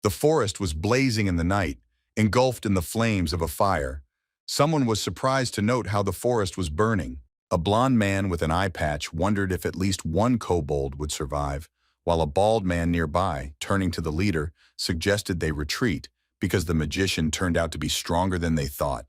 The forest was blazing in the night, engulfed in the flames of a fire. Someone was surprised to note how the forest was burning. A blond man with an eye patch wondered if at least one kobold would survive, while a bald man nearby, turning to the leader, suggested they retreat because the magician turned out to be stronger than they thought.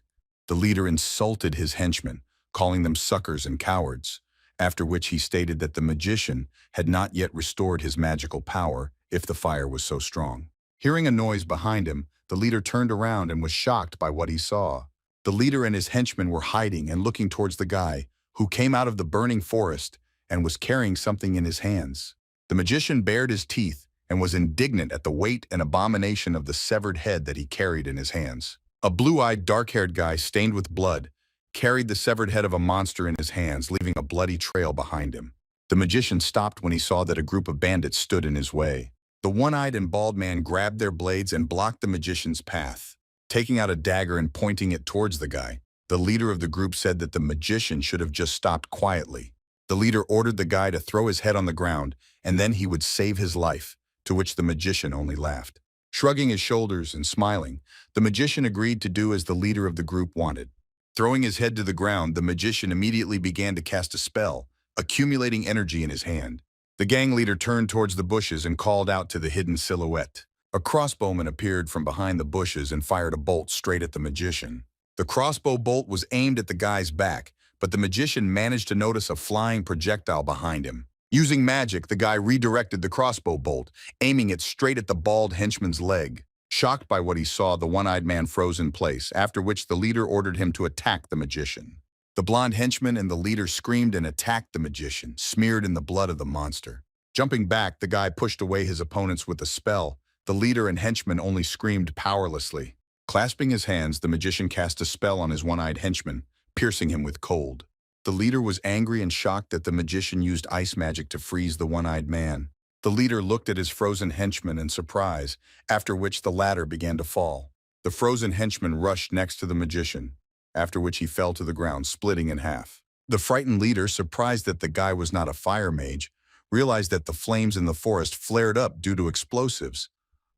The leader insulted his henchmen, calling them suckers and cowards, after which he stated that the magician had not yet restored his magical power if the fire was so strong. Hearing a noise behind him, the leader turned around and was shocked by what he saw. The leader and his henchmen were hiding and looking towards the guy, who came out of the burning forest and was carrying something in his hands. The magician bared his teeth and was indignant at the weight and abomination of the severed head that he carried in his hands. A blue-eyed, dark-haired guy stained with blood carried the severed head of a monster in his hands, leaving a bloody trail behind him. The magician stopped when he saw that a group of bandits stood in his way. The one-eyed and bald man grabbed their blades and blocked the magician's path. Taking out a dagger and pointing it towards the guy, the leader of the group said that the magician should have just stopped quietly. The leader ordered the guy to throw his head on the ground, and then he would save his life, to which the magician only laughed. Shrugging his shoulders and smiling, the magician agreed to do as the leader of the group wanted. Throwing his head to the ground, the magician immediately began to cast a spell, accumulating energy in his hand. The gang leader turned towards the bushes and called out to the hidden silhouette. A crossbowman appeared from behind the bushes and fired a bolt straight at the magician. The crossbow bolt was aimed at the guy's back, but the magician managed to notice a flying projectile behind him. Using magic, the guy redirected the crossbow bolt, aiming it straight at the bald henchman's leg. Shocked by what he saw, the one-eyed man froze in place, after which the leader ordered him to attack the magician. The blond henchman and the leader screamed and attacked the magician, smeared in the blood of the monster. Jumping back, the guy pushed away his opponents with a spell. The leader and henchman only screamed powerlessly. Clasping his hands, the magician cast a spell on his one-eyed henchman, piercing him with cold. The leader was angry and shocked that the magician used ice magic to freeze the one-eyed man. The leader looked at his frozen henchman in surprise, after which the latter began to fall. The frozen henchman rushed next to the magician, after which he fell to the ground, splitting in half. The frightened leader, surprised that the guy was not a fire mage, realized that the flames in the forest flared up due to explosives.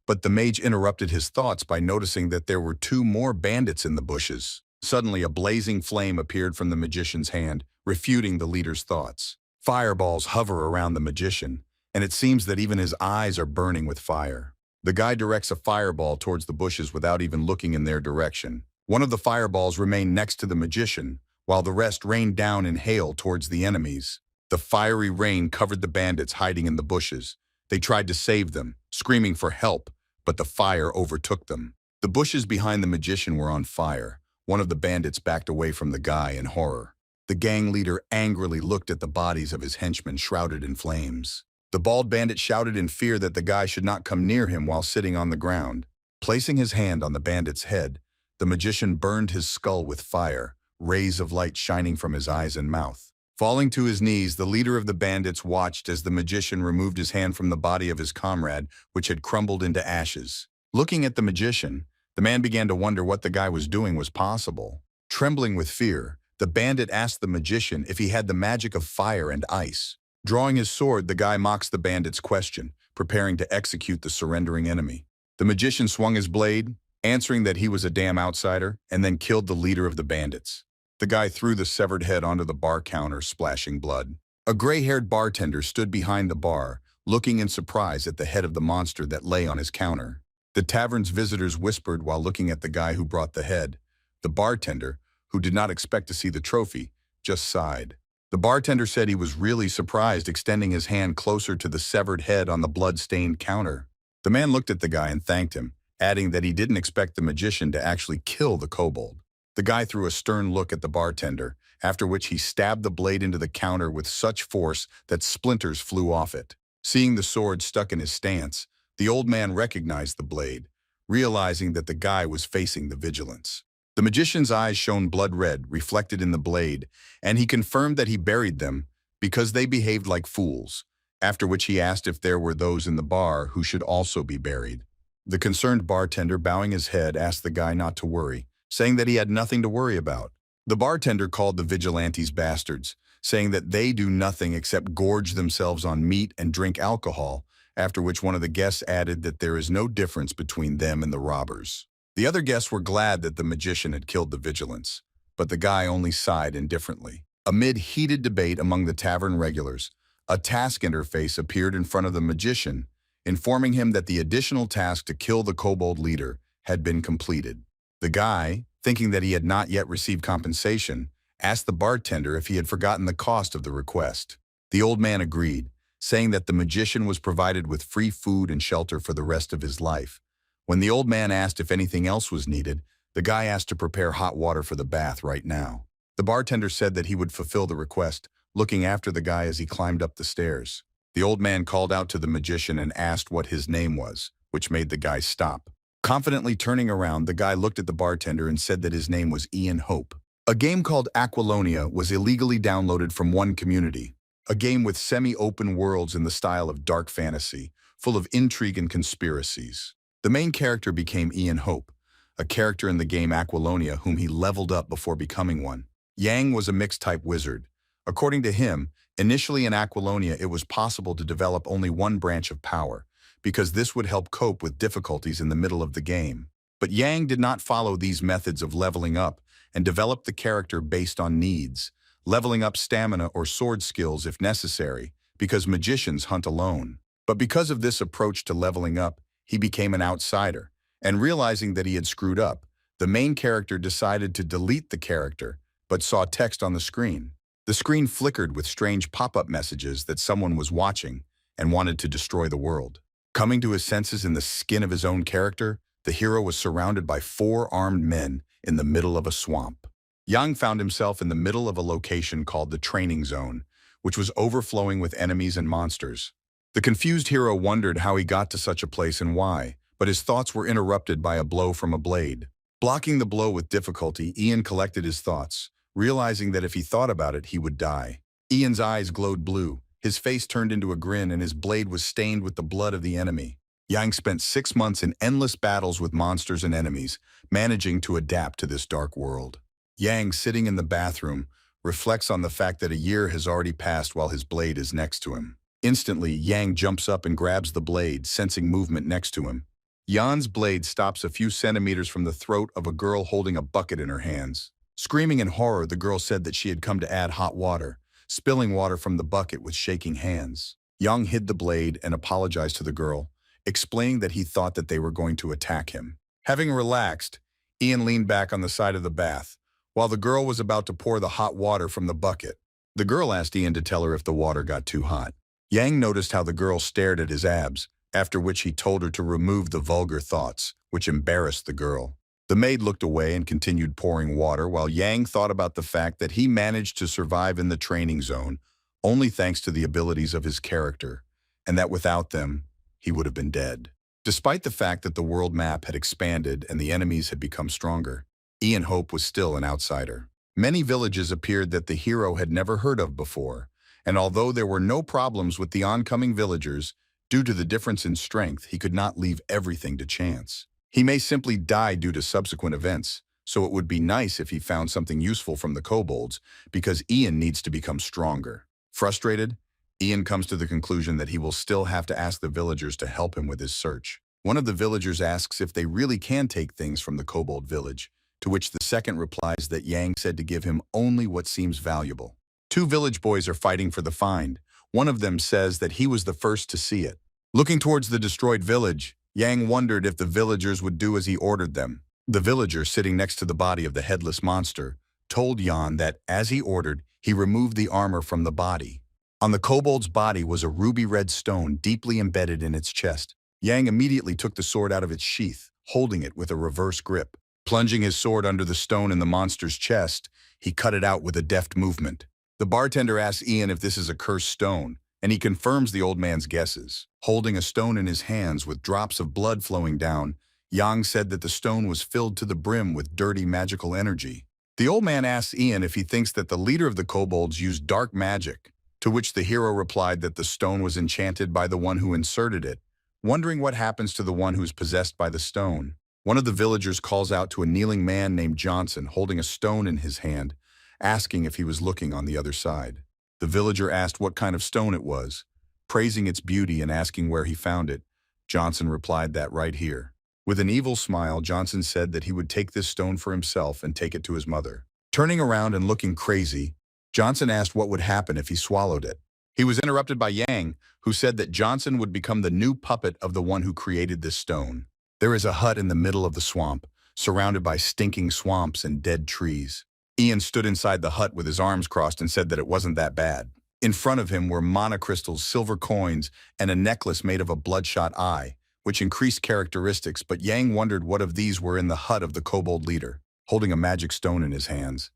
But the mage interrupted his thoughts by noticing that there were two more bandits in the bushes. Suddenly, a blazing flame appeared from the magician's hand, refuting the leader's thoughts. Fireballs hover around the magician, and it seems that even his eyes are burning with fire. The guy directs a fireball towards the bushes without even looking in their direction. One of the fireballs remained next to the magician, while the rest rained down in hail towards the enemies. The fiery rain covered the bandits hiding in the bushes. They tried to save them, screaming for help, but the fire overtook them. The bushes behind the magician were on fire. One of the bandits backed away from the guy in horror. The gang leader angrily looked at the bodies of his henchmen shrouded in flames. The bald bandit shouted in fear that the guy should not come near him while sitting on the ground. Placing his hand on the bandit's head, the magician burned his skull with fire, rays of light shining from his eyes and mouth. Falling to his knees, the leader of the bandits watched as the magician removed his hand from the body of his comrade, which had crumbled into ashes. Looking at the magician, the man began to wonder what the guy was doing was possible. Trembling with fear, the bandit asked the magician if he had the magic of fire and ice. Drawing his sword, the guy mocks the bandit's question, preparing to execute the surrendering enemy. The magician swung his blade, answering that he was a damn outsider, and then killed the leader of the bandits. The guy threw the severed head onto the bar counter, splashing blood. A gray-haired bartender stood behind the bar, looking in surprise at the head of the monster that lay on his counter. The tavern's visitors whispered while looking at the guy who brought the head. The bartender, who did not expect to see the trophy, just sighed. The bartender said he was really surprised, extending his hand closer to the severed head on the blood-stained counter. The man looked at the guy and thanked him, adding that he didn't expect the magician to actually kill the kobold. The guy threw a stern look at the bartender, after which he stabbed the blade into the counter with such force that splinters flew off it. Seeing the sword stuck in his stance, the old man recognized the blade, realizing that the guy was facing the vigilance. The magician's eyes shone blood red, reflected in the blade, and he confirmed that he buried them because they behaved like fools, after which he asked if there were those in the bar who should also be buried. The concerned bartender, bowing his head, asked the guy not to worry, saying that he had nothing to worry about. The bartender called the vigilantes bastards, saying that they do nothing except gorge themselves on meat and drink alcohol, after which one of the guests added that there is no difference between them and the robbers. The other guests were glad that the magician had killed the vigilance, but the guy only sighed indifferently. Amid heated debate among the tavern regulars, a task interface appeared in front of the magician, informing him that the additional task to kill the kobold leader had been completed. The guy, thinking that he had not yet received compensation, asked the bartender if he had forgotten the cost of the request. The old man agreed, saying that the magician was provided with free food and shelter for the rest of his life. When the old man asked if anything else was needed, the guy asked to prepare hot water for the bath right now. The bartender said that he would fulfill the request, looking after the guy as he climbed up the stairs. The old man called out to the magician and asked what his name was, which made the guy stop. Confidently turning around, the guy looked at the bartender and said that his name was Ian Hope. A game called Aquilonia was illegally downloaded from one community, a game with semi-open worlds in the style of dark fantasy, full of intrigue and conspiracies. The main character became Ian Hope, a character in the game Aquilonia whom he leveled up before becoming one. Yang was a mixed-type wizard. According to him, initially in Aquilonia it was possible to develop only one branch of power, because this would help cope with difficulties in the middle of the game. But Yang did not follow these methods of leveling up and developed the character based on needs, leveling up stamina or sword skills if necessary, because magicians hunt alone. But because of this approach to leveling up, he became an outsider, and realizing that he had screwed up, the main character decided to delete the character, but saw text on the screen. The screen flickered with strange pop-up messages that someone was watching and wanted to destroy the world. Coming to his senses in the skin of his own character, the hero was surrounded by 4 armed men in the middle of a swamp. Yang found himself in the middle of a location called the training zone, which was overflowing with enemies and monsters. The confused hero wondered how he got to such a place and why, but his thoughts were interrupted by a blow from a blade. Blocking the blow with difficulty, Ian collected his thoughts, realizing that if he thought about it, he would die. Ian's eyes glowed blue, his face turned into a grin, and his blade was stained with the blood of the enemy. Yang spent 6 months in endless battles with monsters and enemies, managing to adapt to this dark world. Yang, sitting in the bathroom, reflects on the fact that a year has already passed while his blade is next to him. Instantly, Yang jumps up and grabs the blade, sensing movement next to him. Yan's blade stops a few centimeters from the throat of a girl holding a bucket in her hands. Screaming in horror, the girl said that she had come to add hot water, spilling water from the bucket with shaking hands. Yang hid the blade and apologized to the girl, explaining that he thought that they were going to attack him. Having relaxed, Ian leaned back on the side of the bath, while the girl was about to pour the hot water from the bucket. The girl asked Ian to tell her if the water got too hot. Yang noticed how the girl stared at his abs, after which he told her to remove the vulgar thoughts, which embarrassed the girl. The maid looked away and continued pouring water, while Yang thought about the fact that he managed to survive in the training zone only thanks to the abilities of his character, and that without them, he would have been dead. Despite the fact that the world map had expanded and the enemies had become stronger, Ian Hope was still an outsider. Many villages appeared that the hero had never heard of before, and although there were no problems with the oncoming villagers, due to the difference in strength, he could not leave everything to chance. He may simply die due to subsequent events, so it would be nice if he found something useful from the kobolds, because Ian needs to become stronger. Frustrated, Ian comes to the conclusion that he will still have to ask the villagers to help him with his search. One of the villagers asks if they really can take things from the kobold village, to which the second replies that Yang said to give him only what seems valuable. 2 village boys are fighting for the find. One of them says that he was the first to see it. Looking towards the destroyed village, Yang wondered if the villagers would do as he ordered them. The villager, sitting next to the body of the headless monster, told Yang that, as he ordered, he removed the armor from the body. On the kobold's body was a ruby-red stone deeply embedded in its chest. Yang immediately took the sword out of its sheath, holding it with a reverse grip. Plunging his sword under the stone in the monster's chest, he cut it out with a deft movement. The bartender asks Ian if this is a cursed stone, and he confirms the old man's guesses. Holding a stone in his hands with drops of blood flowing down, Yang said that the stone was filled to the brim with dirty magical energy. The old man asks Ian if he thinks that the leader of the kobolds used dark magic, to which the hero replied that the stone was enchanted by the one who inserted it, wondering what happens to the one who's possessed by the stone. One of the villagers calls out to a kneeling man named Johnson holding a stone in his hand, asking if he was looking on the other side. The villager asked what kind of stone it was, praising its beauty and asking where he found it. Johnson replied that right here. With an evil smile, Johnson said that he would take this stone for himself and take it to his mother. Turning around and looking crazy, Johnson asked what would happen if he swallowed it. He was interrupted by Yang, who said that Johnson would become the new puppet of the one who created this stone. There is a hut in the middle of the swamp, surrounded by stinking swamps and dead trees. Ian stood inside the hut with his arms crossed and said that it wasn't that bad. In front of him were monocrystals, silver coins, and a necklace made of a bloodshot eye, which increased characteristics, but Yang wondered what of these were in the hut of the kobold leader, holding a magic stone in his hands.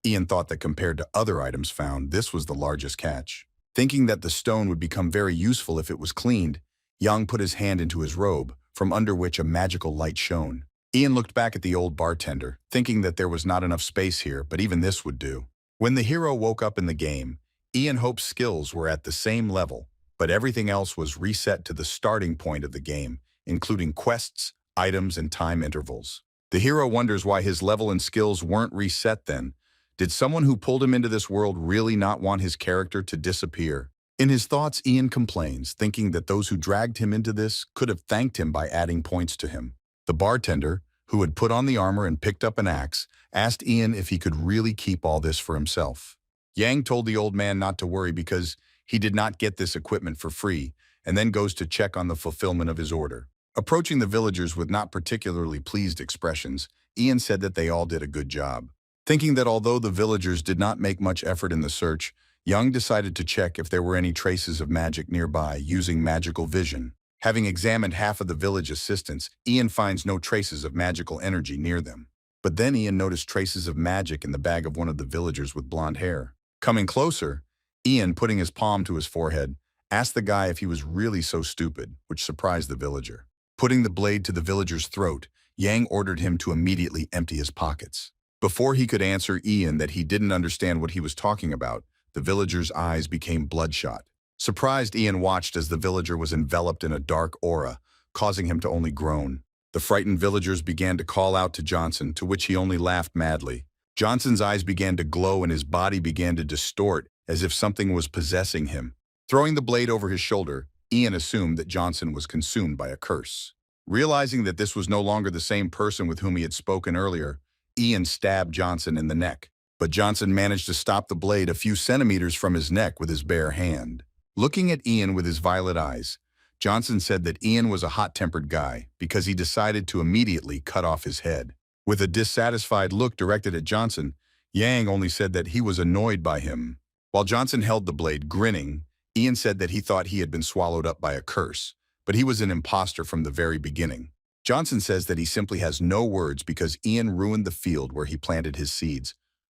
Ian thought that compared to other items found, this was the largest catch. Thinking that the stone would become very useful if it was cleaned, Yang put his hand into his robe, from under which a magical light shone. Ian looked back at the old bartender, thinking that there was not enough space here, but even this would do. When the hero woke up in the game, Ian Hope's skills were at the same level, but everything else was reset to the starting point of the game, including quests, items, and time intervals. The hero wonders why his level and skills weren't reset then. Did someone who pulled him into this world really not want his character to disappear? In his thoughts, Ian complains, thinking that those who dragged him into this could have thanked him by adding points to him. The bartender, who had put on the armor and picked up an axe, asked Ian if he could really keep all this for himself. Yang told the old man not to worry because he did not get this equipment for free, and then goes to check on the fulfillment of his order. Approaching the villagers with not particularly pleased expressions, Ian said that they all did a good job. Thinking that although the villagers did not make much effort in the search, Young decided to check if there were any traces of magic nearby using magical vision. Having examined half of the village assistants, Ian finds no traces of magical energy near them. But then Ian noticed traces of magic in the bag of one of the villagers with blonde hair. Coming closer, Ian, putting his palm to his forehead, asked the guy if he was really so stupid, which surprised the villager. Putting the blade to the villager's throat, Yang ordered him to immediately empty his pockets. Before he could answer Ian that he didn't understand what he was talking about, the villager's eyes became bloodshot. Surprised, Ian watched as the villager was enveloped in a dark aura, causing him to only groan. The frightened villagers began to call out to Johnson, to which he only laughed madly. Johnson's eyes began to glow and his body began to distort as if something was possessing him. Throwing the blade over his shoulder, Ian assumed that Johnson was consumed by a curse. Realizing that this was no longer the same person with whom he had spoken earlier, Ian stabbed Johnson in the neck, but Johnson managed to stop the blade a few centimeters from his neck with his bare hand. Looking at Ian with his violet eyes, Johnson said that Ian was a hot-tempered guy because he decided to immediately cut off his head. With a dissatisfied look directed at Johnson, Yang only said that he was annoyed by him. While Johnson held the blade, grinning, Ian said that he thought he had been swallowed up by a curse, but he was an impostor from the very beginning. Johnson says that he simply has no words because Ian ruined the field where he planted his seeds.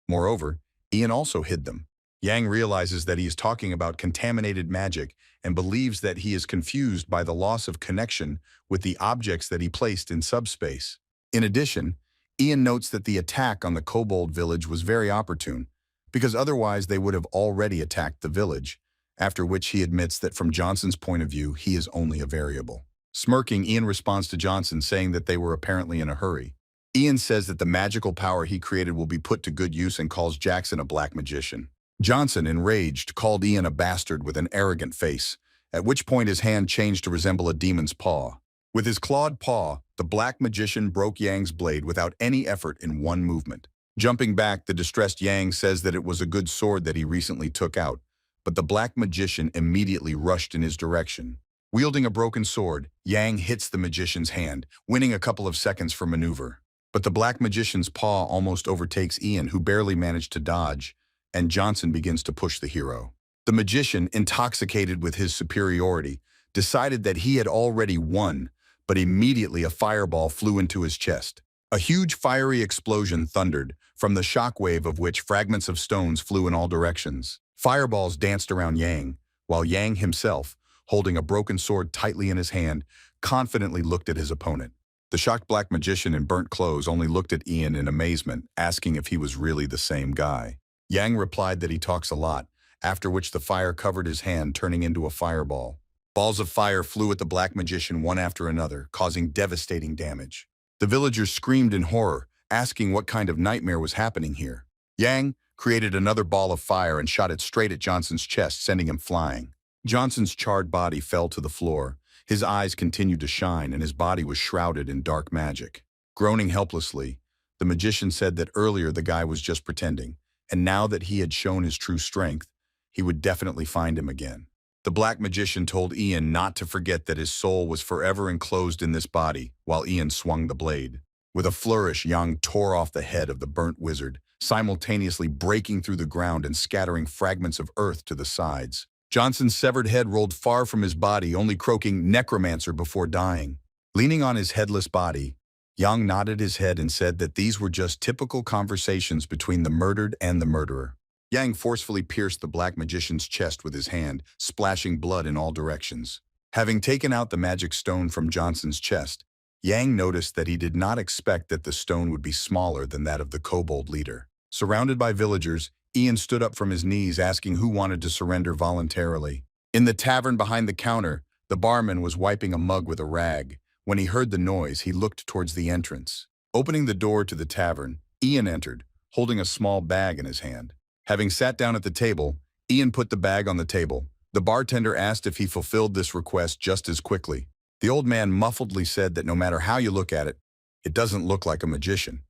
Moreover, Ian also hid them. Yang realizes that he is talking about contaminated magic and believes that he is confused by the loss of connection with the objects that he placed in subspace. In addition, Ian notes that the attack on the kobold village was very opportune, because otherwise they would have already attacked the village, after which he admits that from Johnson's point of view, he is only a variable. Smirking, Ian responds to Johnson, saying that they were apparently in a hurry. Ian says that the magical power he created will be put to good use and calls Jackson a black magician. Johnson, enraged, called Ian a bastard with an arrogant face, at which point his hand changed to resemble a demon's paw. With his clawed paw, the black magician broke Yang's blade without any effort in one movement. Jumping back, the distressed Yang says that it was a good sword that he recently took out, but the black magician immediately rushed in his direction. Wielding a broken sword, Yang hits the magician's hand, winning a couple of seconds for maneuver. But the black magician's paw almost overtakes Ian, who barely managed to dodge, and Johnson begins to push the hero. The magician, intoxicated with his superiority, decided that he had already won, but immediately a fireball flew into his chest. A huge fiery explosion thundered, from the shockwave of which fragments of stones flew in all directions. Fireballs danced around Yang, while Yang himself, holding a broken sword tightly in his hand, confidently looked at his opponent. The shocked black magician in burnt clothes only looked at Ian in amazement, asking if he was really the same guy. Yang replied that he talks a lot, after which the fire covered his hand, turning into a fireball. Balls of fire flew at the black magician one after another, causing devastating damage. The villagers screamed in horror, asking what kind of nightmare was happening here. Yang created another ball of fire and shot it straight at Johnson's chest, sending him flying. Johnson's charred body fell to the floor. His eyes continued to shine and his body was shrouded in dark magic. Groaning helplessly, the magician said that earlier the guy was just pretending, and now that he had shown his true strength, he would definitely find him again. The black magician told Ian not to forget that his soul was forever enclosed in this body, while Ian swung the blade. With a flourish, Yang tore off the head of the burnt wizard, simultaneously breaking through the ground and scattering fragments of earth to the sides. Johnson's severed head rolled far from his body, only croaking necromancer before dying. Leaning on his headless body, Yang nodded his head and said that these were just typical conversations between the murdered and the murderer. Yang forcefully pierced the black magician's chest with his hand, splashing blood in all directions. Having taken out the magic stone from Johnson's chest, Yang noticed that he did not expect that the stone would be smaller than that of the kobold leader. Surrounded by villagers, Ian stood up from his knees asking who wanted to surrender voluntarily. In the tavern behind the counter, the barman was wiping a mug with a rag. When he heard the noise, he looked towards the entrance. Opening the door to the tavern, Ian entered, holding a small bag in his hand. Having sat down at the table, Ian put the bag on the table. The bartender asked if he fulfilled this request just as quickly. The old man muffledly said that no matter how you look at it, it doesn't look like a magician.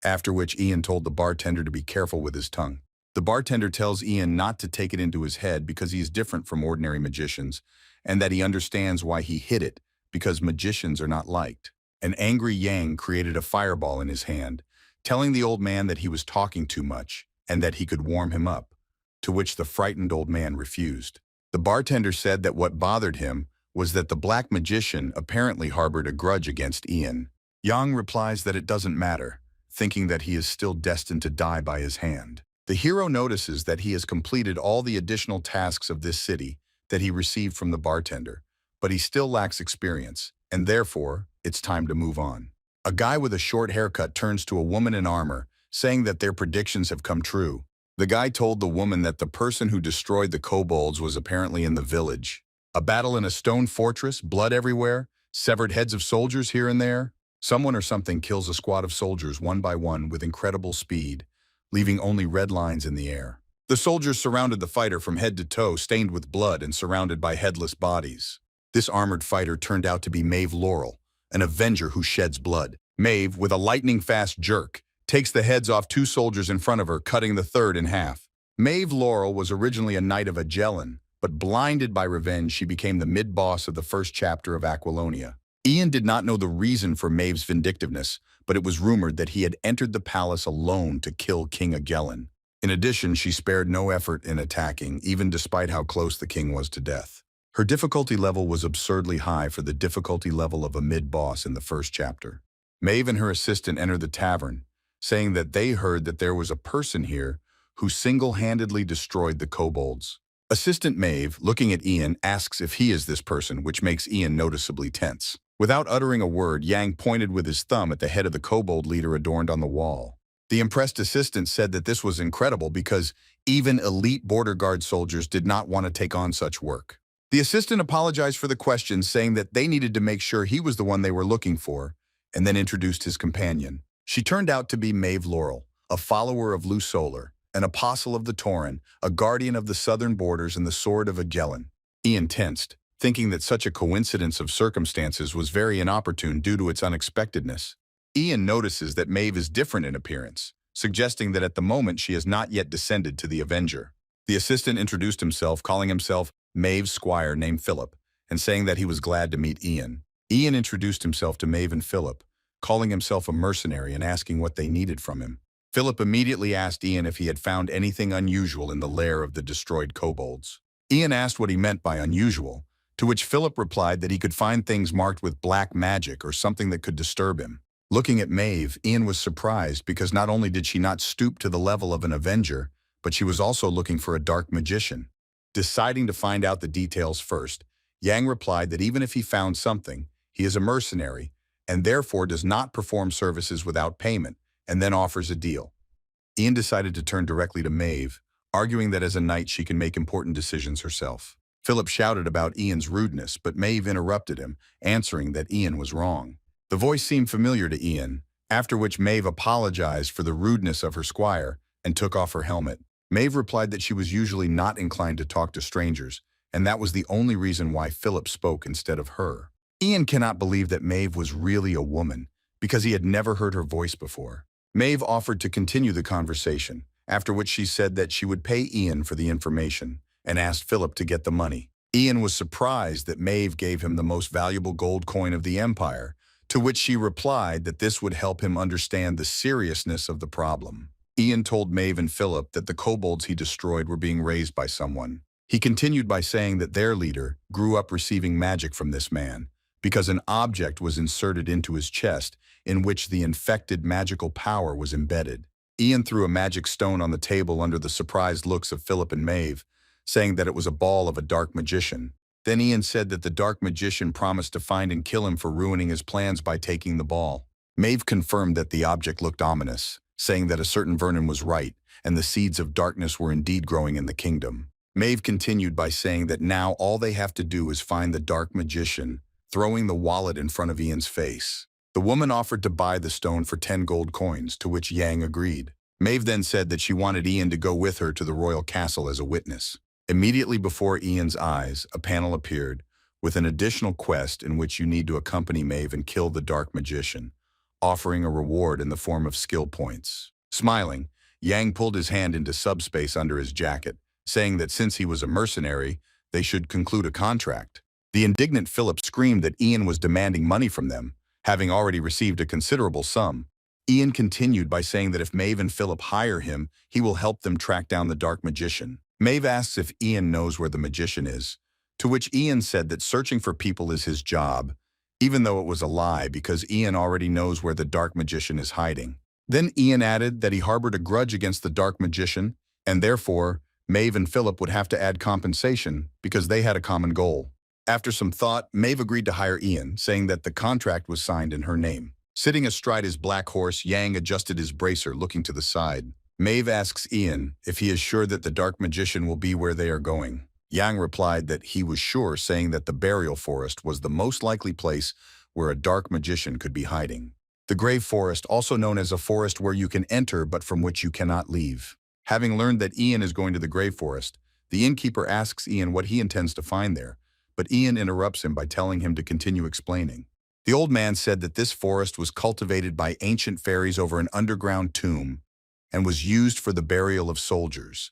After which Ian told the bartender to be careful with his tongue. The bartender tells Ian not to take it into his head because he is different from ordinary magicians, and that he understands why he hid it, because magicians are not liked. An angry Yang created a fireball in his hand, telling the old man that he was talking too much, and that he could warm him up, to which the frightened old man refused. The bartender said that what bothered him was that the black magician apparently harbored a grudge against Ian. Yang replies that it doesn't matter, thinking that he is still destined to die by his hand. The hero notices that he has completed all the additional tasks of this city that he received from the bartender, but he still lacks experience, and therefore, it's time to move on. A guy with a short haircut turns to a woman in armor, saying that their predictions have come true. The guy told the woman that the person who destroyed the kobolds was apparently in the village. A battle in a stone fortress, blood everywhere, severed heads of soldiers here and there. Someone or something kills a squad of soldiers one by one with incredible speed, leaving only red lines in the air. The soldiers surrounded the fighter from head to toe, stained with blood and surrounded by headless bodies. This armored fighter turned out to be Mave Laurel, an avenger who sheds blood. Mave, with a lightning-fast jerk, takes the heads off two soldiers in front of her, cutting the third in half. Mave Laurel was originally a knight of aelan, but blinded by revenge, she became the mid-boss of the first chapter of Aquilonia. Ian did not know the reason for Mave's vindictiveness, but it was rumored that he had entered the palace alone to kill King Aelan. In addition, she spared no effort in attacking, even despite how close the king was to death. Her difficulty level was absurdly high for the difficulty level of a mid-boss in the first chapter. Mave and her assistant enter the tavern, saying that they heard that there was a person here who single-handedly destroyed the kobolds. Assistant Mave, looking at Ian, asks if he is this person, which makes Ian noticeably tense. Without uttering a word, Yang pointed with his thumb at the head of the kobold leader adorned on the wall. The impressed assistant said that this was incredible because even elite border guard soldiers did not want to take on such work. The assistant apologized for the question, saying that they needed to make sure he was the one they were looking for, and then introduced his companion. She turned out to be Mave Laurel, a follower of Lu Solar, an apostle of the Tauren, a guardian of the southern borders and the sword of Aelan. Ian tensed, thinking that such a coincidence of circumstances was very inopportune due to its unexpectedness. Ian notices that Mave is different in appearance, suggesting that at the moment she has not yet descended to the Avenger. The assistant introduced himself, calling himself Mave's squire named Philip, and saying that he was glad to meet Ian. Ian introduced himself to Mave and Philip, calling himself a mercenary and asking what they needed from him. Philip immediately asked Ian if he had found anything unusual in the lair of the destroyed kobolds. Ian asked what he meant by unusual, to which Philip replied that he could find things marked with black magic or something that could disturb him. Looking at Mave, Ian was surprised because not only did she not stoop to the level of an Avenger, but she was also looking for a dark magician. Deciding to find out the details first, Yang replied that even if he found something, he is a mercenary and therefore does not perform services without payment, and then offers a deal. Ian decided to turn directly to Mave, arguing that as a knight she can make important decisions herself. Philip shouted about Ian's rudeness, but Mave interrupted him, answering that Ian was wrong. The voice seemed familiar to Ian, after which Mave apologized for the rudeness of her squire and took off her helmet. Mave replied that she was usually not inclined to talk to strangers, and that was the only reason why Philip spoke instead of her. Ian cannot believe that Mave was really a woman, because he had never heard her voice before. Mave offered to continue the conversation, after which she said that she would pay Ian for the information, and asked Philip to get the money. Ian was surprised that Mave gave him the most valuable gold coin of the empire, to which she replied that this would help him understand the seriousness of the problem. Ian told Mave and Philip that the kobolds he destroyed were being raised by someone. He continued by saying that their leader grew up receiving magic from this man, because an object was inserted into his chest in which the infected magical power was embedded. Ian threw a magic stone on the table under the surprised looks of Philip and Mave, saying that it was a ball of a dark magician. Then Ian said that the dark magician promised to find and kill him for ruining his plans by taking the ball. Mave confirmed that the object looked ominous, saying that a certain Vernon was right, and the seeds of darkness were indeed growing in the kingdom. Mave continued by saying that now all they have to do is find the dark magician, throwing the wallet in front of Ian's face. The woman offered to buy the stone for 10 gold coins, to which Yang agreed. Mave then said that she wanted Ian to go with her to the royal castle as a witness. Immediately before Ian's eyes, a panel appeared, with an additional quest in which you need to accompany Mave and kill the dark magician, offering a reward in the form of skill points. Smiling, Yang pulled his hand into subspace under his jacket, saying that since he was a mercenary, they should conclude a contract. The indignant Philip screamed that Ian was demanding money from them, having already received a considerable sum. Ian continued by saying that if Mave and Philip hire him, he will help them track down the dark magician. Mave asks if Ian knows where the magician is, to which Ian said that searching for people is his job, even though it was a lie because Ian already knows where the dark magician is hiding. Then Ian added that he harbored a grudge against the dark magician, and therefore, Mave and Philip would have to add compensation because they had a common goal. After some thought, Mave agreed to hire Ian, saying that the contract was signed in her name. Sitting astride his black horse, Yang adjusted his bracer, looking to the side. Mave asks Ian if he is sure that the dark magician will be where they are going. Yang replied that he was sure, saying that the burial forest was the most likely place where a dark magician could be hiding. The grave forest, also known as a forest where you can enter but from which you cannot leave. Having learned that Ian is going to the grave forest, the innkeeper asks Ian what he intends to find there, but Ian interrupts him by telling him to continue explaining. The old man said that this forest was cultivated by ancient fairies over an underground tomb and was used for the burial of soldiers.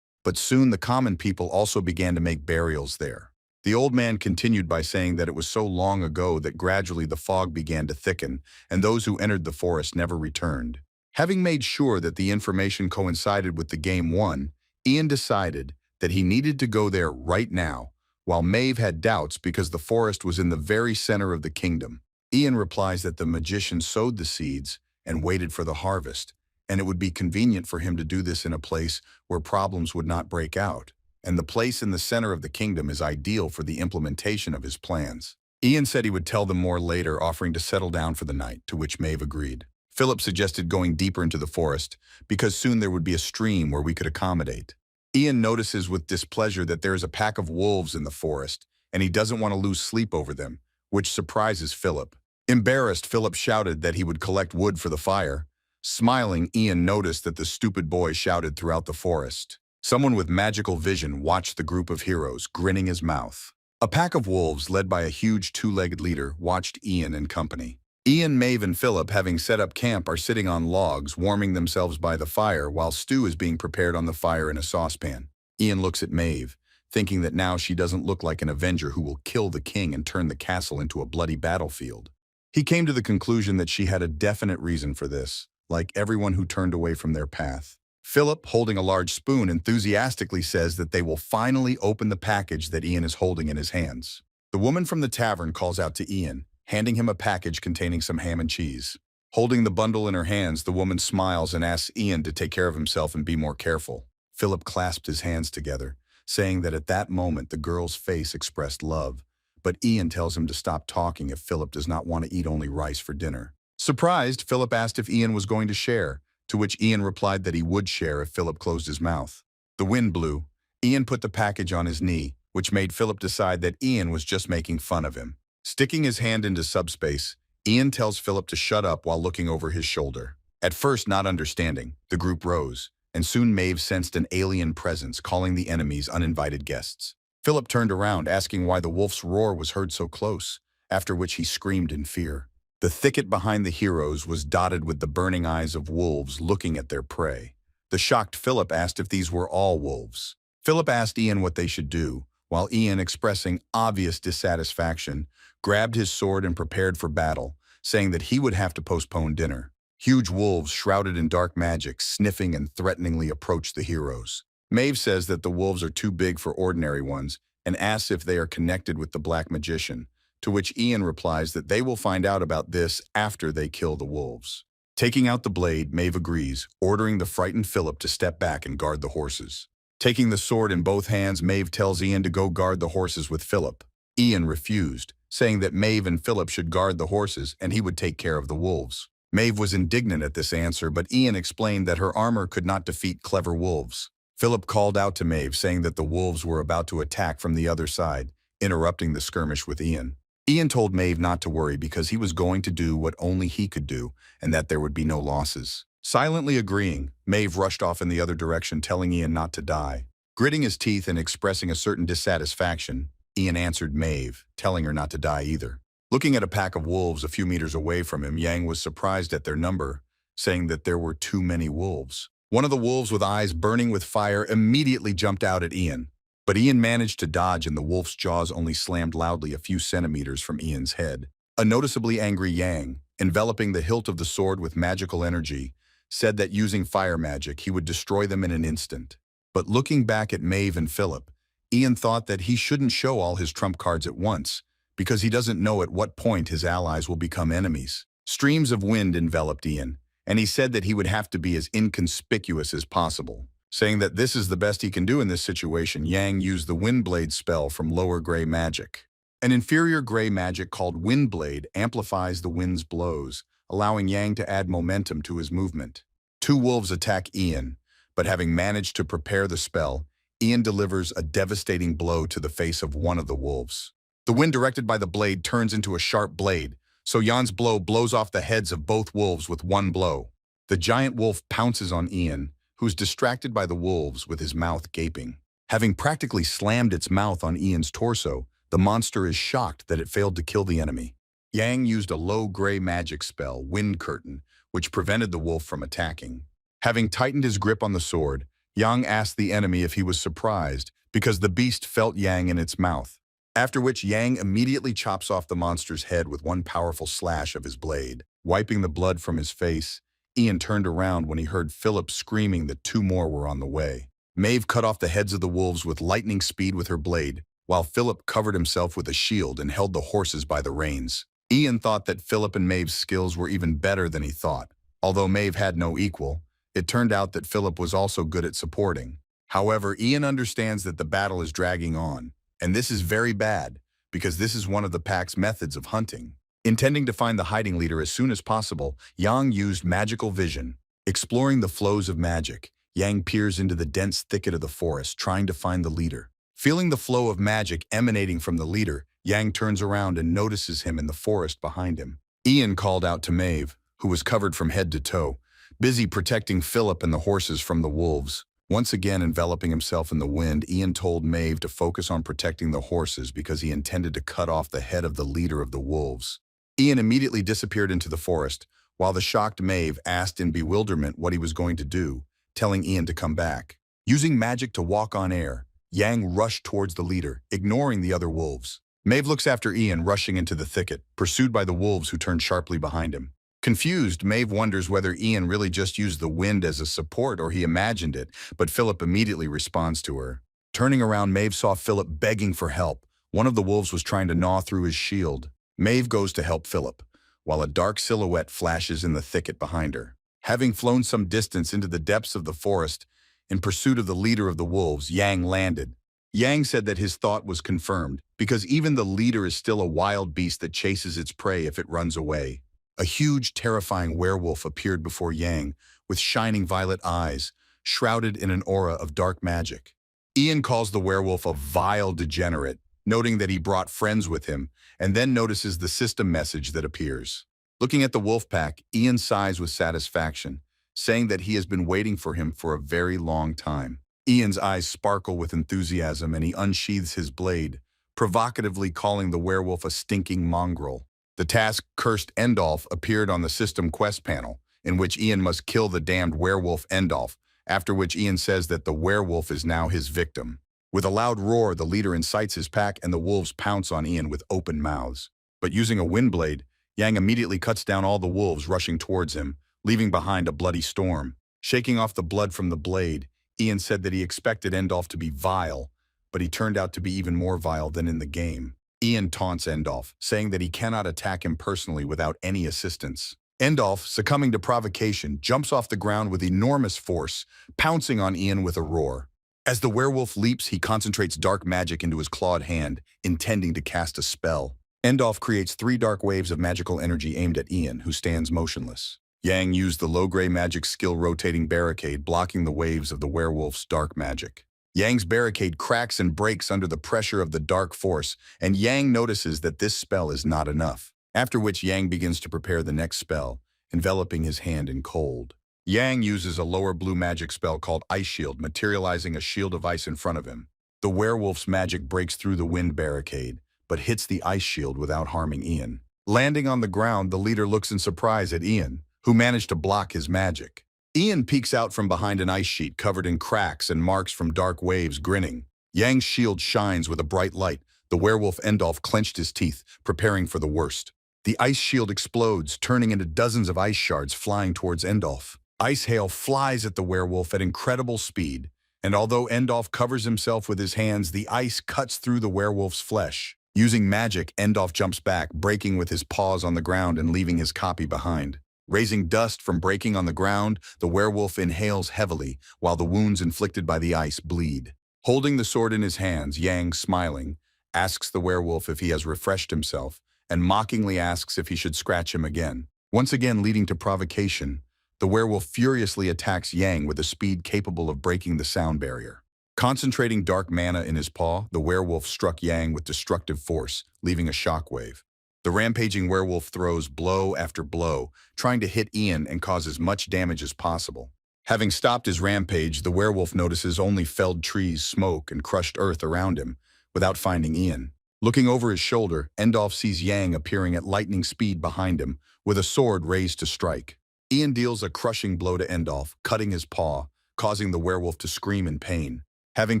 But soon the common people also began to make burials there. The old man continued by saying that it was so long ago that gradually the fog began to thicken, and those who entered the forest never returned. Having made sure that the information coincided with the game won, Ian decided that he needed to go there right now, while Mave had doubts because the forest was in the very center of the kingdom. Ian replies that the magician sowed the seeds and waited for the harvest, and it would be convenient for him to do this in a place where problems would not break out, and the place in the center of the kingdom is ideal for the implementation of his plans. Ian said he would tell them more later, offering to settle down for the night, to which Mave agreed. Philip suggested going deeper into the forest, because soon there would be a stream where we could accommodate. Ian notices with displeasure that there is a pack of wolves in the forest, and he doesn't want to lose sleep over them, which surprises Philip. Embarrassed, Philip shouted that he would collect wood for the fire. Smiling, Ian noticed that the stupid boy shouted throughout the forest. Someone with magical vision watched the group of heroes, grinning his mouth. A pack of wolves, led by a huge two-legged leader, watched Ian and company. Ian, Mave, and Philip, having set up camp, are sitting on logs, warming themselves by the fire, while stew is being prepared on the fire in a saucepan. Ian looks at Mave, thinking that now she doesn't look like an avenger who will kill the king and turn the castle into a bloody battlefield. He came to the conclusion that she had a definite reason for this, like everyone who turned away from their path. Philip, holding a large spoon, enthusiastically says that they will finally open the package that Ian is holding in his hands. The woman from the tavern calls out to Ian, handing him a package containing some ham and cheese. Holding the bundle in her hands, the woman smiles and asks Ian to take care of himself and be more careful. Philip clasped his hands together, saying that at that moment the girl's face expressed love, but Ian tells him to stop talking if Philip does not want to eat only rice for dinner. Surprised, Philip asked if Ian was going to share, to which Ian replied that he would share if Philip closed his mouth. The wind blew. Ian put the package on his knee, which made Philip decide that Ian was just making fun of him. Sticking his hand into subspace, Ian tells Philip to shut up while looking over his shoulder. At first not understanding, the group rose, and soon Mave sensed an alien presence calling the enemies uninvited guests. Philip turned around, asking why the wolf's roar was heard so close, after which he screamed in fear. The thicket behind the heroes was dotted with the burning eyes of wolves looking at their prey. The shocked Philip asked if these were all wolves. Philip asked Ian what they should do, while Ian, expressing obvious dissatisfaction, grabbed his sword and prepared for battle, saying that he would have to postpone dinner. Huge wolves shrouded in dark magic, sniffing and threateningly approached the heroes. Mave says that the wolves are too big for ordinary ones and asks if they are connected with the Black Magician, to which Ian replies that they will find out about this after they kill the wolves. Taking out the blade, Mave agrees, ordering the frightened Philip to step back and guard the horses. Taking the sword in both hands, Mave tells Ian to go guard the horses with Philip. Ian refused, saying that Mave and Philip should guard the horses and he would take care of the wolves. Mave was indignant at this answer, but Ian explained that her armor could not defeat clever wolves. Philip called out to Mave, saying that the wolves were about to attack from the other side, interrupting the skirmish with Ian. Ian told Mave not to worry because he was going to do what only he could do and that there would be no losses. Silently agreeing, Mave rushed off in the other direction, telling Ian not to die. Gritting his teeth and expressing a certain dissatisfaction, Ian answered Mave, telling her not to die either. Looking at a pack of wolves a few meters away from him, Yang was surprised at their number, saying that there were too many wolves. One of the wolves with eyes burning with fire immediately jumped out at Ian, but Ian managed to dodge and the wolf's jaws only slammed loudly a few centimeters from Ian's head. A noticeably angry Yang, enveloping the hilt of the sword with magical energy, said that using fire magic he would destroy them in an instant. But looking back at Mave and Philip, Ian thought that he shouldn't show all his trump cards at once, because he doesn't know at what point his allies will become enemies. Streams of wind enveloped Ian, and he said that he would have to be as inconspicuous as possible. Saying that this is the best he can do in this situation, Yang used the Windblade spell from lower gray magic. An inferior gray magic called Windblade amplifies the wind's blows, allowing Yang to add momentum to his movement. Two wolves attack Ian, but having managed to prepare the spell, Ian delivers a devastating blow to the face of one of the wolves. The wind directed by the blade turns into a sharp blade, so Jan's blow blows off the heads of both wolves with one blow. The giant wolf pounces on Ian, who's distracted by the wolves with his mouth gaping. Having practically slammed its mouth on Ian's torso, the monster is shocked that it failed to kill the enemy. Yang used a low gray magic spell, Wind Curtain, which prevented the wolf from attacking. Having tightened his grip on the sword, Yang asked the enemy if he was surprised because the beast felt Yang in its mouth. After which Yang immediately chops off the monster's head with one powerful slash of his blade. Wiping the blood from his face, Ian turned around when he heard Philip screaming that two more were on the way. Mave cut off the heads of the wolves with lightning speed with her blade, while Philip covered himself with a shield and held the horses by the reins. Ian thought that Philip and Mave's skills were even better than he thought. Although Mave had no equal, it turned out that Philip was also good at supporting. However, Ian understands that the battle is dragging on, and this is very bad, because this is one of the pack's methods of hunting. Intending to find the hiding leader as soon as possible, Yang used magical vision. Exploring the flows of magic, Yang peers into the dense thicket of the forest, trying to find the leader. Feeling the flow of magic emanating from the leader, Yang turns around and notices him in the forest behind him. Ian called out to Mave, who was covered from head to toe, busy protecting Philip and the horses from the wolves. Once again enveloping himself in the wind, Ian told Mave to focus on protecting the horses because he intended to cut off the head of the leader of the wolves. Ian immediately disappeared into the forest, while the shocked Mave asked in bewilderment what he was going to do, telling Ian to come back. Using magic to walk on air, Yang rushed towards the leader, ignoring the other wolves. Mave looks after Ian rushing into the thicket, pursued by the wolves who turned sharply behind him. Confused, Mave wonders whether Ian really just used the wind as a support or he imagined it, but Philip immediately responds to her. Turning around, Mave saw Philip begging for help. One of the wolves was trying to gnaw through his shield. Mave goes to help Philip, while a dark silhouette flashes in the thicket behind her. Having flown some distance into the depths of the forest in pursuit of the leader of the wolves, Yang landed. Yang said that his thought was confirmed, because even the leader is still a wild beast that chases its prey if it runs away. A huge, terrifying werewolf appeared before Yang, with shining violet eyes, shrouded in an aura of dark magic. Ian calls the werewolf a vile degenerate, noting that he brought friends with him, and then notices the system message that appears. Looking at the wolf pack, Ian sighs with satisfaction, saying that he has been waiting for him for a very long time. Ian's eyes sparkle with enthusiasm and he unsheathes his blade, provocatively calling the werewolf a stinking mongrel. The task Cursed Endolf appeared on the system quest panel, in which Ian must kill the damned werewolf Endolf, after which Ian says that the werewolf is now his victim. With a loud roar, the leader incites his pack and the wolves pounce on Ian with open mouths. But using a wind blade, Yang immediately cuts down all the wolves rushing towards him, leaving behind a bloody storm. Shaking off the blood from the blade, Ian said that he expected Endolf to be vile, but he turned out to be even more vile than in the game. Ian taunts Endolf, saying that he cannot attack him personally without any assistance. Endolf, succumbing to provocation, jumps off the ground with enormous force, pouncing on Ian with a roar. As the werewolf leaps, he concentrates dark magic into his clawed hand, intending to cast a spell. Endolf creates 3 dark waves of magical energy aimed at Ian, who stands motionless. Yang used the low-grade magic skill rotating barricade, blocking the waves of the werewolf's dark magic. Yang's barricade cracks and breaks under the pressure of the dark force, and Yang notices that this spell is not enough. After which Yang begins to prepare the next spell, enveloping his hand in cold. Yang uses a lower blue magic spell called Ice Shield, materializing a shield of ice in front of him. The werewolf's magic breaks through the wind barricade, but hits the ice shield without harming Ian. Landing on the ground, the leader looks in surprise at Ian, who managed to block his magic. Ian peeks out from behind an ice sheet covered in cracks and marks from dark waves, grinning. Yang's shield shines with a bright light. The werewolf Endolf clenched his teeth, preparing for the worst. The ice shield explodes, turning into dozens of ice shards flying towards Endolf. Ice hail flies at the werewolf at incredible speed, and although Endolf covers himself with his hands, the ice cuts through the werewolf's flesh. Using magic, Endolf jumps back, breaking with his paws on the ground and leaving his copy behind. Raising dust from breaking on the ground, the werewolf inhales heavily, while the wounds inflicted by the ice bleed. Holding the sword in his hands, Yang, smiling, asks the werewolf if he has refreshed himself, and mockingly asks if he should scratch him again. Once again leading to provocation, the werewolf furiously attacks Yang with a speed capable of breaking the sound barrier. Concentrating dark mana in his paw, the werewolf struck Yang with destructive force, leaving a shockwave. The rampaging werewolf throws blow after blow, trying to hit Ian and cause as much damage as possible. Having stopped his rampage, the werewolf notices only felled trees, smoke, and crushed earth around him, without finding Ian. Looking over his shoulder, Endolf sees Yang appearing at lightning speed behind him, with a sword raised to strike. Ian deals a crushing blow to Endolf, cutting his paw, causing the werewolf to scream in pain. Having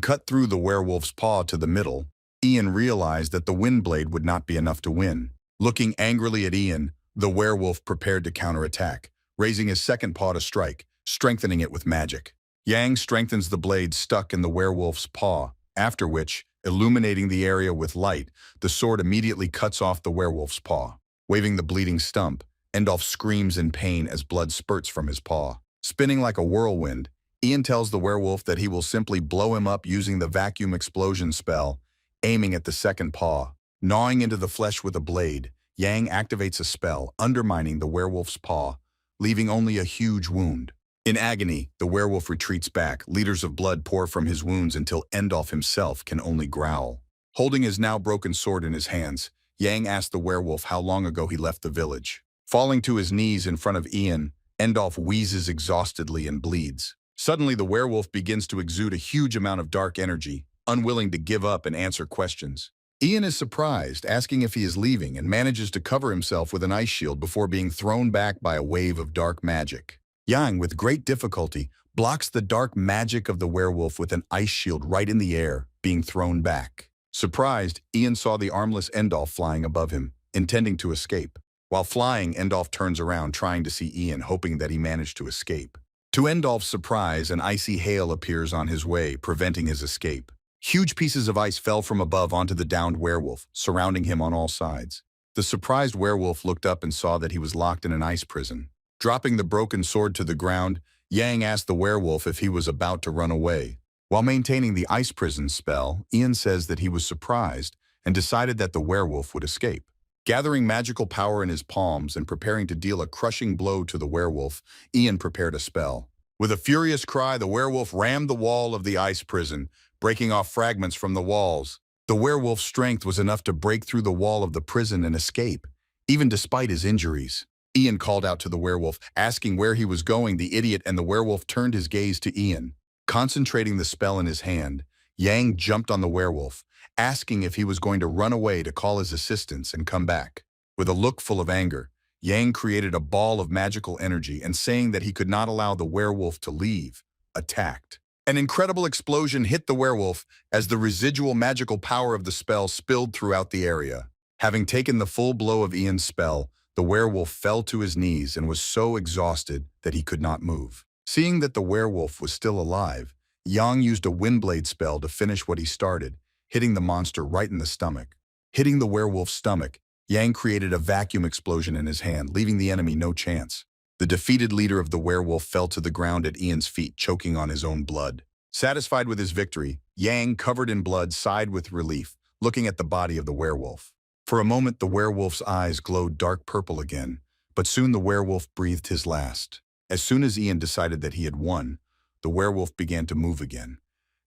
cut through the werewolf's paw to the middle, Ian realized that the wind blade would not be enough to win. Looking angrily at Ian, the werewolf prepared to counterattack, raising his second paw to strike, strengthening it with magic. Yang strengthens the blade stuck in the werewolf's paw, after which, illuminating the area with light, the sword immediately cuts off the werewolf's paw. Waving the bleeding stump, Endolf screams in pain as blood spurts from his paw. Spinning like a whirlwind, Ian tells the werewolf that he will simply blow him up using the vacuum explosion spell, aiming at the second paw. Gnawing into the flesh with a blade, Yang activates a spell, undermining the werewolf's paw, leaving only a huge wound. In agony, the werewolf retreats back. Liters of blood pour from his wounds until Endolf himself can only growl. Holding his now broken sword in his hands, Yang asks the werewolf how long ago he left the village. Falling to his knees in front of Ian, Endolf wheezes exhaustedly and bleeds. Suddenly, the werewolf begins to exude a huge amount of dark energy, unwilling to give up and answer questions. Ian is surprised, asking if he is leaving, and manages to cover himself with an ice shield before being thrown back by a wave of dark magic. Yang, with great difficulty, blocks the dark magic of the werewolf with an ice shield right in the air, being thrown back. Surprised, Ian saw the armless Endolf flying above him, intending to escape. While flying, Endolf turns around, trying to see Ian, hoping that he managed to escape. To Endolf's surprise, an icy hail appears on his way, preventing his escape. Huge pieces of ice fell from above onto the downed werewolf, surrounding him on all sides. The surprised werewolf looked up and saw that he was locked in an ice prison. Dropping the broken sword to the ground, Yang asked the werewolf if he was about to run away. While maintaining the ice prison spell, Ian says that he was surprised and decided that the werewolf would escape. Gathering magical power in his palms and preparing to deal a crushing blow to the werewolf, Ian prepared a spell. With a furious cry, the werewolf rammed the wall of the ice prison, breaking off fragments from the walls. The werewolf's strength was enough to break through the wall of the prison and escape, even despite his injuries. Ian called out to the werewolf, asking where he was going. The idiot and the werewolf turned his gaze to Ian. Concentrating the spell in his hand, Yang jumped on the werewolf, asking if he was going to run away to call his assistants and come back. With a look full of anger, Yang created a ball of magical energy and saying that he could not allow the werewolf to leave, attacked. An incredible explosion hit the werewolf as the residual magical power of the spell spilled throughout the area. Having taken the full blow of Ian's spell, the werewolf fell to his knees and was so exhausted that he could not move. Seeing that the werewolf was still alive, Yang used a windblade spell to finish what he started, hitting the monster right in the stomach. Hitting the werewolf's stomach, Yang created a vacuum explosion in his hand, leaving the enemy no chance. The defeated leader of the werewolf fell to the ground at Ian's feet, choking on his own blood. Satisfied with his victory, Yang, covered in blood, sighed with relief, looking at the body of the werewolf. For a moment, the werewolf's eyes glowed dark purple again, but soon the werewolf breathed his last. As soon as Ian decided that he had won, the werewolf began to move again.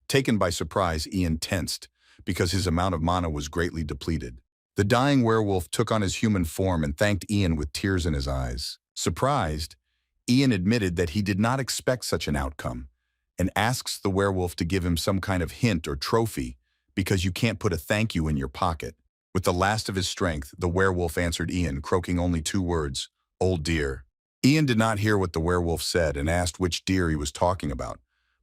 Taken by surprise, Ian tensed, because his amount of mana was greatly depleted. The dying werewolf took on his human form and thanked Ian with tears in his eyes. Surprised, Ian admitted that he did not expect such an outcome, and asks the werewolf to give him some kind of hint or trophy, because you can't put a thank you in your pocket. With the last of his strength, the werewolf answered Ian, croaking only 2 words, "Old dear." Ian did not hear what the werewolf said and asked which deer he was talking about,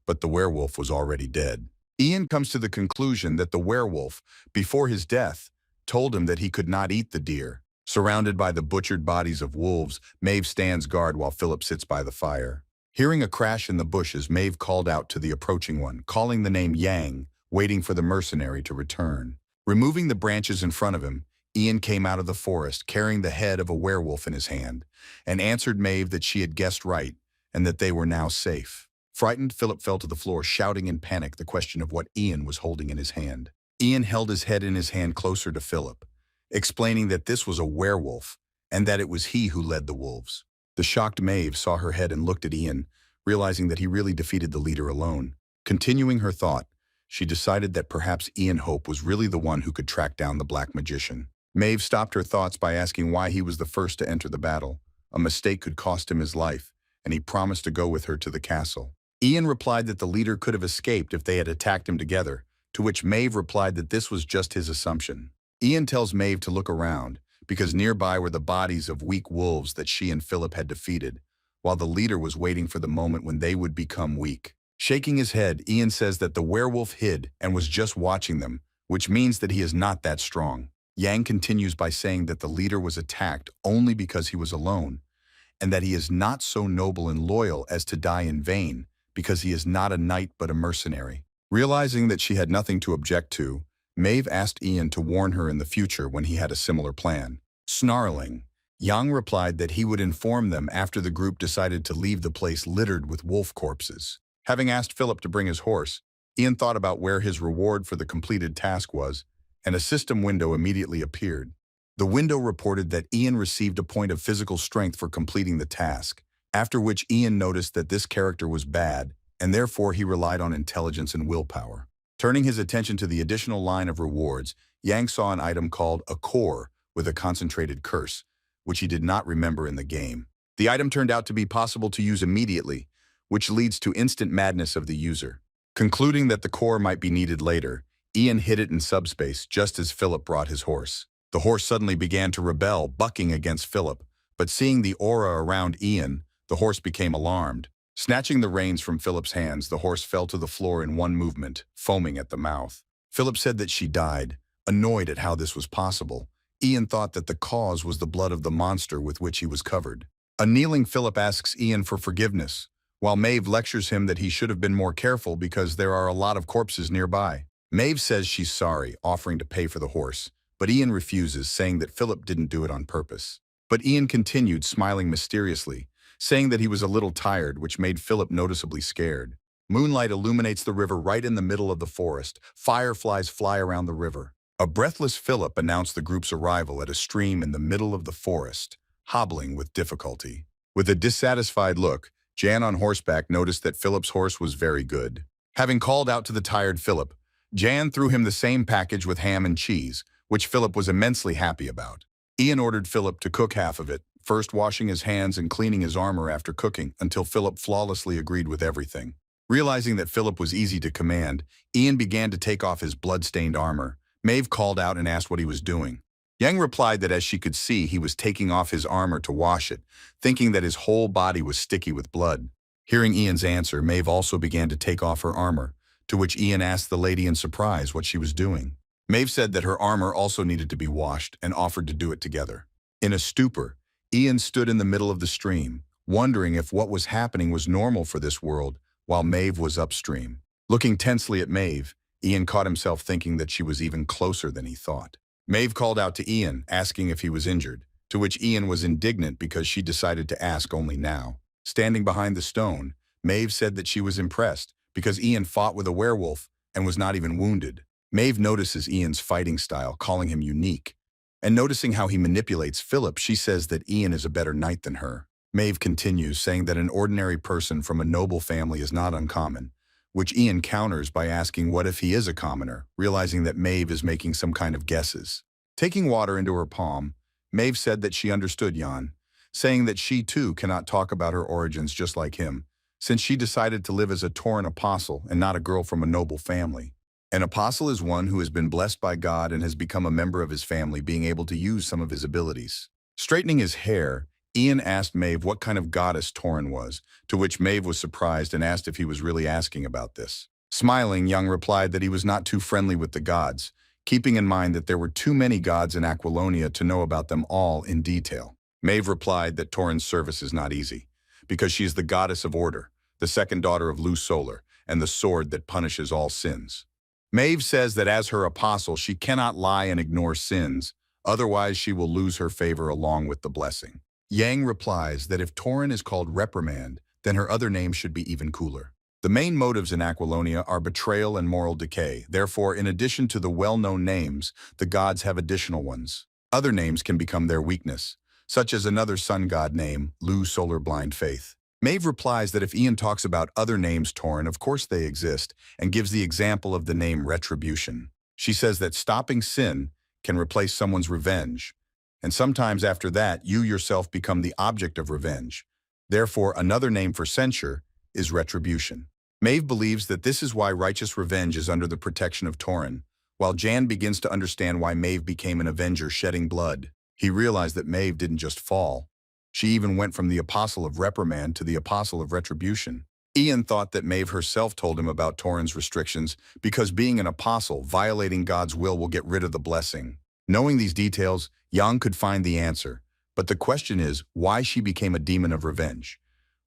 but the werewolf was already dead. Ian comes to the conclusion that the werewolf, before his death, told him that he could not eat the deer. Surrounded by the butchered bodies of wolves, Mave stands guard while Philip sits by the fire. Hearing a crash in the bushes, Mave called out to the approaching one, calling the name Yang, waiting for the mercenary to return. Removing the branches in front of him, Ian came out of the forest carrying the head of a werewolf in his hand, and answered Mave that she had guessed right and that they were now safe. Frightened, Philip fell to the floor, shouting in panic the question of what Ian was holding in his hand. Ian held his head in his hand closer to Philip, explaining that this was a werewolf and that it was he who led the wolves. The shocked Mave saw her head and looked at Ian, realizing that he really defeated the leader alone. Continuing her thought, she decided that perhaps Ian Hope was really the one who could track down the black magician. Mave stopped her thoughts by asking why he was the first to enter the battle. A mistake could cost him his life, and he promised to go with her to the castle. Ian replied that the leader could have escaped if they had attacked him together, to which Mave replied that this was just his assumption. Ian tells Mave to look around, because nearby were the bodies of weak wolves that she and Philip had defeated, while the leader was waiting for the moment when they would become weak. Shaking his head, Ian says that the werewolf hid and was just watching them, which means that he is not that strong. Yang continues by saying that the leader was attacked only because he was alone, and that he is not so noble and loyal as to die in vain, because he is not a knight but a mercenary. Realizing that she had nothing to object to, Mave asked Ian to warn her in the future when he had a similar plan. Snarling, Yang replied that he would inform them after the group decided to leave the place littered with wolf corpses. Having asked Philip to bring his horse, Ian thought about where his reward for the completed task was, and a system window immediately appeared. The window reported that Ian received a point of physical strength for completing the task, after which Ian noticed that this character was bad, and therefore he relied on intelligence and willpower. Turning his attention to the additional line of rewards, Yang saw an item called a core with a concentrated curse, which he did not remember in the game. The item turned out to be possible to use immediately, which leads to instant madness of the user. Concluding that the core might be needed later, Ian hid it in subspace just as Philip brought his horse. The horse suddenly began to rebel, bucking against Philip, but seeing the aura around Ian, the horse became alarmed. Snatching the reins from Philip's hands, the horse fell to the floor in one movement, foaming at the mouth. Philip said that she died, annoyed at how this was possible. Ian thought that the cause was the blood of the monster with which he was covered. A kneeling Philip asks Ian for forgiveness, while Mave lectures him that he should have been more careful because there are a lot of corpses nearby. Mave says she's sorry, offering to pay for the horse, but Ian refuses, saying that Philip didn't do it on purpose. But Ian continued, smiling mysteriously, saying that he was a little tired, which made Philip noticeably scared. Moonlight illuminates the river right in the middle of the forest. Fireflies fly around the river. A breathless Philip announced the group's arrival at a stream in the middle of the forest, hobbling with difficulty. With a dissatisfied look, Jan on horseback noticed that Philip's horse was very good. Having called out to the tired Philip, Jan threw him the same package with ham and cheese, which Philip was immensely happy about. Ian ordered Philip to cook half of it, first washing his hands and cleaning his armor after cooking, until Philip flawlessly agreed with everything. Realizing that Philip was easy to command, Ian began to take off his blood-stained armor. Mave called out and asked what he was doing. Yang replied that as she could see, he was taking off his armor to wash it, thinking that his whole body was sticky with blood. Hearing Ian's answer, Mave also began to take off her armor, to which Ian asked the lady in surprise what she was doing. Mave said that her armor also needed to be washed and offered to do it together. In a stupor, Ian stood in the middle of the stream, wondering if what was happening was normal for this world, while Mave was upstream. Looking tensely at Mave, Ian caught himself thinking that she was even closer than he thought. Mave called out to Ian, asking if he was injured, to which Ian was indignant because she decided to ask only now. Standing behind the stone, Mave said that she was impressed because Ian fought with a werewolf and was not even wounded. Mave notices Ian's fighting style, calling him unique. And noticing how he manipulates Philip, she says that Ian is a better knight than her. Mave continues, saying that an ordinary person from a noble family is not uncommon, which Ian counters by asking what if he is a commoner, realizing that Mave is making some kind of guesses. Taking water into her palm, Mave said that she understood Jan, saying that she too cannot talk about her origins just like him, since she decided to live as a Tauren apostle and not a girl from a noble family. An apostle is one who has been blessed by God and has become a member of his family, being able to use some of his abilities. Straightening his hair, Ian asked Mave what kind of goddess Tauren was, to which Mave was surprised and asked if he was really asking about this. Smiling, Young replied that he was not too friendly with the gods, keeping in mind that there were too many gods in Aquilonia to know about them all in detail. Mave replied that Tauren's service is not easy, because she is the goddess of order, the second daughter of Lu Solar, and the sword that punishes all sins. Mave says that as her apostle, she cannot lie and ignore sins, otherwise she will lose her favor along with the blessing. Yang replies that if Tauren is called reprimand, then her other name should be even cooler. The main motives in Aquilonia are betrayal and moral decay. Therefore, in addition to the well-known names, the gods have additional ones. Other names can become their weakness, such as another sun god name, Lu Solar Blind Faith. Mave replies that if Ian talks about other names Tauren, of course they exist, and gives the example of the name Retribution. She says that stopping sin can replace someone's revenge, and sometimes after that, you yourself become the object of revenge. Therefore, another name for censure is Retribution. Mave believes that this is why righteous revenge is under the protection of Tauren, while Jan begins to understand why Mave became an avenger shedding blood. He realized that Mave didn't just fall. She even went from the apostle of reprimand to the apostle of retribution. Ian thought that Mave herself told him about Tauren's restrictions because being an apostle, violating God's will get rid of the blessing. Knowing these details, Yang could find the answer, but the question is why she became a demon of revenge.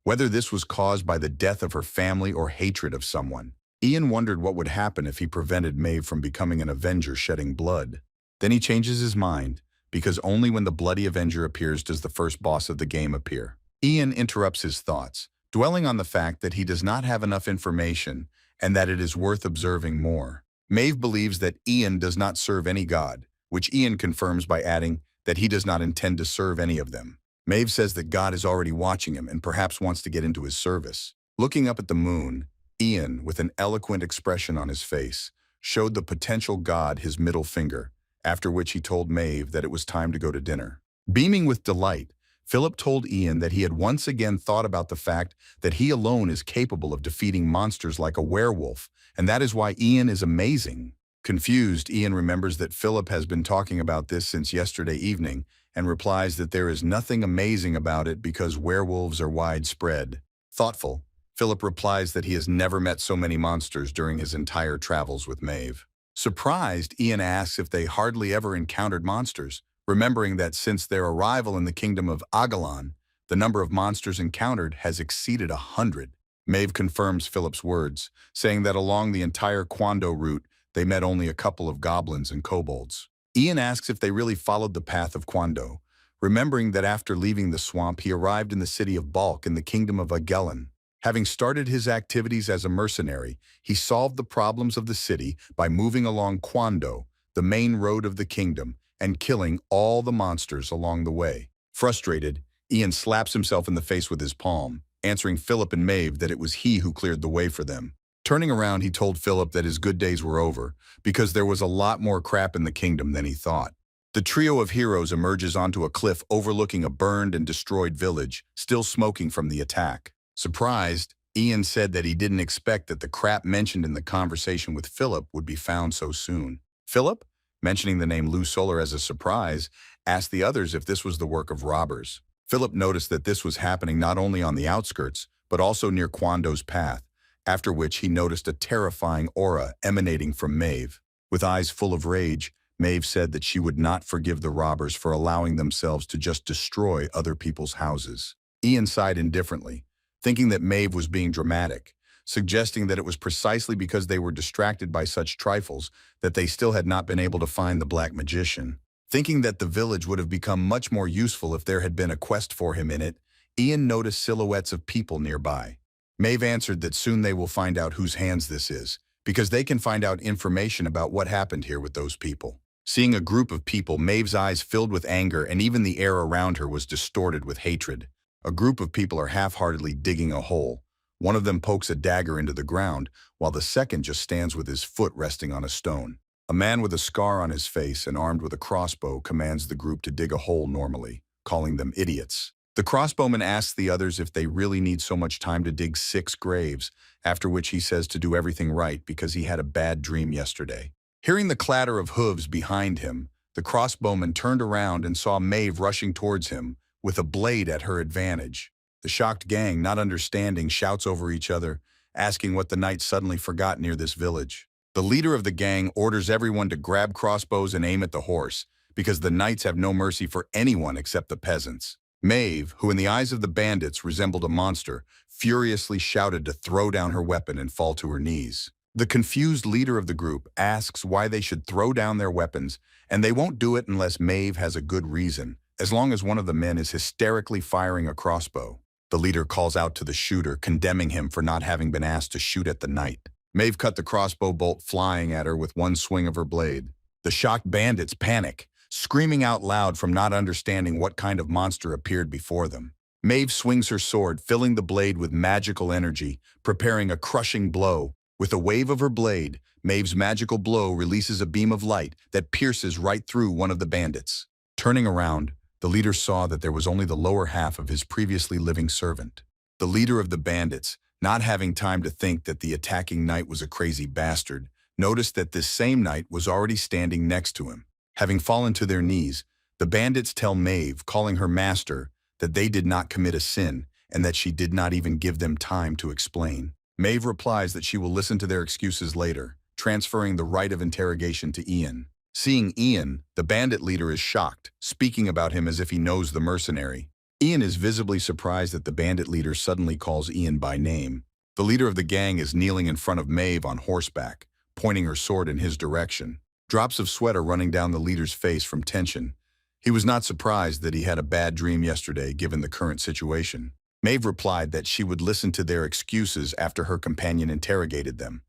Whether this was caused by the death of her family or hatred of someone. Ian wondered what would happen if he prevented Mave from becoming an avenger shedding blood. Then he changes his mind, because only when the bloody avenger appears does the first boss of the game appear. Ian interrupts his thoughts, dwelling on the fact that he does not have enough information and that it is worth observing more. Mave believes that Ian does not serve any god, which Ian confirms by adding that he does not intend to serve any of them. Mave says that God is already watching him and perhaps wants to get into his service. Looking up at the moon, Ian, with an eloquent expression on his face, showed the potential god his middle finger, after which he told Mave that it was time to go to dinner. Beaming with delight, Philip told Ian that he had once again thought about the fact that he alone is capable of defeating monsters like a werewolf, and that is why Ian is amazing. Confused, Ian remembers that Philip has been talking about this since yesterday evening and replies that there is nothing amazing about it because werewolves are widespread. Thoughtful, Philip replies that he has never met so many monsters during his entire travels with Mave. Surprised, Ian asks if they hardly ever encountered monsters, remembering that since their arrival in the kingdom of aelan, the number of monsters encountered has exceeded 100. Mave confirms Philip's words, saying that along the entire Kwando route, they met only a couple of goblins and kobolds. Ian asks if they really followed the path of Kwando, remembering that after leaving the swamp, he arrived in the city of Balk in the kingdom of aelan. Having started his activities as a mercenary, he solved the problems of the city by moving along Kwando, the main road of the kingdom, and killing all the monsters along the way. Frustrated, Ian slaps himself in the face with his palm, answering Philip and Mave that it was he who cleared the way for them. Turning around, he told Philip that his good days were over, because there was a lot more crap in the kingdom than he thought. The trio of heroes emerges onto a cliff overlooking a burned and destroyed village, still smoking from the attack. Surprised, Ian said that he didn't expect that the crap mentioned in the conversation with Philip would be found so soon. Philip, mentioning the name Lou Solar as a surprise, asked the others if this was the work of robbers. Philip noticed that this was happening not only on the outskirts, but also near Kwando's path, after which he noticed a terrifying aura emanating from Mave. With eyes full of rage, Mave said that she would not forgive the robbers for allowing themselves to just destroy other people's houses. Ian sighed indifferently, thinking that Mave was being dramatic, suggesting that it was precisely because they were distracted by such trifles that they still had not been able to find the black magician. Thinking that the village would have become much more useful if there had been a quest for him in it, Ian noticed silhouettes of people nearby. Mave answered that soon they will find out whose hands this is, because they can find out information about what happened here with those people. Seeing a group of people, Mave's eyes filled with anger and even the air around her was distorted with hatred. A group of people are half-heartedly digging a hole. One of them pokes a dagger into the ground, while the second just stands with his foot resting on a stone. A man with a scar on his face and armed with a crossbow commands the group to dig a hole normally, calling them idiots. The crossbowman asks the others if they really need so much time to dig 6 graves, after which he says to do everything right because he had a bad dream yesterday. Hearing the clatter of hooves behind him, the crossbowman turned around and saw Mave rushing towards him, with a blade at her advantage. The shocked gang, not understanding, shouts over each other, asking what the knight suddenly forgot near this village. The leader of the gang orders everyone to grab crossbows and aim at the horse, because the knights have no mercy for anyone except the peasants. Mave, who in the eyes of the bandits resembled a monster, furiously shouted to throw down her weapon and fall to her knees. The confused leader of the group asks why they should throw down their weapons, and they won't do it unless Mave has a good reason, as long as one of the men is hysterically firing a crossbow. The leader calls out to the shooter, condemning him for not having been asked to shoot at the knight. Mave cut the crossbow bolt flying at her with one swing of her blade. The shocked bandits panic, screaming out loud from not understanding what kind of monster appeared before them. Mave swings her sword, filling the blade with magical energy, preparing a crushing blow. With a wave of her blade, Mave's magical blow releases a beam of light that pierces right through one of the bandits. Turning around, the leader saw that there was only the lower half of his previously living servant. The leader of the bandits, not having time to think that the attacking knight was a crazy bastard, noticed that this same knight was already standing next to him. Having fallen to their knees, the bandits tell Mave, calling her master, that they did not commit a sin and that she did not even give them time to explain. Mave replies that she will listen to their excuses later, transferring the right of interrogation to Ian. Seeing Ian, the bandit leader is shocked, speaking about him as if he knows the mercenary. Ian is visibly surprised that the bandit leader suddenly calls Ian by name. The leader of the gang is kneeling in front of Mave on horseback, pointing her sword in his direction. Drops of sweat are running down the leader's face from tension. He was not surprised that he had a bad dream yesterday given the current situation. Mave replied that she would listen to their excuses after her companion interrogated them.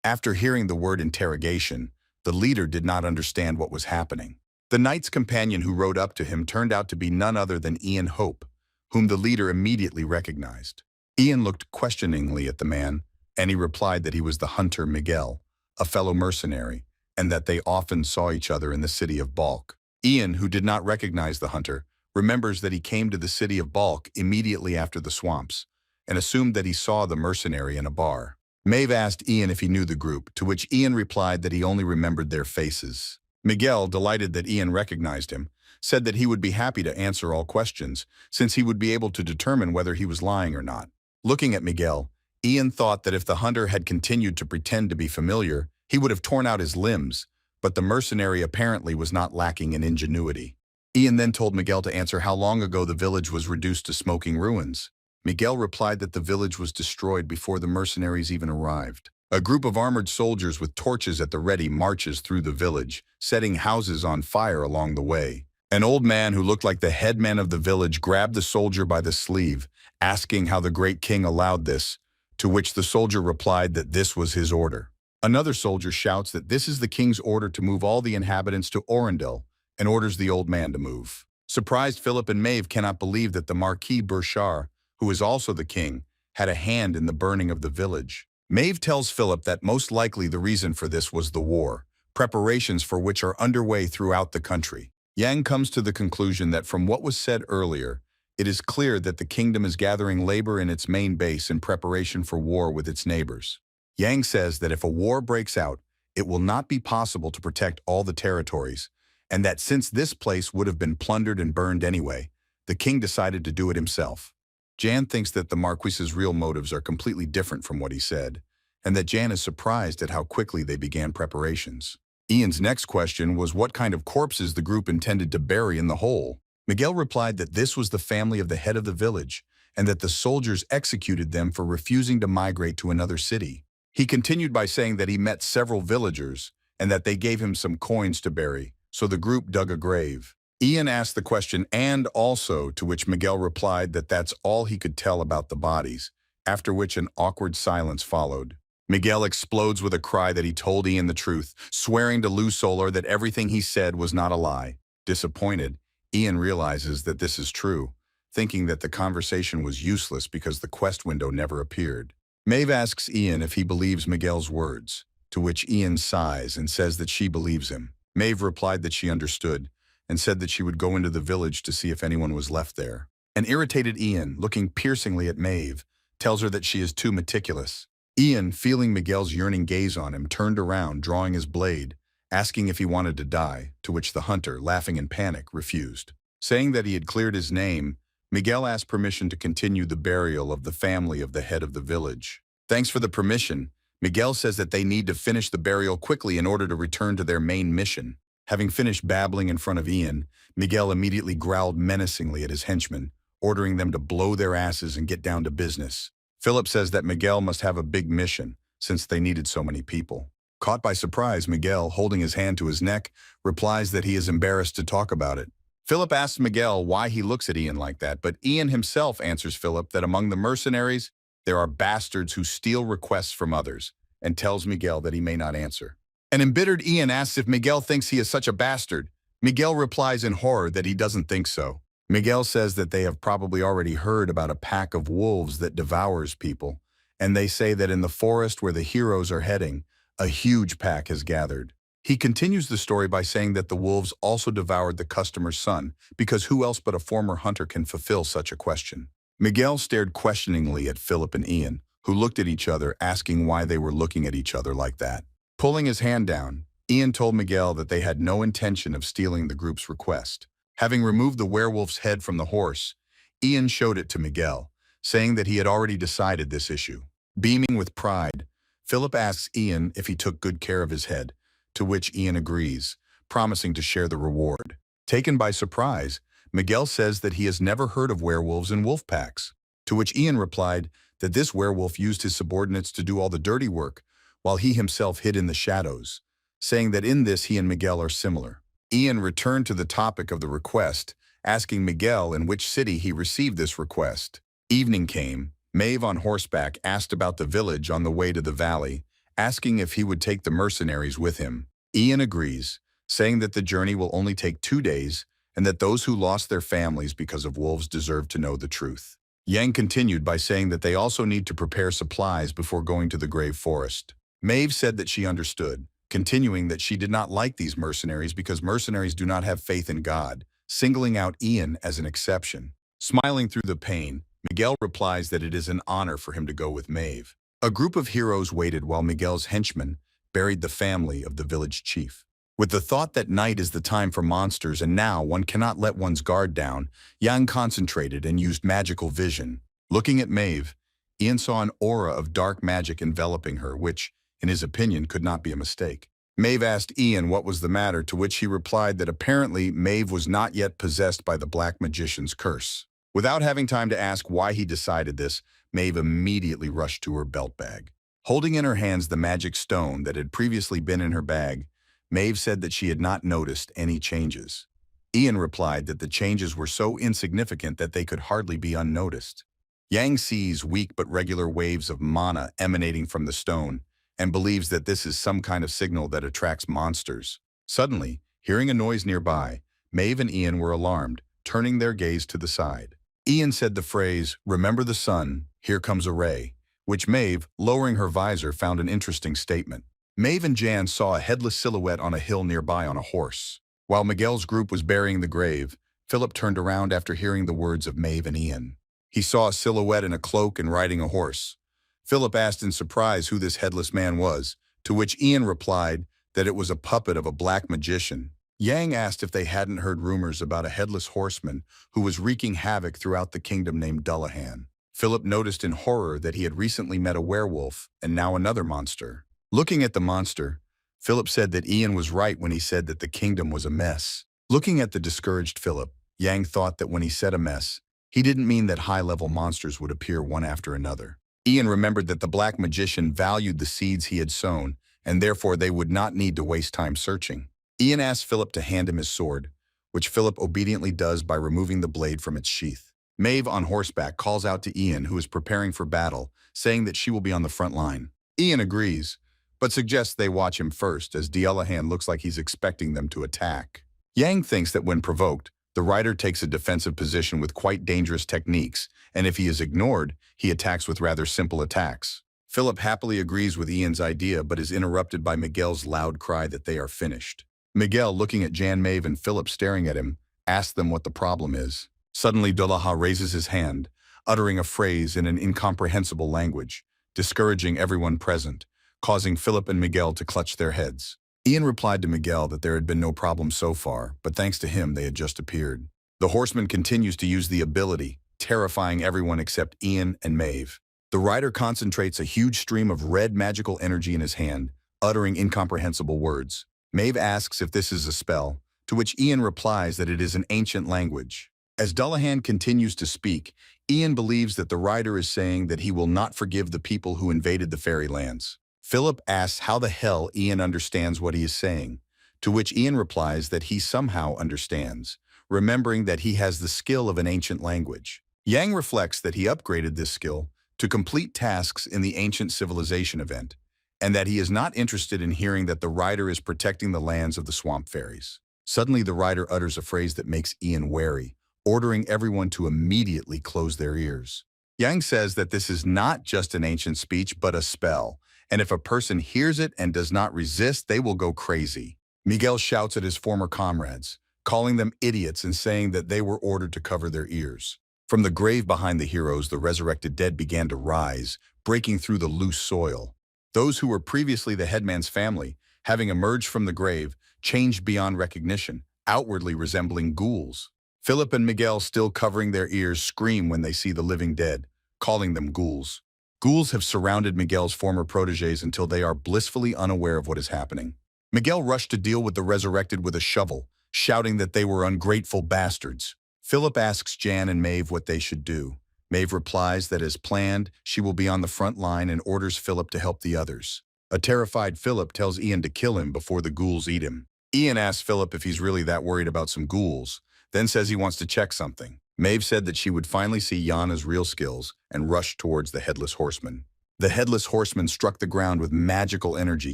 After hearing the word interrogation, the leader did not understand what was happening. The knight's companion who rode up to him turned out to be none other than Ian Hope, whom the leader immediately recognized. Ian looked questioningly at the man, and he replied that he was the hunter Miguel, a fellow mercenary, and that they often saw each other in the city of Balk. Ian, who did not recognize the hunter, remembers that he came to the city of Balk immediately after the swamps, and assumed that he saw the mercenary in a bar. Mave asked Ian if he knew the group, to which Ian replied that he only remembered their faces. Miguel, delighted that Ian recognized him, said that he would be happy to answer all questions, since he would be able to determine whether he was lying or not. Looking at Miguel, Ian thought that if the hunter had continued to pretend to be familiar, he would have torn out his limbs, but the mercenary apparently was not lacking in ingenuity. Ian then told Miguel to answer how long ago the village was reduced to smoking ruins. Miguel replied that the village was destroyed before the mercenaries even arrived. A group of armored soldiers with torches at the ready marches through the village, setting houses on fire along the way. An old man who looked like the headman of the village grabbed the soldier by the sleeve, asking how the great king allowed this, to which the soldier replied that this was his order. Another soldier shouts that this is the king's order to move all the inhabitants to Endel, and orders the old man to move. Surprised, Philip and Mave cannot believe that the Marquis Burchard, who is also the king, had a hand in the burning of the village. Mave tells Philip that most likely the reason for this was the war, preparations for which are underway throughout the country. Yang comes to the conclusion that from what was said earlier, It is clear that the kingdom is gathering labor in its main base in preparation for war with its neighbors. Yang says that if a war breaks out, it will not be possible to protect all the territories, and that since this place would have been plundered and burned anyway, the king decided to do it himself. Jan thinks that the Marquis's real motives are completely different from what he said, and that Jan is surprised at how quickly they began preparations. Ian's next question was what kind of corpses the group intended to bury in the hole. Miguel replied that this was the family of the head of the village, and that the soldiers executed them for refusing to migrate to another city. He continued by saying that he met several villagers, and that they gave him some coins to bury, so the group dug a grave. Ian asked the question "and also," to which Miguel replied that that's all he could tell about the bodies, after which an awkward silence followed. Miguel explodes with a cry that he told Ian the truth, swearing to Lou Solar that everything he said was not a lie. Disappointed, Ian realizes that this is true, thinking that the conversation was useless because the quest window never appeared. Mave asks Ian if he believes Miguel's words, to which Ian sighs and says that she believes him. Mave replied that she understood, and said that she would go into the village to see if anyone was left there. An irritated Ian, looking piercingly at Mave, tells her that she is too meticulous. Ian, feeling Miguel's yearning gaze on him, turned around, drawing his blade, asking if he wanted to die, to which the hunter, laughing in panic, refused. Saying that he had cleared his name, Miguel asked permission to continue the burial of the family of the head of the village. Thanks for the permission. Miguel says that they need to finish the burial quickly in order to return to their main mission. Having finished babbling in front of Ian, Miguel immediately growled menacingly at his henchmen, ordering them to blow their asses and get down to business. Philip says that Miguel must have a big mission, since they needed so many people. Caught by surprise, Miguel, holding his hand to his neck, replies that he is embarrassed to talk about it. Philip asks Miguel why he looks at Ian like that, but Ian himself answers Philip that among the mercenaries, there are bastards who steal requests from others, and tells Miguel that he may not answer. An embittered Ian asks if Miguel thinks he is such a bastard. Miguel replies in horror that he doesn't think so. Miguel says that they have probably already heard about a pack of wolves that devours people, and they say that in the forest where the heroes are heading, a huge pack has gathered. He continues the story by saying that the wolves also devoured the customer's son, because who else but a former hunter can fulfill such a question? Miguel stared questioningly at Philip and Ian, who looked at each other, asking why they were looking at each other like that. Pulling his hand down, Ian told Miguel that they had no intention of stealing the group's request. Having removed the werewolf's head from the horse, Ian showed it to Miguel, saying that he had already decided this issue. Beaming with pride, Philip asks Ian if he took good care of his head, to which Ian agrees, promising to share the reward. Taken by surprise, Miguel says that he has never heard of werewolves and wolf packs, to which Ian replied that this werewolf used his subordinates to do all the dirty work, while he himself hid in the shadows, saying that in this he and Miguel are similar. Ian returned to the topic of the request, asking Miguel in which city he received this request. Evening came. Mave on horseback asked about the village on the way to the valley, asking if he would take the mercenaries with him. Ian agrees, saying that the journey will only take 2 days and that those who lost their families because of wolves deserve to know the truth. Yang continued by saying that they also need to prepare supplies before going to the grave forest. Mave said that she understood, continuing that she did not like these mercenaries because mercenaries do not have faith in God, singling out Ian as an exception. Smiling through the pain, Miguel replies that it is an honor for him to go with Mave. A group of heroes waited while Miguel's henchmen buried the family of the village chief. With the thought that night is the time for monsters and now one cannot let one's guard down, Yang concentrated and used magical vision. Looking at Mave, Ian saw an aura of dark magic enveloping her, which, in his opinion, could not be a mistake. Mave asked Ian what was the matter, to which he replied that apparently Mave was not yet possessed by the black magician's curse. Without having time to ask why he decided this, Mave immediately rushed to her belt bag. Holding in her hands the magic stone that had previously been in her bag, Mave said that she had not noticed any changes. Ian replied that the changes were so insignificant that they could hardly be unnoticed. Yang sees weak but regular waves of mana emanating from the stone and believes that this is some kind of signal that attracts monsters. Suddenly, hearing a noise nearby, Mave and Ian were alarmed, turning their gaze to the side. Ian said the phrase, "Remember the sun, here comes a ray," which Mave, lowering her visor, found an interesting statement. Mave and Jan saw a headless silhouette on a hill nearby on a horse. While Miguel's group was burying the grave, Philip turned around after hearing the words of Mave and Ian. He saw a silhouette in a cloak and riding a horse. Philip asked in surprise who this headless man was, to which Ian replied that it was a puppet of a black magician. Yang asked if they hadn't heard rumors about a headless horseman who was wreaking havoc throughout the kingdom named Dullahan. Philip noticed in horror that he had recently met a werewolf and now another monster. Looking at the monster, Philip said that Ian was right when he said that the kingdom was a mess. Looking at the discouraged Philip, Yang thought that when he said a mess, he didn't mean that high-level monsters would appear one after another. Ian remembered that the black magician valued the seeds he had sown, and therefore they would not need to waste time searching. Ian asked Philip to hand him his sword, which Philip obediently does by removing the blade from its sheath. Mave on horseback calls out to Ian, who is preparing for battle, saying that she will be on the front line. Ian agrees, but suggests they watch him first, as dullahan looks like he's expecting them to attack. Yang thinks that when provoked, the rider takes a defensive position with quite dangerous techniques, and if he is ignored, he attacks with rather simple attacks. Philip happily agrees with Ian's idea, but is interrupted by Miguel's loud cry that they are finished. Miguel, looking at Jan, Mave, and Philip staring at him, asks them what the problem is. Suddenly, dullahan raises his hand, uttering a phrase in an incomprehensible language, discouraging everyone present, causing Philip and Miguel to clutch their heads. Ian replied to Miguel that there had been no problem so far, but thanks to him they had just appeared. The horseman continues to use the ability, terrifying everyone except Ian and Mave. The rider concentrates a huge stream of red magical energy in his hand, uttering incomprehensible words. Mave asks if this is a spell, to which Ian replies that it is an ancient language. As Dullahan continues to speak, Ian believes that the rider is saying that he will not forgive the people who invaded the fairylands. Philip asks how the hell Ian understands what he is saying, to which Ian replies that he somehow understands, remembering that he has the skill of an ancient language. Yang reflects that he upgraded this skill to complete tasks in the ancient civilization event, and that he is not interested in hearing that the rider is protecting the lands of the swamp fairies. Suddenly, the rider utters a phrase that makes Ian wary, ordering everyone to immediately close their ears. Yang says that this is not just an ancient speech, but a spell, and if a person hears it and does not resist, they will go crazy. Miguel shouts at his former comrades, calling them idiots and saying that they were ordered to cover their ears. From the grave behind the heroes, the resurrected dead began to rise, breaking through the loose soil. Those who were previously the headman's family, having emerged from the grave, changed beyond recognition, outwardly resembling ghouls. Philip and Miguel, still covering their ears, scream when they see the living dead, calling them ghouls. Ghouls have surrounded Miguel's former protégés until they are blissfully unaware of what is happening. Miguel rushed to deal with the resurrected with a shovel, shouting that they were ungrateful bastards. Philip asks Jan and Mave what they should do. Mave replies that as planned, she will be on the front line and orders Philip to help the others. A terrified Philip tells Ian to kill him before the ghouls eat him. Ian asks Philip if he's really that worried about some ghouls, then says he wants to check something. Mave said that she would finally see Yana's real skills and rushed towards the headless horseman. The headless horseman struck the ground with magical energy,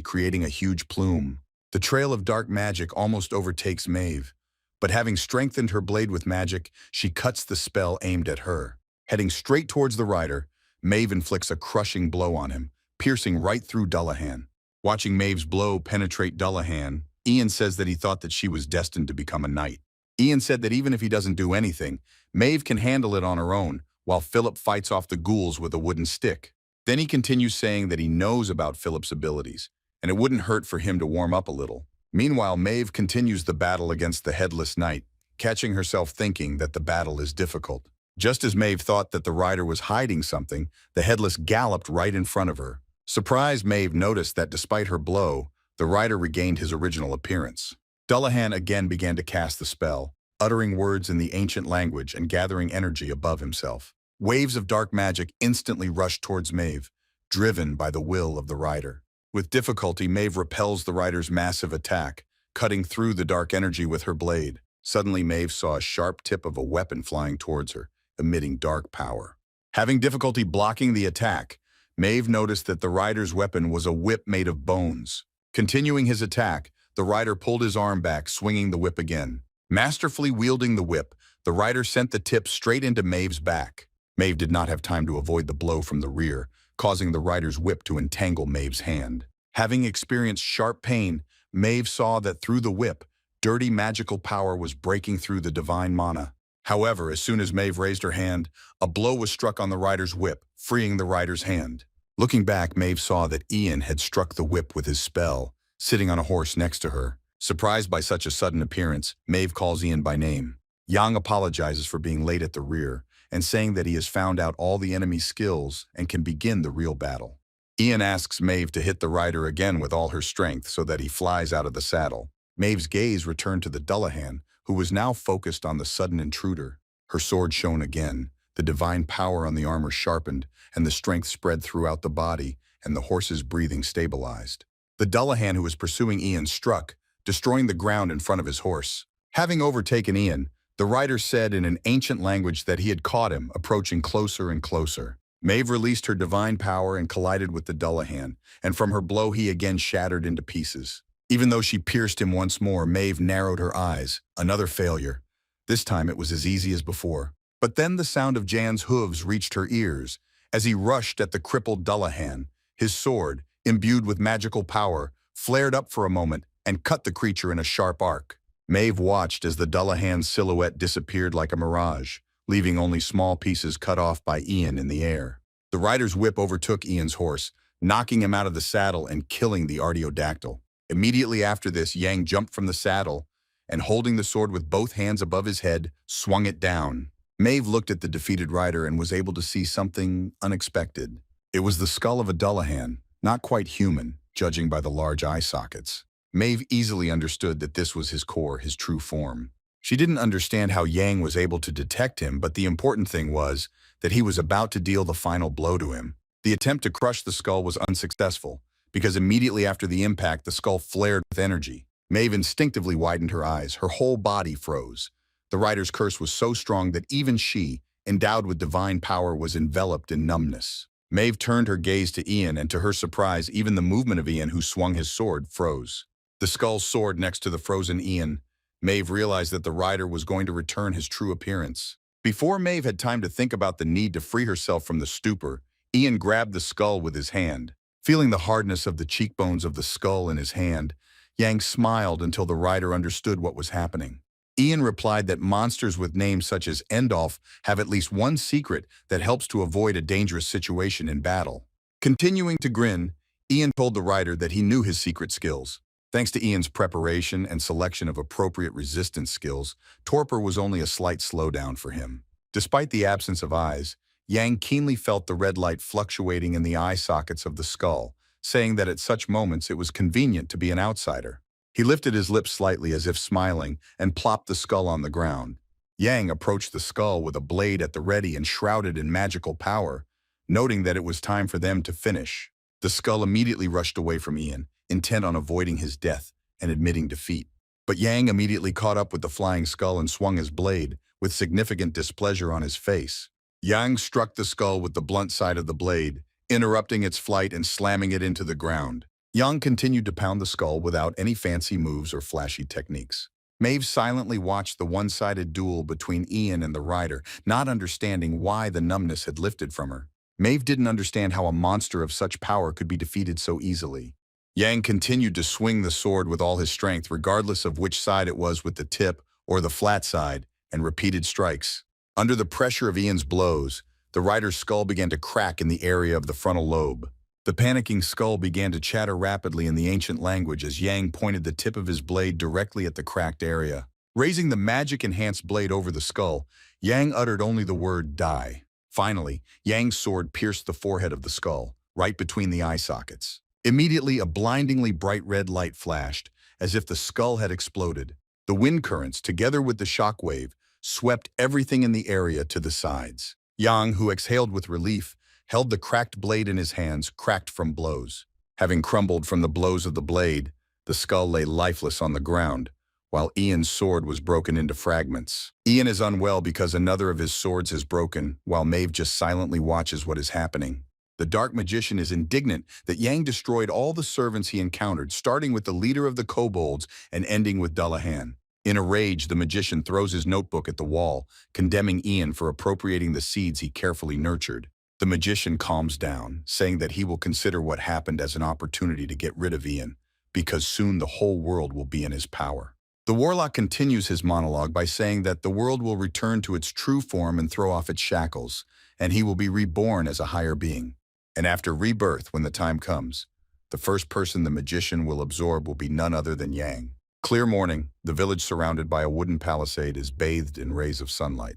creating a huge plume. The trail of dark magic almost overtakes Mave, but having strengthened her blade with magic, she cuts the spell aimed at her. Heading straight towards the rider, Mave inflicts a crushing blow on him, piercing right through Dullahan. Watching Mave's blow penetrate Dullahan, Ian says that he thought that she was destined to become a knight. Ian said that even if he doesn't do anything, Mave can handle it on her own, while Philip fights off the ghouls with a wooden stick. Then he continues saying that he knows about Philip's abilities, and it wouldn't hurt for him to warm up a little. Meanwhile, Mave continues the battle against the headless knight, catching herself thinking that the battle is difficult. Just as Mave thought that the rider was hiding something, the headless galloped right in front of her. Surprised, Mave noticed that despite her blow, the rider regained his original appearance. Dullahan again began to cast the spell, uttering words in the ancient language and gathering energy above himself. Waves of dark magic instantly rushed towards Mave, driven by the will of the rider. With difficulty, Mave repels the rider's massive attack, cutting through the dark energy with her blade. Suddenly, Mave saw a sharp tip of a weapon flying towards her, emitting dark power. Having difficulty blocking the attack, Mave noticed that the rider's weapon was a whip made of bones. Continuing his attack, the rider pulled his arm back, swinging the whip again. Masterfully wielding the whip, the rider sent the tip straight into Mave's back. Mave did not have time to avoid the blow from the rear, causing the rider's whip to entangle Mave's hand. Having experienced sharp pain, Mave saw that through the whip, dirty magical power was breaking through the divine mana. However, as soon as Mave raised her hand, a blow was struck on the rider's whip, freeing the rider's hand. Looking back, Mave saw that Ian had struck the whip with his spell, sitting on a horse next to her. Surprised by such a sudden appearance, Mave calls Ian by name. Yang apologizes for being late at the rear, and saying that he has found out all the enemy's skills and can begin the real battle. Ian asks Mave to hit the rider again with all her strength so that he flies out of the saddle. Mave's gaze returned to the dullahan, who was now focused on the sudden intruder. Her sword shone again, the divine power on the armor sharpened, and the strength spread throughout the body, and the horse's breathing stabilized. The dullahan who was pursuing Ian struck, destroying the ground in front of his horse. Having overtaken Ian, the rider said in an ancient language that he had caught him, approaching closer and closer. Mave released her divine power and collided with the dullahan, and from her blow he again shattered into pieces. Even though she pierced him once more, Mave narrowed her eyes. Another failure. This time it was as easy as before. But then the sound of Jan's hooves reached her ears as he rushed at the crippled dullahan. His sword, imbued with magical power, flared up for a moment and cut the creature in a sharp arc. Mave watched as the dullahan's silhouette disappeared like a mirage, leaving only small pieces cut off by Ian in the air. The rider's whip overtook Ian's horse, knocking him out of the saddle and killing the artiodactyl. Immediately after this, Yang jumped from the saddle and, holding the sword with both hands above his head, swung it down. Mave looked at the defeated rider and was able to see something unexpected. It was the skull of a dullahan, not quite human, judging by the large eye sockets. Mave easily understood that this was his core, his true form. She didn't understand how Yang was able to detect him, but the important thing was that he was about to deal the final blow to him. The attempt to crush the skull was unsuccessful, because immediately after the impact, the skull flared with energy. Mave instinctively widened her eyes. Her whole body froze. The rider's curse was so strong that even she, endowed with divine power, was enveloped in numbness. Mave turned her gaze to Ian, and to her surprise, even the movement of Ian, who swung his sword, froze. The skull soared next to the frozen Ian. Mave realized that the rider was going to return his true appearance. Before Mave had time to think about the need to free herself from the stupor, Ian grabbed the skull with his hand. Feeling the hardness of the cheekbones of the skull in his hand, Yang smiled until the rider understood what was happening. Ian replied that monsters with names such as Endolf have at least one secret that helps to avoid a dangerous situation in battle. Continuing to grin, Ian told the rider that he knew his secret skills. Thanks to Ian's preparation and selection of appropriate resistance skills, torpor was only a slight slowdown for him. Despite the absence of eyes, Yang keenly felt the red light fluctuating in the eye sockets of the skull, saying that at such moments it was convenient to be an outsider. He lifted his lips slightly as if smiling and plopped the skull on the ground. Yang approached the skull with a blade at the ready and shrouded in magical power, noting that it was time for them to finish. The skull immediately rushed away from Ian, intent on avoiding his death and admitting defeat. But Yang immediately caught up with the flying skull and swung his blade, with significant displeasure on his face. Yang struck the skull with the blunt side of the blade, interrupting its flight and slamming it into the ground. Yang continued to pound the skull without any fancy moves or flashy techniques. Mave silently watched the one-sided duel between Ian and the rider, not understanding why the numbness had lifted from her. Mave didn't understand how a monster of such power could be defeated so easily. Yang continued to swing the sword with all his strength, regardless of which side it was, with the tip or the flat side, and repeated strikes. Under the pressure of Ian's blows, the rider's skull began to crack in the area of the frontal lobe. The panicking skull began to chatter rapidly in the ancient language as Yang pointed the tip of his blade directly at the cracked area. Raising the magic-enhanced blade over the skull, Yang uttered only the word "die." Finally, Yang's sword pierced the forehead of the skull, right between the eye sockets. Immediately, a blindingly bright red light flashed, as if the skull had exploded. The wind currents, together with the shock wave, swept everything in the area to the sides. Yang, who exhaled with relief, held the cracked blade in his hands, cracked from blows. Having crumbled from the blows of the blade, the skull lay lifeless on the ground, while Ian's sword was broken into fragments. Ian is unwell because another of his swords is broken, while Mave just silently watches what is happening. The dark magician is indignant that Yang destroyed all the servants he encountered, starting with the leader of the kobolds and ending with dullahan. In a rage, the magician throws his notebook at the wall, condemning Ian for appropriating the seeds he carefully nurtured. The magician calms down, saying that he will consider what happened as an opportunity to get rid of Ian, because soon the whole world will be in his power. The warlock continues his monologue by saying that the world will return to its true form and throw off its shackles, and he will be reborn as a higher being. And after rebirth, when the time comes, the first person the magician will absorb will be none other than Yang. Clear morning, the village surrounded by a wooden palisade is bathed in rays of sunlight.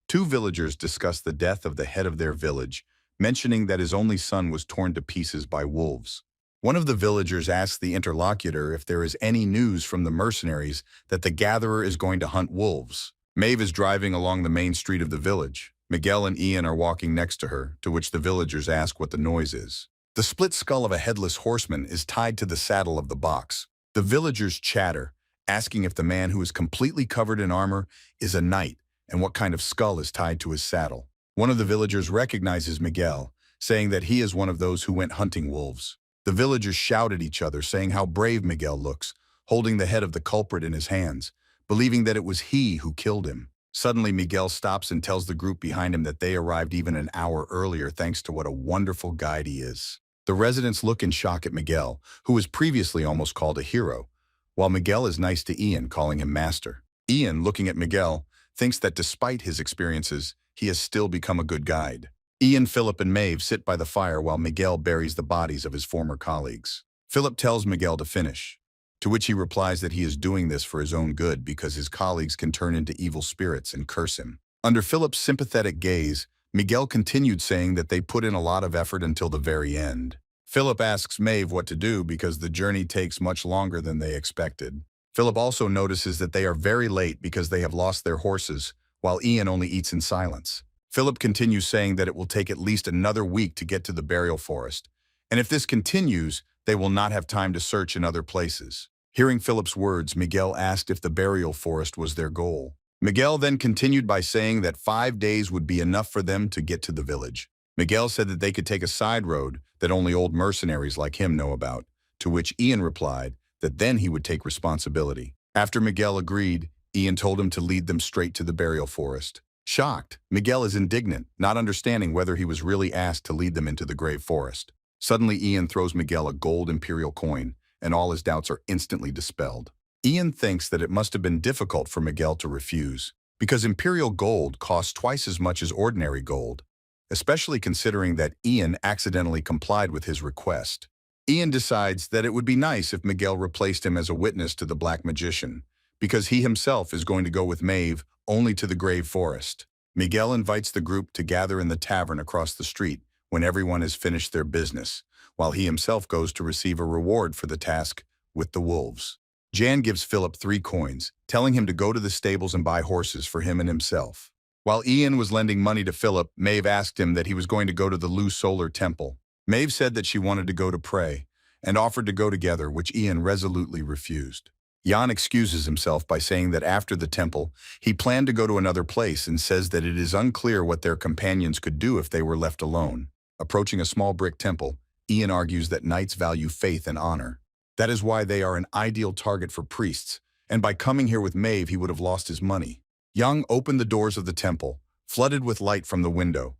Two villagers discuss the death of the head of their village, mentioning that his only son was torn to pieces by wolves. One of the villagers asks the interlocutor if there is any news from the mercenaries that the gatherer is going to hunt wolves. Mave is driving along the main street of the village. Miguel and Ian are walking next to her, to which the villagers ask what the noise is. The split skull of a headless horseman is tied to the saddle of the box. The villagers chatter, asking if the man who is completely covered in armor is a knight and what kind of skull is tied to his saddle. One of the villagers recognizes Miguel, saying that he is one of those who went hunting wolves. The villagers shout at each other, saying how brave Miguel looks, holding the head of the culprit in his hands, believing that it was he who killed him. Suddenly, Miguel stops and tells the group behind him that they arrived even an hour earlier thanks to what a wonderful guide he is. The residents look in shock at Miguel, who was previously almost called a hero, while Miguel is nice to Ian, calling him master. Ian, looking at Miguel, thinks that despite his experiences, he has still become a good guide. Ian, Philip, and Mave sit by the fire while Miguel buries the bodies of his former colleagues. Philip tells Miguel to finish, to which he replies that he is doing this for his own good because his colleagues can turn into evil spirits and curse him. Under Philip's sympathetic gaze, Miguel continued saying that they put in a lot of effort until the very end. Philip asks Mave what to do because the journey takes much longer than they expected. Philip also notices that they are very late because they have lost their horses, while Ian only eats in silence. Philip continues saying that it will take at least another week to get to the burial forest, and if this continues, they will not have time to search in other places. Hearing Philip's words, Miguel asked if the burial forest was their goal. Miguel then continued by saying that 5 days would be enough for them to get to the village. Miguel said that they could take a side road that only old mercenaries like him know about, to which Ian replied that then he would take responsibility. After Miguel agreed, Ian told him to lead them straight to the burial forest. Shocked, Miguel is indignant, not understanding whether he was really asked to lead them into the grave forest. Suddenly, Ian throws Miguel a gold imperial coin, and all his doubts are instantly dispelled. Ian thinks that it must have been difficult for Miguel to refuse, because imperial gold costs twice as much as ordinary gold, especially considering that Ian accidentally complied with his request. Ian decides that it would be nice if Miguel replaced him as a witness to the Black Magician, because he himself is going to go with Mave only to the grave forest. Miguel invites the group to gather in the tavern across the street when everyone has finished their business, while he himself goes to receive a reward for the task with the wolves. Jan gives Philip 3 coins, telling him to go to the stables and buy horses for him and himself. While Ian was lending money to Philip, Mave asked him that he was going to go to the Lu Solar Temple. Mave said that she wanted to go to pray, and offered to go together, which Ian resolutely refused. Jan excuses himself by saying that after the temple, he planned to go to another place and says that it is unclear what their companions could do if they were left alone. Approaching a small brick temple, Ian argues that knights value faith and honor. That is why they are an ideal target for priests, and by coming here with Mave, he would have lost his money. Yang opened the doors of the temple, flooded with light from the window.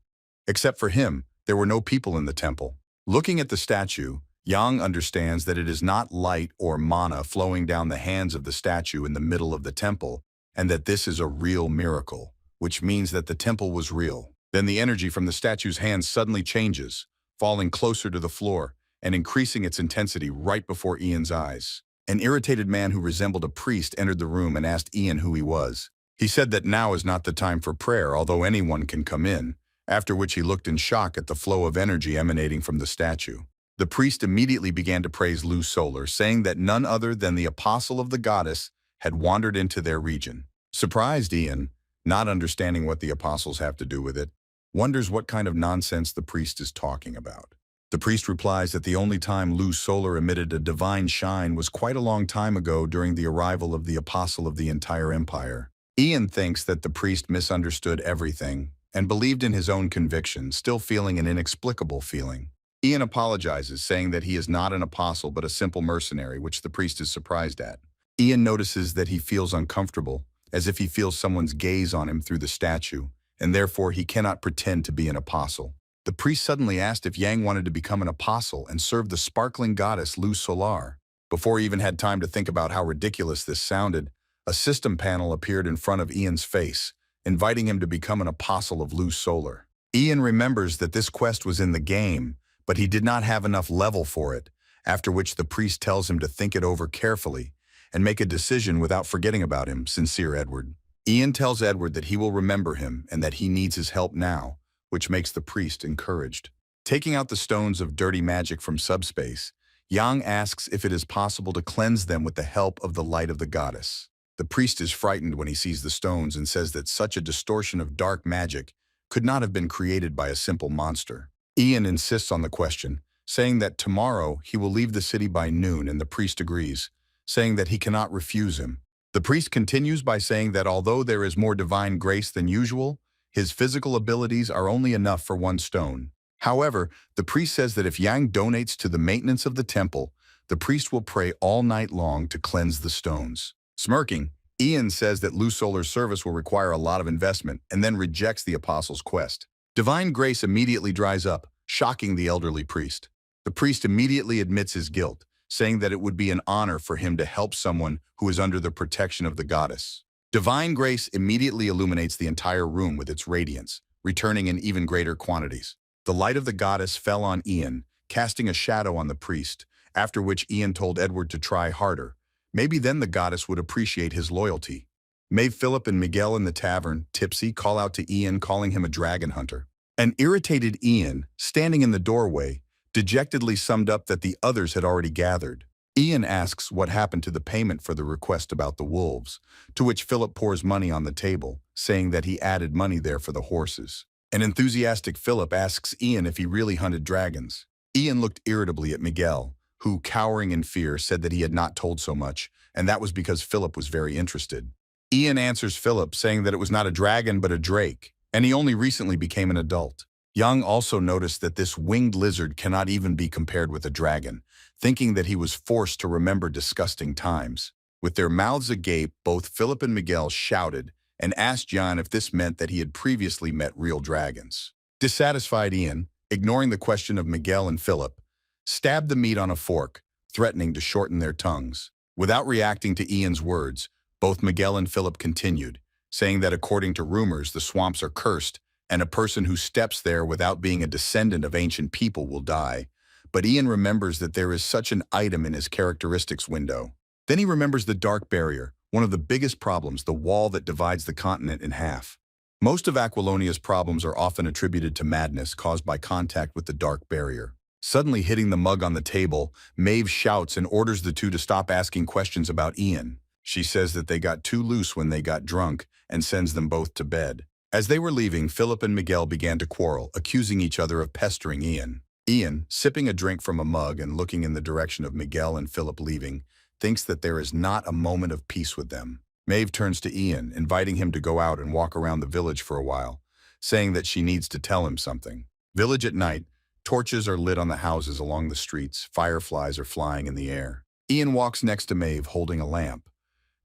Except for him, there were no people in the temple. Looking at the statue, Yang understands that it is not light or mana flowing down the hands of the statue in the middle of the temple, and that this is a real miracle, which means that the temple was real. Then the energy from the statue's hands suddenly changes, falling closer to the floor and increasing its intensity right before Ian's eyes. An irritated man who resembled a priest entered the room and asked Ian who he was. He said that now is not the time for prayer, although anyone can come in, after which he looked in shock at the flow of energy emanating from the statue. The priest immediately began to praise Lu Solar, saying that none other than the apostle of the goddess had wandered into their region. Surprised, Ian, not understanding what the apostles have to do with it, wonders what kind of nonsense the priest is talking about. The priest replies that the only time Lu Solar emitted a divine shine was quite a long time ago during the arrival of the apostle of the entire empire. Ian thinks that the priest misunderstood everything and believed in his own conviction, still feeling an inexplicable feeling. Ian apologizes, saying that he is not an apostle but a simple mercenary, which the priest is surprised at. Ian notices that he feels uncomfortable, as if he feels someone's gaze on him through the statue, and therefore he cannot pretend to be an apostle. The priest suddenly asked if Yang wanted to become an apostle and serve the sparkling goddess Lu Solar. Before he even had time to think about how ridiculous this sounded, A system panel appeared in front of Ian's face, inviting him to become an apostle of loose solar. Ian remembers that this quest was in the game, but he did not have enough level for it, after which the priest tells him to think it over carefully and make a decision without forgetting about him, sincere Edward. Ian tells Edward that he will remember him and that he needs his help now, which makes the priest encouraged. Taking out the stones of dirty magic from subspace, Yang asks if it is possible to cleanse them with the help of the light of the goddess. The priest is frightened when he sees the stones and says that such a distortion of dark magic could not have been created by a simple monster. Ian insists on the question, saying that tomorrow he will leave the city by noon, and the priest agrees, saying that he cannot refuse him. The priest continues by saying that although there is more divine grace than usual, his physical abilities are only enough for one stone. However, the priest says that if Yang donates to the maintenance of the temple, the priest will pray all night long to cleanse the stones. Smirking, Ian says that Lu Solar's service will require a lot of investment and then rejects the apostle's quest. Divine grace immediately dries up, shocking the elderly priest. The priest immediately admits his guilt, saying that it would be an honor for him to help someone who is under the protection of the goddess. Divine grace immediately illuminates the entire room with its radiance, returning in even greater quantities. The light of the goddess fell on Ian, casting a shadow on the priest, after which Ian told Edward to try harder. Maybe then the goddess would appreciate his loyalty. Mave, Philip, and Miguel in the tavern, tipsy, call out to Ian, calling him a dragon hunter. An irritated Ian, standing in the doorway, dejectedly summed up that the others had already gathered. Ian asks what happened to the payment for the request about the wolves, to which Philip pours money on the table, saying that he added money there for the horses. An enthusiastic Philip asks Ian if he really hunted dragons. Ian looked irritably at Miguel, who, cowering in fear, said that he had not told so much, and that was because Philip was very interested. Ian answers Philip, saying that it was not a dragon but a drake, and he only recently became an adult. Young also noticed that this winged lizard cannot even be compared with a dragon, thinking that he was forced to remember disgusting times. With their mouths agape, both Philip and Miguel shouted and asked Jan if this meant that he had previously met real dragons. Dissatisfied, Ian, ignoring the question of Miguel and Philip, stabbed the meat on a fork, threatening to shorten their tongues. Without reacting to Ian's words, both Miguel and Philip continued, saying that according to rumors, the swamps are cursed, and a person who steps there without being a descendant of ancient people will die. But Ian remembers that there is such an item in his characteristics window. Then he remembers the dark barrier, one of the biggest problems, the wall that divides the continent in half. Most of Aquilonia's problems are often attributed to madness caused by contact with the dark barrier. Suddenly hitting the mug on the table, Mave shouts and orders the two to stop asking questions about Ian. She says that they got too loose when they got drunk and sends them both to bed. As they were leaving, Philip and Miguel began to quarrel, accusing each other of pestering Ian. Ian, sipping a drink from a mug and looking in the direction of Miguel and Philip leaving, thinks that there is not a moment of peace with them. Mave turns to Ian, inviting him to go out and walk around the village for a while, saying that she needs to tell him something. Village at night. Torches are lit on the houses along the streets. Fireflies are flying in the air. Ian walks next to Mave holding a lamp.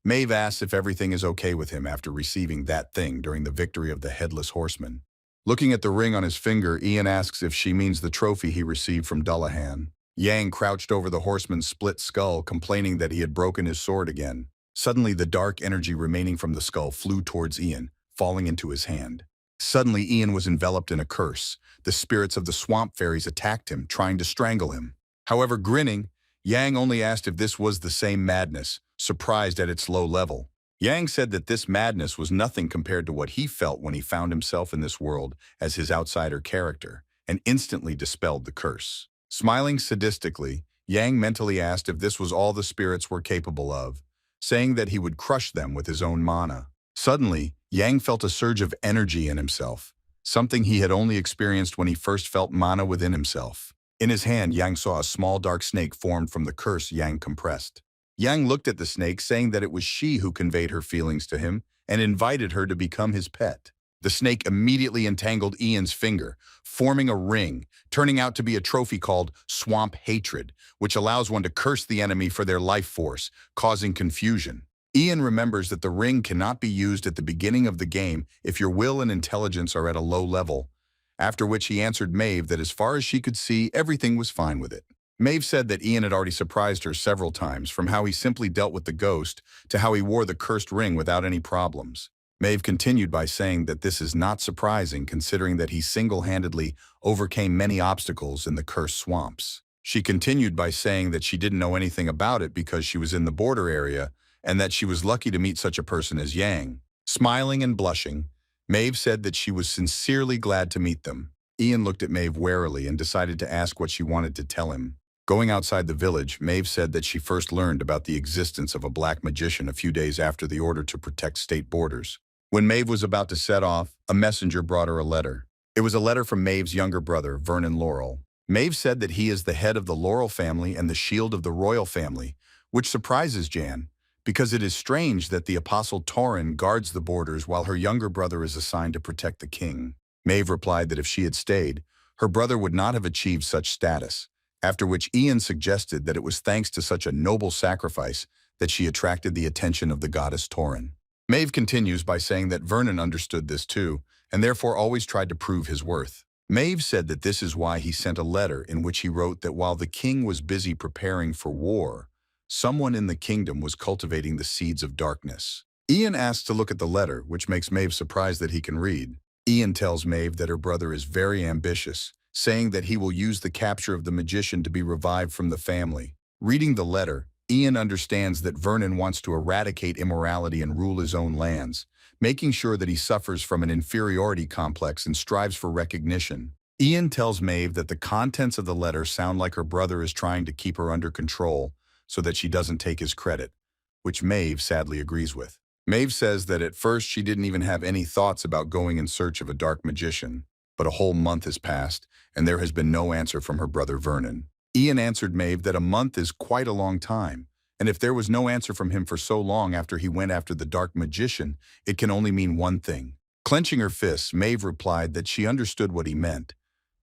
Mave asks if everything is okay with him after receiving that thing during the victory of the headless horseman. Looking at the ring on his finger, Ian asks if she means the trophy he received from Dullahan. Yang crouched over the horseman's split skull, complaining that he had broken his sword again. Suddenly, the dark energy remaining from the skull flew towards Ian, falling into his hand. Suddenly, Ian was enveloped in a curse. The spirits of the swamp fairies attacked him, trying to strangle him. However, grinning, Yang only asked if this was the same madness, surprised at its low level. Yang said that this madness was nothing compared to what he felt when he found himself in this world as his outsider character, and instantly dispelled the curse. Smiling sadistically, Yang mentally asked if this was all the spirits were capable of, saying that he would crush them with his own mana. Suddenly, Yang felt a surge of energy in himself, something he had only experienced when he first felt mana within himself. In his hand, Yang saw a small dark snake formed from the curse Yang compressed. Yang looked at the snake, saying that it was she who conveyed her feelings to him and invited her to become his pet. The snake immediately entangled Ian's finger, forming a ring, turning out to be a trophy called Swamp Hatred, which allows one to curse the enemy for their life force, causing confusion. Ian remembers that the ring cannot be used at the beginning of the game if your will and intelligence are at a low level, after which he answered Mave that as far as she could see, everything was fine with it. Mave said that Ian had already surprised her several times, from how he simply dealt with the ghost to how he wore the cursed ring without any problems. Mave continued by saying that this is not surprising considering that he single-handedly overcame many obstacles in the cursed swamps. She continued by saying that she didn't know anything about it because she was in the border area and that she was lucky to meet such a person as Yang. Smiling and blushing, Mave said that she was sincerely glad to meet them. Ian looked at Mave warily and decided to ask what she wanted to tell him. Going outside the village, Mave said that she first learned about the existence of a black magician a few days after the order to protect state borders. When Mave was about to set off, a messenger brought her a letter. It was a letter from Mave's younger brother, Vernon Laurel. Mave said that he is the head of the Laurel family and the shield of the royal family, which surprises Jan, because it is strange that the apostle Tauren guards the borders while her younger brother is assigned to protect the king. Mave replied that if she had stayed, her brother would not have achieved such status, after which Ian suggested that it was thanks to such a noble sacrifice that she attracted the attention of the goddess Tauren. Mave continues by saying that Vernon understood this too, and therefore always tried to prove his worth. Mave said that this is why he sent a letter in which he wrote that while the king was busy preparing for war, someone in the kingdom was cultivating the seeds of darkness. Ian asks to look at the letter, which makes Mave surprised that he can read. Ian tells Mave that her brother is very ambitious, saying that he will use the capture of the magician to be revived from the family. Reading the letter, Ian understands that Vernon wants to eradicate immorality and rule his own lands, making sure that he suffers from an inferiority complex and strives for recognition. Ian tells Mave that the contents of the letter sound like her brother is trying to keep her under control so that she doesn't take his credit, which Mave sadly agrees with. Mave says that at first she didn't even have any thoughts about going in search of a dark magician, but a whole month has passed and there has been no answer from her brother Vernon. Ian answered Mave that a month is quite a long time, and if there was no answer from him for so long after he went after the dark magician, it can only mean one thing. Clenching her fists, Mave replied that she understood what he meant,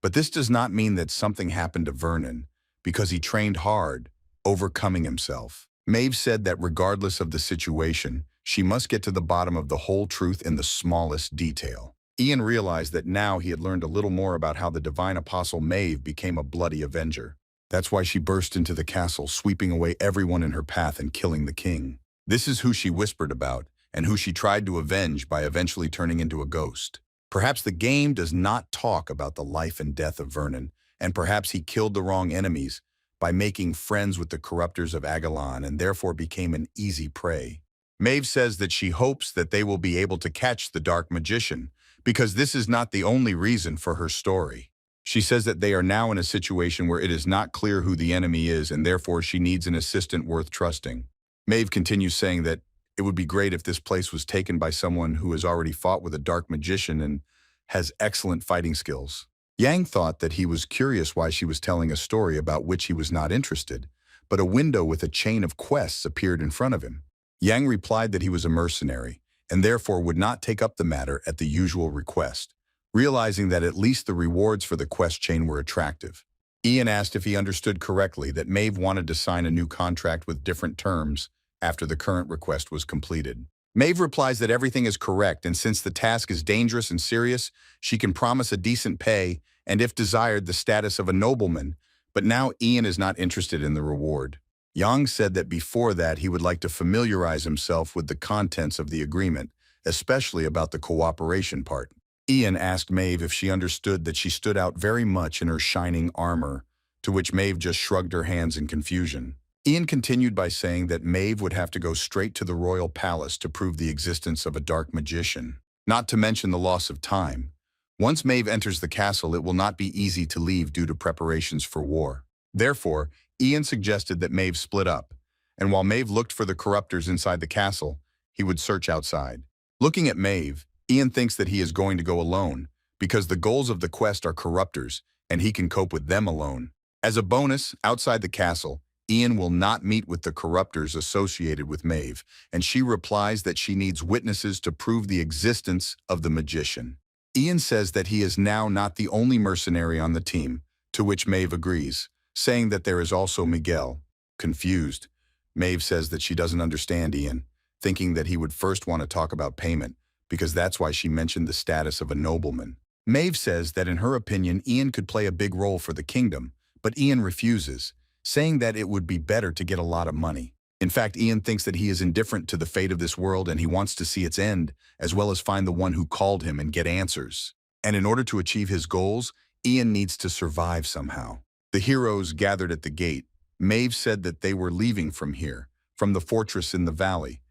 but this does not mean that something happened to Vernon, because he trained hard, overcoming himself. Mave said that regardless of the situation, she must get to the bottom of the whole truth in the smallest detail. Ian realized that now he had learned a little more about how the divine apostle Mave became a bloody avenger. That's why she burst into the castle, sweeping away everyone in her path and killing the king. This is who she whispered about, and who she tried to avenge by eventually turning into a ghost. Perhaps the game does not talk about the life and death of Vernon, and perhaps he killed the wrong enemies by making friends with the corruptors of aelan and therefore became an easy prey. Mave says that she hopes that they will be able to catch the dark magician, because this is not the only reason for her story. She says that they are now in a situation where it is not clear who the enemy is and therefore she needs an assistant worth trusting. Mave continues saying that it would be great if this place was taken by someone who has already fought with a dark magician and has excellent fighting skills. Yang thought that he was curious why she was telling a story about which he was not interested, but a window with a chain of quests appeared in front of him. Yang replied that he was a mercenary and therefore would not take up the matter at the usual request, realizing that at least the rewards for the quest chain were attractive. Ian asked if he understood correctly that Mave wanted to sign a new contract with different terms after the current request was completed. Mave replies that everything is correct, and since the task is dangerous and serious, she can promise a decent pay and, if desired, the status of a nobleman, but now Ian is not interested in the reward. Yang said that before that he would like to familiarize himself with the contents of the agreement, especially about the cooperation part. Ian asked Mave if she understood that she stood out very much in her shining armor, to which Mave just shrugged her hands in confusion. Ian continued by saying that Mave would have to go straight to the royal palace to prove the existence of a dark magician, not to mention the loss of time. Once Mave enters the castle, it will not be easy to leave due to preparations for war. Therefore, Ian suggested that Mave split up, and while Mave looked for the corruptors inside the castle, he would search outside. Looking at Mave, Ian thinks that he is going to go alone, because the goals of the quest are corruptors, and he can cope with them alone. As a bonus, outside the castle, Ian will not meet with the corruptors associated with Mave, and she replies that she needs witnesses to prove the existence of the magician. Ian says that he is now not the only mercenary on the team, to which Mave agrees, saying that there is also Miguel. Confused, Mave says that she doesn't understand Ian, thinking that he would first want to talk about payment, because that's why she mentioned the status of a nobleman. Mave says that in her opinion Ian could play a big role for the kingdom, but Ian refuses, saying that it would be better to get a lot of money. In fact, Ian thinks that he is indifferent to the fate of this world and he wants to see its end, as well as find the one who called him and get answers. And in order to achieve his goals, Ian needs to survive somehow. The heroes gathered at the gate. Mave said that they were leaving from here, from the fortress in the valley,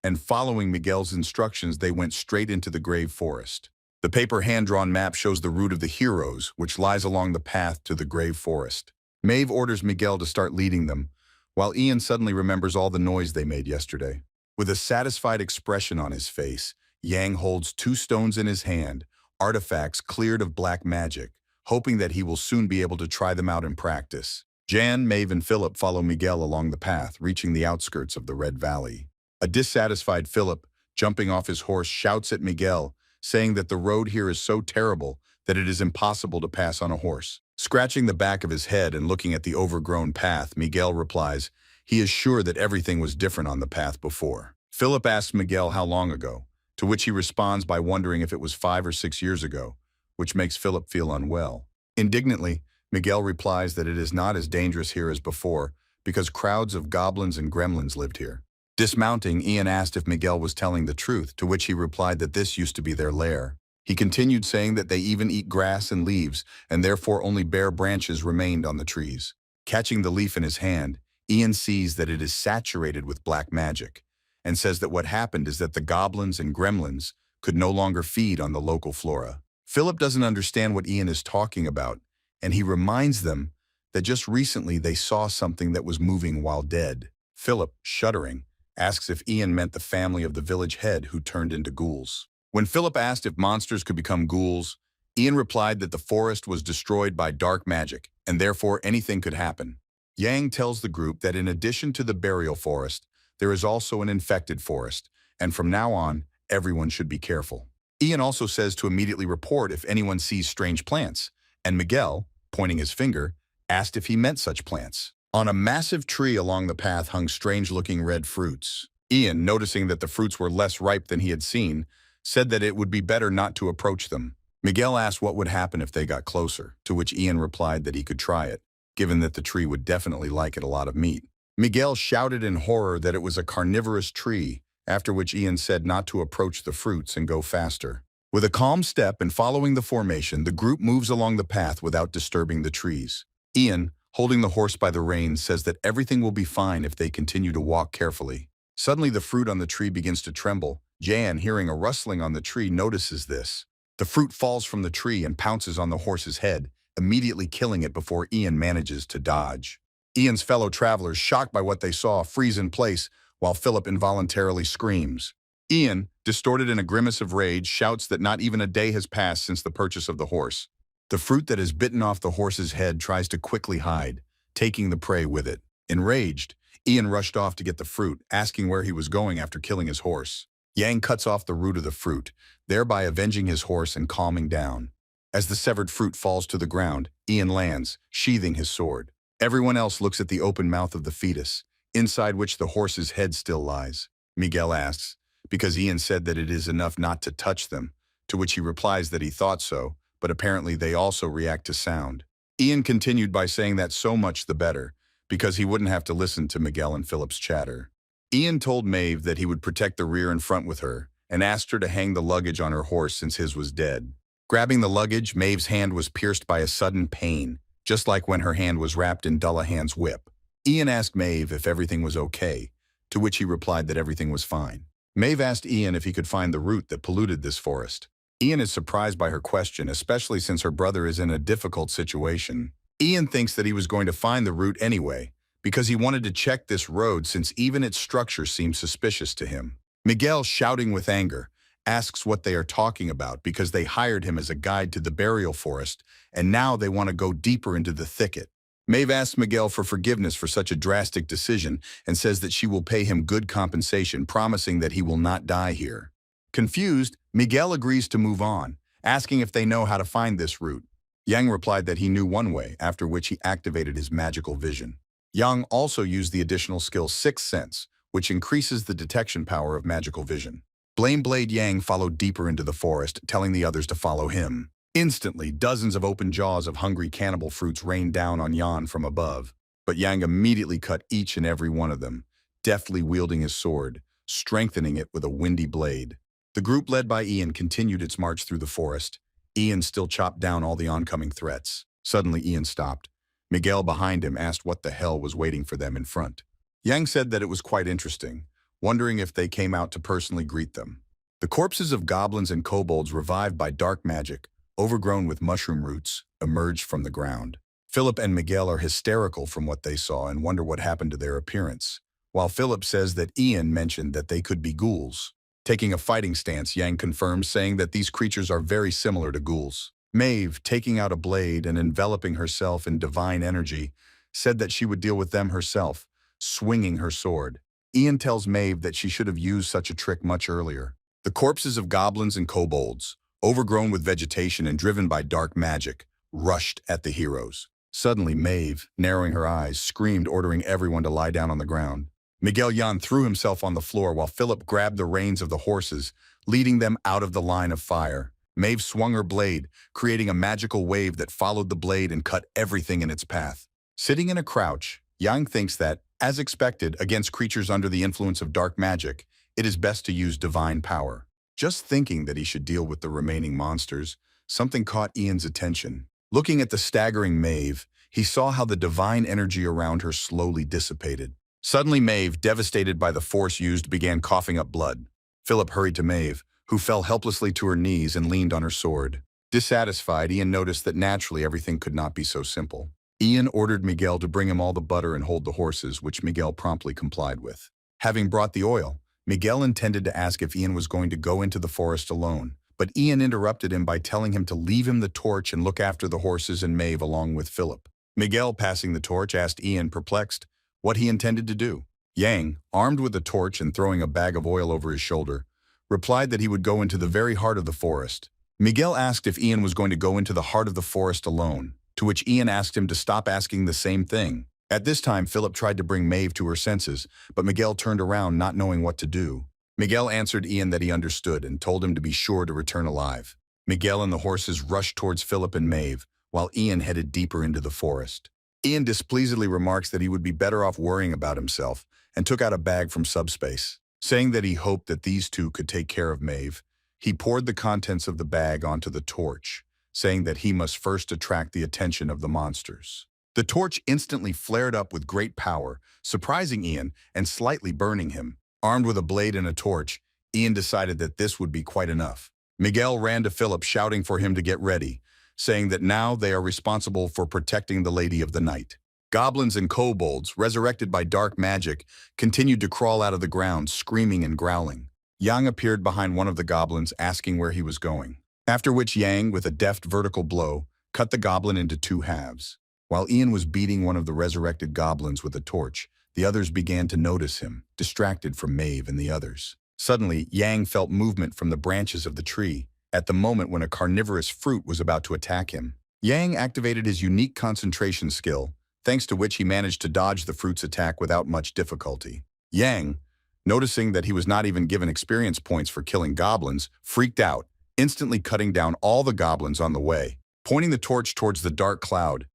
and following Miguel's instructions, they went straight into the grave forest. The paper hand-drawn map shows the route of the heroes, which lies along the path to the grave forest. Mave orders Miguel to start leading them, while Ian suddenly remembers all the noise they made yesterday. With a satisfied expression on his face, Yang holds 2 stones in his hand, artifacts cleared of black magic, hoping that he will soon be able to try them out in practice. Jan, Mave, and Philip follow Miguel along the path, reaching the outskirts of the Red Valley. A dissatisfied Philip, jumping off his horse, shouts at Miguel, saying that the road here is so terrible that it is impossible to pass on a horse. Scratching the back of his head and looking at the overgrown path, Miguel replies he is sure that everything was different on the path before. Philip asks Miguel how long ago, to which he responds by wondering if it was 5 or 6 years ago, which makes Philip feel unwell. Indignantly, Miguel replies that it is not as dangerous here as before because crowds of goblins and gremlins lived here. Dismounting, Ian asked if Miguel was telling the truth, to which he replied that this used to be their lair. He continued saying that they even eat grass and leaves, and therefore only bare branches remained on the trees. Catching the leaf in his hand, Ian sees that it is saturated with black magic, and says that what happened is that the goblins and gremlins could no longer feed on the local flora. Philip doesn't understand what Ian is talking about, and he reminds them that just recently they saw something that was moving while dead. Philip, shuddering, asks if Ian meant the family of the village head who turned into ghouls. When Philip asked if monsters could become ghouls, Ian replied that the forest was destroyed by dark magic, and therefore anything could happen. Yang tells the group that in addition to the burial forest, there is also an infected forest, and from now on, everyone should be careful. Ian also says to immediately report if anyone sees strange plants, and Miguel, pointing his finger, asked if he meant such plants. On a massive tree along the path hung strange-looking red fruits. Ian, noticing that the fruits were less ripe than he had seen, said that it would be better not to approach them. Miguel asked what would happen if they got closer, to which Ian replied that he could try it, given that the tree would definitely like it a lot of meat. Miguel shouted in horror that it was a carnivorous tree, after which Ian said not to approach the fruits and go faster. With a calm step and following the formation, the group moves along the path without disturbing the trees. Ian, holding the horse by the reins, says that everything will be fine if they continue to walk carefully. Suddenly, the fruit on the tree begins to tremble. Jan, hearing a rustling on the tree, notices this. The fruit falls from the tree and pounces on the horse's head, immediately killing it before Ian manages to dodge. Ian's fellow travelers, shocked by what they saw, freeze in place, while Philip involuntarily screams. Ian, distorted in a grimace of rage, shouts that not even a day has passed since the purchase of the horse. The fruit that has bitten off the horse's head tries to quickly hide, taking the prey with it. Enraged, Ian rushed off to get the fruit, asking where he was going after killing his horse. Yang cuts off the root of the fruit, thereby avenging his horse and calming down. As the severed fruit falls to the ground, Ian lands, sheathing his sword. Everyone else looks at the open mouth of the fetus, inside which the horse's head still lies. Miguel asks, because Ian said that it is enough not to touch them, to which he replies that he thought so, but apparently they also react to sound. Ian continued by saying that so much the better, because he wouldn't have to listen to Miguel and Philip's chatter. Ian told Mave that he would protect the rear and front with her, and asked her to hang the luggage on her horse since his was dead. Grabbing the luggage, Mave's hand was pierced by a sudden pain, just like when her hand was wrapped in Dullahan's whip. Ian asked Mave if everything was okay, to which he replied that everything was fine. Mave asked Ian if he could find the root that polluted this forest. Ian is surprised by her question, especially since her brother is in a difficult situation. Ian thinks that he was going to find the root anyway, because he wanted to check this road since even its structure seemed suspicious to him. Miguel, shouting with anger, asks what they are talking about because they hired him as a guide to the burial forest, and now they want to go deeper into the thicket. Mave asks Miguel for forgiveness for such a drastic decision and says that she will pay him good compensation, promising that he will not die here. Confused, Miguel agrees to move on, asking if they know how to find this route. Yang replied that he knew one way, after which he activated his magical vision. Yang also used the additional skill Sixth Sense, which increases the detection power of magical vision. Blame Blade Yang followed deeper into the forest, telling the others to follow him. Instantly, dozens of open jaws of hungry cannibal fruits rained down on Yan from above. but Yang immediately cut each and every one of them, deftly wielding his sword, strengthening it with a windy blade. The group led by Ian continued its march through the forest. Ian still chopped down all the oncoming threats. Suddenly Ian stopped. Miguel behind him asked what the hell was waiting for them in front. Yang said that it was quite interesting, wondering if they came out to personally greet them. The corpses of goblins and kobolds revived by dark magic, overgrown with mushroom roots, emerged from the ground. Philip and Miguel are hysterical from what they saw and wonder what happened to their appearance, while Philip says that Ian mentioned that they could be ghouls. Taking a fighting stance, Yang confirms, saying that these creatures are very similar to ghouls. Mave, taking out a blade and enveloping herself in divine energy, said that she would deal with them herself, swinging her sword. Ian tells Mave that she should have used such a trick much earlier. The corpses of goblins and kobolds, overgrown with vegetation and driven by dark magic, rushed at the heroes. Suddenly, Mave, narrowing her eyes, screamed, ordering everyone to lie down on the ground. Miguel Yan threw himself on the floor while Philip grabbed the reins of the horses, leading them out of the line of fire. Mave swung her blade, creating a magical wave that followed the blade and cut everything in its path. Sitting in a crouch, Yang thinks that, as expected, against creatures under the influence of dark magic, it is best to use divine power. Just thinking that he should deal with the remaining monsters, something caught Ian's attention. Looking at the staggering Mave, he saw how the divine energy around her slowly dissipated. Suddenly Mave, devastated by the force used, began coughing up blood. Philip hurried to Mave, who fell helplessly to her knees and leaned on her sword. Dissatisfied, Ian noticed that naturally everything could not be so simple. Ian ordered Miguel to bring him all the butter and hold the horses, which Miguel promptly complied with. Having brought the oil, Miguel intended to ask if Ian was going to go into the forest alone, but Ian interrupted him by telling him to leave him the torch and look after the horses and Mave along with Philip. Miguel, passing the torch, asked Ian, perplexed, what he intended to do. Yang, armed with a torch and throwing a bag of oil over his shoulder, replied that he would go into the very heart of the forest. Miguel asked if Ian was going to go into the heart of the forest alone, to which Ian asked him to stop asking the same thing. At this time, Philip tried to bring Mave to her senses, but Miguel turned around not knowing what to do. Miguel answered Ian that he understood and told him to be sure to return alive. Miguel and the horses rushed towards Philip and Mave, while Ian headed deeper into the forest. Ian displeasedly remarks that he would be better off worrying about himself and took out a bag from subspace. Saying that he hoped that these two could take care of Mave, he poured the contents of the bag onto the torch, saying that he must first attract the attention of the monsters. The torch instantly flared up with great power, surprising Ian and slightly burning him. Armed with a blade and a torch, Ian decided that this would be quite enough. Miguel ran to Philip, shouting for him to get ready, saying that now they are responsible for protecting the Lady of the Night. Goblins and kobolds, resurrected by dark magic, continued to crawl out of the ground, screaming and growling. Yang appeared behind one of the goblins, asking where he was going. After which Yang, with a deft vertical blow, cut the goblin into two halves. While Ian was beating one of the resurrected goblins with a torch, the others began to notice him, distracted from Mave and the others. Suddenly, Yang felt movement from the branches of the tree, at the moment when a carnivorous fruit was about to attack him. Yang activated his unique concentration skill, thanks to which he managed to dodge the fruit's attack without much difficulty. Yang, noticing that he was not even given experience points for killing goblins, freaked out, instantly cutting down all the goblins on the way. Pointing the torch towards the dark cloud,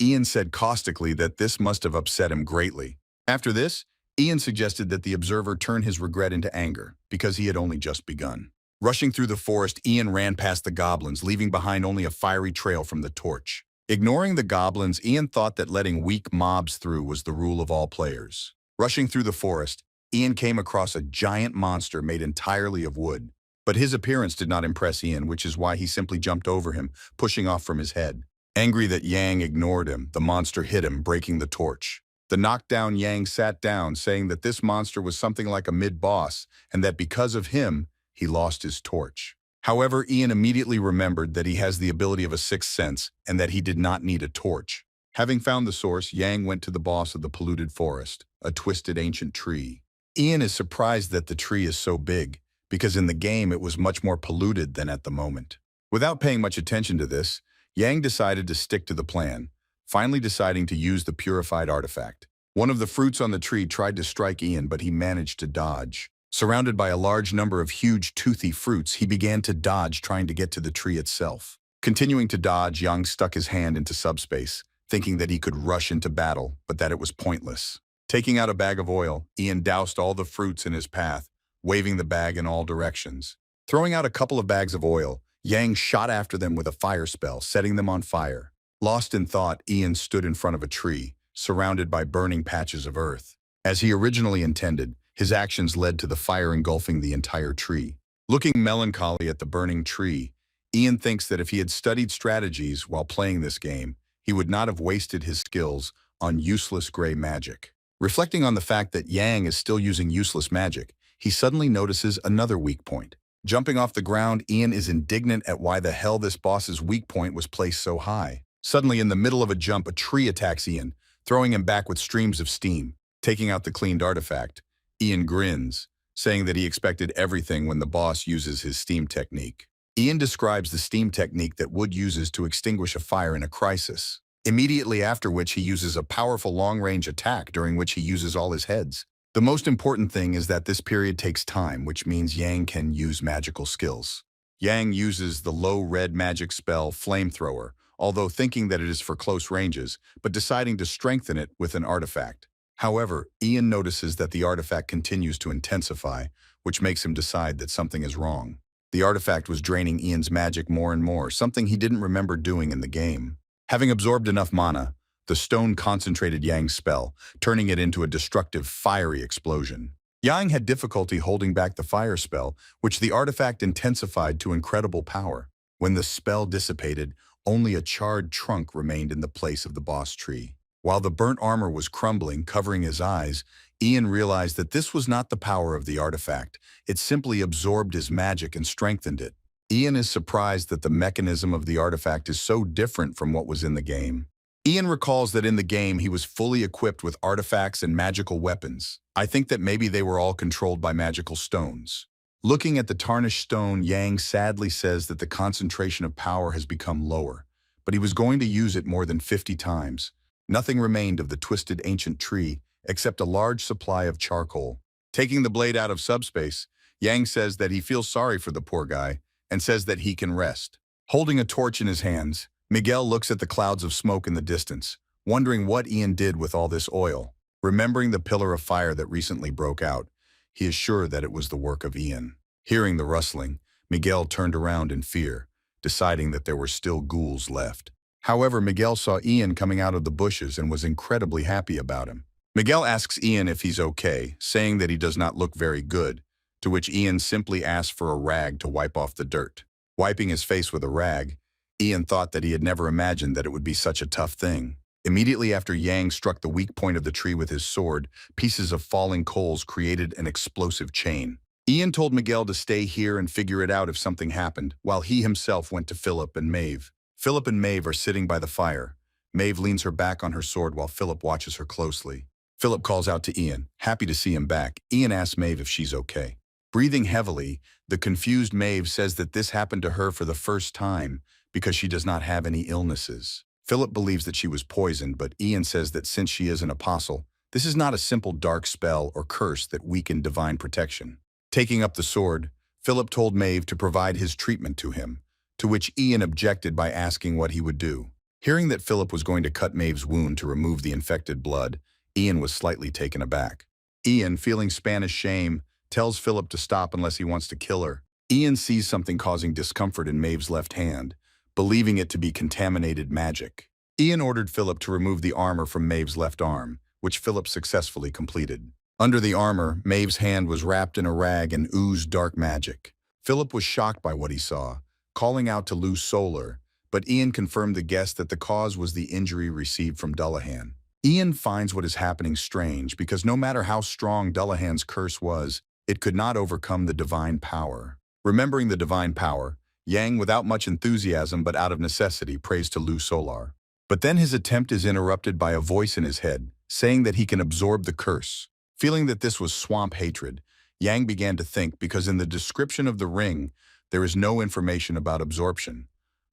Ian said caustically that this must have upset him greatly. After this, Ian suggested that the observer turn his regret into anger, because he had only just begun. Rushing through the forest, Ian ran past the goblins, leaving behind only a fiery trail from the torch. Ignoring the goblins, Ian thought that letting weak mobs through was the rule of all players. Rushing through the forest, Ian came across a giant monster made entirely of wood. But his appearance did not impress Ian, which is why he simply jumped over him, pushing off from his head. Angry that Yang ignored him, the monster hit him, breaking the torch. The knockdown Yang sat down, saying that this monster was something like a mid-boss, and that because of him, he lost his torch. However, Ian immediately remembered that he has the ability of a sixth sense, and that he did not need a torch. Having found the source, Yang went to the boss of the polluted forest, a twisted ancient tree. Ian is surprised that the tree is so big, because in the game it was much more polluted than at the moment. Without paying much attention to this, Yang decided to stick to the plan, finally deciding to use the purified artifact. One of the fruits on the tree tried to strike Ian, but he managed to dodge. Surrounded by a large number of huge, toothy fruits, he began to dodge, trying to get to the tree itself. Continuing to dodge, Yang stuck his hand into subspace, thinking that he could rush into battle, but that it was pointless. Taking out a bag of oil, Ian doused all the fruits in his path, waving the bag in all directions. Throwing out a couple of bags of oil, Yang shot after them with a fire spell, setting them on fire. Lost in thought, Ian stood in front of a tree, surrounded by burning patches of earth. As he originally intended, his actions led to the fire engulfing the entire tree. Looking melancholy at the burning tree, Ian thinks that if he had studied strategies while playing this game, he would not have wasted his skills on useless gray magic. Reflecting on the fact that Yang is still using useless magic, he suddenly notices another weak point. Jumping off the ground, Ian is indignant at why the hell this boss's weak point was placed so high. Suddenly, in the middle of a jump, a tree attacks Ian, throwing him back with streams of steam. Taking out the cleaned artifact, Ian grins, saying that he expected everything when the boss uses his steam technique. Ian describes the steam technique that Wood uses to extinguish a fire in a crisis, immediately after which he uses a powerful long-range attack during which he uses all his heads. The most important thing is that this period takes time, which means Yang can use magical skills. Yang uses the low red magic spell Flamethrower, although thinking that it is for close ranges, but deciding to strengthen it with an artifact. However, Ian notices that the artifact continues to intensify, which makes him decide that something is wrong. The artifact was draining Ian's magic more and more, something he didn't remember doing in the game. Having absorbed enough mana, the stone concentrated Yang's spell, turning it into a destructive, fiery explosion. Yang had difficulty holding back the fire spell, which the artifact intensified to incredible power. When the spell dissipated, only a charred trunk remained in the place of the boss tree. While the burnt armor was crumbling, covering his eyes, Ian realized that this was not the power of the artifact. It simply absorbed his magic and strengthened it. Ian is surprised that the mechanism of the artifact is so different from what was in the game. Ian recalls that in the game he was fully equipped with artifacts and magical weapons. I think that maybe they were all controlled by magical stones. Looking at the tarnished stone, Yang sadly says that the concentration of power has become lower, but he was going to use it more than 50 times. Nothing remained of the twisted ancient tree except a large supply of charcoal. Taking the blade out of subspace, Yang says that he feels sorry for the poor guy and says that he can rest. Holding a torch in his hands, Miguel looks at the clouds of smoke in the distance, wondering what Ian did with all this oil. Remembering the pillar of fire that recently broke out, he is sure that it was the work of Ian. Hearing the rustling, Miguel turned around in fear, deciding that there were still ghouls left. However, Miguel saw Ian coming out of the bushes and was incredibly happy about him. Miguel asks Ian if he's okay, saying that he does not look very good, to which Ian simply asks for a rag to wipe off the dirt. Wiping his face with a rag, Ian thought that he had never imagined that it would be such a tough thing. Immediately after Yang struck the weak point of the tree with his sword, pieces of falling coals created an explosive chain. Ian told Miguel to stay here and figure it out if something happened, while he himself went to Philip and Mave. Philip and Mave are sitting by the fire. Mave leans her back on her sword while Philip watches her closely. Philip calls out to Ian, happy to see him back. Ian asks Mave if she's okay. Breathing heavily, the confused Mave says that this happened to her for the first time because she does not have any illnesses. Philip believes that she was poisoned, but Ian says that since she is an apostle, this is not a simple dark spell or curse that weakened divine protection. Taking up the sword, Philip told Mave to provide his treatment to him, to which Ian objected by asking what he would do. Hearing that Philip was going to cut Mave's wound to remove the infected blood, Ian was slightly taken aback. Ian, feeling Spanish shame, tells Philip to stop unless he wants to kill her. Ian sees something causing discomfort in Mave's left hand, believing it to be contaminated magic. Ian ordered Philip to remove the armor from Mave's left arm, which Philip successfully completed. Under the armor, Mave's hand was wrapped in a rag and oozed dark magic. Philip was shocked by what he saw, calling out to Lou Solar, but Ian confirmed the guest that the cause was the injury received from Dullahan. Ian finds what is happening strange because no matter how strong Dullahan's curse was, it could not overcome the divine power. Remembering the divine power, Yang, without much enthusiasm but out of necessity, prays to Lou Solar. But then his attempt is interrupted by a voice in his head, saying that he can absorb the curse. Feeling that this was swamp hatred, Yang began to think because in the description of the ring, there is no information about absorption.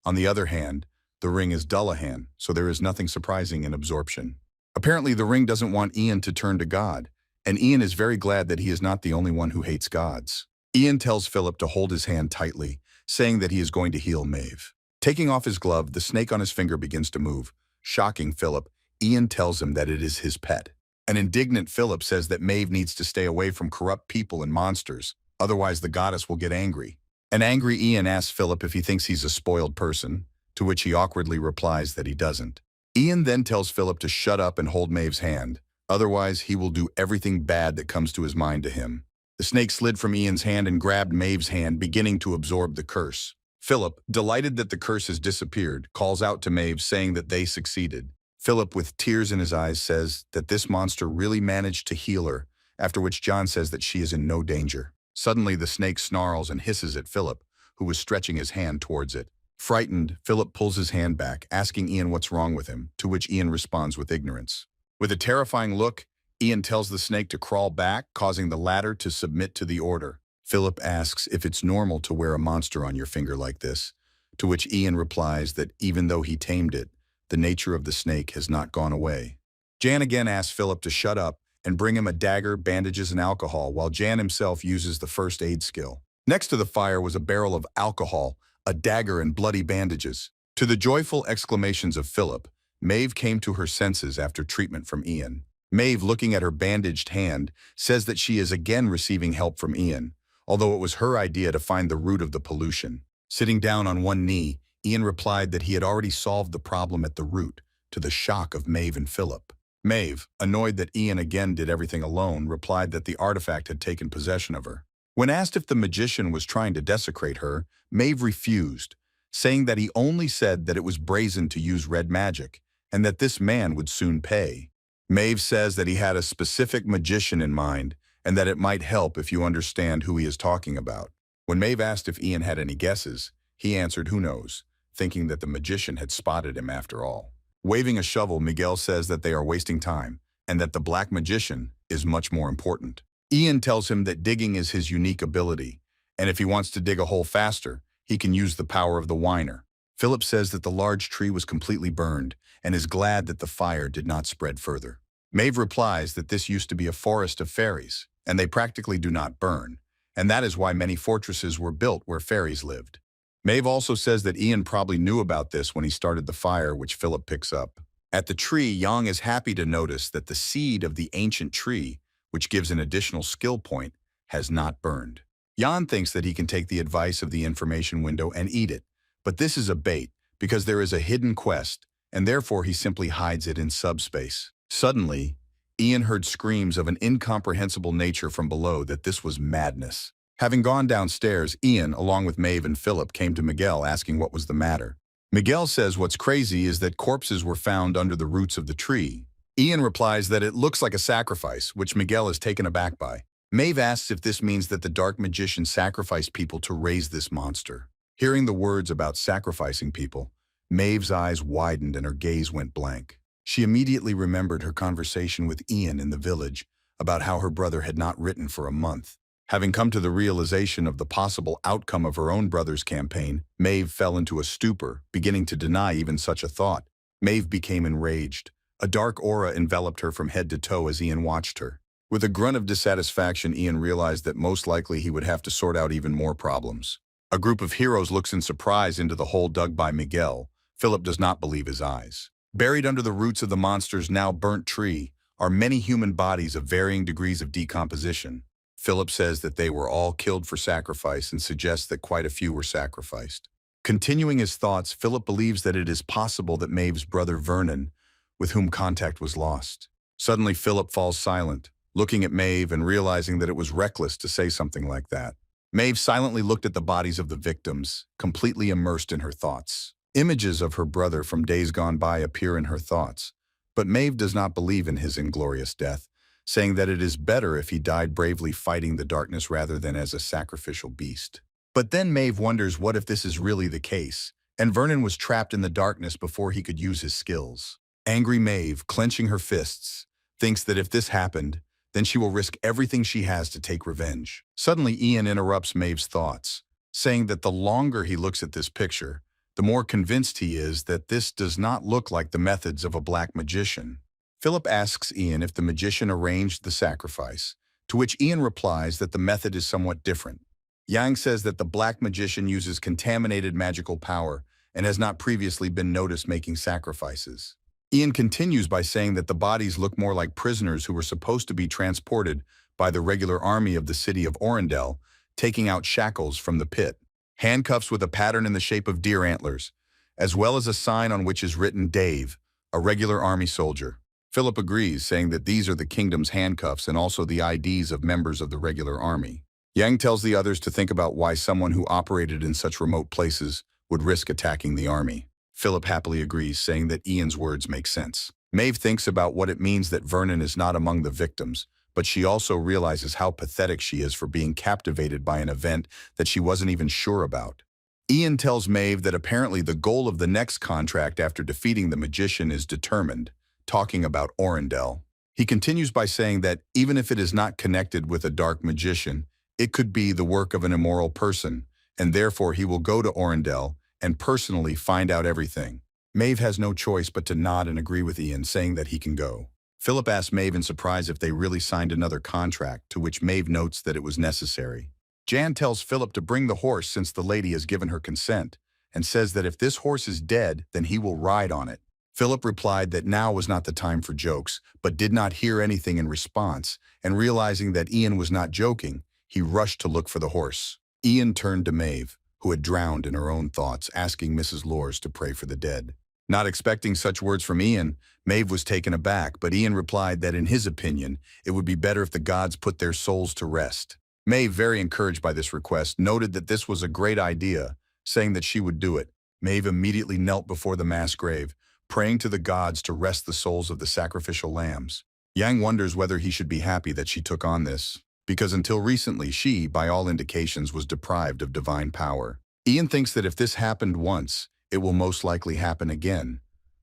On the other hand, the ring is Dullahan, so there is nothing surprising in absorption. Apparently, the ring doesn't want Ian to turn to God, and Ian is very glad that he is not the only one who hates gods. Ian tells Philip to hold his hand tightly, saying that he is going to heal Mave. Taking off his glove, the snake on his finger begins to move, Shocking Philip, Ian tells him that it is his pet. An indignant Philip says that Mave needs to stay away from corrupt people and monsters, otherwise the goddess will get angry. An angry Ian asks Philip if he thinks he's a spoiled person, to which he awkwardly replies that he doesn't. Ian then tells Philip to shut up and hold Mave's hand, otherwise he will do everything bad that comes to his mind to him. The snake slid from Ian's hand and grabbed Mave's hand, beginning to absorb the curse. Philip, delighted that the curse has disappeared, calls out to Mave saying that they succeeded. Philip, with tears in his eyes, says that this monster really managed to heal her, after which John says that she is in no danger. Suddenly, the snake snarls and hisses at Philip, who was stretching his hand towards it. Frightened, Philip pulls his hand back, asking Ian what's wrong with him, to which Ian responds with ignorance. With a terrifying look, Ian tells the snake to crawl back, causing the latter to submit to the order. Philip asks if it's normal to wear a monster on your finger like this, to which Ian replies that even though he tamed it, the nature of the snake has not gone away. Jan again asks Philip to shut up and bring him a dagger, bandages, and alcohol, while Jan himself uses the first aid skill. Next to the fire was a barrel of alcohol, a dagger, and bloody bandages. To the joyful exclamations of Philip, Mave came to her senses after treatment from Ian. Mave, looking at her bandaged hand, says that she is again receiving help from Ian, although it was her idea to find the root of the pollution. Sitting down on one knee, Ian replied that he had already solved the problem at the root, to the shock of Mave and Philip. Mave, annoyed that Ian again did everything alone, replied that the artifact had taken possession of her. When asked if the magician was trying to desecrate her, Mave refused, saying that he only said that it was brazen to use red magic, and that this man would soon pay. Mave says that he had a specific magician in mind, and that it might help if you understand who he is talking about. When Mave asked if Ian had any guesses, he answered who knows, thinking that the magician had spotted him after all. Waving a shovel, Miguel says that they are wasting time, and that the black magician is much more important. Ian tells him that digging is his unique ability, and if he wants to dig a hole faster, he can use the power of the whiner. Philip says that the large tree was completely burned, and is glad that the fire did not spread further. Mave replies that this used to be a forest of fairies, and they practically do not burn, and that is why many fortresses were built where fairies lived. Mave also says that Ian probably knew about this when he started the fire, which Philip picks up. At the tree, Yang is happy to notice that the seed of the ancient tree, which gives an additional skill point, has not burned. Jan thinks that he can take the advice of the information window and eat it, but this is a bait because there is a hidden quest, and therefore he simply hides it in subspace. Suddenly, Ian heard screams of an incomprehensible nature from below that this was madness. Having gone downstairs, Ian, along with Mave and Philip, came to Miguel asking what was the matter. Miguel says what's crazy is that corpses were found under the roots of the tree. Ian replies that it looks like a sacrifice, which Miguel is taken aback by. Mave asks if this means that the dark magician sacrificed people to raise this monster. Hearing the words about sacrificing people, Mave's eyes widened and her gaze went blank. She immediately remembered her conversation with Ian in the village about how her brother had not written for a month. Having come to the realization of the possible outcome of her own brother's campaign, Mave fell into a stupor, beginning to deny even such a thought. Mave became enraged. A dark aura enveloped her from head to toe as Ian watched her. With a grunt of dissatisfaction, Ian realized that most likely he would have to sort out even more problems. A group of heroes looks in surprise into the hole dug by Miguel. Philip does not believe his eyes. Buried under the roots of the monster's now burnt tree are many human bodies of varying degrees of decomposition. Philip says that they were all killed for sacrifice and suggests that quite a few were sacrificed. Continuing his thoughts, Philip believes that it is possible that Mave's brother Vernon, with whom contact was lost. Suddenly, Philip falls silent, looking at Mave and realizing that it was reckless to say something like that. Mave silently looked at the bodies of the victims, completely immersed in her thoughts. Images of her brother from days gone by appear in her thoughts, but Mave does not believe in his inglorious death, saying that it is better if he died bravely fighting the darkness rather than as a sacrificial beast. But then Mave wonders what if this is really the case, and Vernon was trapped in the darkness before he could use his skills. Angry Mave, clenching her fists, thinks that if this happened, then she will risk everything she has to take revenge. Suddenly, Ian interrupts Mave's thoughts, saying that the longer he looks at this picture, the more convinced he is that this does not look like the methods of a black magician. Philip asks Ian if the magician arranged the sacrifice, to which Ian replies that the method is somewhat different. Yang says that the black magician uses contaminated magical power and has not previously been noticed making sacrifices. Ian continues by saying that the bodies look more like prisoners who were supposed to be transported by the regular army of the city of Endel, taking out shackles from the pit. Handcuffs with a pattern in the shape of deer antlers, as well as a sign on which is written Dave, a regular army soldier. Philip agrees, saying that these are the kingdom's handcuffs and also the IDs of members of the regular army. Yang tells the others to think about why someone who operated in such remote places would risk attacking the army. Philip happily agrees, saying that Ian's words make sense. Mave thinks about what it means that Vernon is not among the victims, but she also realizes how pathetic she is for being captivated by an event that she wasn't even sure about. Ian tells Mave that apparently the goal of the next contract after defeating the magician is determined, talking about Endel. He continues by saying that even if it is not connected with a dark magician, it could be the work of an immoral person, and therefore he will go to Endel and personally find out everything. Mave has no choice but to nod and agree with Ian, saying that he can go. Philip asks Mave in surprise if they really signed another contract, to which Mave notes that it was necessary. Jan tells Philip to bring the horse since the lady has given her consent, and says that if this horse is dead, then he will ride on it. Philip replied that now was not the time for jokes, but did not hear anything in response, and realizing that Ian was not joking, he rushed to look for the horse. Ian turned to Mave, who had drowned in her own thoughts, asking Mrs. Lors to pray for the dead. Not expecting such words from Ian, Mave was taken aback, but Ian replied that in his opinion, it would be better if the gods put their souls to rest. Mave, very encouraged by this request, noted that this was a great idea, saying that she would do it. Mave immediately knelt before the mass grave, praying to the gods to rest the souls of the sacrificial lambs. Yang wonders whether he should be happy that she took on this, because until recently she, by all indications, was deprived of divine power. Ian thinks that if this happened once, it will most likely happen again,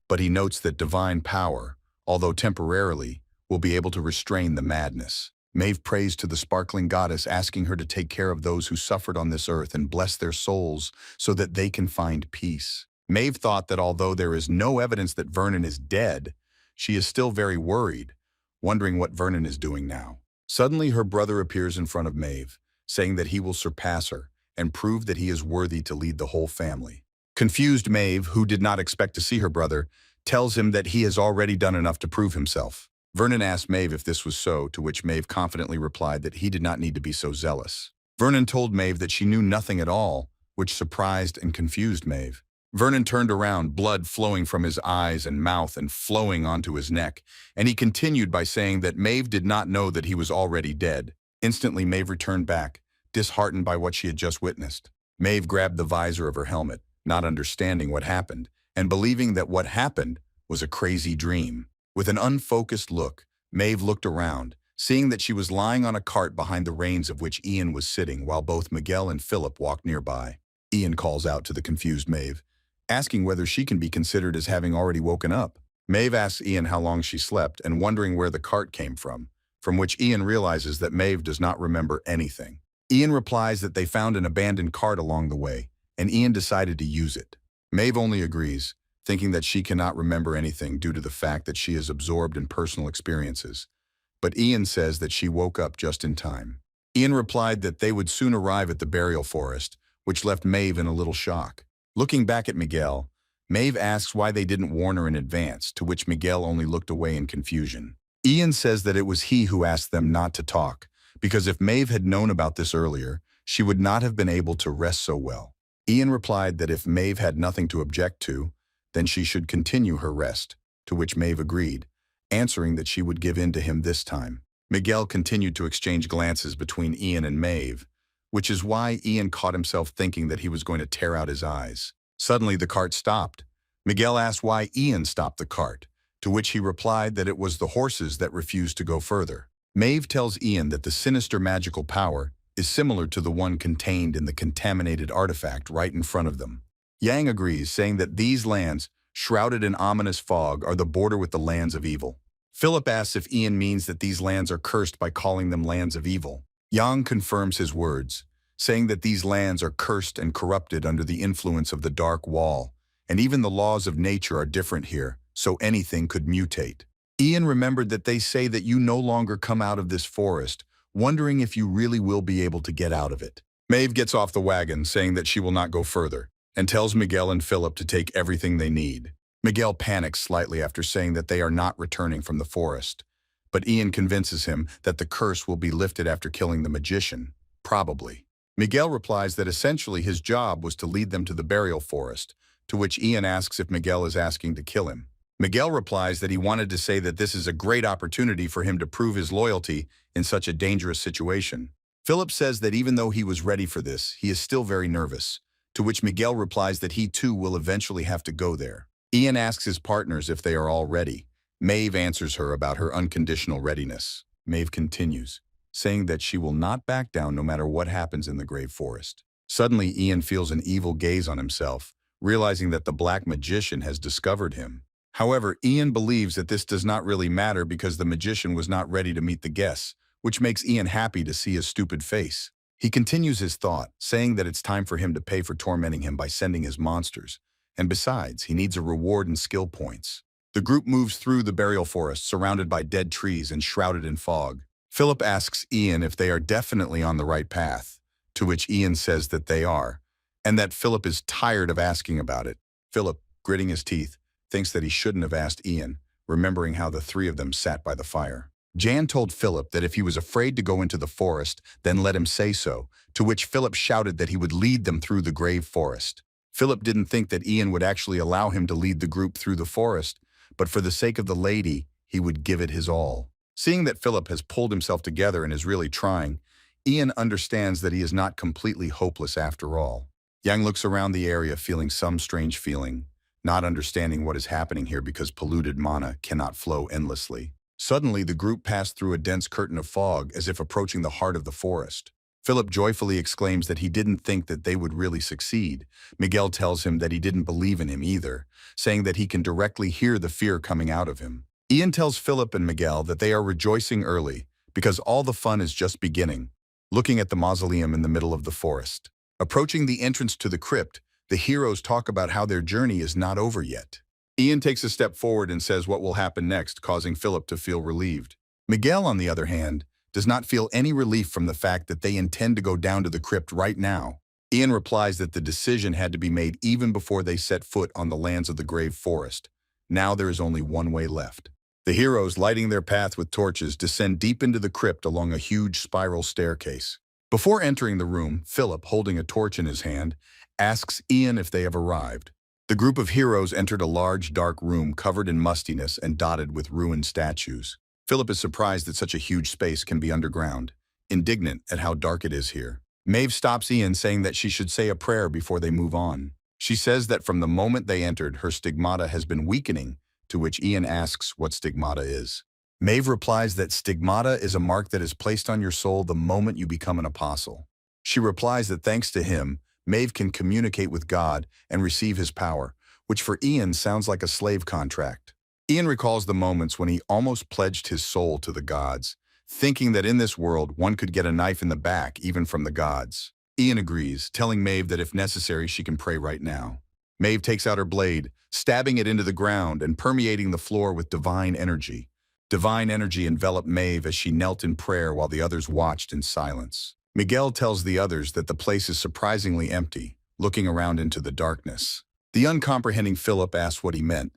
but he notes that divine power, although temporarily, will be able to restrain the madness. Mave prays to the sparkling goddess, asking her to take care of those who suffered on this earth and bless their souls so that they can find peace. Mave thought that although there is no evidence that Vernon is dead, she is still very worried, wondering what Vernon is doing now. Suddenly her brother appears in front of Mave, saying that he will surpass her and prove that he is worthy to lead the whole family. Confused Mave, who did not expect to see her brother, tells him that he has already done enough to prove himself. Vernon asked Mave if this was so, to which Mave confidently replied that he did not need to be so zealous. Vernon told Mave that she knew nothing at all, which surprised and confused Mave. Vernon turned around, blood flowing from his eyes and mouth and flowing onto his neck, and he continued by saying that Mave did not know that he was already dead. Instantly, Mave returned back, disheartened by what she had just witnessed. Mave grabbed the visor of her helmet, not understanding what happened, and believing that what happened was a crazy dream. With an unfocused look, Mave looked around, seeing that she was lying on a cart behind the reins of which Ian was sitting while both Miguel and Philip walked nearby. Ian calls out to the confused Mave, asking whether she can be considered as having already woken up. Mave asks Ian how long she slept and wondering where the cart came from which Ian realizes that Mave does not remember anything. Ian replies that they found an abandoned cart along the way, and Ian decided to use it. Mave only agrees, thinking that she cannot remember anything due to the fact that she is absorbed in personal experiences. But Ian says that she woke up just in time. Ian replied that they would soon arrive at the burial forest, which left Mave in a little shock. Looking back at Miguel, Mave asks why they didn't warn her in advance, to which Miguel only looked away in confusion. Ian says that it was he who asked them not to talk, because if Mave had known about this earlier, she would not have been able to rest so well. Ian replied that if Mave had nothing to object to, then she should continue her rest, to which Mave agreed, answering that she would give in to him this time. Miguel continued to exchange glances between Ian and Mave, which is why Ian caught himself thinking that he was going to tear out his eyes. Suddenly the cart stopped. Miguel asked why Ian stopped the cart, to which he replied that it was the horses that refused to go further. Mave tells Ian that the sinister magical power is similar to the one contained in the contaminated artifact right in front of them. Yang agrees, saying that these lands, shrouded in ominous fog, are the border with the lands of evil. Philip asks if Ian means that these lands are cursed by calling them lands of evil. Yang confirms his words, saying that these lands are cursed and corrupted under the influence of the dark wall, and even the laws of nature are different here, so anything could mutate. Ian remembered that they say that you no longer come out of this forest, wondering if you really will be able to get out of it. Mave gets off the wagon, saying that she will not go further, and tells Miguel and Philip to take everything they need. Miguel panics slightly after saying that they are not returning from the forest, but Ian convinces him that the curse will be lifted after killing the magician, probably. Miguel replies that essentially his job was to lead them to the burial forest, to which Ian asks if Miguel is asking to kill him. Miguel replies that he wanted to say that this is a great opportunity for him to prove his loyalty in such a dangerous situation. Philip says that even though he was ready for this, he is still very nervous, to which Miguel replies that he too will eventually have to go there. Ian asks his partners if they are all ready. Mave answers her about her unconditional readiness. Mave continues, saying that she will not back down no matter what happens in the grave forest. Suddenly, Ian feels an evil gaze on himself, realizing that the black magician has discovered him. However, Ian believes that this does not really matter because the magician was not ready to meet the guests, which makes Ian happy to see his stupid face. He continues his thought, saying that it's time for him to pay for tormenting him by sending his monsters, and besides, he needs a reward in skill points. The group moves through the burial forest, surrounded by dead trees and shrouded in fog. Philip asks Ian if they are definitely on the right path, to which Ian says that they are, and that Philip is tired of asking about it. Philip, gritting his teeth, thinks that he shouldn't have asked Ian, remembering how the three of them sat by the fire. Jan told Philip that if he was afraid to go into the forest, then let him say so, to which Philip shouted that he would lead them through the grave forest. Philip didn't think that Ian would actually allow him to lead the group through the forest, but for the sake of the lady, he would give it his all. Seeing that Philip has pulled himself together and is really trying, Ian understands that he is not completely hopeless after all. Yang looks around the area feeling some strange feeling, not understanding what is happening here because polluted mana cannot flow endlessly. Suddenly, the group passed through a dense curtain of fog as if approaching the heart of the forest. Philip joyfully exclaims that he didn't think that they would really succeed. Miguel tells him that he didn't believe in him either, saying that he can directly hear the fear coming out of him. Ian tells Philip and Miguel that they are rejoicing early because all the fun is just beginning, looking at the mausoleum in the middle of the forest. Approaching the entrance to the crypt, the heroes talk about how their journey is not over yet. Ian takes a step forward and says what will happen next, causing Philip to feel relieved. Miguel, on the other hand, does not feel any relief from the fact that they intend to go down to the crypt right now. Ian replies that the decision had to be made even before they set foot on the lands of the grave forest. Now there is only one way left. The heroes, lighting their path with torches, descend deep into the crypt along a huge spiral staircase. Before entering the room, Philip, holding a torch in his hand, asks Ian if they have arrived. The group of heroes entered a large, dark room covered in mustiness and dotted with ruined statues. Philip is surprised that such a huge space can be underground, indignant at how dark it is here. Mave stops Ian, saying that she should say a prayer before they move on. She says that from the moment they entered, her stigmata has been weakening, to which Ian asks what stigmata is. Mave replies that stigmata is a mark that is placed on your soul the moment you become an apostle. She replies that thanks to him, Mave can communicate with God and receive his power, which for Ian sounds like a slave contract. Ian recalls the moments when he almost pledged his soul to the gods, thinking that in this world one could get a knife in the back even from the gods. Ian agrees, telling Mave that if necessary she can pray right now. Mave takes out her blade, stabbing it into the ground and permeating the floor with divine energy. Divine energy enveloped Mave as she knelt in prayer while the others watched in silence. Miguel tells the others that the place is surprisingly empty, looking around into the darkness. The uncomprehending Philip asked what he meant.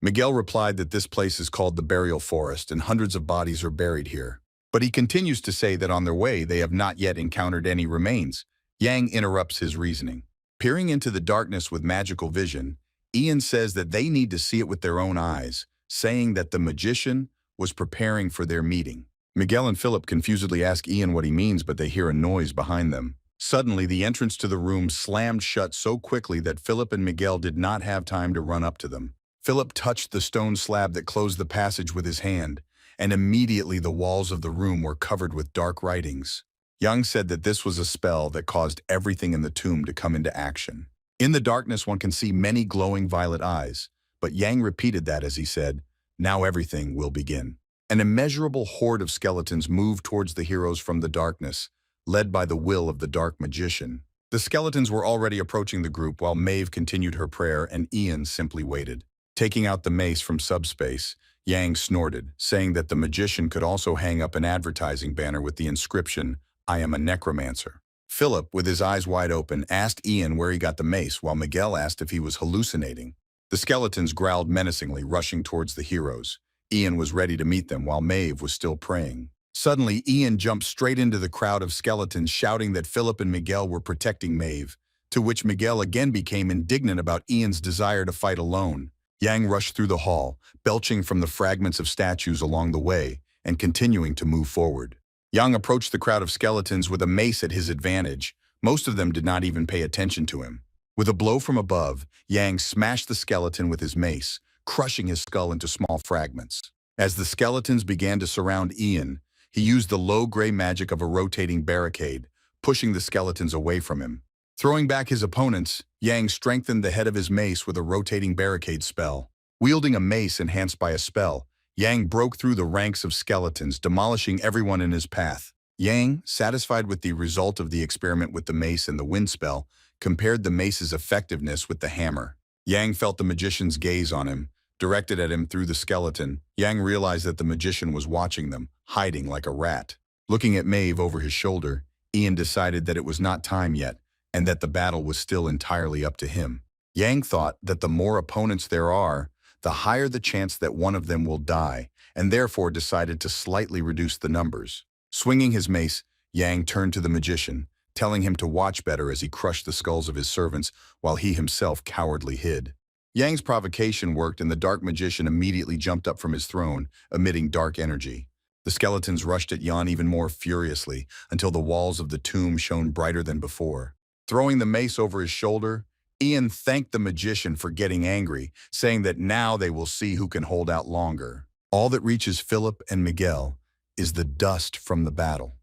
Miguel replied that this place is called the burial forest and hundreds of bodies are buried here. But he continues to say that on their way they have not yet encountered any remains. Yang interrupts his reasoning. Peering into the darkness with magical vision, Ian says that they need to see it with their own eyes, saying that the magician was preparing for their meeting. Miguel and Philip confusedly ask Ian what he means, but they hear a noise behind them. Suddenly, the entrance to the room slammed shut so quickly that Philip and Miguel did not have time to run up to them. Philip touched the stone slab that closed the passage with his hand, and immediately the walls of the room were covered with dark writings. Young said that this was a spell that caused everything in the tomb to come into action. In the darkness, one can see many glowing violet eyes, but Yang repeated that as he said, "Now everything will begin." An immeasurable horde of skeletons moved towards the heroes from the darkness, led by the will of the dark magician. The skeletons were already approaching the group while Mave continued her prayer and Ian simply waited. Taking out the mace from subspace, Yang snorted, saying that the magician could also hang up an advertising banner with the inscription, "I am a necromancer." Philip, with his eyes wide open, asked Ian where he got the mace, while Miguel asked if he was hallucinating. The skeletons growled menacingly, rushing towards the heroes. Ian was ready to meet them while Mave was still praying. Suddenly, Ian jumped straight into the crowd of skeletons, shouting that Philip and Miguel were protecting Mave, to which Miguel again became indignant about Ian's desire to fight alone. Yang rushed through the hall, belching from the fragments of statues along the way, and continuing to move forward. Yang approached the crowd of skeletons with a mace at his advantage. Most of them did not even pay attention to him. With a blow from above, Yang smashed the skeleton with his mace, crushing his skull into small fragments. As the skeletons began to surround Ian, he used the low-gray magic of a rotating barricade, pushing the skeletons away from him. Throwing back his opponents, Yang strengthened the head of his mace with a rotating barricade spell. Wielding a mace enhanced by a spell, Yang broke through the ranks of skeletons, demolishing everyone in his path. Yang, satisfied with the result of the experiment with the mace and the wind spell, compared the mace's effectiveness with the hammer. Yang felt the magician's gaze on him, directed at him through the skeleton. Yang realized that the magician was watching them, hiding like a rat. Looking at Mave over his shoulder, Ian decided that it was not time yet, and that the battle was still entirely up to him. Yang thought that the more opponents there are, the higher the chance that one of them will die, and therefore decided to slightly reduce the numbers. Swinging his mace, Yang turned to the magician, telling him to watch better as he crushed the skulls of his servants while he himself cowardly hid. Yang's provocation worked, and the dark magician immediately jumped up from his throne, emitting dark energy. The skeletons rushed at Yan even more furiously until the walls of the tomb shone brighter than before. Throwing the mace over his shoulder, Ian thanked the magician for getting angry, saying that now they will see who can hold out longer. All that reaches Philip and Miguel is the dust from the battle.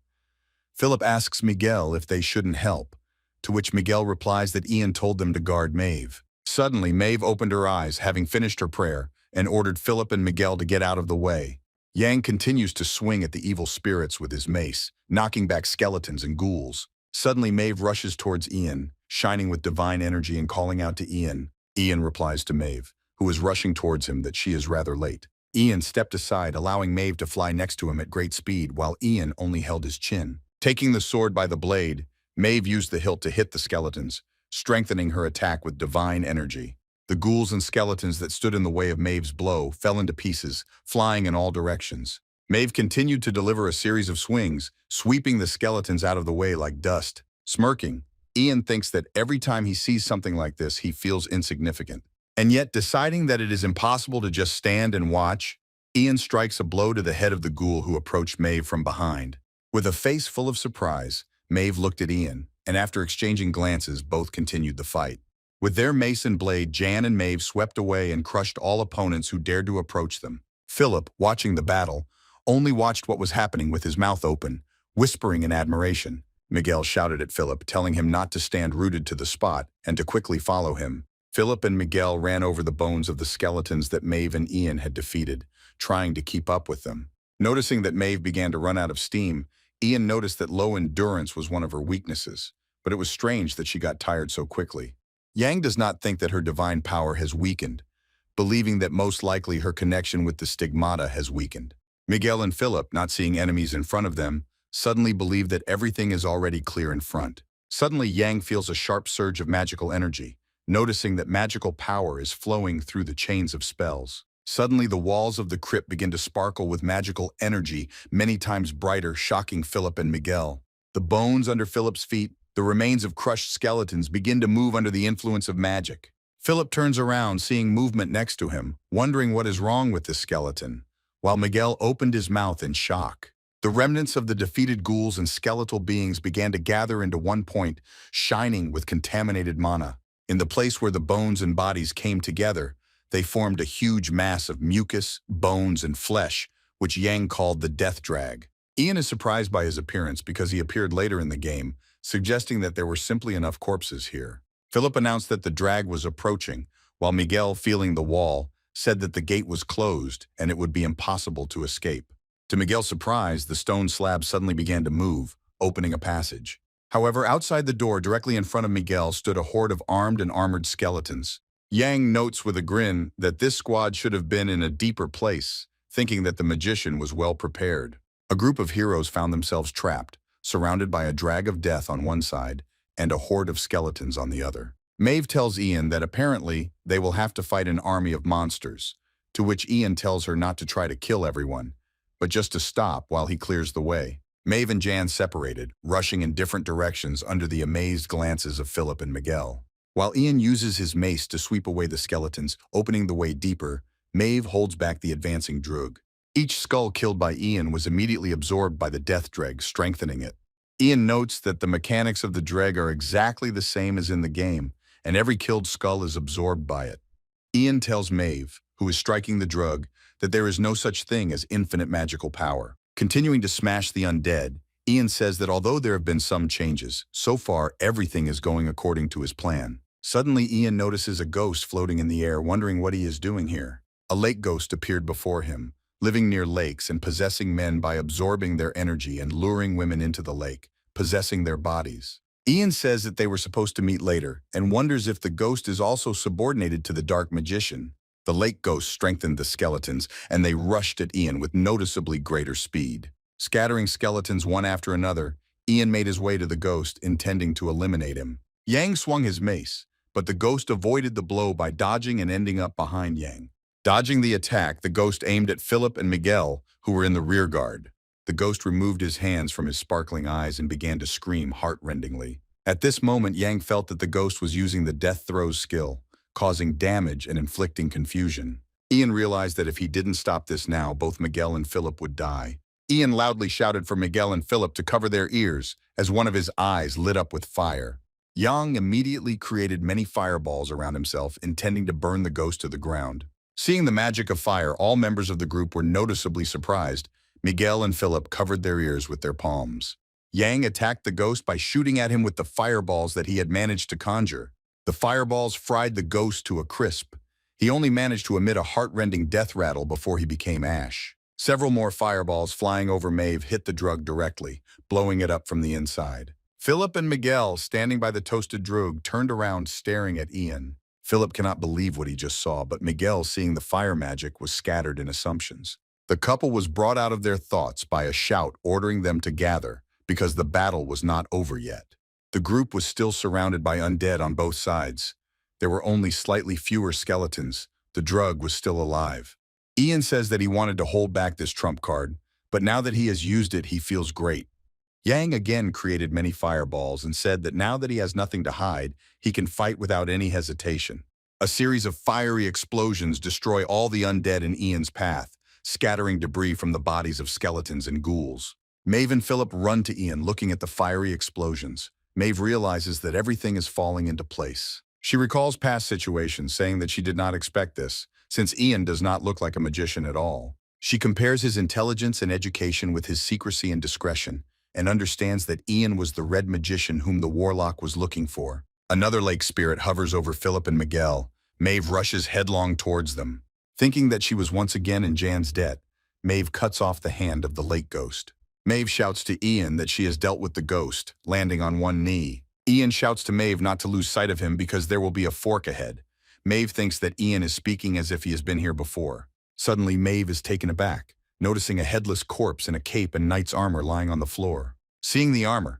Philip asks Miguel if they shouldn't help, to which Miguel replies that Ian told them to guard Mave. Suddenly, Mave opened her eyes, having finished her prayer, and ordered Philip and Miguel to get out of the way. Yang continues to swing at the evil spirits with his mace, knocking back skeletons and ghouls. Suddenly, Mave rushes towards Ian, shining with divine energy and calling out to Ian. Ian replies to Mave, who is rushing towards him, that she is rather late. Ian stepped aside, allowing Mave to fly next to him at great speed, while Ian only held his chin. Taking the sword by the blade, Mave used the hilt to hit the skeletons, strengthening her attack with divine energy. The ghouls and skeletons that stood in the way of Mave's blow fell into pieces, flying in all directions. Mave continued to deliver a series of swings, sweeping the skeletons out of the way like dust. Smirking, Ian thinks that every time he sees something like this, he feels insignificant. And yet, deciding that it is impossible to just stand and watch, Ian strikes a blow to the head of the ghoul who approached Mave from behind. With a face full of surprise, Mave looked at Ian, and after exchanging glances, both continued the fight. With their mace and blade, Jan and Mave swept away and crushed all opponents who dared to approach them. Philip, watching the battle, only watched what was happening with his mouth open, whispering in admiration. Miguel shouted at Philip, telling him not to stand rooted to the spot and to quickly follow him. Philip and Miguel ran over the bones of the skeletons that Mave and Ian had defeated, trying to keep up with them. Noticing that Mave began to run out of steam, Ian noticed that low endurance was one of her weaknesses, but it was strange that she got tired so quickly. Yang does not think that her divine power has weakened, believing that most likely her connection with the stigmata has weakened. Miguel and Philip, not seeing enemies in front of them, suddenly believe that everything is already clear in front. Suddenly, Yang feels a sharp surge of magical energy, noticing that magical power is flowing through the chains of spells. Suddenly, the walls of the crypt begin to sparkle with magical energy, many times brighter, shocking Philip and Miguel. The bones under Philip's feet, the remains of crushed skeletons, begin to move under the influence of magic. Philip turns around, seeing movement next to him, wondering what is wrong with this skeleton, while Miguel opened his mouth in shock. The remnants of the defeated ghouls and skeletal beings began to gather into one point, shining with contaminated mana. In the place where the bones and bodies came together, they formed a huge mass of mucus, bones, and flesh, which Yang called the death drag. Ian is surprised by his appearance because he appeared later in the game, suggesting that there were simply enough corpses here. Philip announced that the drag was approaching, while Miguel, feeling the wall, said that the gate was closed and it would be impossible to escape. To Miguel's surprise, the stone slab suddenly began to move, opening a passage. However, outside the door, directly in front of Miguel, stood a horde of armed and armored skeletons. Yang notes with a grin that this squad should have been in a deeper place, thinking that the magician was well prepared. A group of heroes found themselves trapped, surrounded by a drag of death on one side and a horde of skeletons on the other. Mave tells Ian that apparently they will have to fight an army of monsters, to which Ian tells her not to try to kill everyone, but just to stop while he clears the way. Mave and Jan separated, rushing in different directions under the amazed glances of Philip and Miguel. While Ian uses his mace to sweep away the skeletons, opening the way deeper, Mave holds back the advancing Drug. Each skull killed by Ian was immediately absorbed by the death dreg, strengthening it. Ian notes that the mechanics of the dreg are exactly the same as in the game, and every killed skull is absorbed by it. Ian tells Mave, who is striking the drug, that there is no such thing as infinite magical power. Continuing to smash the undead, Ian says that although there have been some changes, so far everything is going according to his plan. Suddenly Ian notices a ghost floating in the air, wondering what he is doing here. A lake ghost appeared before him, living near lakes and possessing men by absorbing their energy and luring women into the lake, possessing their bodies. Ian says that they were supposed to meet later and wonders if the ghost is also subordinated to the dark magician. The lake ghost strengthened the skeletons, and they rushed at Ian with noticeably greater speed. Scattering skeletons one after another, Ian made his way to the ghost, intending to eliminate him. Yang swung his mace, but the ghost avoided the blow by dodging and ending up behind Yang. Dodging the attack, the ghost aimed at Philip and Miguel, who were in the rear guard. The ghost removed his hands from his sparkling eyes and began to scream heart-rendingly. At this moment, Yang felt that the ghost was using the death throes skill, causing damage and inflicting confusion. Ian realized that if he didn't stop this now, both Miguel and Philip would die. Ian loudly shouted for Miguel and Philip to cover their ears as one of his eyes lit up with fire. Yang immediately created many fireballs around himself, intending to burn the ghost to the ground. Seeing the magic of fire, all members of the group were noticeably surprised. Miguel and Philip covered their ears with their palms. Yang attacked the ghost by shooting at him with the fireballs that he had managed to conjure. The fireballs fried the ghost to a crisp. He only managed to emit a heart-rending death rattle before he became ash. Several more fireballs flying over Mave hit the drug directly, blowing it up from the inside. Philip and Miguel, standing by the toasted drug, turned around staring at Ian. Philip cannot believe what he just saw, but Miguel, seeing the fire magic, was scattered in assumptions. The couple was brought out of their thoughts by a shout ordering them to gather, because the battle was not over yet. The group was still surrounded by undead on both sides. There were only slightly fewer skeletons. The drug was still alive. Ian says that he wanted to hold back this trump card, but now that he has used it, he feels great. Yang again created many fireballs and said that now that he has nothing to hide, he can fight without any hesitation. A series of fiery explosions destroy all the undead in Ian's path, scattering debris from the bodies of skeletons and ghouls. Mave and Philip run to Ian, looking at the fiery explosions. Mave realizes that everything is falling into place. She recalls past situations, saying that she did not expect this, since Ian does not look like a magician at all. She compares his intelligence and education with his secrecy and discretion, and understands that Ian was the red magician whom the warlock was looking for. Another lake spirit hovers over Philip and Miguel. Mave rushes headlong towards them. Thinking that she was once again in Jan's debt, Mave cuts off the hand of the lake ghost. Mave shouts to Ian that she has dealt with the ghost, landing on one knee. Ian shouts to Mave not to lose sight of him because there will be a fork ahead. Mave thinks that Ian is speaking as if he has been here before. Suddenly, Mave is taken aback, noticing a headless corpse in a cape and knight's armor lying on the floor. Seeing the armor,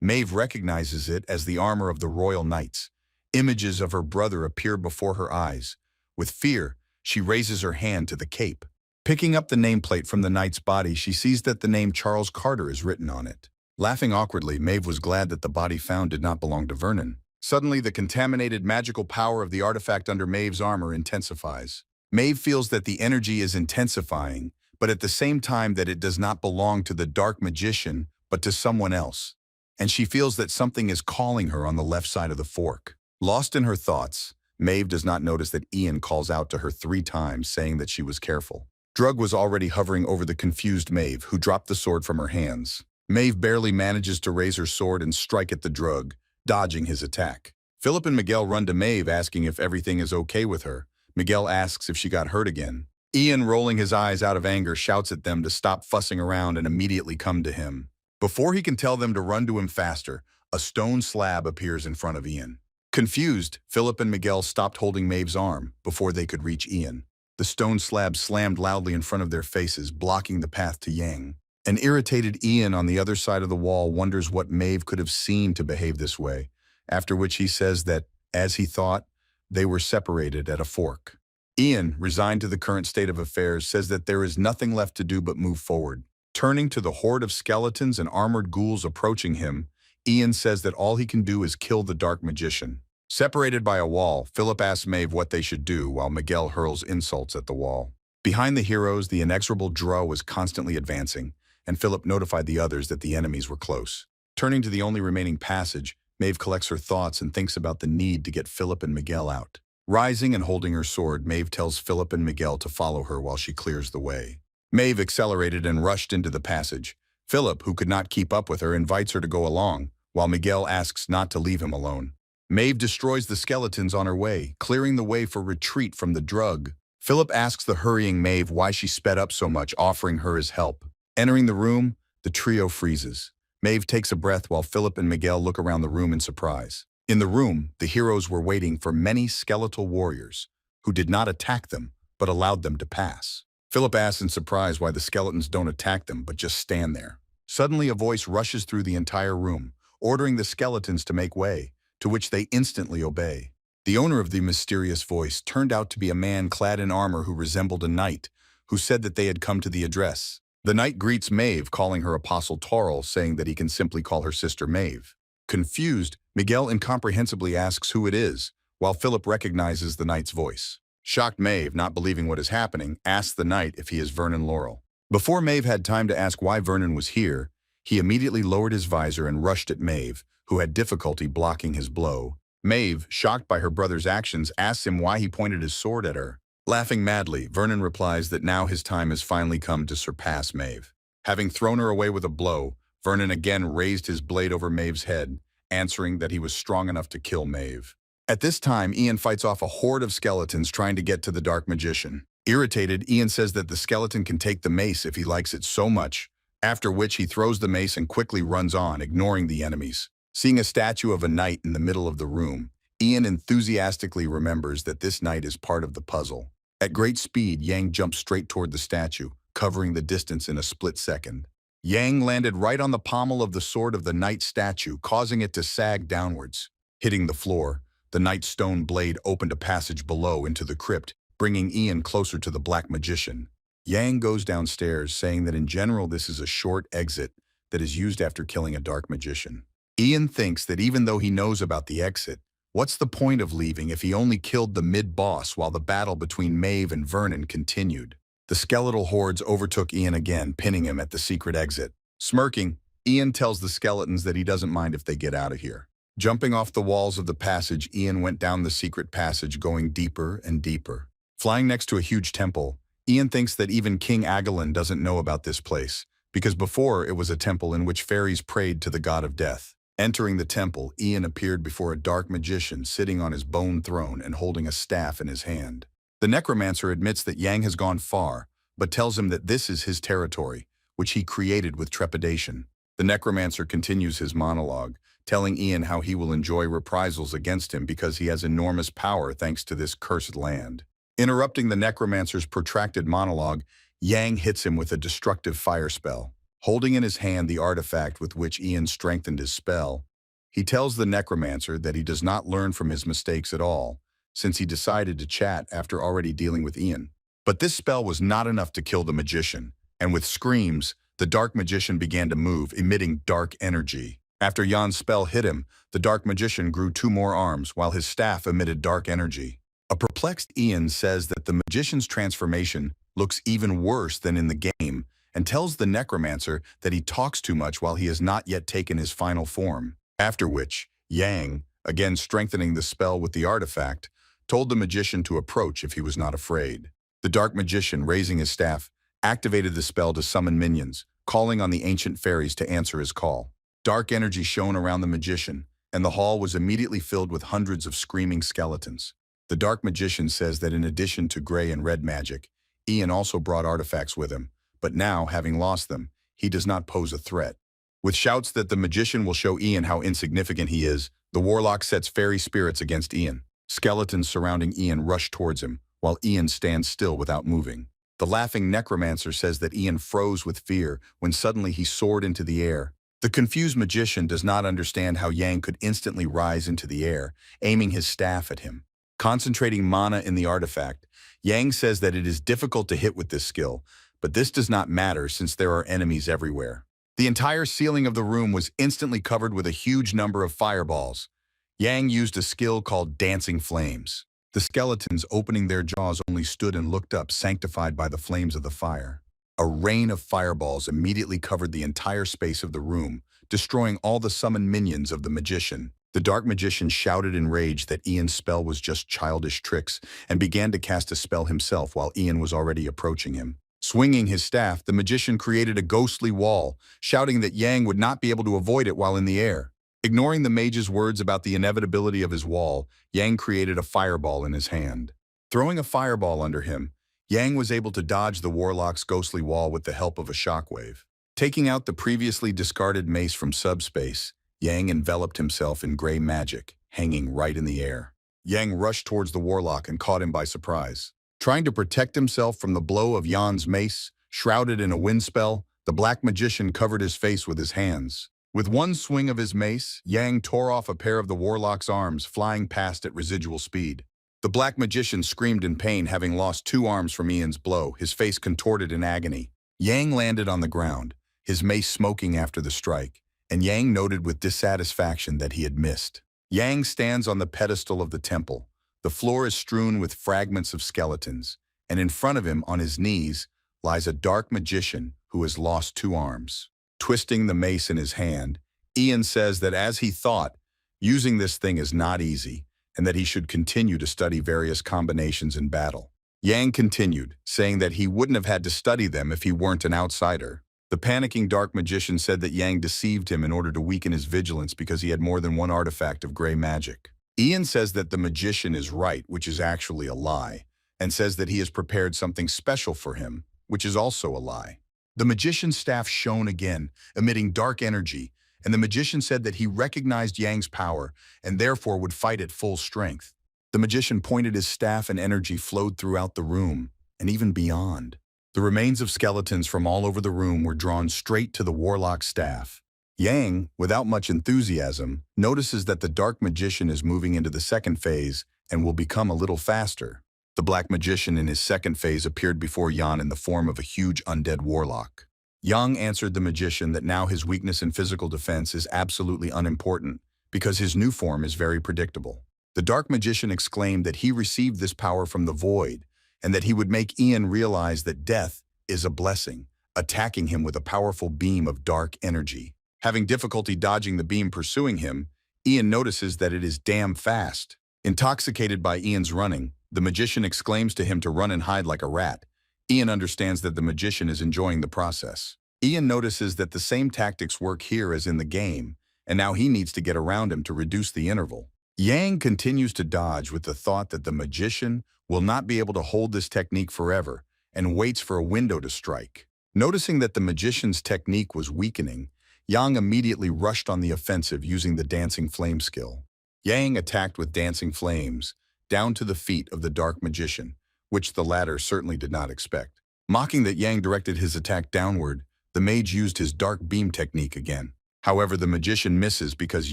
Mave recognizes it as the armor of the royal knights. Images of her brother appear before her eyes. With fear, she raises her hand to the cape. Picking up the nameplate from the knight's body, she sees that the name Charles Carter is written on it. Laughing awkwardly, Mave was glad that the body found did not belong to Vernon. Suddenly, the contaminated magical power of the artifact under Mave's armor intensifies. Mave feels that the energy is intensifying, but at the same time that it does not belong to the dark magician, but to someone else. And she feels that something is calling her on the left side of the fork. Lost in her thoughts, Mave does not notice that Ian calls out to her 3 times, saying that she was careful. Drug was already hovering over the confused Mave, who dropped the sword from her hands. Mave barely manages to raise her sword and strike at the drug, dodging his attack. Philip and Miguel run to Mave, asking if everything is okay with her. Miguel asks if she got hurt again. Ian, rolling his eyes out of anger, shouts at them to stop fussing around and immediately come to him. Before he can tell them to run to him faster, a stone slab appears in front of Ian. Confused, Philip and Miguel stopped holding Mave's arm before they could reach Ian. The stone slab slammed loudly in front of their faces, blocking the path to Yang. An irritated Ian on the other side of the wall wonders what Mave could have seen to behave this way, after which he says that As he thought, they were separated at a fork. Ian, resigned to the current state of affairs, says that there is nothing left to do but move forward. Turning to the horde of skeletons and armored ghouls approaching him, Ian says that all he can do is kill the dark magician. Separated by a wall, Philip asks Mave what they should do while Miguel hurls insults at the wall. Behind the heroes, the inexorable Draw was constantly advancing, and Philip notified the others that the enemies were close. Turning to the only remaining passage, Mave collects her thoughts and thinks about the need to get Philip and Miguel out. Rising and holding her sword, Mave tells Philip and Miguel to follow her while she clears the way. Mave accelerated and rushed into the passage. Philip, who could not keep up with her, invites her to go along, while Miguel asks not to leave him alone. Mave destroys the skeletons on her way, clearing the way for retreat from the drug. Philip asks the hurrying Mave why she sped up so much, offering her his help. Entering the room, the trio freezes. Mave takes a breath while Philip and Miguel look around the room in surprise. In the room, the heroes were waiting for many skeletal warriors, who did not attack them, but allowed them to pass. Philip asks in surprise why the skeletons don't attack them, but just stand there. Suddenly, a voice rushes through the entire room, ordering the skeletons to make way, to which they instantly obey. The owner of the mysterious voice turned out to be a man clad in armor who resembled a knight, who said that they had come to the address. The knight greets Mave, calling her Apostle Laurel, saying that he can simply call her sister Mave. Confused, Miguel incomprehensibly asks who it is, while Philip recognizes the knight's voice. Shocked Mave, not believing what is happening, asks the knight if he is Vernon Laurel. Before Mave had time to ask why Vernon was here, he immediately lowered his visor and rushed at Mave, who had difficulty blocking his blow. Mave, shocked by her brother's actions, asks him why he pointed his sword at her. Laughing madly, Vernon replies that now his time has finally come to surpass Mave. Having thrown her away with a blow, Vernon again raised his blade over Mave's head, answering that he was strong enough to kill Mave. At this time, Ian fights off a horde of skeletons trying to get to the dark magician. Irritated, Ian says that the skeleton can take the mace if he likes it so much, after which he throws the mace and quickly runs on, ignoring the enemies. Seeing a statue of a knight in the middle of the room, Ian enthusiastically remembers that this knight is part of the puzzle. At great speed, Yang jumps straight toward the statue, covering the distance in a split second. Yang landed right on the pommel of the sword of the knight statue, causing it to sag downwards. Hitting the floor, the knight's stone blade opened a passage below into the crypt, bringing Ian closer to the black magician. Yang goes downstairs, saying that in general this is a short exit that is used after killing a dark magician. Ian thinks that even though he knows about the exit, what's the point of leaving if he only killed the mid-boss while the battle between Mave and Vernon continued? The skeletal hordes overtook Ian again, pinning him at the secret exit. Smirking, Ian tells the skeletons that he doesn't mind if they get out of here. Jumping off the walls of the passage, Ian went down the secret passage, going deeper and deeper. Flying next to a huge temple, Ian thinks that even King Aelan doesn't know about this place, because before it was a temple in which fairies prayed to the god of death. Entering the temple, Ian appeared before a dark magician sitting on his bone throne and holding a staff in his hand. The necromancer admits that Yang has gone far, but tells him that this is his territory, which he created with trepidation. The necromancer continues his monologue, telling Ian how he will enjoy reprisals against him because he has enormous power thanks to this cursed land. Interrupting the necromancer's protracted monologue, Yang hits him with a destructive fire spell. Holding in his hand the artifact with which Ian strengthened his spell, he tells the necromancer that he does not learn from his mistakes at all, since he decided to chat after already dealing with Ian. But this spell was not enough to kill the magician, and with screams, the dark magician began to move, emitting dark energy. After Jan's spell hit him, the dark magician grew 2 more arms, while his staff emitted dark energy. A perplexed Ian says that the magician's transformation looks even worse than in the game, and tells the necromancer that he talks too much while he has not yet taken his final form. After which, Yang, again strengthening the spell with the artifact, told the magician to approach if he was not afraid. The dark magician, raising his staff, activated the spell to summon minions, calling on the ancient fairies to answer his call. Dark energy shone around the magician, and the hall was immediately filled with hundreds of screaming skeletons. The dark magician says that in addition to gray and red magic, Ian also brought artifacts with him, but now, having lost them, he does not pose a threat. With shouts that the magician will show Ian how insignificant he is, the warlock sets fairy spirits against Ian. Skeletons surrounding Ian rush towards him, while Ian stands still without moving. The laughing necromancer says that Ian froze with fear when suddenly he soared into the air, The confused magician does not understand how Yang could instantly rise into the air, aiming his staff at him. Concentrating mana in the artifact, Yang says that it is difficult to hit with this skill, but this does not matter since there are enemies everywhere. The entire ceiling of the room was instantly covered with a huge number of fireballs. Yang used a skill called dancing flames. The skeletons, opening their jaws, only stood and looked up, sanctified by the flames of the fire. A rain of fireballs immediately covered the entire space of the room, destroying all the summoned minions of the magician. The dark magician shouted in rage that Ian's spell was just childish tricks and began to cast a spell himself while Ian was already approaching him. Swinging his staff, the magician created a ghostly wall, shouting that Yang would not be able to avoid it while in the air. Ignoring the mage's words about the inevitability of his wall, Yang created a fireball in his hand. Throwing a fireball under him, Yang was able to dodge the warlock's ghostly wall with the help of a shockwave. Taking out the previously discarded mace from subspace, Yang enveloped himself in gray magic, hanging right in the air. Yang rushed towards the warlock and caught him by surprise. Trying to protect himself from the blow of Yan's mace, shrouded in a wind spell, the black magician covered his face with his hands. With one swing of his mace, Yang tore off a pair of the warlock's arms, flying past at residual speed. The black magician screamed in pain, having lost 2 arms from Ian's blow, his face contorted in agony. Yang landed on the ground, his mace smoking after the strike, and Yang noted with dissatisfaction that he had missed. Yang stands on the pedestal of the temple. The floor is strewn with fragments of skeletons, and in front of him, on his knees, lies a dark magician who has lost 2 arms. Twisting the mace in his hand, Ian says that as he thought, using this thing is not easy, and that he should continue to study various combinations in battle. Yang continued, saying that he wouldn't have had to study them if he weren't an outsider. The panicking dark magician said that Yang deceived him in order to weaken his vigilance because he had more than one artifact of gray magic. Ian says that the magician is right, which is actually a lie, and says that he has prepared something special for him, which is also a lie. The magician's staff shone again, emitting dark energy, and the magician said that he recognized Yang's power and therefore would fight at full strength. The magician pointed his staff and energy flowed throughout the room, and even beyond. The remains of skeletons from all over the room were drawn straight to the warlock's staff. Yang, without much enthusiasm, notices that the dark magician is moving into the second phase and will become a little faster. The black magician in his second phase appeared before Yan in the form of a huge undead warlock. Yang answered the magician that now his weakness in physical defense is absolutely unimportant because his new form is very predictable. The dark magician exclaimed that he received this power from the void and that he would make Ian realize that death is a blessing, attacking him with a powerful beam of dark energy. Having difficulty dodging the beam pursuing him, Ian notices that it is damn fast. Intoxicated by Ian's running, the magician exclaims to him to run and hide like a rat. Ian understands that the magician is enjoying the process. Ian notices that the same tactics work here as in the game, and now he needs to get around him to reduce the interval. Yang continues to dodge with the thought that the magician will not be able to hold this technique forever and waits for a window to strike. Noticing that the magician's technique was weakening, Yang immediately rushed on the offensive using the dancing flame skill. Yang attacked with dancing flames, down to the feet of the dark magician, which the latter certainly did not expect. Mocking that Yang directed his attack downward, the mage used his dark beam technique again. However, the magician misses because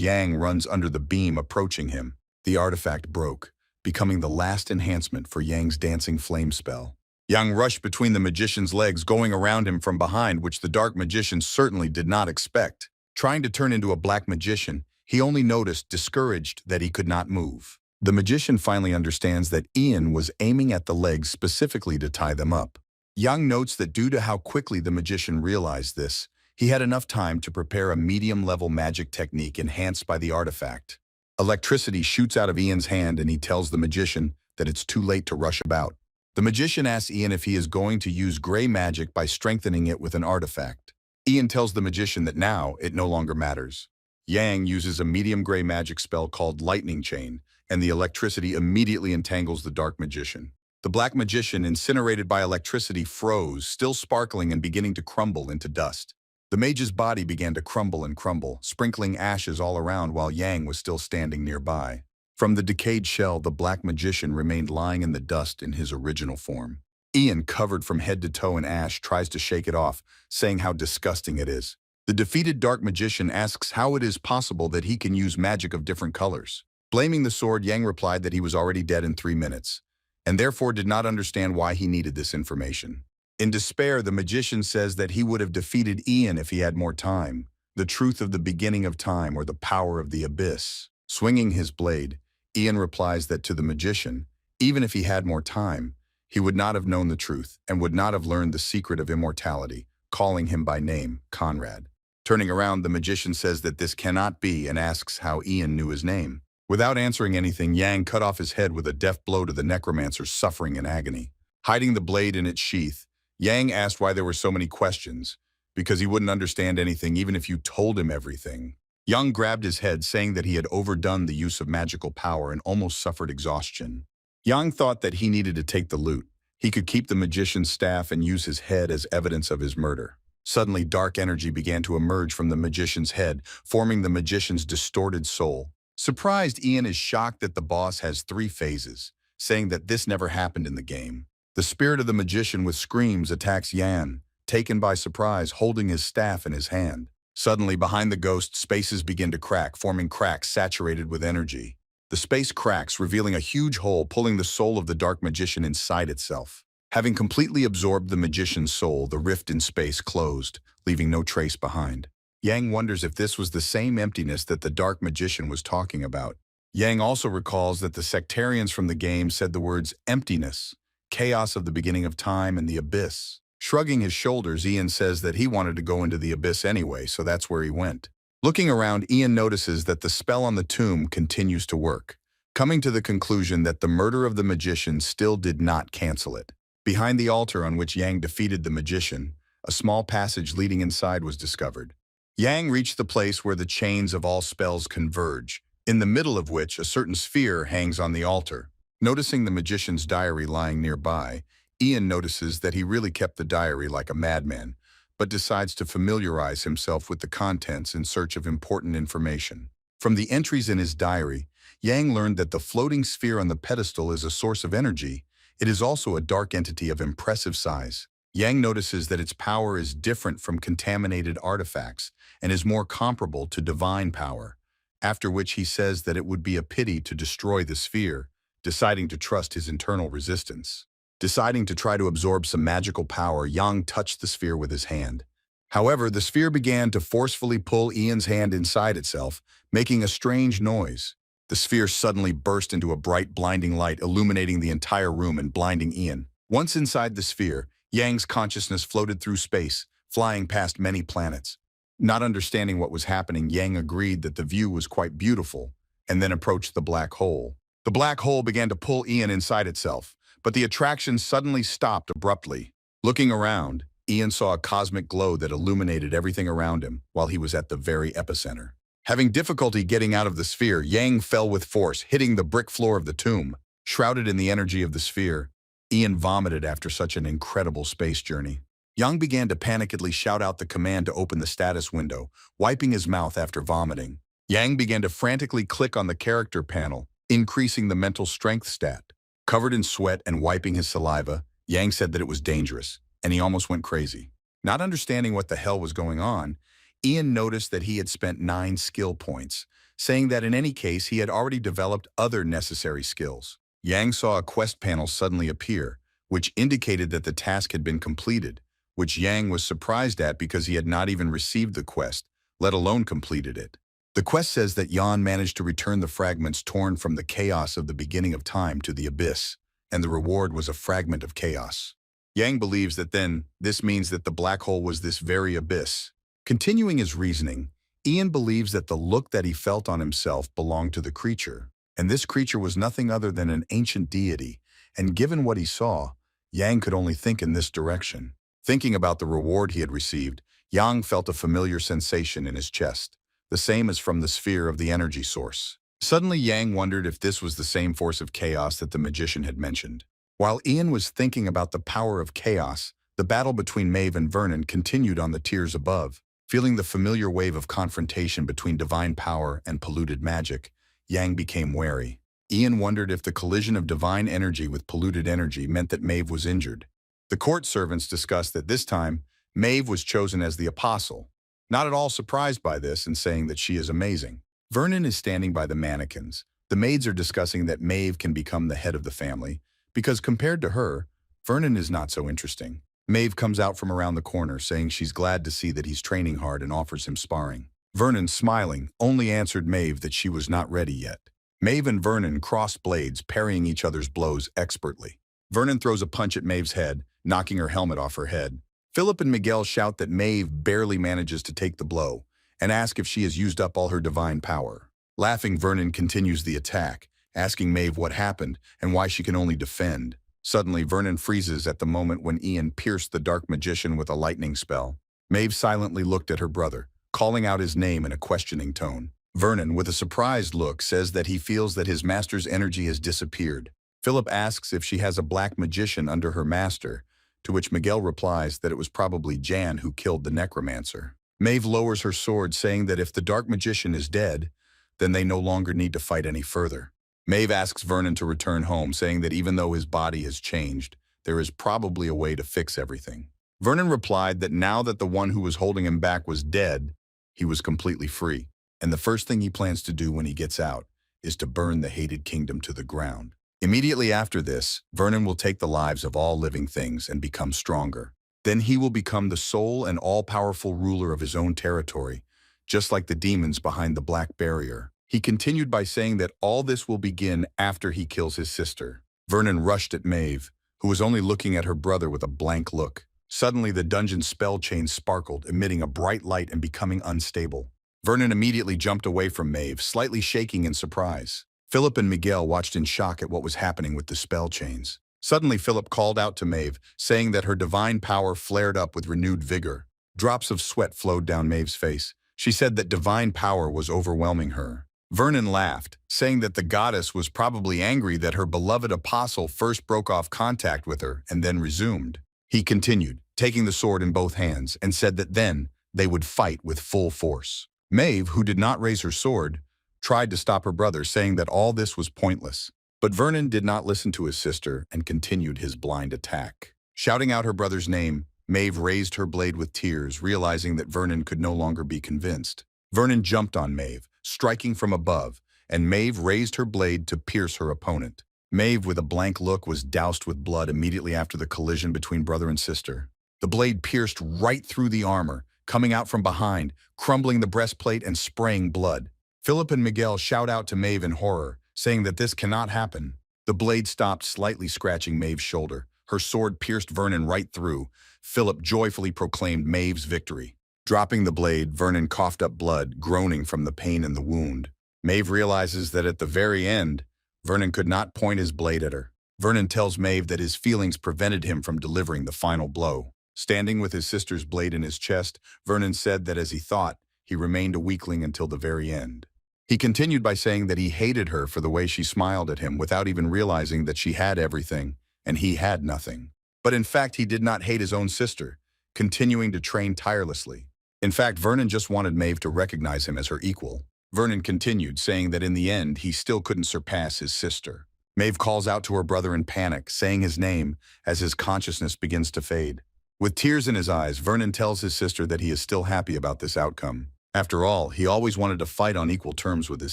Yang runs under the beam approaching him. The artifact broke, becoming the last enhancement for Yang's dancing flame spell. Yang rushed between the magician's legs, going around him from behind, which the dark magician certainly did not expect. Trying to turn into a black magician, he only noticed, discouraged, that he could not move. The magician finally understands that Ian was aiming at the legs specifically to tie them up. Yang notes that due to how quickly the magician realized this, he had enough time to prepare a medium-level magic technique enhanced by the artifact. Electricity shoots out of Ian's hand and he tells the magician that it's too late to rush about. The magician asks Ian if he is going to use gray magic by strengthening it with an artifact. Ian tells the magician that now it no longer matters. Yang uses a medium gray magic spell called Lightning Chain, and the electricity immediately entangles the dark magician. The black magician, incinerated by electricity, froze, still sparkling and beginning to crumble into dust. The mage's body began to crumble and crumble, sprinkling ashes all around while Yang was still standing nearby. From the decayed shell, the black magician remained lying in the dust in his original form. Ian, covered from head to toe in ash, tries to shake it off, saying how disgusting it is. The defeated dark magician asks how it is possible that he can use magic of different colors. Blaming the sword, Yang replied that he was already dead in 3 minutes, and therefore did not understand why he needed this information. In despair, the magician says that he would have defeated Ian if he had more time, the truth of the beginning of time or the power of the abyss. Swinging his blade, Ian replies that to the magician, even if he had more time, he would not have known the truth and would not have learned the secret of immortality, calling him by name, Conrad. Turning around, the magician says that this cannot be and asks how Ian knew his name. Without answering anything, Yang cut off his head with a deft blow to the necromancer suffering in agony. Hiding the blade in its sheath, Yang asked why there were so many questions, because he wouldn't understand anything even if you told him everything. Yang grabbed his head, saying that he had overdone the use of magical power and almost suffered exhaustion. Yang thought that he needed to take the loot. He could keep the magician's staff and use his head as evidence of his murder. Suddenly, dark energy began to emerge from the magician's head, forming the magician's distorted soul. Surprised, Ian is shocked that the boss has 3 phases, saying that this never happened in the game. The spirit of the magician with screams attacks Yan, taken by surprise, holding his staff in his hand. Suddenly, behind the ghost, spaces begin to crack, forming cracks saturated with energy. The space cracks, revealing a huge hole, pulling the soul of the dark magician inside itself. Having completely absorbed the magician's soul, the rift in space closed, leaving no trace behind. Yang wonders if this was the same emptiness that the dark magician was talking about. Yang also recalls that the sectarians from the game said the words emptiness, chaos of the beginning of time, and the abyss. Shrugging his shoulders, Ian says that he wanted to go into the abyss anyway, so that's where he went. Looking around, Ian notices that the spell on the tomb continues to work, coming to the conclusion that the murder of the magician still did not cancel it. Behind the altar on which Yang defeated the magician, a small passage leading inside was discovered. Yang reached the place where the chains of all spells converge, in the middle of which a certain sphere hangs on the altar. Noticing the magician's diary lying nearby, Ian notices that he really kept the diary like a madman, but decides to familiarize himself with the contents in search of important information. From the entries in his diary, Yang learned that the floating sphere on the pedestal is a source of energy. It is also a dark entity of impressive size. Yang notices that its power is different from contaminated artifacts and is more comparable to divine power, after which he says that it would be a pity to destroy the sphere, deciding to trust his internal resistance. Deciding to try to absorb some magical power, Yang touched the sphere with his hand. However, the sphere began to forcefully pull Ian's hand inside itself, making a strange noise. The sphere suddenly burst into a bright, blinding light, illuminating the entire room and blinding Ian. Once inside the sphere, Yang's consciousness floated through space, flying past many planets. Not understanding what was happening, Yang agreed that the view was quite beautiful, and then approached the black hole. The black hole began to pull Ian inside itself, but the attraction suddenly stopped abruptly. Looking around, Ian saw a cosmic glow that illuminated everything around him while he was at the very epicenter. Having difficulty getting out of the sphere, Yang fell with force, hitting the brick floor of the tomb. Shrouded in the energy of the sphere, Ian vomited after such an incredible space journey. Yang began to panickedly shout out the command to open the status window, wiping his mouth after vomiting. Yang began to frantically click on the character panel, increasing the mental strength stat. Covered in sweat and wiping his saliva, Yang said that it was dangerous, and he almost went crazy. Not understanding what the hell was going on, Ian noticed that he had spent 9 skill points, saying that in any case he had already developed other necessary skills. Yang saw a quest panel suddenly appear, which indicated that the task had been completed, which Yang was surprised at because he had not even received the quest, let alone completed it. The quest says that Yan managed to return the fragments torn from the chaos of the beginning of time to the abyss, and the reward was a fragment of chaos. Yang believes that then, this means that the black hole was this very abyss. Continuing his reasoning, Ian believes that the look that he felt on himself belonged to the creature, and this creature was nothing other than an ancient deity, and given what he saw, Yang could only think in this direction. Thinking about the reward he had received, Yang felt a familiar sensation in his chest, the same as from the sphere of the energy source. Suddenly, Yang wondered if this was the same force of chaos that the magician had mentioned. While Ian was thinking about the power of chaos, the battle between Mave and Vernon continued on the tiers above. Feeling the familiar wave of confrontation between divine power and polluted magic, Yang became wary. Ian wondered if the collision of divine energy with polluted energy meant that Mave was injured. The court servants discussed that this time, Mave was chosen as the apostle, not at all surprised by this and saying that she is amazing. Vernon is standing by the mannequins. The maids are discussing that Mave can become the head of the family, because compared to her, Vernon is not so interesting. Mave comes out from around the corner saying she's glad to see that he's training hard and offers him sparring. Vernon, smiling, only answered Mave that she was not ready yet. Mave and Vernon cross blades, parrying each other's blows expertly. Vernon throws a punch at Mave's head, knocking her helmet off her head. Philip and Miguel shout that Mave barely manages to take the blow and ask if she has used up all her divine power. Laughing, Vernon continues the attack, asking Mave what happened and why she can only defend. Suddenly, Vernon freezes at the moment when Ian pierced the dark magician with a lightning spell. Mave silently looked at her brother, calling out his name in a questioning tone. Vernon, with a surprised look, says that he feels that his master's energy has disappeared. Philip asks if she has a black magician under her master, to which Miguel replies that it was probably Jan who killed the necromancer. Mave lowers her sword, saying that if the dark magician is dead, then they no longer need to fight any further. Mave asks Vernon to return home, saying that even though his body has changed, there is probably a way to fix everything. Vernon replied that now that the one who was holding him back was dead, he was completely free, and the first thing he plans to do when he gets out is to burn the hated kingdom to the ground. Immediately after this, Vernon will take the lives of all living things and become stronger. Then he will become the sole and all-powerful ruler of his own territory, just like the demons behind the Black Barrier. He continued by saying that all this will begin after he kills his sister. Vernon rushed at Mave, who was only looking at her brother with a blank look. Suddenly, the dungeon's spell chain sparkled, emitting a bright light and becoming unstable. Vernon immediately jumped away from Mave, slightly shaking in surprise. Philip and Miguel watched in shock at what was happening with the spell chains. Suddenly, Philip called out to Mave, saying that her divine power flared up with renewed vigor. Drops of sweat flowed down Mave's face. She said that divine power was overwhelming her. Vernon laughed, saying that the goddess was probably angry that her beloved apostle first broke off contact with her and then resumed. He continued, taking the sword in both hands, and said that then they would fight with full force. Mave, who did not raise her sword, tried to stop her brother, saying that all this was pointless. But Vernon did not listen to his sister and continued his blind attack. Shouting out her brother's name, Mave raised her blade with tears, realizing that Vernon could no longer be convinced. Vernon jumped on Mave, striking from above, and Mave raised her blade to pierce her opponent. Mave, with a blank look, was doused with blood immediately after the collision between brother and sister. The blade pierced right through the armor, coming out from behind, crumbling the breastplate and spraying blood. Philip and Miguel shout out to Mave in horror, saying that this cannot happen. The blade stopped, slightly scratching Mave's shoulder. Her sword pierced Vernon right through. Philip joyfully proclaimed Mave's victory. Dropping the blade, Vernon coughed up blood, groaning from the pain in the wound. Mave realizes that at the very end, Vernon could not point his blade at her. Vernon tells Mave that his feelings prevented him from delivering the final blow. Standing with his sister's blade in his chest, Vernon said that as he thought, he remained a weakling until the very end. He continued by saying that he hated her for the way she smiled at him without even realizing that she had everything and he had nothing. But in fact, he did not hate his own sister, continuing to train tirelessly. In fact, Vernon just wanted Mave to recognize him as her equal. Vernon continued, saying that in the end, he still couldn't surpass his sister. Mave calls out to her brother in panic, saying his name as his consciousness begins to fade. With tears in his eyes, Vernon tells his sister that he is still happy about this outcome. After all, he always wanted to fight on equal terms with his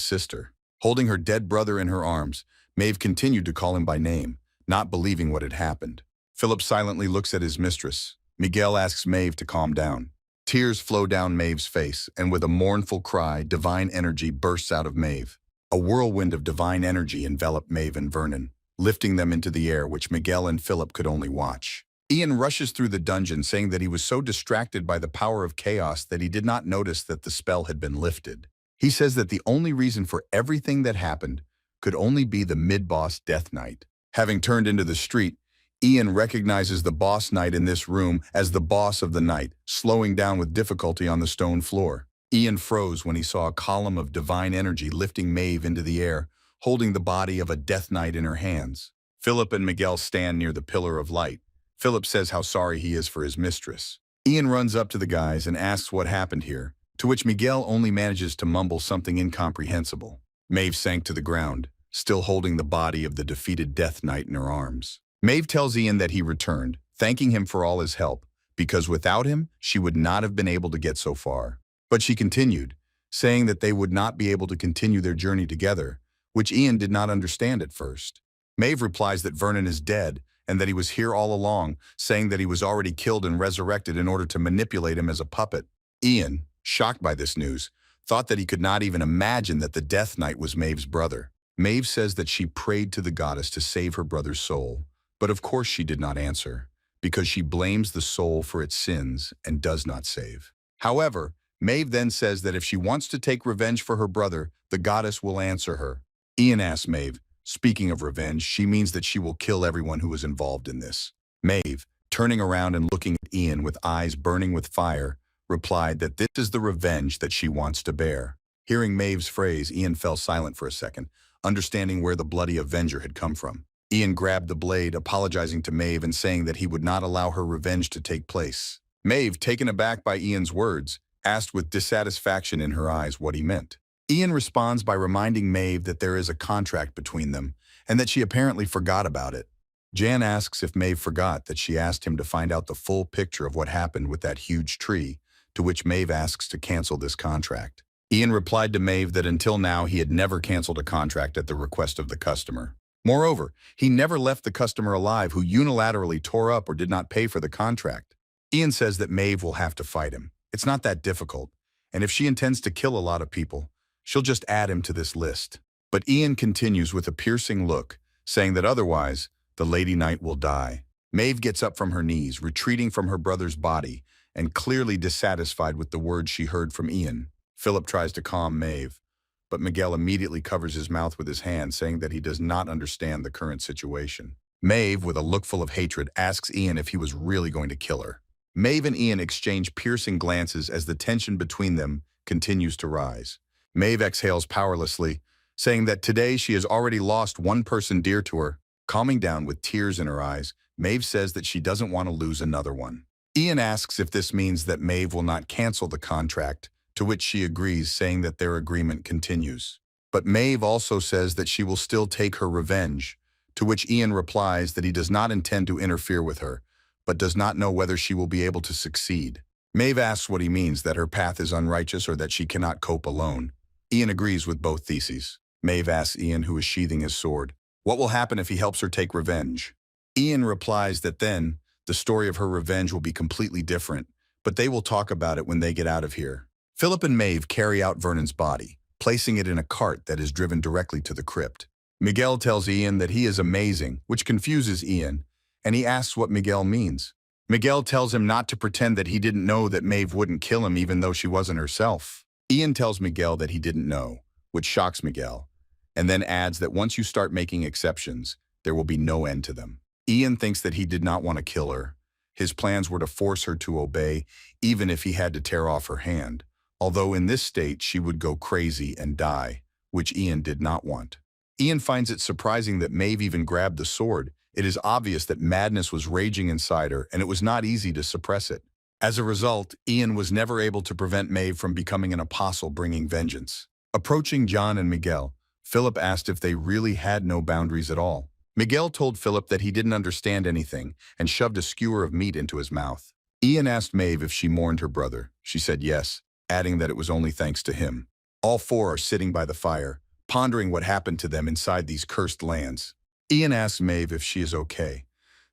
sister. Holding her dead brother in her arms, Mave continued to call him by name, not believing what had happened. Philip silently looks at his mistress. Miguel asks Mave to calm down. Tears flow down Mave's face, and with a mournful cry, divine energy bursts out of Mave. A whirlwind of divine energy enveloped Mave and Vernon, lifting them into the air, which Miguel and Philip could only watch. Ian rushes through the dungeon, saying that he was so distracted by the power of chaos that he did not notice that the spell had been lifted. He says that the only reason for everything that happened could only be the mid-boss Death Knight. Having turned into the street, Ian recognizes the boss knight in this room as the boss of the night, slowing down with difficulty on the stone floor. Ian froze when he saw a column of divine energy lifting Mave into the air, holding the body of a Death Knight in her hands. Philip and Miguel stand near the pillar of light. Philip says how sorry he is for his mistress. Ian runs up to the guys and asks what happened here, to which Miguel only manages to mumble something incomprehensible. Mave sank to the ground, still holding the body of the defeated Death Knight in her arms. Mave tells Ian that he returned, thanking him for all his help, because without him, she would not have been able to get so far. But she continued, saying that they would not be able to continue their journey together, which Ian did not understand at first. Mave replies that Vernon is dead and that he was here all along, saying that he was already killed and resurrected in order to manipulate him as a puppet. Ian, shocked by this news, thought that he could not even imagine that the Death Knight was Mave's brother. Mave says that she prayed to the goddess to save her brother's soul, but of course she did not answer, because she blames the soul for its sins and does not save. However, Mave then says that if she wants to take revenge for her brother, the goddess will answer her. Ian asks Mave, speaking of revenge, she means that she will kill everyone who is involved in this. Mave, turning around and looking at Ian with eyes burning with fire, replied that this is the revenge that she wants to bear. Hearing Mave's phrase, Ian fell silent for a second, understanding where the bloody avenger had come from. Ian grabbed the blade, apologizing to Mave and saying that he would not allow her revenge to take place. Mave, taken aback by Ian's words, asked with dissatisfaction in her eyes what he meant. Ian responds by reminding Mave that there is a contract between them and that she apparently forgot about it. Jan asks if Mave forgot that she asked him to find out the full picture of what happened with that huge tree, to which Mave asks to cancel this contract. Ian replied to Mave that until now he had never canceled a contract at the request of the customer. Moreover, he never left the customer alive who unilaterally tore up or did not pay for the contract. Ian says that Mave will have to fight him. It's not that difficult, and if she intends to kill a lot of people, she'll just add him to this list. But Ian continues with a piercing look, saying that otherwise, the Lady Knight will die. Mave gets up from her knees, retreating from her brother's body, and clearly dissatisfied with the words she heard from Ian. Philip tries to calm Mave, but Miguel immediately covers his mouth with his hand, saying that he does not understand the current situation. Mave, with a look full of hatred, asks Ian if he was really going to kill her. Mave and Ian exchange piercing glances as the tension between them continues to rise. Mave exhales powerlessly, saying that today she has already lost one person dear to her. Calming down with tears in her eyes, Mave says that she doesn't want to lose another one. Ian asks if this means that Mave will not cancel the contract, to which she agrees, saying that their agreement continues. But Mave also says that she will still take her revenge, to which Ian replies that he does not intend to interfere with her, but does not know whether she will be able to succeed. Mave asks what he means, that her path is unrighteous or that she cannot cope alone. Ian agrees with both theses. Mave asks Ian, who is sheathing his sword, what will happen if he helps her take revenge? Ian replies that then, the story of her revenge will be completely different, but they will talk about it when they get out of here. Philip and Mave carry out Vernon's body, placing it in a cart that is driven directly to the crypt. Miguel tells Ian that he is amazing, which confuses Ian, and he asks what Miguel means. Miguel tells him not to pretend that he didn't know that Mave wouldn't kill him even though she wasn't herself. Ian tells Miguel that he didn't know, which shocks Miguel, and then adds that once you start making exceptions, there will be no end to them. Ian thinks that he did not want to kill her. His plans were to force her to obey, even if he had to tear off her hand, although in this state she would go crazy and die, which Ian did not want. Ian finds it surprising that Mave even grabbed the sword. It is obvious that madness was raging inside her, and it was not easy to suppress it. As a result, Ian was never able to prevent Mave from becoming an apostle bringing vengeance. Approaching John and Miguel, Philip asked if they really had no boundaries at all. Miguel told Philip that he didn't understand anything and shoved a skewer of meat into his mouth. Ian asked Mave if she mourned her brother. She said yes, adding that it was only thanks to him. All four are sitting by the fire, pondering what happened to them inside these cursed lands. Ian asks Mave if she is okay,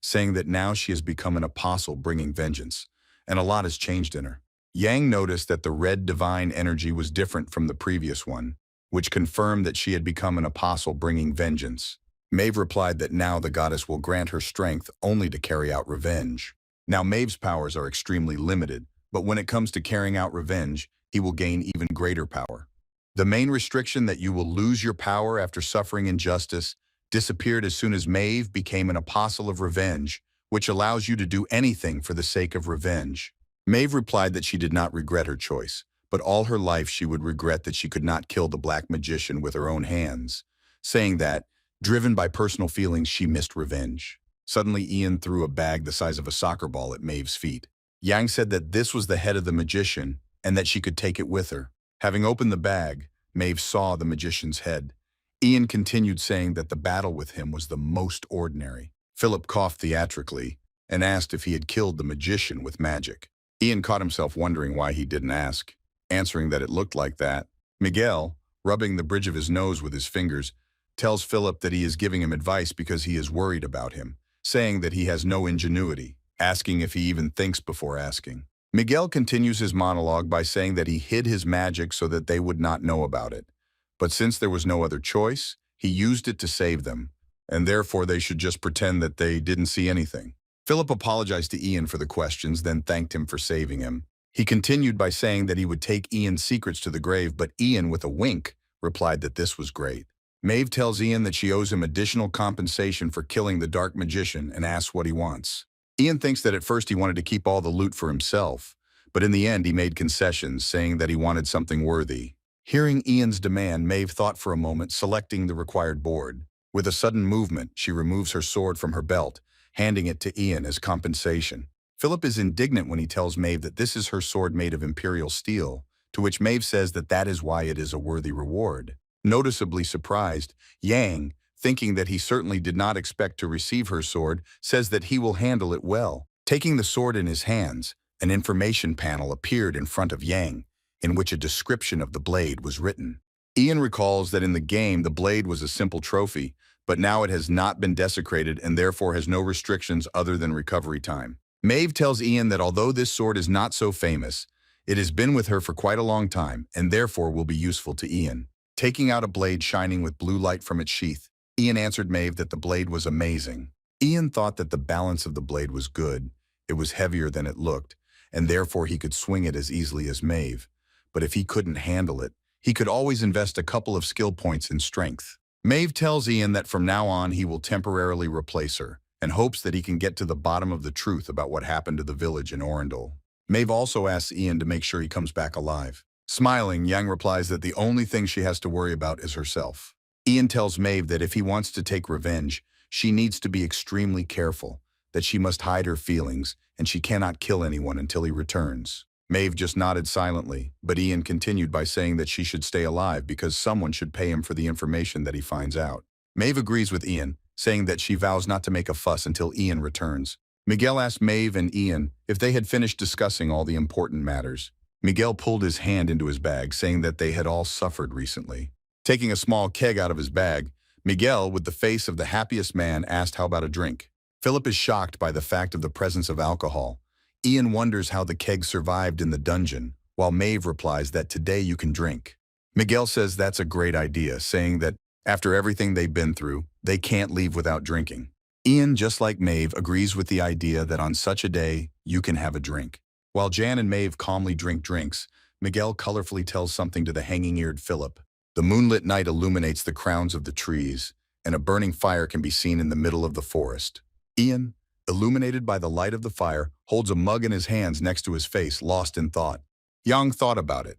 saying that now she has become an apostle bringing vengeance, and a lot has changed in her. Yang noticed that the red divine energy was different from the previous one, which confirmed that she had become an apostle bringing vengeance. Mave replied that now the goddess will grant her strength only to carry out revenge. Now Mave's powers are extremely limited, but when it comes to carrying out revenge, he will gain even greater power. The main restriction that you will lose your power after suffering injustice disappeared as soon as Mave became an apostle of revenge, which allows you to do anything for the sake of revenge. Mave replied that she did not regret her choice, but all her life she would regret that she could not kill the black magician with her own hands, saying that, driven by personal feelings, she missed revenge. Suddenly, Ian threw a bag the size of a soccer ball at Mave's feet. Yang said that this was the head of the magician and that she could take it with her. Having opened the bag, Mave saw the magician's head. Ian continued saying that the battle with him was the most ordinary. Philip coughed theatrically and asked if he had killed the magician with magic. Ian caught himself wondering why he didn't ask. answering that it looked like that. Miguel, rubbing the bridge of his nose with his fingers, tells Philip that he is giving him advice because he is worried about him, saying that he has no ingenuity, asking if he even thinks before asking. Miguel continues his monologue by saying that he hid his magic so that they would not know about it. But since there was no other choice, he used it to save them, and therefore they should just pretend that they didn't see anything. Philip apologized to Ian for the questions, then thanked him for saving him. He continued by saying that he would take Ian's secrets to the grave, but Ian, with a wink, replied that this was great. Mave tells Ian that she owes him additional compensation for killing the dark magician and asks what he wants. Ian thinks that at first he wanted to keep all the loot for himself, but in the end he made concessions, saying that he wanted something worthy. Hearing Ian's demand, Mave thought for a moment, selecting the required board. With a sudden movement, she removes her sword from her belt, handing it to Ian as compensation. Philip is indignant when he tells Mave that this is her sword made of imperial steel, to which Mave says that that is why it is a worthy reward. Noticeably surprised, Yang, thinking that he certainly did not expect to receive her sword, says that he will handle it well. Taking the sword in his hands, an information panel appeared in front of Yang, in which a description of the blade was written. Ian recalls that in the game the blade was a simple trophy, but now it has not been desecrated and therefore has no restrictions other than recovery time. Mave tells Ian that although this sword is not so famous, it has been with her for quite a long time and therefore will be useful to Ian. Taking out a blade shining with blue light from its sheath, Ian answered Mave that the blade was amazing. Ian thought that the balance of the blade was good, it was heavier than it looked, and therefore he could swing it as easily as Mave. But if he couldn't handle it, he could always invest a couple of skill points in strength. Mave tells Ian that from now on he will temporarily replace her, and hopes that he can get to the bottom of the truth about what happened to the village in Endol. Mave also asks Ian to make sure he comes back alive. Smiling, Yang replies that the only thing she has to worry about is herself. Ian tells Mave that if he wants to take revenge, she needs to be extremely careful, that she must hide her feelings, and she cannot kill anyone until he returns. Mave just nodded silently, but Ian continued by saying that she should stay alive because someone should pay him for the information that he finds out. Mave agrees with Ian, saying that she vows not to make a fuss until Ian returns. Miguel asked Mave and Ian if they had finished discussing all the important matters. Miguel pulled his hand into his bag, saying that they had all suffered recently. Taking a small keg out of his bag, Miguel, with the face of the happiest man, asked how about a drink. Philip is shocked by the fact of the presence of alcohol. Ian wonders how the keg survived in the dungeon, while Mave replies that today you can drink. Miguel says that's a great idea, saying that after everything they've been through, they can't leave without drinking. Ian, just like Mave, agrees with the idea that on such a day, you can have a drink. While Jan and Mave calmly drink drinks, Miguel colorfully tells something to the hanging-eared Philip. The moonlit night illuminates the crowns of the trees, and a burning fire can be seen in the middle of the forest. Ian, illuminated by the light of the fire, holds a mug in his hands next to his face, lost in thought. Yang thought about it,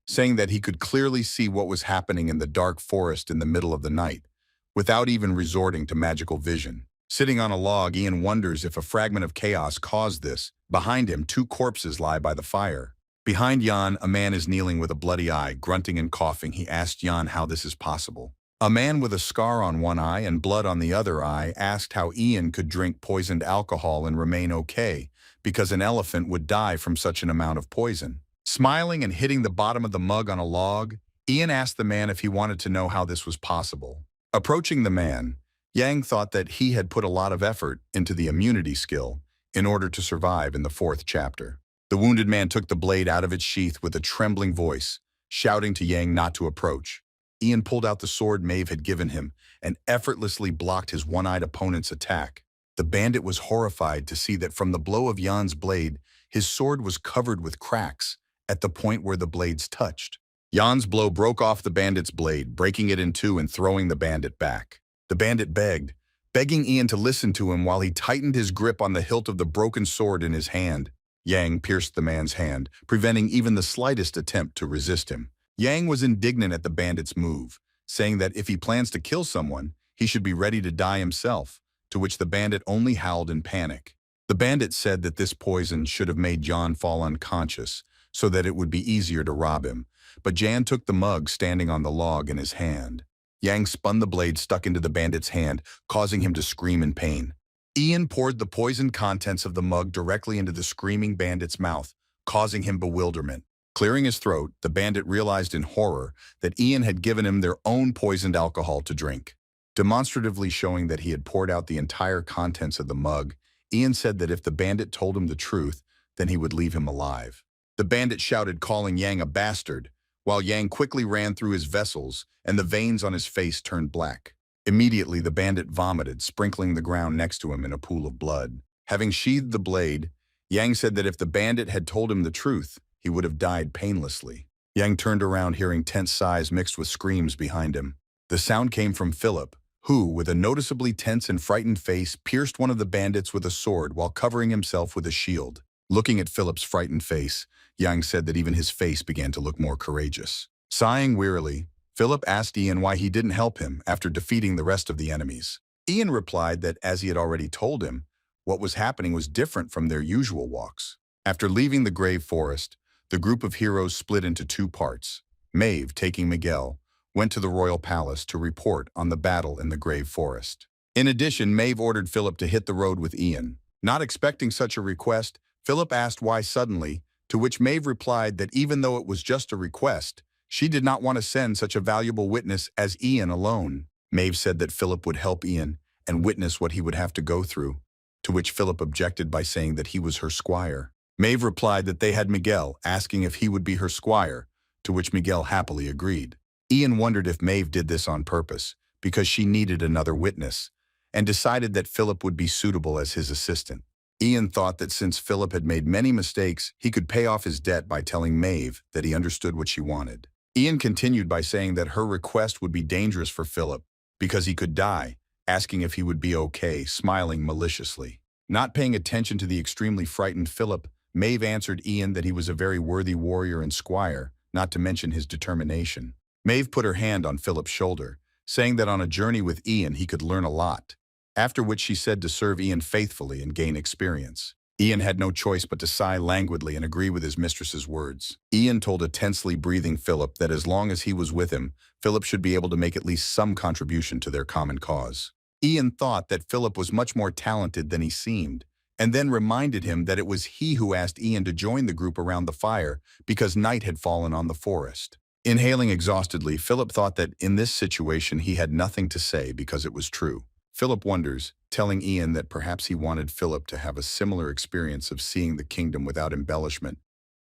saying that he could clearly see what was happening in the dark forest in the middle of the night, without even resorting to magical vision. Sitting on a log, Ian wonders if a fragment of chaos caused this. Behind him, two corpses lie by the fire. Behind Jan, a man is kneeling with a bloody eye, grunting and coughing. He asked Jan how this is possible. A man with a scar on one eye and blood on the other eye asked how Ian could drink poisoned alcohol and remain okay, because an elephant would die from such an amount of poison. Smiling and hitting the bottom of the mug on a log, Ian asked the man if he wanted to know how this was possible. Approaching the man, Yang thought that he had put a lot of effort into the immunity skill in order to survive in the 4th chapter. The wounded man took the blade out of its sheath with a trembling voice, shouting to Yang not to approach. Ian pulled out the sword Mave had given him and effortlessly blocked his one-eyed opponent's attack. The bandit was horrified to see that from the blow of Jan's blade, his sword was covered with cracks at the point where the blades touched. Jan's blow broke off the bandit's blade, breaking it in two and throwing the bandit back. The bandit begged, begging Ian to listen to him while he tightened his grip on the hilt of the broken sword in his hand. Yang pierced the man's hand, preventing even the slightest attempt to resist him. Yang was indignant at the bandit's move, saying that if he plans to kill someone, he should be ready to die himself, to which the bandit only howled in panic. The bandit said that this poison should have made Jan fall unconscious, so that it would be easier to rob him, but Jan took the mug standing on the log in his hand. Yang spun the blade stuck into the bandit's hand, causing him to scream in pain. Ian poured the poisoned contents of the mug directly into the screaming bandit's mouth, causing him bewilderment. Clearing his throat, the bandit realized in horror that Ian had given him their own poisoned alcohol to drink. Demonstratively showing that he had poured out the entire contents of the mug, Ian said that if the bandit told him the truth, then he would leave him alive. The bandit shouted, calling Yang a bastard, while Yang quickly ran through his vessels and the veins on his face turned black. Immediately, the bandit vomited, sprinkling the ground next to him in a pool of blood. Having sheathed the blade, Yang said that if the bandit had told him the truth, he would have died painlessly. Yang turned around, hearing tense sighs mixed with screams behind him. The sound came from Philip, who, with a noticeably tense and frightened face, pierced one of the bandits with a sword while covering himself with a shield. Looking at Philip's frightened face, Yang said that even his face began to look more courageous. Sighing wearily, Philip asked Ian why he didn't help him after defeating the rest of the enemies. Ian replied that, as he had already told him, what was happening was different from their usual walks. After leaving the grave forest, the group of heroes split into two parts. Mave, taking Miguel, went to the royal palace to report on the battle in the grave forest. In addition, Mave ordered Philip to hit the road with Ian. Not expecting such a request, Philip asked why suddenly, to which Mave replied that even though it was just a request, she did not want to send such a valuable witness as Ian alone. Mave said that Philip would help Ian and witness what he would have to go through, to which Philip objected by saying that he was her squire. Mave replied that they had Miguel, asking if he would be her squire, to which Miguel happily agreed. Ian wondered if Mave did this on purpose, because she needed another witness, and decided that Philip would be suitable as his assistant. Ian thought that since Philip had made many mistakes, he could pay off his debt by telling Mave that he understood what she wanted. Ian continued by saying that her request would be dangerous for Philip, because he could die, asking if he would be okay, smiling maliciously. Not paying attention to the extremely frightened Philip, Mave answered Ian that he was a very worthy warrior and squire, not to mention his determination. Mave put her hand on Philip's shoulder, saying that on a journey with Ian he could learn a lot, after which she said to serve Ian faithfully and gain experience. Ian had no choice but to sigh languidly and agree with his mistress's words. Ian told a tensely breathing Philip that as long as he was with him, Philip should be able to make at least some contribution to their common cause. Ian thought that Philip was much more talented than he seemed, and then reminded him that it was he who asked Ian to join the group around the fire because night had fallen on the forest. Inhaling exhaustedly, Philip thought that in this situation he had nothing to say because it was true. Philip wonders, telling Ian that perhaps he wanted Philip to have a similar experience of seeing the kingdom without embellishment,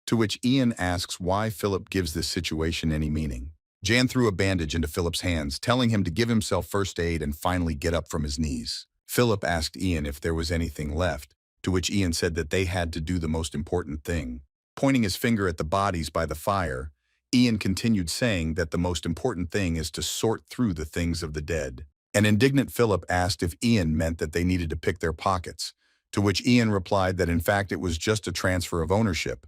to which Ian asks why Philip gives this situation any meaning. Jan threw a bandage into Philip's hands, telling him to give himself first aid and finally get up from his knees. Philip asked Ian if there was anything left, to which Ian said that they had to do the most important thing. Pointing his finger at the bodies by the fire, Ian continued saying that the most important thing is to sort through the things of the dead. An indignant Philip asked if Ian meant that they needed to pick their pockets, to which Ian replied that in fact it was just a transfer of ownership,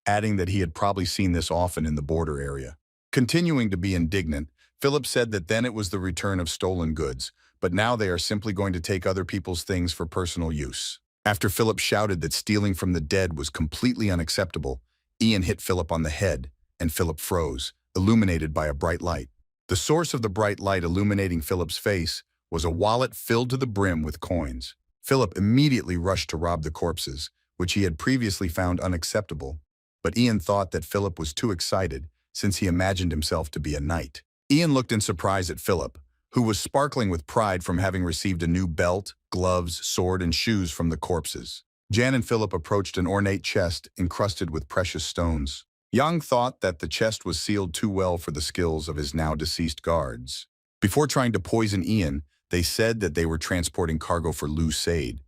adding that he had probably seen this often in the border area. Continuing to be indignant, Philip said that then it was the return of stolen goods, but now they are simply going to take other people's things for personal use. After Philip shouted that stealing from the dead was completely unacceptable, Ian hit Philip on the head, and Philip froze, illuminated by a bright light. The source of the bright light illuminating Philip's face was a wallet filled to the brim with coins. Philip immediately rushed to rob the corpses, which he had previously found unacceptable, but Ian thought that Philip was too excited since he imagined himself to be a knight. Ian looked in surprise at Philip, who was sparkling with pride from having received a new belt, gloves, sword, and shoes from the corpses. Jan and Philip approached an ornate chest encrusted with precious stones. Yang thought that the chest was sealed too well for the skills of his now-deceased guards. Before trying to poison Ian, they said that they were transporting cargo for Lou Sade.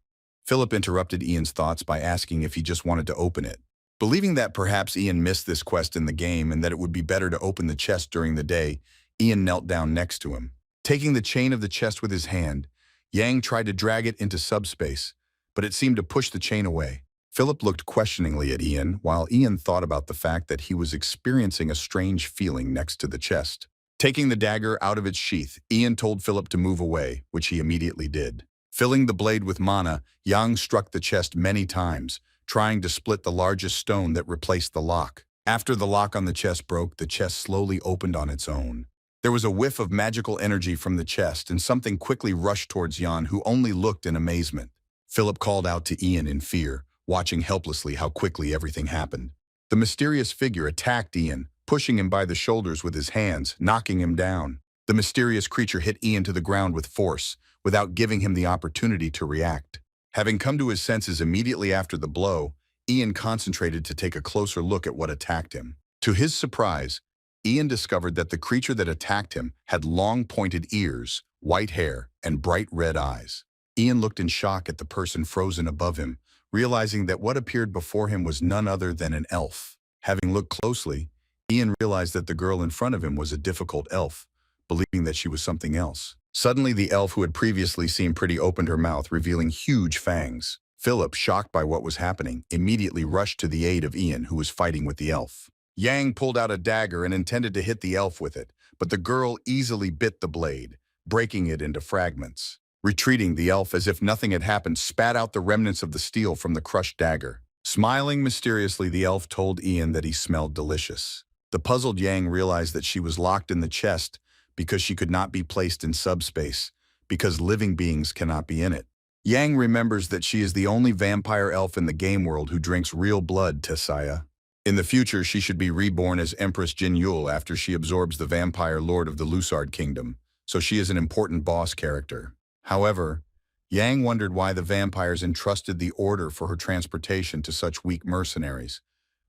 Philip interrupted Ian's thoughts by asking if he just wanted to open it. Believing that perhaps Ian missed this quest in the game and that it would be better to open the chest during the day, Ian knelt down next to him. Taking the chain of the chest with his hand, Yang tried to drag it into subspace, but it seemed to push the chain away. Philip looked questioningly at Ian, while Ian thought about the fact that he was experiencing a strange feeling next to the chest. Taking the dagger out of its sheath, Ian told Philip to move away, which he immediately did. Filling the blade with mana, Yang struck the chest many times, trying to split the largest stone that replaced the lock. After the lock on the chest broke, the chest slowly opened on its own. There was a whiff of magical energy from the chest, and something quickly rushed towards Jan, who only looked in amazement. Philip called out to Ian in fear, watching helplessly how quickly everything happened. The mysterious figure attacked Ian, pushing him by the shoulders with his hands, knocking him down. The mysterious creature hit Ian to the ground with force, without giving him the opportunity to react. Having come to his senses immediately after the blow, Ian concentrated to take a closer look at what attacked him. To his surprise, Ian discovered that the creature that attacked him had long pointed ears, white hair, and bright red eyes. Ian looked in shock at the person frozen above him, realizing that what appeared before him was none other than an elf. Having looked closely, Ian realized that the girl in front of him was a difficult elf, believing that she was something else. Suddenly, the elf who had previously seemed pretty opened her mouth, revealing huge fangs. Philip, shocked by what was happening, immediately rushed to the aid of Ian, who was fighting with the elf. Yang pulled out a dagger and intended to hit the elf with it, but the girl easily bit the blade, breaking it into fragments. Retreating, the elf, as if nothing had happened, spat out the remnants of the steel from the crushed dagger. Smiling mysteriously, the elf told Ian that he smelled delicious. The puzzled Yang realized that she was locked in the chest because she could not be placed in subspace, because living beings cannot be in it. Yang remembers that she is the only vampire elf in the game world who drinks real blood, Tessaya. In the future, she should be reborn as Empress Jin Yul after she absorbs the vampire lord of the Lusard Kingdom, so she is an important boss character. However, Yang wondered why the vampires entrusted the order for her transportation to such weak mercenaries,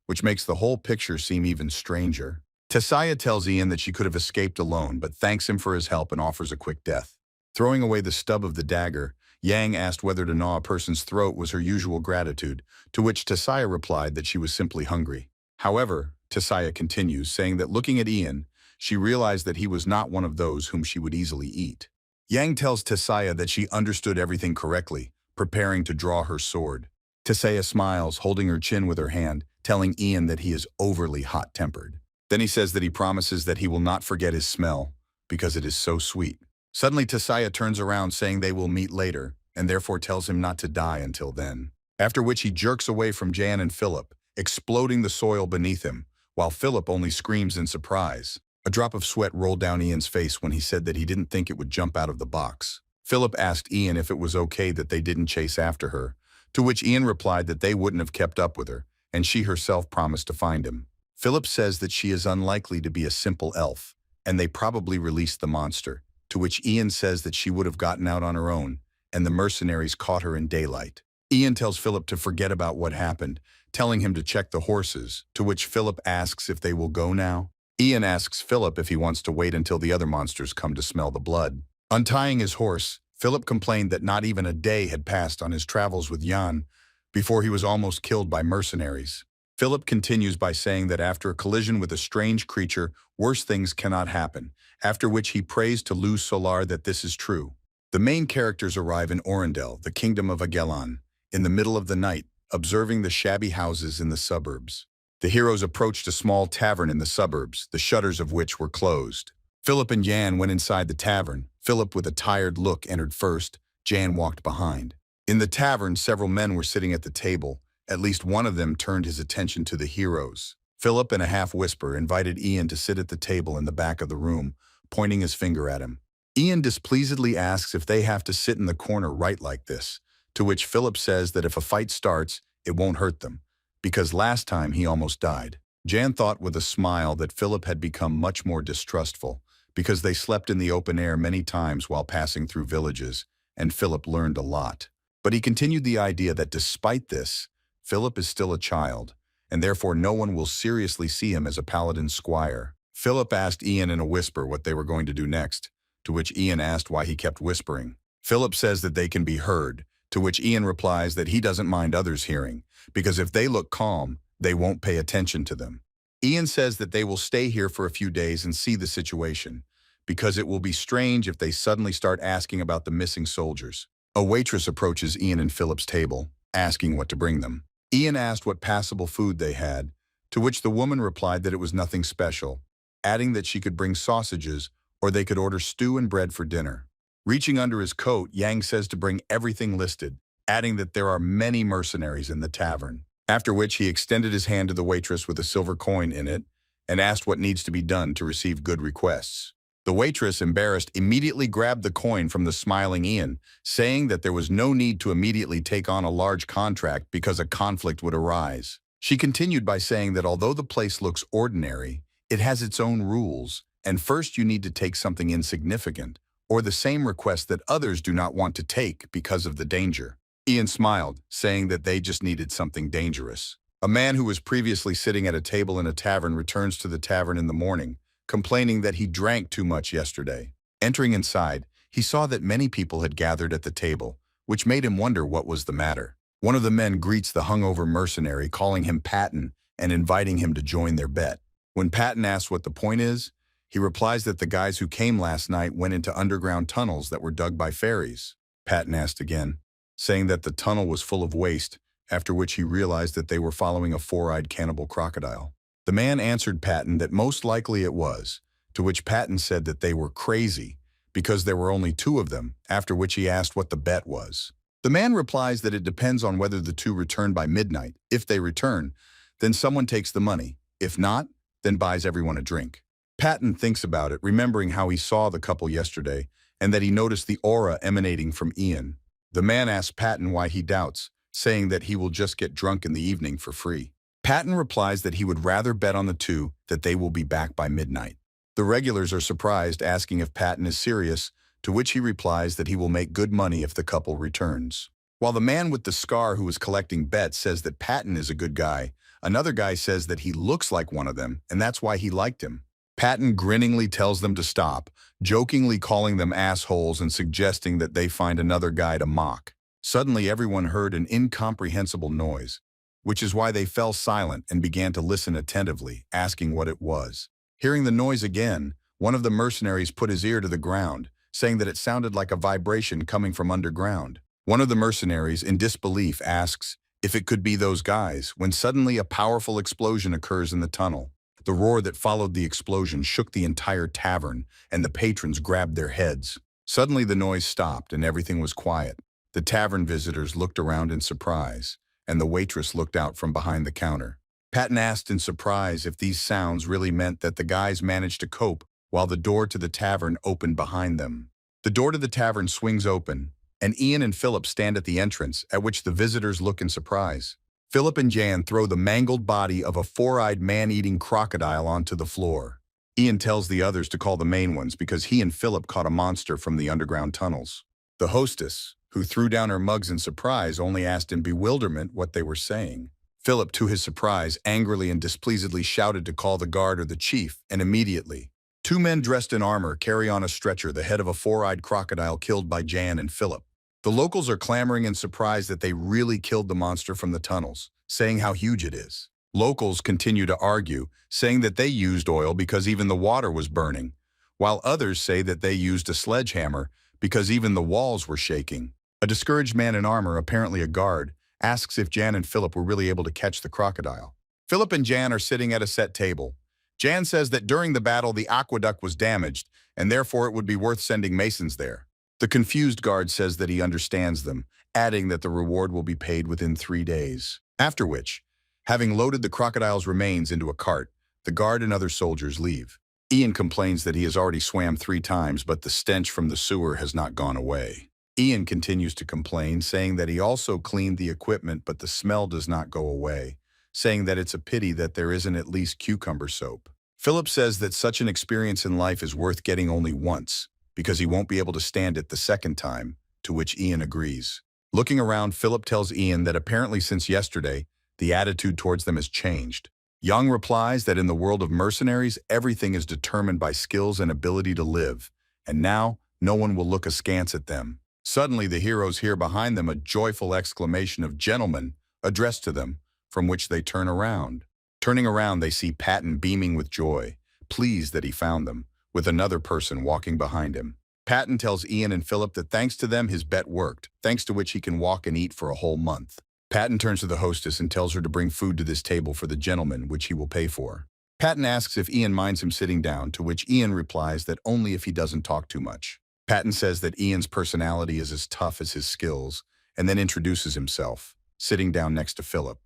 which makes the whole picture seem even stranger. Tessaya tells Ian that she could have escaped alone, but thanks him for his help and offers a quick death. Throwing away the stub of the dagger, Yang asked whether to gnaw a person's throat was her usual gratitude, to which Tessaya replied that she was simply hungry. However, Tessaya continues, saying that looking at Ian, she realized that he was not one of those whom she would easily eat. Yang tells Tessaya that she understood everything correctly, preparing to draw her sword. Tessaya smiles, holding her chin with her hand, telling Ian that he is overly hot-tempered. Then he says that he promises that he will not forget his smell, because it is so sweet. Suddenly, Tessaya turns around saying they will meet later, and therefore tells him not to die until then. After which he jerks away from Jan and Philip, exploding the soil beneath him, while Philip only screams in surprise. A drop of sweat rolled down Ian's face when he said that he didn't think it would jump out of the box. Philip asked Ian if it was okay that they didn't chase after her, to which Ian replied that they wouldn't have kept up with her, and she herself promised to find him. Philip says that she is unlikely to be a simple elf, and they probably released the monster, to which Ian says that she would have gotten out on her own, and the mercenaries caught her in daylight. Ian tells Philip to forget about what happened, telling him to check the horses, to which Philip asks if they will go now. Ian asks Philip if he wants to wait until the other monsters come to smell the blood. Untying his horse, Philip complained that not even a day had passed on his travels with Jan before he was almost killed by mercenaries. Philip continues by saying that after a collision with a strange creature, worse things cannot happen, after which he prays to Luz Solar that this is true. The main characters arrive in Orendel, the kingdom of Aelan, in the middle of the night, observing the shabby houses in the suburbs. The heroes approached a small tavern in the suburbs, the shutters of which were closed. Philip and Jan went inside the tavern. Philip, with a tired look, entered first. Jan walked behind. In the tavern, several men were sitting at the table. At least one of them turned his attention to the heroes. Philip, in a half-whisper, invited Ian to sit at the table in the back of the room, pointing his finger at him. Ian displeasedly asks if they have to sit in the corner right like this, to which Philip says that if a fight starts, it won't hurt them, because last time he almost died. Jan thought with a smile that Philip had become much more distrustful, because they slept in the open air many times while passing through villages, and Philip learned a lot. But he continued the idea that despite this, Philip is still a child, and therefore no one will seriously see him as a paladin squire. Philip asked Ian in a whisper what they were going to do next, to which Ian asked why he kept whispering. Philip says that they can be heard, to which Ian replies that he doesn't mind others hearing, because if they look calm, they won't pay attention to them. Ian says that they will stay here for a few days and see the situation, because it will be strange if they suddenly start asking about the missing soldiers. A waitress approaches Ian and Philip's table, asking what to bring them. Ian asked what passable food they had, to which the woman replied that it was nothing special, adding that she could bring sausages or they could order stew and bread for dinner. Reaching under his coat, Yang says to bring everything listed, adding that there are many mercenaries in the tavern. After which he extended his hand to the waitress with a silver coin in it and asked what needs to be done to receive good requests. The waitress, embarrassed, immediately grabbed the coin from the smiling Ian, saying that there was no need to immediately take on a large contract because a conflict would arise. She continued by saying that although the place looks ordinary, it has its own rules, and first you need to take something insignificant, or the same request that others do not want to take because of the danger. Ian smiled, saying that they just needed something dangerous. A man who was previously sitting at a table in a tavern returns to the tavern in the morning, complaining that he drank too much yesterday. Entering inside, he saw that many people had gathered at the table, which made him wonder what was the matter. One of the men greets the hungover mercenary, calling him Patton and inviting him to join their bet. When Patton asks what the point is, he replies that the guys who came last night went into underground tunnels that were dug by fairies. Patton asked again, saying that the tunnel was full of waste, after which he realized that they were following a four-eyed cannibal crocodile. The man answered Patton that most likely it was, to which Patton said that they were crazy, because there were only two of them, after which he asked what the bet was. The man replies that it depends on whether the two return by midnight. If they return, then someone takes the money. If not, then buys everyone a drink. Patton thinks about it, remembering how he saw the couple yesterday, and that he noticed the aura emanating from Ian. The man asks Patton why he doubts, saying that he will just get drunk in the evening for free. Patton replies that he would rather bet on the two that they will be back by midnight. The regulars are surprised, asking if Patton is serious, to which he replies that he will make good money if the couple returns. While the man with the scar who is collecting bets says that Patton is a good guy, another guy says that he looks like one of them, and that's why he liked him. Patton grinningly tells them to stop, jokingly calling them assholes and suggesting that they find another guy to mock. Suddenly everyone heard an incomprehensible noise, which is why they fell silent and began to listen attentively, asking what it was. Hearing the noise again, one of the mercenaries put his ear to the ground, saying that it sounded like a vibration coming from underground. One of the mercenaries, in disbelief, asks if it could be those guys, when suddenly a powerful explosion occurs in the tunnel. The roar that followed the explosion shook the entire tavern, and the patrons grabbed their heads. Suddenly the noise stopped and everything was quiet. The tavern visitors looked around in surprise, and the waitress looked out from behind the counter. Patton asked in surprise if these sounds really meant that the guys managed to cope while the door to the tavern opened behind them. The door to the tavern swings open, and Ian and Philip stand at the entrance, at which the visitors look in surprise. Philip and Jan throw the mangled body of a four-eyed man-eating crocodile onto the floor. Ian tells the others to call the main ones because he and Philip caught a monster from the underground tunnels. The hostess, who threw down her mugs in surprise, only asked in bewilderment what they were saying. Philip, to his surprise, angrily and displeasedly shouted to call the guard or the chief, and immediately, two men dressed in armor carry on a stretcher the head of a four-eyed crocodile killed by Jan and Philip. The locals are clamoring in surprise that they really killed the monster from the tunnels, saying how huge it is. Locals continue to argue, saying that they used oil because even the water was burning, while others say that they used a sledgehammer because even the walls were shaking. A discouraged man in armor, apparently a guard, asks if Jan and Philip were really able to catch the crocodile. Philip and Jan are sitting at a set table. Jan says that during the battle the aqueduct was damaged, and therefore it would be worth sending masons there. The confused guard says that he understands them, adding that the reward will be paid within 3 days. After which, having loaded the crocodile's remains into a cart, the guard and other soldiers leave. Ian complains that he has already swam 3 times, but the stench from the sewer has not gone away. Ian continues to complain, saying that he also cleaned the equipment, but the smell does not go away, saying that it's a pity that there isn't at least cucumber soap. Philip says that such an experience in life is worth getting only once, because he won't be able to stand it the second time, to which Ian agrees. Looking around, Philip tells Ian that apparently since yesterday, the attitude towards them has changed. Young replies that in the world of mercenaries, everything is determined by skills and ability to live, and now no one will look askance at them. Suddenly the heroes hear behind them a joyful exclamation of "Gentlemen," addressed to them, from which they turn around. Turning around, they see Patton beaming with joy, pleased that he found them, with another person walking behind him. Patton tells Ian and Philip that thanks to them his bet worked, thanks to which he can walk and eat for a whole month. Patton turns to the hostess and tells her to bring food to this table for the gentleman, which he will pay for. Patton asks if Ian minds him sitting down, to which Ian replies that only if he doesn't talk too much. Patton says that Ian's personality is as tough as his skills, and then introduces himself, sitting down next to Philip.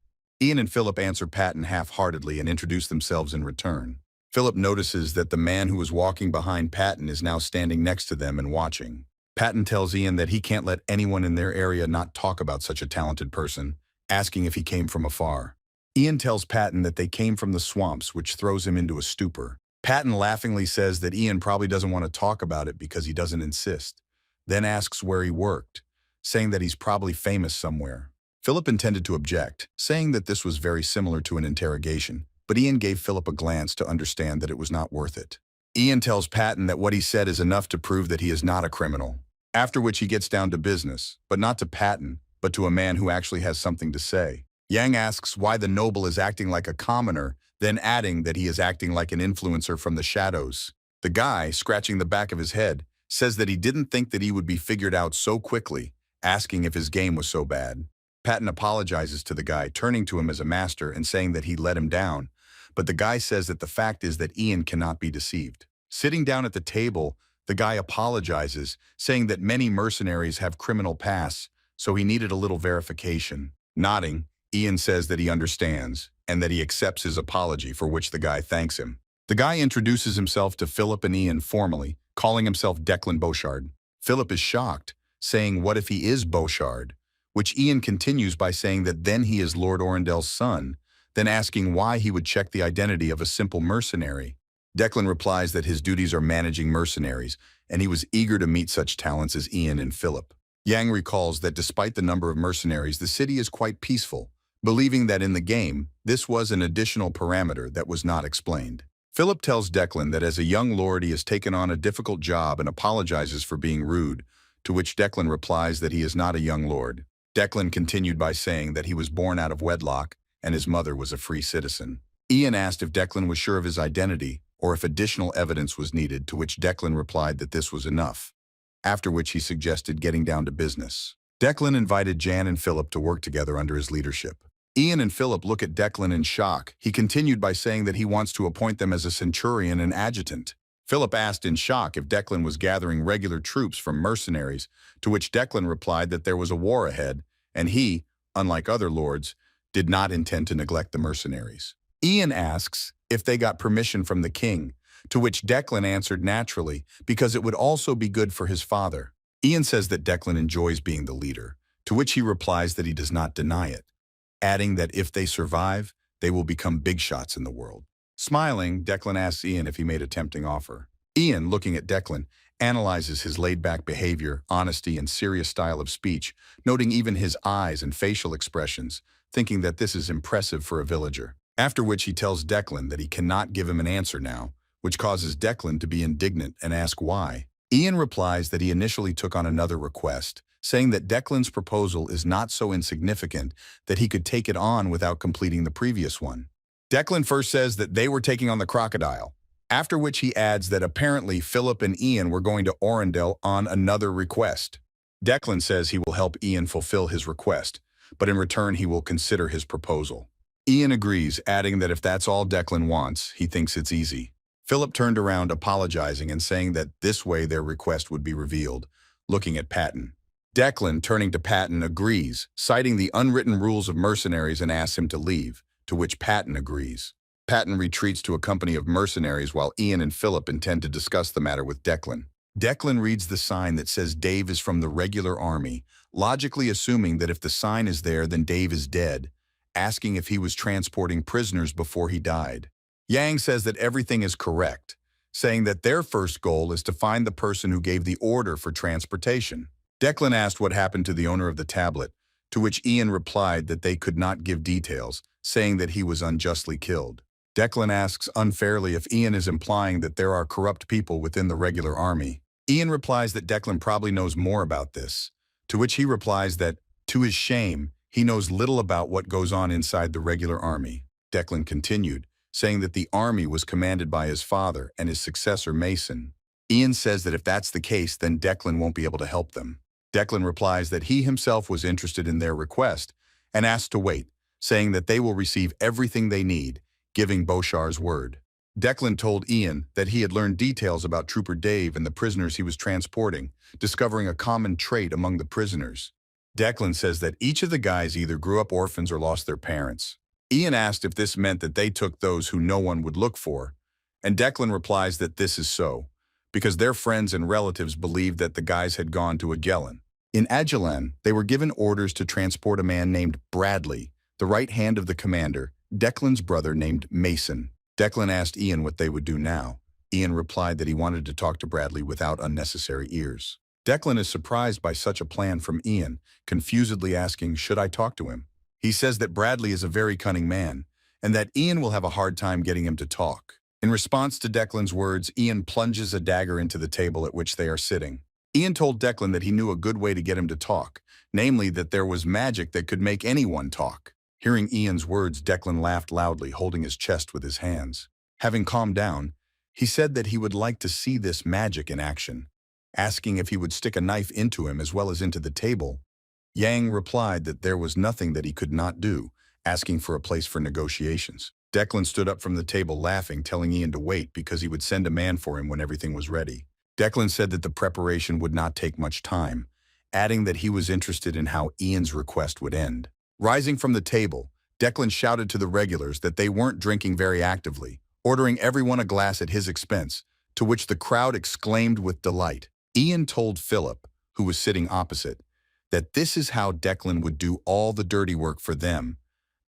Ian and Philip answer Patton half-heartedly and introduce themselves in return. Philip notices that the man who was walking behind Patton is now standing next to them and watching. Patton tells Ian that he can't let anyone in their area not talk about such a talented person, asking if he came from afar. Ian tells Patton that they came from the swamps, which throws him into a stupor. Patton laughingly says that Ian probably doesn't want to talk about it because he doesn't insist, then asks where he worked, saying that he's probably famous somewhere. Philip intended to object, saying that this was very similar to an interrogation, but Ian gave Philip a glance to understand that it was not worth it. Ian tells Patton that what he said is enough to prove that he is not a criminal, after which he gets down to business, but not to Patton, but to a man who actually has something to say. Yang asks why the noble is acting like a commoner, then adding that he is acting like an influencer from the shadows. The guy, scratching the back of his head, says that he didn't think that he would be figured out so quickly, asking if his game was so bad. Patton apologizes to the guy, turning to him as a master and saying that he let him down, but the guy says that the fact is that Ian cannot be deceived. Sitting down at the table, the guy apologizes, saying that many mercenaries have criminal pasts, so he needed a little verification. Nodding, Ian says that he understands and that he accepts his apology, for which the guy thanks him. The guy introduces himself to Philip and Ian formally, calling himself Declan Beauchard. Philip is shocked, saying what if he is Beauchard, which Ian continues by saying that then he is Lord Orendel's son, then asking why he would check the identity of a simple mercenary. Declan replies that his duties are managing mercenaries, and he was eager to meet such talents as Ian and Philip. Yang recalls that despite the number of mercenaries, the city is quite peaceful, believing that in the game, this was an additional parameter that was not explained. Philip tells Declan that as a young lord he has taken on a difficult job and apologizes for being rude, to which Declan replies that he is not a young lord. Declan continued by saying that he was born out of wedlock and his mother was a free citizen. Ian asked if Declan was sure of his identity or if additional evidence was needed, to which Declan replied that this was enough, after which he suggested getting down to business. Declan invited Jan and Philip to work together under his leadership. Ian and Philip look at Declan in shock. He continued by saying that he wants to appoint them as a centurion and adjutant. Philip asked in shock if Declan was gathering regular troops from mercenaries, to which Declan replied that there was a war ahead, and he, unlike other lords, did not intend to neglect the mercenaries. Ian asks if they got permission from the king, to which Declan answered naturally, because it would also be good for his father. Ian says that Declan enjoys being the leader, to which he replies that he does not deny it, adding that if they survive, they will become big shots in the world. Smiling, Declan asks Ian if he made a tempting offer. Ian, looking at Declan, analyzes his laid-back behavior, honesty, and serious style of speech, noting even his eyes and facial expressions, thinking that this is impressive for a villager. After which he tells Declan that he cannot give him an answer now, which causes Declan to be indignant and ask why. Ian replies that he initially took on another request, saying that Declan's proposal is not so insignificant that he could take it on without completing the previous one. Declan first says that they were taking on the crocodile, after which he adds that apparently Philip and Ian were going to Orendel on another request. Declan says he will help Ian fulfill his request, but in return he will consider his proposal. Ian agrees, adding that if that's all Declan wants, he thinks it's easy. Philip turned around apologizing and saying that this way their request would be revealed, looking at Patton. Declan, turning to Patton, agrees, citing the unwritten rules of mercenaries and asks him to leave, to which Patton agrees. Patton retreats to a company of mercenaries while Ian and Philip intend to discuss the matter with Declan. Declan reads the sign that says Dave is from the regular army, logically assuming that if the sign is there then Dave is dead, asking if he was transporting prisoners before he died. Yang says that everything is correct, saying that their first goal is to find the person who gave the order for transportation. Declan asked what happened to the owner of the tablet, to which Ian replied that they could not give details, saying that he was unjustly killed. Declan asks unfairly if Ian is implying that there are corrupt people within the regular army. Ian replies that Declan probably knows more about this, to which he replies that, to his shame, he knows little about what goes on inside the regular army. Declan continued, saying that the army was commanded by his father and his successor Mason. Ian says that if that's the case, then Declan won't be able to help them. Declan replies that he himself was interested in their request and asks to wait, saying that they will receive everything they need, giving Beauchard's word. Declan told Ian that he had learned details about Trooper Dave and the prisoners he was transporting, discovering a common trait among the prisoners. Declan says that each of the guys either grew up orphans or lost their parents. Ian asked if this meant that they took those who no one would look for, and Declan replies that this is so, because their friends and relatives believed that the guys had gone to aelan. In aelan, they were given orders to transport a man named Bradley, the right hand of the commander, Declan's brother named Mason. Declan asked Ian what they would do now. Ian replied that he wanted to talk to Bradley without unnecessary ears. Declan is surprised by such a plan from Ian, confusedly asking, should I talk to him? He says that Bradley is a very cunning man, and that Ian will have a hard time getting him to talk. In response to Declan's words, Ian plunges a dagger into the table at which they are sitting. Ian told Declan that he knew a good way to get him to talk, namely that there was magic that could make anyone talk. Hearing Ian's words, Declan laughed loudly, holding his chest with his hands. Having calmed down, he said that he would like to see this magic in action, asking if he would stick a knife into him as well as into the table. Yang replied that there was nothing that he could not do, asking for a place for negotiations. Declan stood up from the table laughing, telling Ian to wait because he would send a man for him when everything was ready. Declan said that the preparation would not take much time, adding that he was interested in how Ian's request would end. Rising from the table, Declan shouted to the regulars that they weren't drinking very actively, ordering everyone a glass at his expense, to which the crowd exclaimed with delight. Ian told Philip, who was sitting opposite, that this is how Declan would do all the dirty work for them,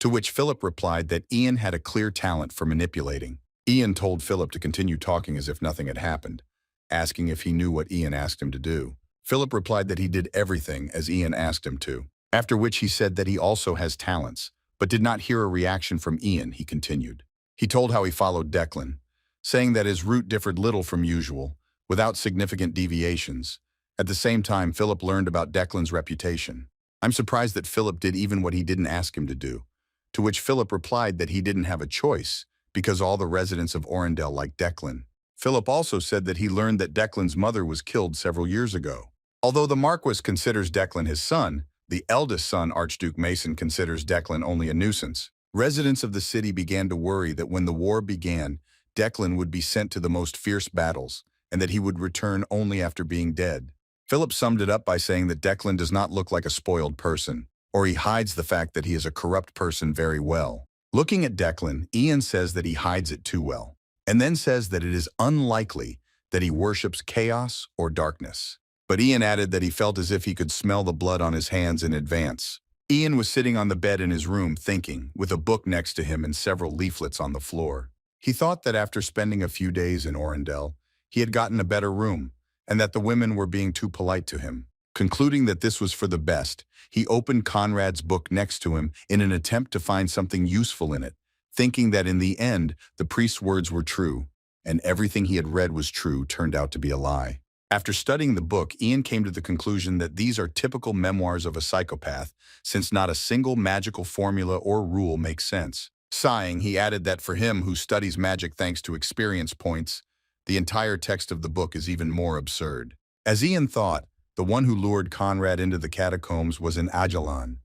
to which Philip replied that Ian had a clear talent for manipulating. Ian told Philip to continue talking as if nothing had happened, asking if he knew what Ian asked him to do. Philip replied that he did everything as Ian asked him to, after which he said that he also has talents, but did not hear a reaction from Ian. He continued. He told how he followed Declan, saying that his route differed little from usual, without significant deviations. At the same time, Philip learned about Declan's reputation. I'm surprised that Philip did even what he didn't ask him to do, to which Philip replied that he didn't have a choice because all the residents of Endel like Declan. Philip also said that he learned that Declan's mother was killed several years ago. Although the Marquis considers Declan his son, the eldest son, Archduke Mason, considers Declan only a nuisance. Residents of the city began to worry that when the war began, Declan would be sent to the most fierce battles, and that he would return only after being dead. Philip summed it up by saying that Declan does not look like a spoiled person, or he hides the fact that he is a corrupt person very well. Looking at Declan, Ian says that he hides it too well, and then says that it is unlikely that he worships chaos or darkness. But Ian added that he felt as if he could smell the blood on his hands in advance. Ian was sitting on the bed in his room thinking, with a book next to him and several leaflets on the floor. He thought that after spending a few days in Endel, he had gotten a better room, and that the women were being too polite to him. Concluding that this was for the best, he opened Conrad's book next to him in an attempt to find something useful in it, thinking that in the end, the priest's words were true, and everything he had read was true turned out to be a lie. After studying the book, Ian came to the conclusion that these are typical memoirs of a psychopath, since not a single magical formula or rule makes sense. Sighing, he added that for him who studies magic thanks to experience points, the entire text of the book is even more absurd. As Ian thought, the one who lured Conrad into the catacombs was an aelan,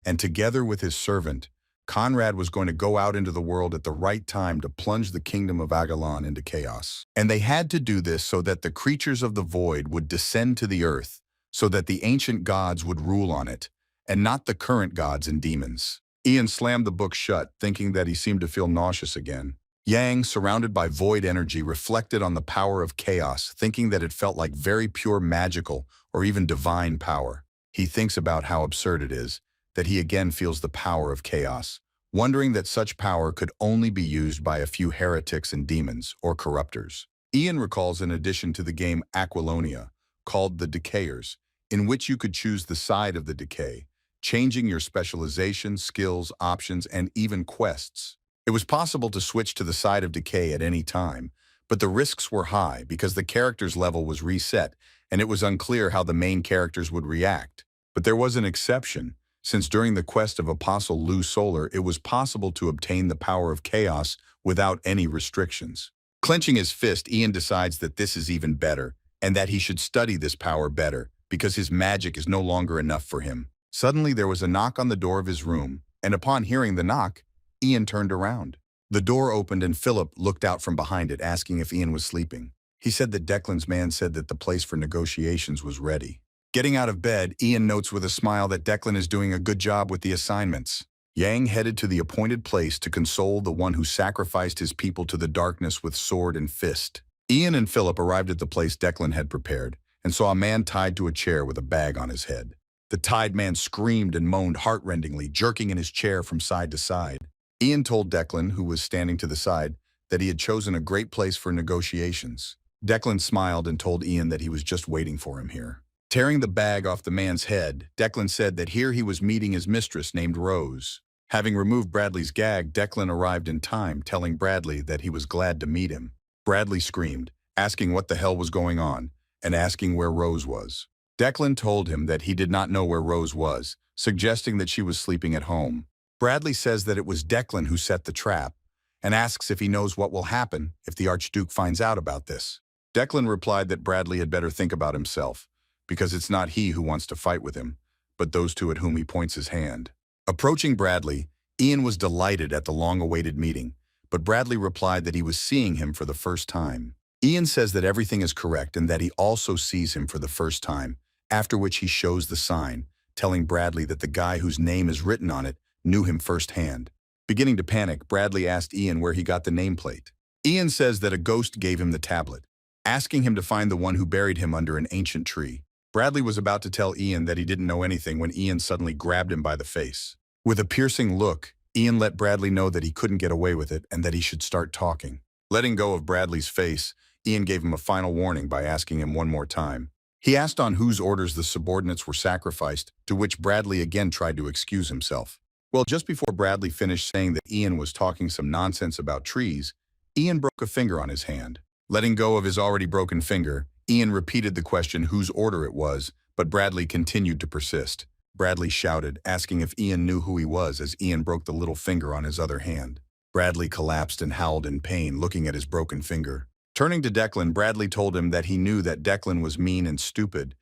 and together with his servant, Conrad was going to go out into the world at the right time to plunge the kingdom of aelan into chaos. And they had to do this so that the creatures of the void would descend to the earth, so that the ancient gods would rule on it, and not the current gods and demons. Ian slammed the book shut, thinking that he seemed to feel nauseous again. Yang, surrounded by void energy, reflected on the power of chaos, thinking that it felt like very pure magical or even divine power. He thinks about how absurd it is, that he again feels the power of chaos, wondering that such power could only be used by a few heretics and demons or corruptors. Ian recalls an addition to the game Aquilonia, called the Decayers, in which you could choose the side of the decay, changing your specialization, skills, options, and even quests. It was possible to switch to the side of decay at any time, but the risks were high because the character's level was reset, and it was unclear how the main characters would react. But there was an exception, since during the quest of Apostle Lou Solar, it was possible to obtain the power of chaos without any restrictions. Clenching his fist, Ian decides that this is even better, and that he should study this power better, because his magic is no longer enough for him. Suddenly there was a knock on the door of his room, and upon hearing the knock, Ian turned around. The door opened and Philip looked out from behind it, asking if Ian was sleeping. He said that Declan's man said that the place for negotiations was ready. Getting out of bed, Ian notes with a smile that Declan is doing a good job with the assignments. Yang headed to the appointed place to console the one who sacrificed his people to the darkness with sword and fist. Ian and Philip arrived at the place Declan had prepared and saw a man tied to a chair with a bag on his head. The tied man screamed and moaned heartrendingly, jerking in his chair from side to side. Ian told Declan, who was standing to the side, that he had chosen a great place for negotiations. Declan smiled and told Ian that he was just waiting for him here. Tearing the bag off the man's head, Declan said that here he was meeting his mistress named Rose. Having removed Bradley's gag, Declan arrived in time, telling Bradley that he was glad to meet him. Bradley screamed, asking what the hell was going on, and asking where Rose was. Declan told him that he did not know where Rose was, suggesting that she was sleeping at home. Bradley says that it was Declan who set the trap, and asks if he knows what will happen if the Archduke finds out about this. Declan replied that Bradley had better think about himself, because it's not he who wants to fight with him, but those two at whom he points his hand. Approaching Bradley, Ian was delighted at the long-awaited meeting, but Bradley replied that he was seeing him for the first time. Ian says that everything is correct and that he also sees him for the first time, after which he shows the sign, telling Bradley that the guy whose name is written on it knew him firsthand. Beginning to panic, Bradley asked Ian where he got the nameplate. Ian says that a ghost gave him the tablet, asking him to find the one who buried him under an ancient tree. Bradley was about to tell Ian that he didn't know anything when Ian suddenly grabbed him by the face. With a piercing look, Ian let Bradley know that he couldn't get away with it and that he should start talking. Letting go of Bradley's face, Ian gave him a final warning by asking him one more time. He asked on whose orders the subordinates were sacrificed, to which Bradley again tried to excuse himself. Well, just before Bradley finished saying that Ian was talking some nonsense about trees, Ian broke a finger on his hand. Letting go of his already broken finger, Ian repeated the question whose order it was, but Bradley continued to persist. Bradley shouted, asking if Ian knew who he was as Ian broke the little finger on his other hand. Bradley collapsed and howled in pain, looking at his broken finger. Turning to Declan, Bradley told him that he knew that Declan was mean and stupid,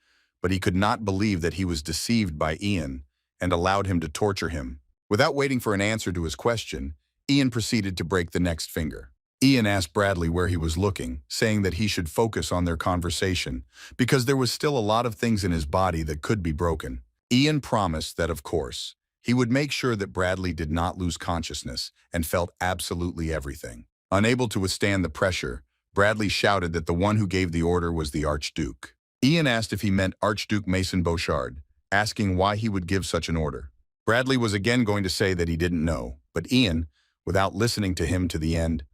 but he could not believe that he was deceived by Ian and allowed him to torture him. Without waiting for an answer to his question, Ian proceeded to break the next finger. Ian asked Bradley where he was looking, saying that he should focus on their conversation, because there was still a lot of things in his body that could be broken. Ian promised that, of course, he would make sure that Bradley did not lose consciousness and felt absolutely everything. Unable to withstand the pressure, Bradley shouted that the one who gave the order was the Archduke. Ian asked if he meant Archduke Mason Beauchard, asking why he would give such an order. Bradley was again going to say that he didn't know, but Ian, without listening to him to the end,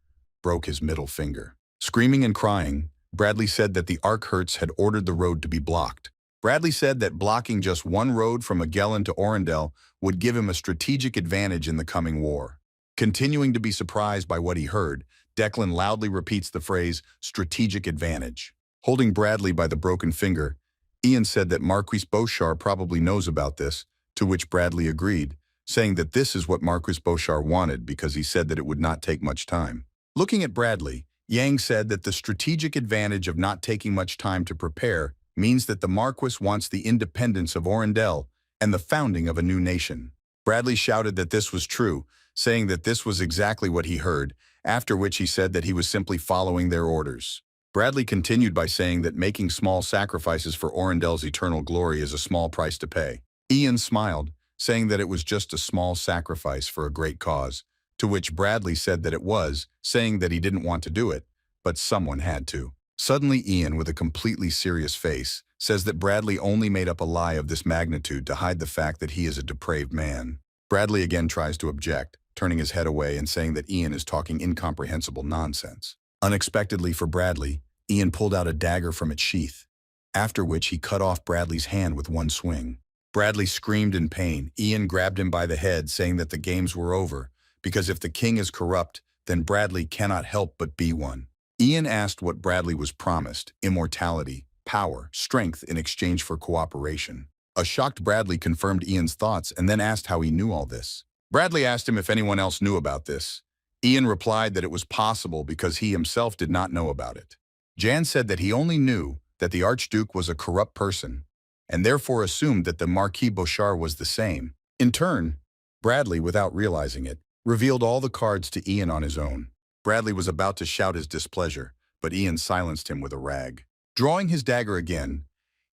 broke his middle finger. Screaming and crying, Bradley said that the Archhertz had ordered the road to be blocked. Bradley said that blocking just one road from aelan to Orendel would give him a strategic advantage in the coming war. Continuing to be surprised by what he heard, Declan loudly repeats the phrase, strategic advantage. Holding Bradley by the broken finger, Ian said that Marquis Beauchard probably knows about this, to which Bradley agreed, saying that this is what Marquis Beauchard wanted because he said that it would not take much time. Looking at Bradley, Yang said that the strategic advantage of not taking much time to prepare means that the Marquis wants the independence of Orendel and the founding of a new nation. Bradley shouted that this was true, saying that this was exactly what he heard, after which he said that he was simply following their orders. Bradley continued by saying that making small sacrifices for Orendel's eternal glory is a small price to pay. Ian smiled, saying that it was just a small sacrifice for a great cause, to which Bradley said that it was, saying that he didn't want to do it, but someone had to. Suddenly Ian, with a completely serious face, says that Bradley only made up a lie of this magnitude to hide the fact that he is a depraved man. Bradley again tries to object, turning his head away and saying that Ian is talking incomprehensible nonsense. Unexpectedly for Bradley, Ian pulled out a dagger from its sheath, after which he cut off Bradley's hand with one swing. Bradley screamed in pain. Ian grabbed him by the head, saying that the games were over, because if the king is corrupt, then Bradley cannot help but be one. Ian asked what Bradley was promised: immortality, power, strength in exchange for cooperation. A shocked Bradley confirmed Ian's thoughts and then asked how he knew all this. Bradley asked him if anyone else knew about this. Ian replied that it was possible because he himself did not know about it. Jan said that he only knew that the Archduke was a corrupt person, and therefore assumed that the Marquis Beauchard was the same. In turn, Bradley, without realizing it, revealed all the cards to Ian on his own. Bradley was about to shout his displeasure, but Ian silenced him with a rag. Drawing his dagger again,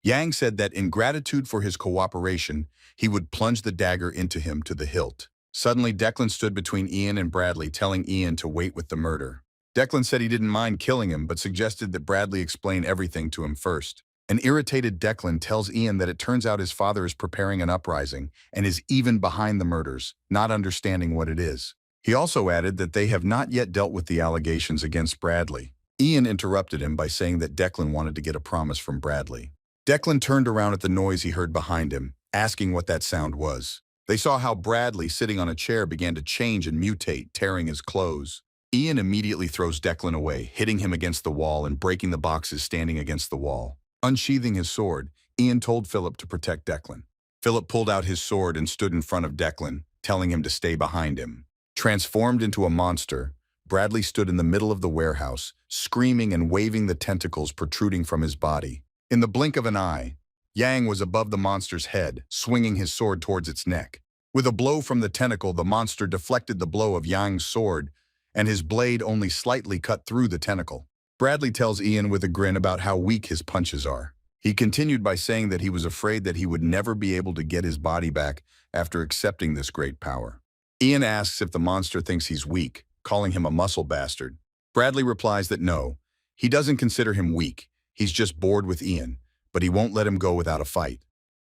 Yang said that in gratitude for his cooperation, he would plunge the dagger into him to the hilt. Suddenly, Declan stood between Ian and Bradley, telling Ian to wait with the murder. Declan said he didn't mind killing him, but suggested that Bradley explain everything to him first. An irritated Declan tells Ian that it turns out his father is preparing an uprising and is even behind the murders, not understanding what it is. He also added that they have not yet dealt with the allegations against Bradley. Ian interrupted him by saying that Declan wanted to get a promise from Bradley. Declan turned around at the noise he heard behind him, asking what that sound was. They saw how Bradley, sitting on a chair, began to change and mutate, tearing his clothes. Ian immediately throws Declan away, hitting him against the wall and breaking the boxes standing against the wall. Unsheathing his sword, Ian told Philip to protect Declan. Philip pulled out his sword and stood in front of Declan, telling him to stay behind him. Transformed into a monster, Bradley stood in the middle of the warehouse, screaming and waving the tentacles protruding from his body. In the blink of an eye, Yang was above the monster's head, swinging his sword towards its neck. With a blow from the tentacle, the monster deflected the blow of Yang's sword, and his blade only slightly cut through the tentacle. Bradley tells Ian with a grin about how weak his punches are. He continued by saying that he was afraid that he would never be able to get his body back after accepting this great power. Ian asks if the monster thinks he's weak, calling him a muscle bastard. Bradley replies that no, he doesn't consider him weak, he's just bored with Ian, but he won't let him go without a fight.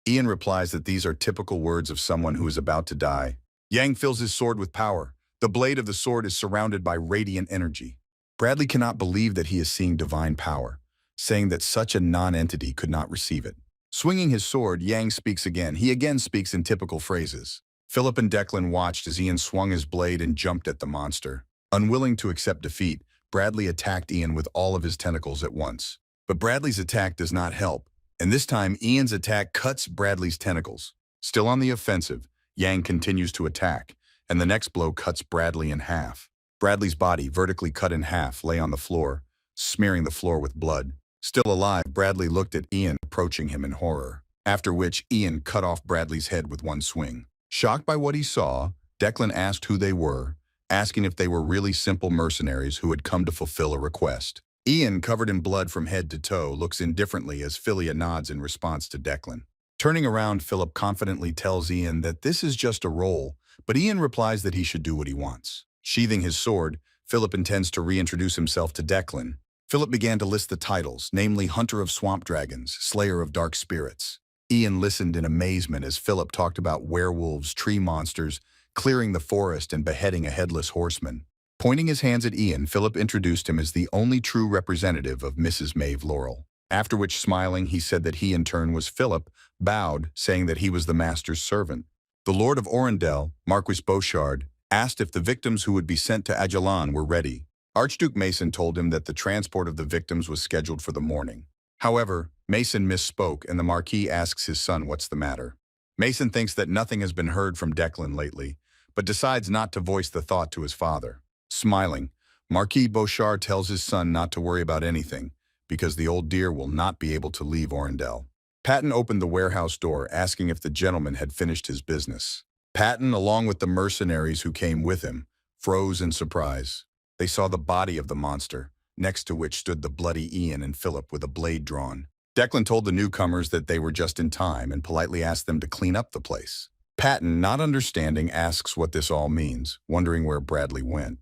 Ian replies that these are typical words of someone who is about to die. Yang fills his sword with power. The blade of the sword is surrounded by radiant energy. Bradley cannot believe that he is seeing divine power, saying that such a non-entity could not receive it. Swinging his sword, Yang speaks again. He again speaks in typical phrases. Philip and Declan watched as Ian swung his blade and jumped at the monster. Unwilling to accept defeat, Bradley attacked Ian with all of his tentacles at once. But Bradley's attack does not help, and this time Ian's attack cuts Bradley's tentacles. Still on the offensive, Yang continues to attack, and the next blow cuts Bradley in half. Bradley's body, vertically cut in half, lay on the floor, smearing the floor with blood. Still alive, Bradley looked at Ian, approaching him in horror, after which Ian cut off Bradley's head with one swing. Shocked by what he saw, Declan asked who they were, asking if they were really simple mercenaries who had come to fulfill a request. Ian, covered in blood from head to toe, looks indifferently as Philia nods in response to Declan. Turning around, Philip confidently tells Ian that this is just a role, but Ian replies that he should do what he wants. Sheathing his sword, Philip intends to reintroduce himself to Declan. Philip began to list the titles, namely Hunter of Swamp Dragons, Slayer of Dark Spirits. Ian listened in amazement as Philip talked about werewolves, tree monsters, clearing the forest, and beheading a headless horseman. Pointing his hands at Ian, Philip introduced him as the only true representative of Mrs. Mave Laurel. After which, smiling, he said that he in turn was Philip, bowed, saying that he was the master's servant. The Lord of Endel, Marquis Beauchard, asked if the victims who would be sent to aelan were ready. Archduke Mason told him that the transport of the victims was scheduled for the morning. However, Mason misspoke, and the Marquis asks his son what's the matter. Mason thinks that nothing has been heard from Declan lately, but decides not to voice the thought to his father. Smiling, Marquis Beauchard tells his son not to worry about anything, because the old dear will not be able to leave Endel. Patton opened the warehouse door, asking if the gentleman had finished his business. Patton, along with the mercenaries who came with him, froze in surprise. They saw the body of the monster, next to which stood the bloody Ian and Philip with a blade drawn. Declan told the newcomers that they were just in time and politely asked them to clean up the place. Patton, not understanding, asks what this all means, wondering where Bradley went.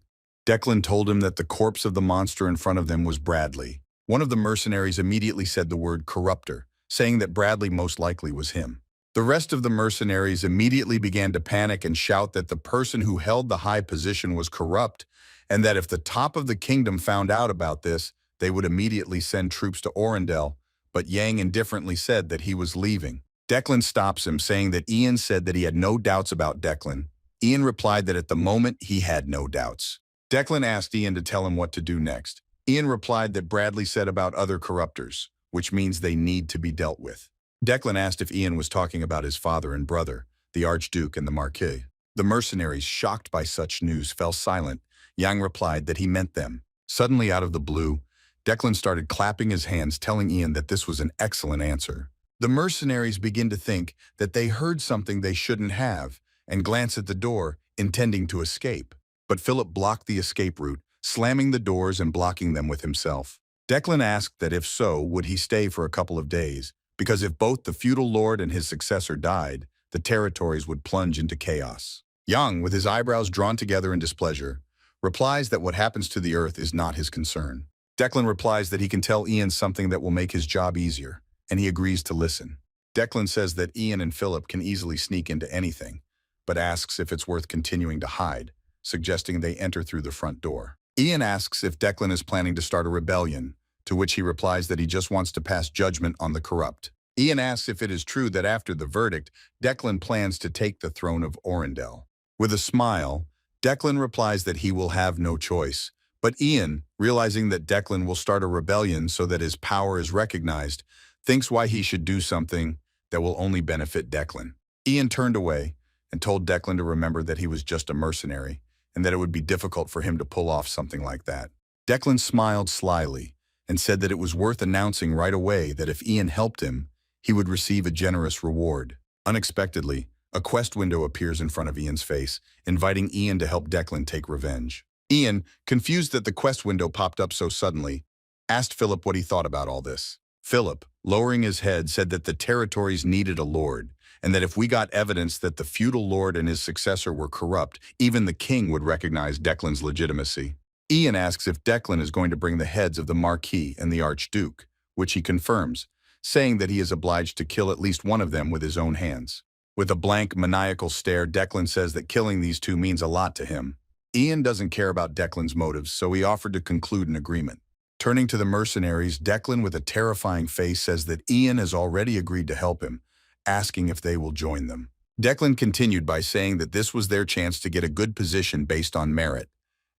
Declan told him that the corpse of the monster in front of them was Bradley. One of the mercenaries immediately said the word corruptor, saying that Bradley most likely was him. The rest of the mercenaries immediately began to panic and shout that the person who held the high position was corrupt, and that if the top of the kingdom found out about this, they would immediately send troops to Endel, but Yang indifferently said that he was leaving. Declan stops him, saying that Ian said that he had no doubts about Declan. Ian replied that at the moment he had no doubts. Declan asked Ian to tell him what to do next. Ian replied that Bradley said about other corruptors, which means they need to be dealt with. Declan asked if Ian was talking about his father and brother, the Archduke and the Marquis. The mercenaries, shocked by such news, fell silent. Yang replied that he meant them. Suddenly, out of the blue, Declan started clapping his hands, telling Ian that this was an excellent answer. The mercenaries begin to think that they heard something they shouldn't have and glance at the door, intending to escape. But Philip blocked the escape route, slamming the doors and blocking them with himself. Declan asked that if so, would he stay for a couple of days, because if both the feudal lord and his successor died, the territories would plunge into chaos. Yang, with his eyebrows drawn together in displeasure, replies that what happens to the earth is not his concern. Declan replies that he can tell Ian something that will make his job easier, and he agrees to listen. Declan says that Ian and Philip can easily sneak into anything, but asks if it's worth continuing to hide, suggesting they enter through the front door. Ian asks if Declan is planning to start a rebellion, to which he replies that he just wants to pass judgment on the corrupt. Ian asks if it is true that after the verdict, Declan plans to take the throne of Orendel. With a smile, Declan replies that he will have no choice. But Ian, realizing that Declan will start a rebellion so that his power is recognized, thinks why he should do something that will only benefit Declan. Ian turned away and told Declan to remember that he was just a mercenary and that it would be difficult for him to pull off something like that. Declan smiled slyly and said that it was worth announcing right away that if Ian helped him, he would receive a generous reward. Unexpectedly, a quest window appears in front of Ian's face, inviting Ian to help Declan take revenge. Ian, confused that the quest window popped up so suddenly, asked Philip what he thought about all this. Philip, lowering his head, said that the territories needed a lord, and that if we got evidence that the feudal lord and his successor were corrupt, even the king would recognize Declan's legitimacy. Ian asks if Declan is going to bring the heads of the Marquis and the Archduke, which he confirms, saying that he is obliged to kill at least one of them with his own hands. With a blank, maniacal stare, Declan says that killing these two means a lot to him. Ian doesn't care about Declan's motives, so he offered to conclude an agreement. Turning to the mercenaries, Declan, with a terrifying face, says that Ian has already agreed to help him, asking if they will join them. Declan continued by saying that this was their chance to get a good position based on merit,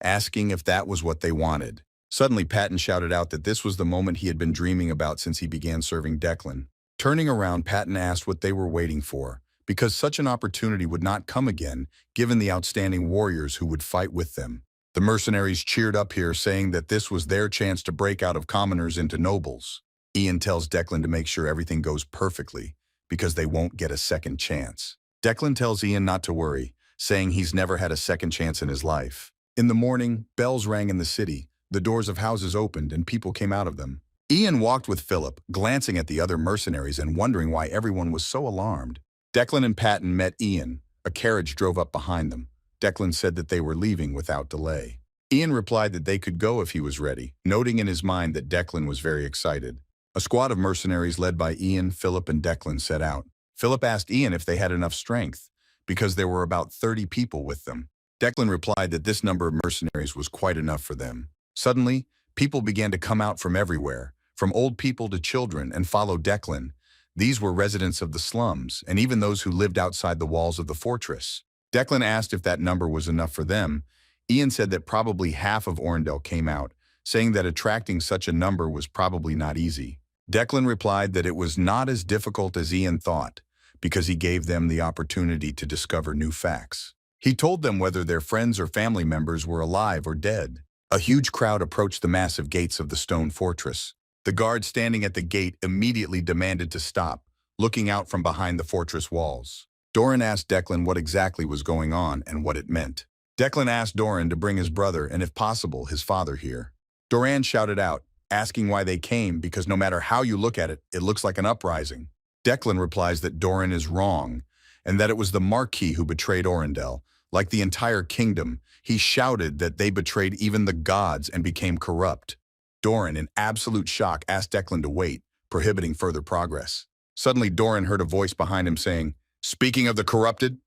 asking if that was what they wanted. Suddenly, Patton shouted out that this was the moment he had been dreaming about since he began serving Declan. Turning around, Patton asked what they were waiting for, because such an opportunity would not come again, given the outstanding warriors who would fight with them. The mercenaries cheered up here, saying that this was their chance to break out of commoners into nobles. Ian tells Declan to make sure everything goes perfectly, because they won't get a second chance. Declan tells Ian not to worry, saying he's never had a second chance in his life. In the morning, bells rang in the city, the doors of houses opened, and people came out of them. Ian walked with Philip, glancing at the other mercenaries and wondering why everyone was so alarmed. Declan and Patton met Ian. A carriage drove up behind them. Declan said that they were leaving without delay. Ian replied that they could go if he was ready, noting in his mind that Declan was very excited. A squad of mercenaries led by Ian, Philip, and Declan set out. Philip asked Ian if they had enough strength, because there were about 30 people with them. Declan replied that this number of mercenaries was quite enough for them. Suddenly, people began to come out from everywhere, from old people to children, and follow Declan. These were residents of the slums, and even those who lived outside the walls of the fortress. Declan asked if that number was enough for them. Ian said that probably half of Orendel came out, saying that attracting such a number was probably not easy. Declan replied that it was not as difficult as Ian thought, because he gave them the opportunity to discover new facts. He told them whether their friends or family members were alive or dead. A huge crowd approached the massive gates of the stone fortress. The guard standing at the gate immediately demanded to stop, looking out from behind the fortress walls. Doran asked Declan what exactly was going on and what it meant. Declan asked Doran to bring his brother and, if possible, his father here. Doran shouted out, asking why they came, because no matter how you look at it, it looks like an uprising. Declan replies that Doran is wrong, and that it was the Marquis who betrayed Orendel. Like the entire kingdom, he shouted that they betrayed even the gods and became corrupt. Doran, in absolute shock, asked Declan to wait, prohibiting further progress. Suddenly, Doran heard a voice behind him saying, "Speaking of the corrupted,"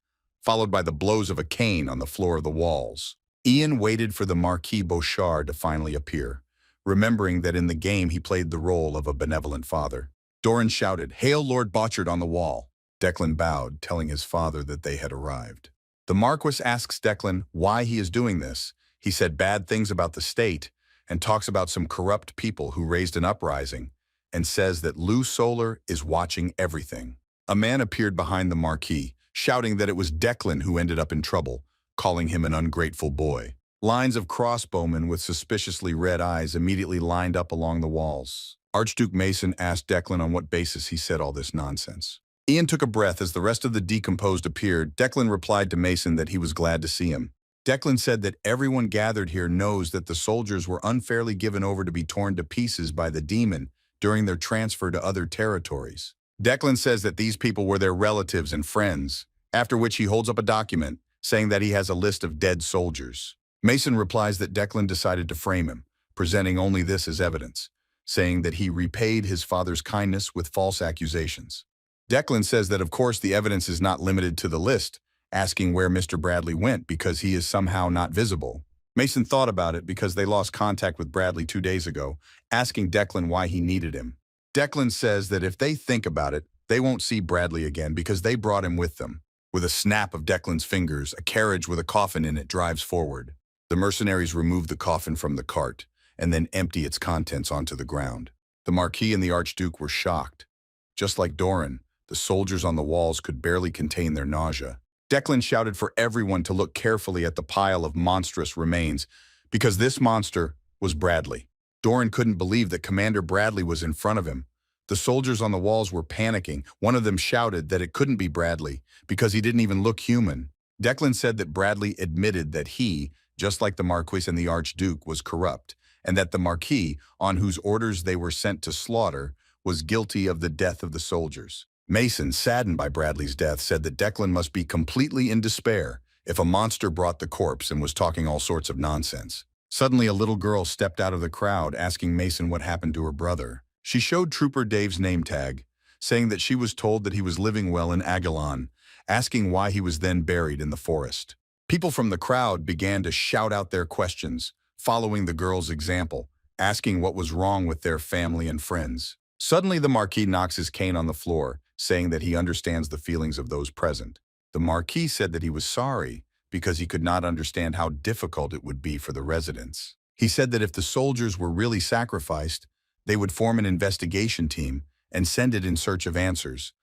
followed by the blows of a cane on the floor of the walls. Ian waited for the Marquis Beauchard to finally appear, remembering that in the game he played the role of a benevolent father. Doran shouted, "Hail Lord Beauchard on the wall." Declan bowed, telling his father that they had arrived. The Marquis asks Declan why he is doing this. He said bad things about the state, and talks about some corrupt people who raised an uprising, and says that Lou Solar is watching everything. A man appeared behind the Marquis, shouting that it was Declan who ended up in trouble, calling him an ungrateful boy. Lines of crossbowmen with suspiciously red eyes immediately lined up along the walls. Archduke Mason asked Declan on what basis he said all this nonsense. Ian took a breath as the rest of the decomposed appeared. Declan replied to Mason that he was glad to see him. Declan said that everyone gathered here knows that the soldiers were unfairly given over to be torn to pieces by the demon during their transfer to other territories. Declan says that these people were their relatives and friends, after which he holds up a document saying that he has a list of dead soldiers. Mason replies that Declan decided to frame him, presenting only this as evidence, saying that he repaid his father's kindness with false accusations. Declan says that of course the evidence is not limited to the list, asking where Mr. Bradley went because he is somehow not visible. Mason thought about it because they lost contact with Bradley 2 days ago, asking Declan why he needed him. Declan says that if they think about it, they won't see Bradley again because they brought him with them. With a snap of Declan's fingers, a carriage with a coffin in it drives forward. The mercenaries remove the coffin from the cart and then empty its contents onto the ground. The Marquis and the Archduke were shocked. Just like Doran, the soldiers on the walls could barely contain their nausea. Declan shouted for everyone to look carefully at the pile of monstrous remains, because this monster was Bradley. Doran couldn't believe that Commander Bradley was in front of him. The soldiers on the walls were panicking. One of them shouted that it couldn't be Bradley, because he didn't even look human. Declan said that Bradley admitted that he, just like the Marquis and the Archduke, was corrupt, and that the Marquis, on whose orders they were sent to slaughter, was guilty of the death of the soldiers. Mason, saddened by Bradley's death, said that Declan must be completely in despair if a monster brought the corpse and was talking all sorts of nonsense. Suddenly, a little girl stepped out of the crowd, asking Mason what happened to her brother. She showed Trooper Dave's name tag, saying that she was told that he was living well in Aelan, asking why he was then buried in the forest. People from the crowd began to shout out their questions, following the girl's example, asking what was wrong with their family and friends. Suddenly, the Marquis knocks his cane on the floor, saying that he understands the feelings of those present. The Marquis said that he was sorry because he could not understand how difficult it would be for the residents. He said that if the soldiers were really sacrificed, they would form an investigation team and send it in search of answers.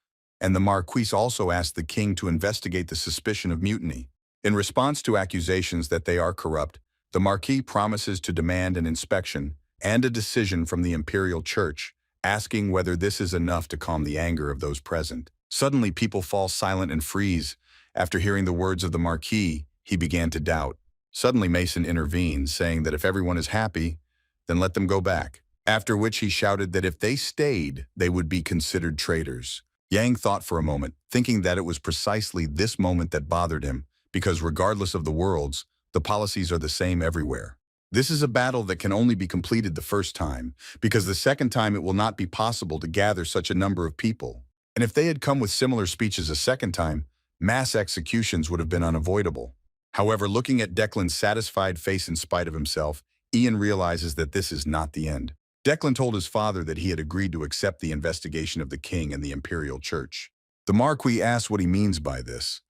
And the Marquis also asked the king to investigate the suspicion of mutiny. In response to accusations that they are corrupt, the Marquis promises to demand an inspection and a decision from the imperial church, asking whether this is enough to calm the anger of those present. Suddenly, people fall silent and freeze. After hearing the words of the Marquis, he began to doubt. Suddenly, Mason intervenes, saying that if everyone is happy, then let them go back. After which he shouted that if they stayed, they would be considered traitors. Yang thought for a moment, thinking that it was precisely this moment that bothered him, because regardless of the worlds, the policies are the same everywhere. This is a battle that can only be completed the first time, because the second time it will not be possible to gather such a number of people. And if they had come with similar speeches a second time, mass executions would have been unavoidable. However, looking at Declan's satisfied face in spite of himself, Ian realizes that this is not the end. Declan told his father that he had agreed to accept the investigation of the king and the imperial church. The Marquis asked what he means by this.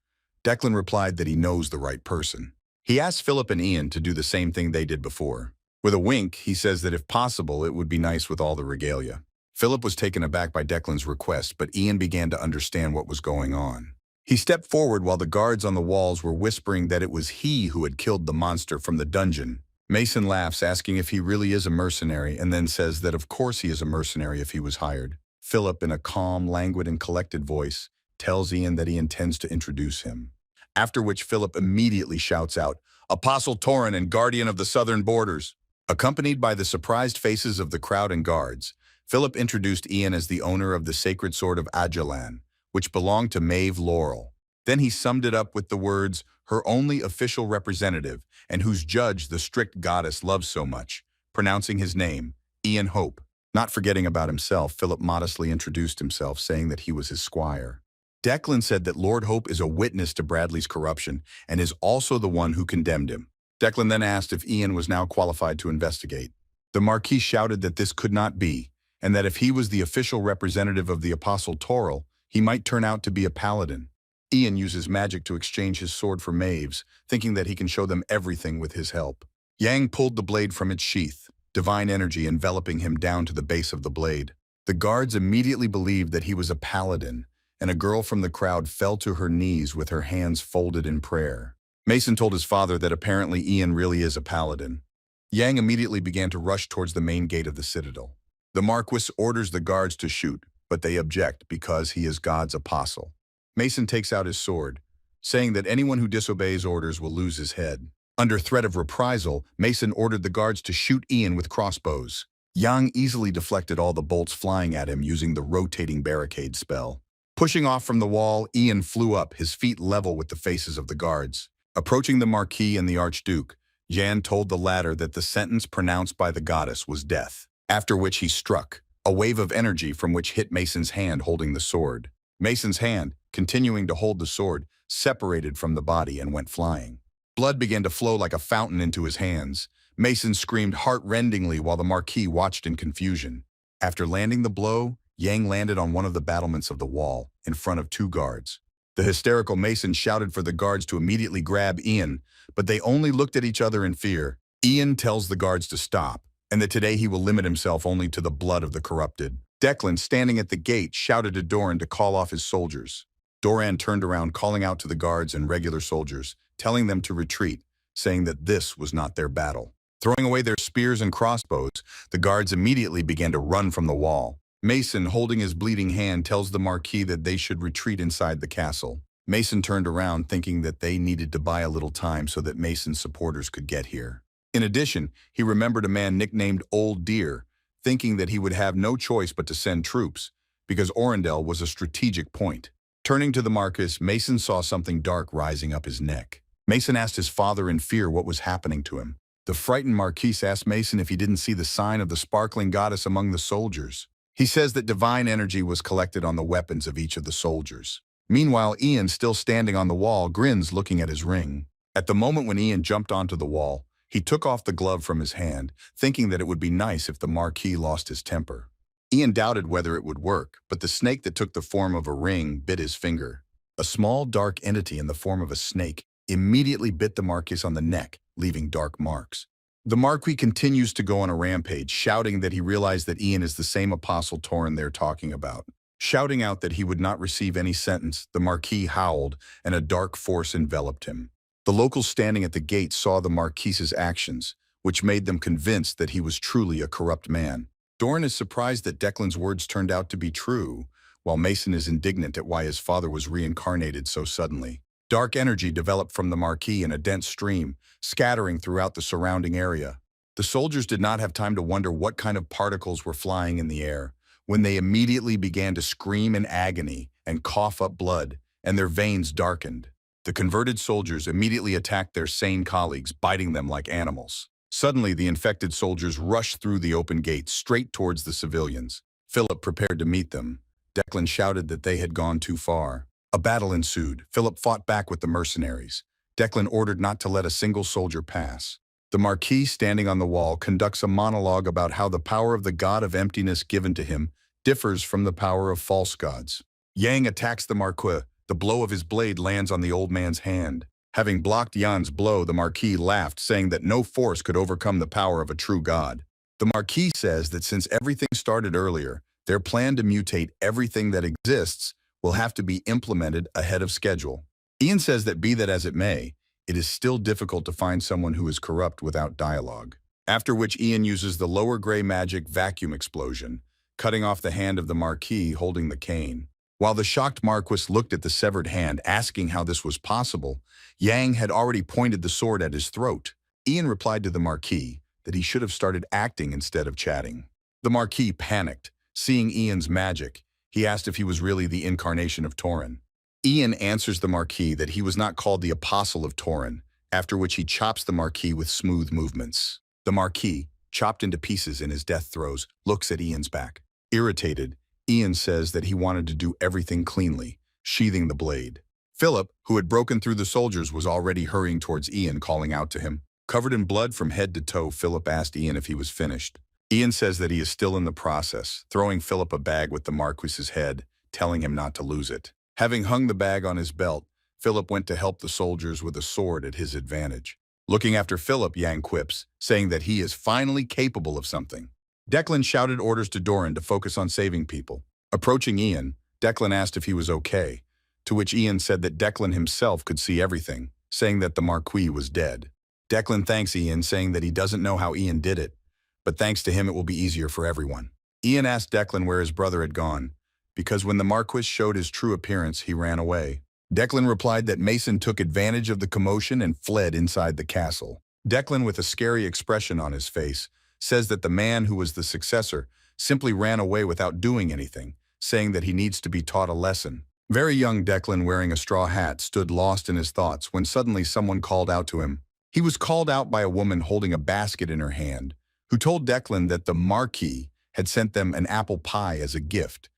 Declan replied that he knows the right person. He asked Philip and Ian to do the same thing they did before. With a wink, he says that if possible, it would be nice with all the regalia. Philip was taken aback by Declan's request, but Ian began to understand what was going on. He stepped forward while the guards on the walls were whispering that it was he who had killed the monster from the dungeon. Mason laughs, asking if he really is a mercenary, and then says that of course he is a mercenary if he was hired. Philip, in a calm, languid, and collected voice, tells Ian that he intends to introduce him. After which Philip immediately shouts out, "Apostle Torin and guardian of the southern borders." Accompanied by the surprised faces of the crowd and guards, Philip introduced Ian as the owner of the sacred sword of aelan, which belonged to Mave Laurel. Then he summed it up with the words, her only official representative, and whose judge the strict goddess loves so much, pronouncing his name, Ian Hope. Not forgetting about himself, Philip modestly introduced himself, saying that he was his squire. Declan said that Lord Hope is a witness to Bradley's corruption and is also the one who condemned him. Declan then asked if Ian was now qualified to investigate. The Marquis shouted that this could not be, and that if he was the official representative of the Apostle Toril, he might turn out to be a paladin. Ian uses magic to exchange his sword for Mave's, thinking that he can show them everything with his help. Yang pulled the blade from its sheath, divine energy enveloping him down to the base of the blade. The guards immediately believed that he was a paladin, and a girl from the crowd fell to her knees with her hands folded in prayer. Mason told his father that apparently Ian really is a paladin. Yang immediately began to rush towards the main gate of the citadel. The Marquis orders the guards to shoot, but they object because he is God's apostle. Mason takes out his sword, saying that anyone who disobeys orders will lose his head. Under threat of reprisal, Mason ordered the guards to shoot Ian with crossbows. Yang easily deflected all the bolts flying at him using the rotating barricade spell. Pushing off from the wall, Ian flew up, his feet level with the faces of the guards. Approaching the Marquis and the Archduke, Jan told the latter that the sentence pronounced by the goddess was death, after which he struck, a wave of energy from which hit Mason's hand holding the sword. Mason's hand, continuing to hold the sword, separated from the body and went flying. Blood began to flow like a fountain into his hands. Mason screamed heart-rendingly while the Marquis watched in confusion. After landing the blow, Yang landed on one of the battlements of the wall, in front of two guards. The hysterical Mason shouted for the guards to immediately grab Ian, but they only looked at each other in fear. Ian tells the guards to stop, and that today he will limit himself only to the blood of the corrupted. Declan, standing at the gate, shouted to Doran to call off his soldiers. Doran turned around, calling out to the guards and regular soldiers, telling them to retreat, saying that this was not their battle. Throwing away their spears and crossbows, the guards immediately began to run from the wall. Mason, holding his bleeding hand, tells the Marquis that they should retreat inside the castle. Mason turned around, thinking that they needed to buy a little time so that Mason's supporters could get here. In addition, he remembered a man nicknamed Old Deer, thinking that he would have no choice but to send troops, because Orendel was a strategic point. Turning to the Marquis, Mason saw something dark rising up his neck. Mason asked his father in fear what was happening to him. The frightened Marquis asked Mason if he didn't see the sign of the sparkling goddess among the soldiers. He says that divine energy was collected on the weapons of each of the soldiers. Meanwhile, Ian, still standing on the wall, grins looking at his ring. At the moment when Ian jumped onto the wall, he took off the glove from his hand, thinking that it would be nice if the Marquis lost his temper. Ian doubted whether it would work, but the snake that took the form of a ring bit his finger. A small, dark entity in the form of a snake immediately bit the Marquis on the neck, leaving dark marks. The Marquis continues to go on a rampage, shouting that he realized that Ian is the same Apostle Torin they're talking about. Shouting out that he would not receive any sentence, the Marquis howled, and a dark force enveloped him. The locals standing at the gate saw the Marquis's actions, which made them convinced that he was truly a corrupt man. Doran is surprised that Declan's words turned out to be true, while Mason is indignant at why his father was reincarnated so suddenly. Dark energy developed from the Marquis in a dense stream, scattering throughout the surrounding area. The soldiers did not have time to wonder what kind of particles were flying in the air, when they immediately began to scream in agony and cough up blood, and their veins darkened. The converted soldiers immediately attacked their sane colleagues, biting them like animals. Suddenly, the infected soldiers rushed through the open gates straight towards the civilians. Philip prepared to meet them. Declan shouted that they had gone too far. A battle ensued. Philip fought back with the mercenaries. Declan ordered not to let a single soldier pass. The Marquis, standing on the wall, conducts a monologue about how the power of the god of emptiness given to him differs from the power of false gods. Yang attacks the Marquis. The blow of his blade lands on the old man's hand. Having blocked Yan's blow, the Marquis laughed, saying that no force could overcome the power of a true god. The Marquis says that since everything started earlier, their plan to mutate everything that exists will have to be implemented ahead of schedule. Ian says that be that as it may, it is still difficult to find someone who is corrupt without dialogue. After which Ian uses the lower gray magic vacuum explosion, cutting off the hand of the Marquis holding the cane. While the shocked Marquis looked at the severed hand, asking how this was possible, Yang had already pointed the sword at his throat. Ian replied to the Marquis that he should have started acting instead of chatting. The Marquis panicked. Seeing Ian's magic, he asked if he was really the incarnation of Torin. Ian answers the Marquis that he was not called the Apostle of Torin, after which he chops the Marquis with smooth movements. The Marquis, chopped into pieces in his death throes, looks at Ian's back. Irritated, Ian says that he wanted to do everything cleanly, sheathing the blade. Philip, who had broken through the soldiers, was already hurrying towards Ian, calling out to him. Covered in blood from head to toe, Philip asked Ian if he was finished. Ian says that he is still in the process, throwing Philip a bag with the Marquis's head, telling him not to lose it. Having hung the bag on his belt, Philip went to help the soldiers with a sword at his advantage. Looking after Philip, Yang quips, saying that he is finally capable of something. Declan shouted orders to Doran to focus on saving people. Approaching Ian, Declan asked if he was okay, to which Ian said that Declan himself could see everything, saying that the Marquis was dead. Declan thanks Ian, saying that he doesn't know how Ian did it, but thanks to him it will be easier for everyone. Ian asked Declan where his brother had gone, because when the Marquis showed his true appearance, he ran away. Declan replied that Mason took advantage of the commotion and fled inside the castle. Declan, with a scary expression on his face, says that the man who was the successor simply ran away without doing anything, saying that he needs to be taught a lesson. Very young Declan, wearing a straw hat, stood lost in his thoughts when suddenly someone called out to him. He was called out by a woman holding a basket in her hand, who told Declan that the Marquis had sent them an apple pie as a gift,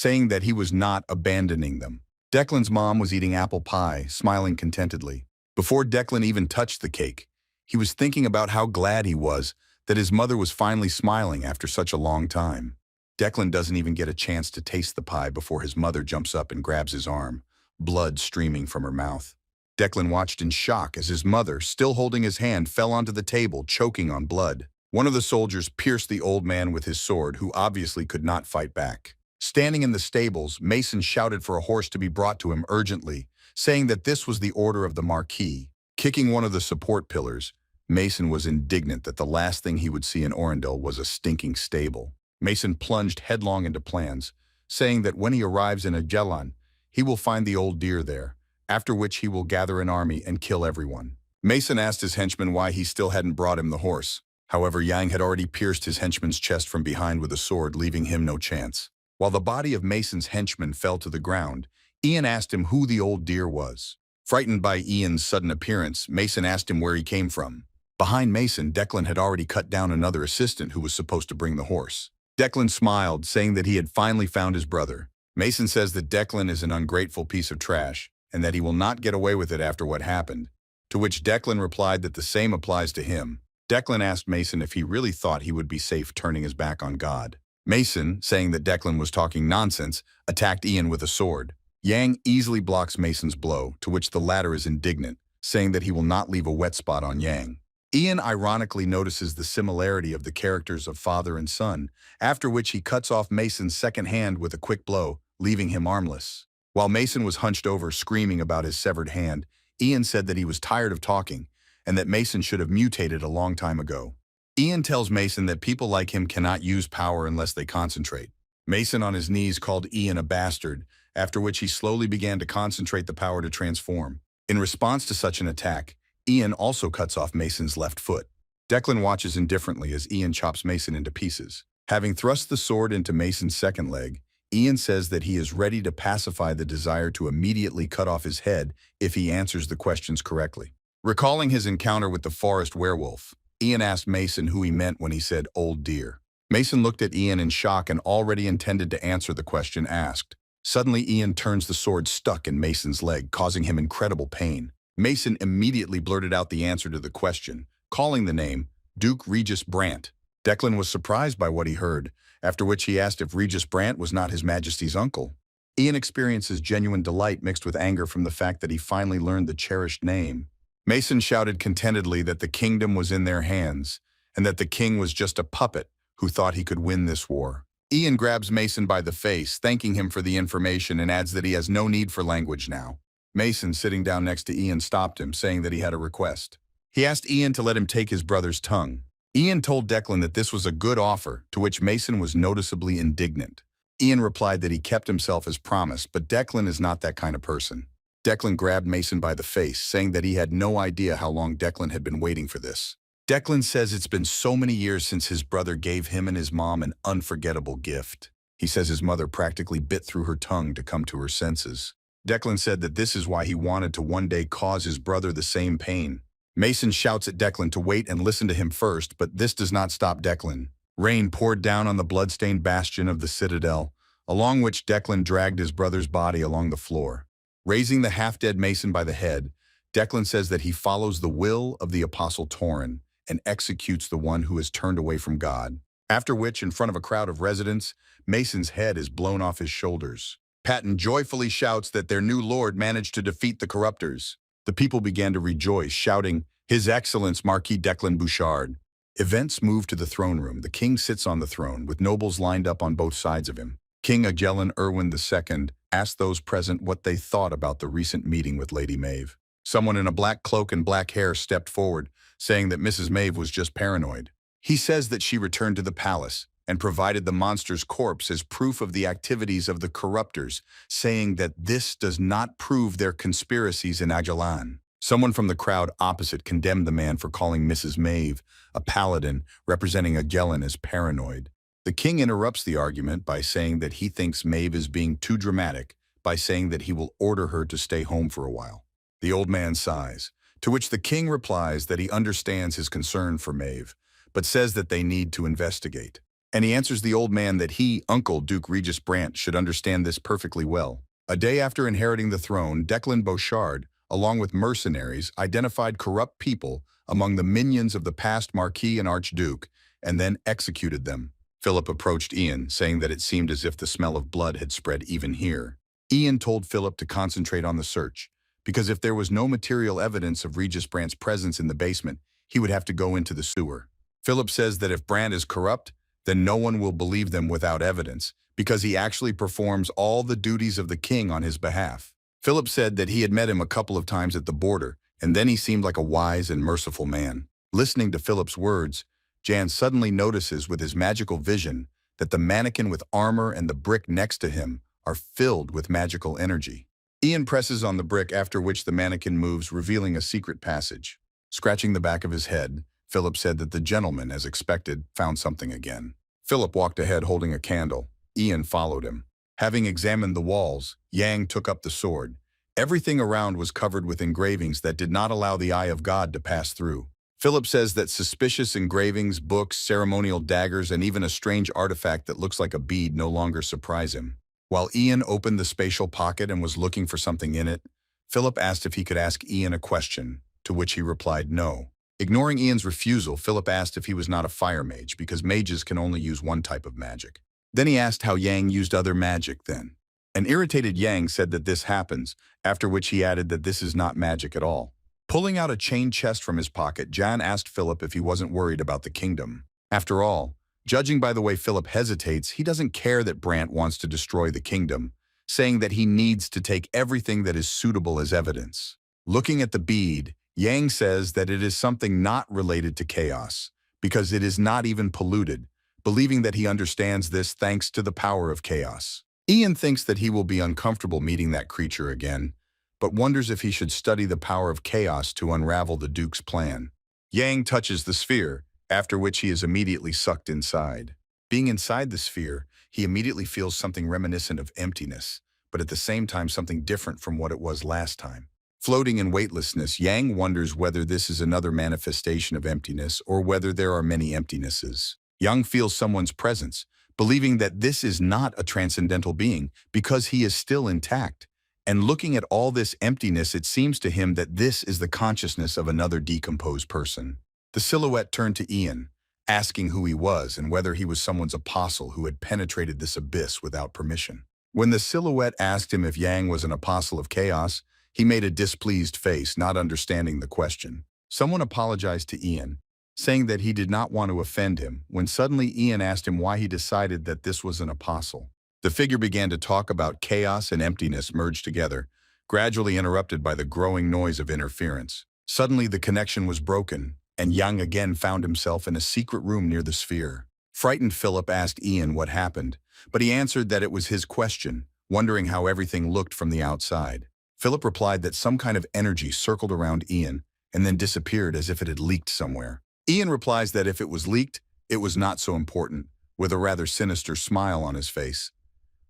saying that he was not abandoning them. Declan's mom was eating apple pie, smiling contentedly. Before Declan even touched the cake, he was thinking about how glad he was that his mother was finally smiling after such a long time. Declan doesn't even get a chance to taste the pie before his mother jumps up and grabs his arm, blood streaming from her mouth. Declan watched in shock as his mother, still holding his hand, fell onto the table, choking on blood. One of the soldiers pierced the old man with his sword, who obviously could not fight back. Standing in the stables, Mason shouted for a horse to be brought to him urgently, saying that this was the order of the Marquis. Kicking one of the support pillars, Mason was indignant that the last thing he would see in Orendel was a stinking stable. Mason plunged headlong into plans, saying that when he arrives in aelan, he will find the old deer there, after which he will gather an army and kill everyone. Mason asked his henchman why he still hadn't brought him the horse. However, Yang had already pierced his henchman's chest from behind with a sword, leaving him no chance. While the body of Mason's henchman fell to the ground, Ian asked him who the old deer was. Frightened by Ian's sudden appearance, Mason asked him where he came from. Behind Mason, Declan had already cut down another assistant who was supposed to bring the horse. Declan smiled, saying that he had finally found his brother. Mason says that Declan is an ungrateful piece of trash, and that he will not get away with it after what happened, to which Declan replied that the same applies to him. Declan asked Mason if he really thought he would be safe turning his back on God. Mason, saying that Declan was talking nonsense, attacked Ian with a sword. Yang easily blocks Mason's blow, to which the latter is indignant, saying that he will not leave a wet spot on Yang. Ian ironically notices the similarity of the characters of father and son, after which he cuts off Mason's second hand with a quick blow, leaving him armless. While Mason was hunched over screaming about his severed hand, Ian said that he was tired of talking, and that Mason should have mutated a long time ago. Ian tells Mason that people like him cannot use power unless they concentrate. Mason on his knees called Ian a bastard, after which he slowly began to concentrate the power to transform. In response to such an attack, Ian also cuts off Mason's left foot. Declan watches indifferently as Ian chops Mason into pieces. Having thrust the sword into Mason's second leg, Ian says that he is ready to pacify the desire to immediately cut off his head if he answers the questions correctly. Recalling his encounter with the forest werewolf, Ian asked Mason who he meant when he said old deer. Mason looked at Ian in shock and already intended to answer the question asked. Suddenly, Ian turns the sword stuck in Mason's leg, causing him incredible pain. Mason immediately blurted out the answer to the question, calling the name Duke Regis Brant. Declan was surprised by what he heard, after which he asked if Regis Brant was not His Majesty's uncle. Ian experiences genuine delight mixed with anger from the fact that he finally learned the cherished name. Mason shouted contentedly that the kingdom was in their hands, and that the king was just a puppet who thought he could win this war. Ian grabs Mason by the face, thanking him for the information, and adds that he has no need for language now. Mason, sitting down next to Ian, stopped him, saying that he had a request. He asked Ian to let him take his brother's tongue. Ian told Declan that this was a good offer, to which Mason was noticeably indignant. Ian replied that he kept himself as promised, but Declan is not that kind of person. Declan grabbed Mason by the face, saying that he had no idea how long Declan had been waiting for this. Declan says it's been so many years since his brother gave him and his mom an unforgettable gift. He says his mother practically bit through her tongue to come to her senses. Declan said that this is why he wanted to one day cause his brother the same pain. Mason shouts at Declan to wait and listen to him first, but this does not stop Declan. Rain poured down on the blood-stained bastion of the citadel, along which Declan dragged his brother's body along the floor. Raising the half-dead Mason by the head, Declan says that he follows the will of the Apostle Tauren and executes the one who has turned away from God. After which, in front of a crowd of residents, Mason's head is blown off his shoulders. Patton joyfully shouts that their new lord managed to defeat the corruptors. The people began to rejoice, shouting, "His Excellence Marquis Declan Bouchard." Events move to the throne room. The king sits on the throne, with nobles lined up on both sides of him. King Aelan Erwin II asked those present what they thought about the recent meeting with Lady Mave. Someone in a black cloak and black hair stepped forward, saying that Mrs. Mave was just paranoid. He says that she returned to the palace and provided the monster's corpse as proof of the activities of the corruptors, saying that this does not prove their conspiracies in Aelan. Someone from the crowd opposite condemned the man for calling Mrs. Mave, a paladin representing Aelan, as paranoid. The king interrupts the argument by saying that he thinks Mave is being too dramatic, by saying that he will order her to stay home for a while. The old man sighs, to which the king replies that he understands his concern for Mave, but says that they need to investigate. And he answers the old man that he, Uncle Duke Regis Brant, should understand this perfectly well. A day after inheriting the throne, Declan Beauchard, along with mercenaries, identified corrupt people among the minions of the past Marquis and Archduke, and then executed them. Philip approached Ian, saying that it seemed as if the smell of blood had spread even here. Ian told Philip to concentrate on the search, because if there was no material evidence of Regis Brant's presence in the basement, he would have to go into the sewer. Philip says that if Brant is corrupt, then no one will believe them without evidence, because he actually performs all the duties of the king on his behalf. Philip said that he had met him a couple of times at the border, and then he seemed like a wise and merciful man. Listening to Philip's words, Jan suddenly notices with his magical vision that the mannequin with armor and the brick next to him are filled with magical energy. Ian presses on the brick, after which the mannequin moves, revealing a secret passage. Scratching the back of his head, Philip said that the gentleman, as expected, found something again. Philip walked ahead holding a candle. Ian followed him. Having examined the walls, Yang took up the sword. Everything around was covered with engravings that did not allow the eye of God to pass through. Philip says that suspicious engravings, books, ceremonial daggers, and even a strange artifact that looks like a bead no longer surprise him. While Ian opened the spatial pocket and was looking for something in it, Philip asked if he could ask Ian a question, to which he replied no. Ignoring Ian's refusal, Philip asked if he was not a fire mage, because mages can only use one type of magic. Then he asked how Yang used other magic then. An irritated Yang said that this happens, after which he added that this is not magic at all. Pulling out a chain chest from his pocket, Jan asked Philip if he wasn't worried about the kingdom. After all, judging by the way Philip hesitates, he doesn't care that Brant wants to destroy the kingdom, saying that he needs to take everything that is suitable as evidence. Looking at the bead, Yang says that it is something not related to chaos, because it is not even polluted, believing that he understands this thanks to the power of chaos. Ian thinks that he will be uncomfortable meeting that creature again, but wonders if he should study the power of chaos to unravel the Duke's plan. Yang touches the sphere, after which he is immediately sucked inside. Being inside the sphere, he immediately feels something reminiscent of emptiness, but at the same time something different from what it was last time. Floating in weightlessness, Yang wonders whether this is another manifestation of emptiness or whether there are many emptinesses. Yang feels someone's presence, believing that this is not a transcendental being because he is still intact. And looking at all this emptiness, it seems to him that this is the consciousness of another decomposed person. The silhouette turned to Ian, asking who he was and whether he was someone's apostle who had penetrated this abyss without permission. When the silhouette asked him if Yang was an apostle of chaos, he made a displeased face, not understanding the question. Someone apologized to Ian, saying that he did not want to offend him, when suddenly Ian asked him why he decided that this was an apostle. The figure began to talk about chaos and emptiness merged together, gradually interrupted by the growing noise of interference. Suddenly the connection was broken, and Yang again found himself in a secret room near the sphere. Frightened, Philip asked Ian what happened, but he answered that it was his question, wondering how everything looked from the outside. Philip replied that some kind of energy circled around Ian and then disappeared as if it had leaked somewhere. Ian replies that if it was leaked, it was not so important, with a rather sinister smile on his face.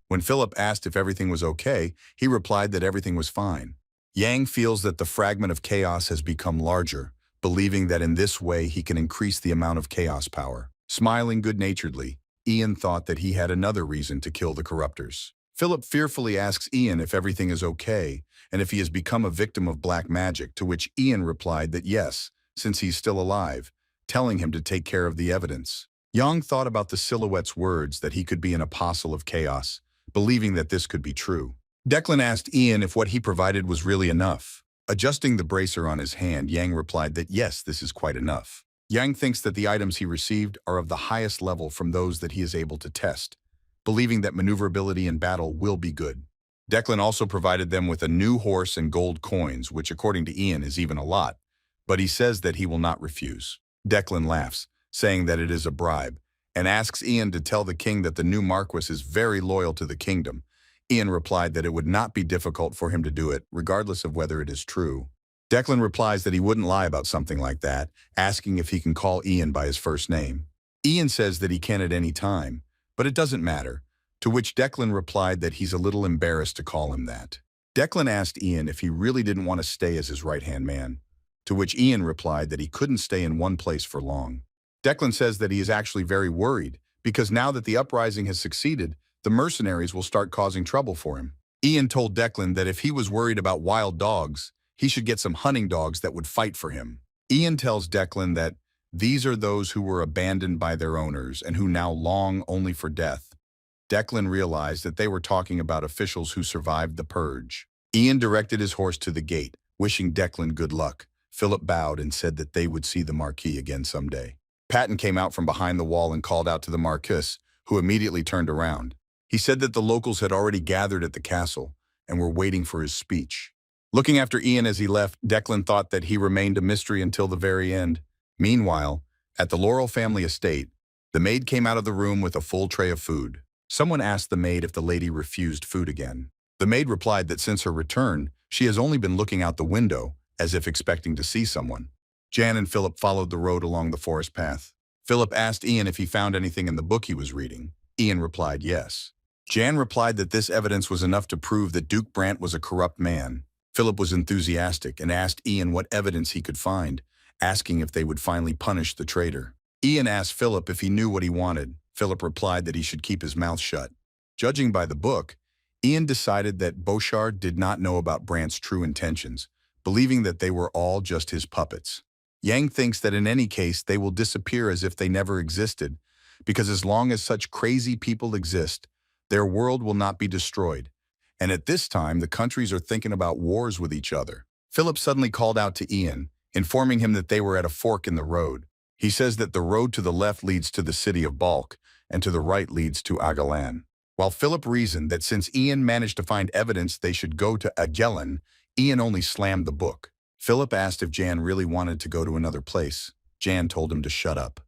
When Philip asked if everything was okay, he replied that everything was fine. Yang feels that the fragment of chaos has become larger, believing that in this way he can increase the amount of chaos power. Smiling good-naturedly, Ian thought that he had another reason to kill the corruptors. Philip fearfully asks Ian if everything is okay and if he has become a victim of black magic, to which Ian replied that yes, since he's still alive, telling him to take care of the evidence. Yang thought about the silhouette's words that he could be an apostle of chaos, believing that this could be true. Declan asked Ian if what he provided was really enough. Adjusting the bracer on his hand, Yang replied that yes, this is quite enough. Yang thinks that the items he received are of the highest level from those that he is able to test, believing that maneuverability in battle will be good. Declan also provided them with a new horse and gold coins, which according to Ian is even a lot, but he says that he will not refuse. Declan laughs, saying that it is a bribe, and asks Ian to tell the king that the new Marquis is very loyal to the kingdom. Ian replied that it would not be difficult for him to do it, regardless of whether it is true. Declan replies that he wouldn't lie about something like that, asking if he can call Ian by his first name. Ian says that he can at any time, but it doesn't matter, to which Declan replied that he's a little embarrassed to call him that. Declan asked Ian if he really didn't want to stay as his right-hand man, to which Ian replied that he couldn't stay in one place for long. Declan says that he is actually very worried because now that the uprising has succeeded, the mercenaries will start causing trouble for him. Ian told Declan that if he was worried about wild dogs, he should get some hunting dogs that would fight for him. Ian tells Declan that these are those who were abandoned by their owners and who now long only for death. Declan realized that they were talking about officials who survived the purge. Ian directed his horse to the gate, wishing Declan good luck. Philip bowed and said that they would see the Marquis again someday. Patton came out from behind the wall and called out to the Marquis, who immediately turned around. He said that the locals had already gathered at the castle and were waiting for his speech. Looking after Ian as he left, Declan thought that he remained a mystery until the very end. Meanwhile, at the Laurel family estate, the maid came out of the room with a full tray of food. Someone asked the maid if the lady refused food again. The maid replied that since her return, she has only been looking out the window, as if expecting to see someone. Jan and Philip followed the road along the forest path. Philip asked Ian if he found anything in the book he was reading. Ian replied yes. Jan replied that this evidence was enough to prove that Duke Brant was a corrupt man. Philip was enthusiastic and asked Ian what evidence he could find, asking if they would finally punish the traitor. Ian asked Philip if he knew what he wanted. Philip replied that he should keep his mouth shut. Judging by the book, Ian decided that Beauchard did not know about Brant's true intentions, believing that they were all just his puppets. Yang thinks that in any case they will disappear as if they never existed, because as long as such crazy people exist, their world will not be destroyed. And at this time, the countries are thinking about wars with each other. Philip suddenly called out to Ian, informing him that they were at a fork in the road. He says that the road to the left leads to the city of Balk, and to the right leads to aelan. While Philip reasoned that since Ian managed to find evidence they should go to aelan, Ian only slammed the book. Philip asked if Jan really wanted to go to another place. Jan told him to shut up.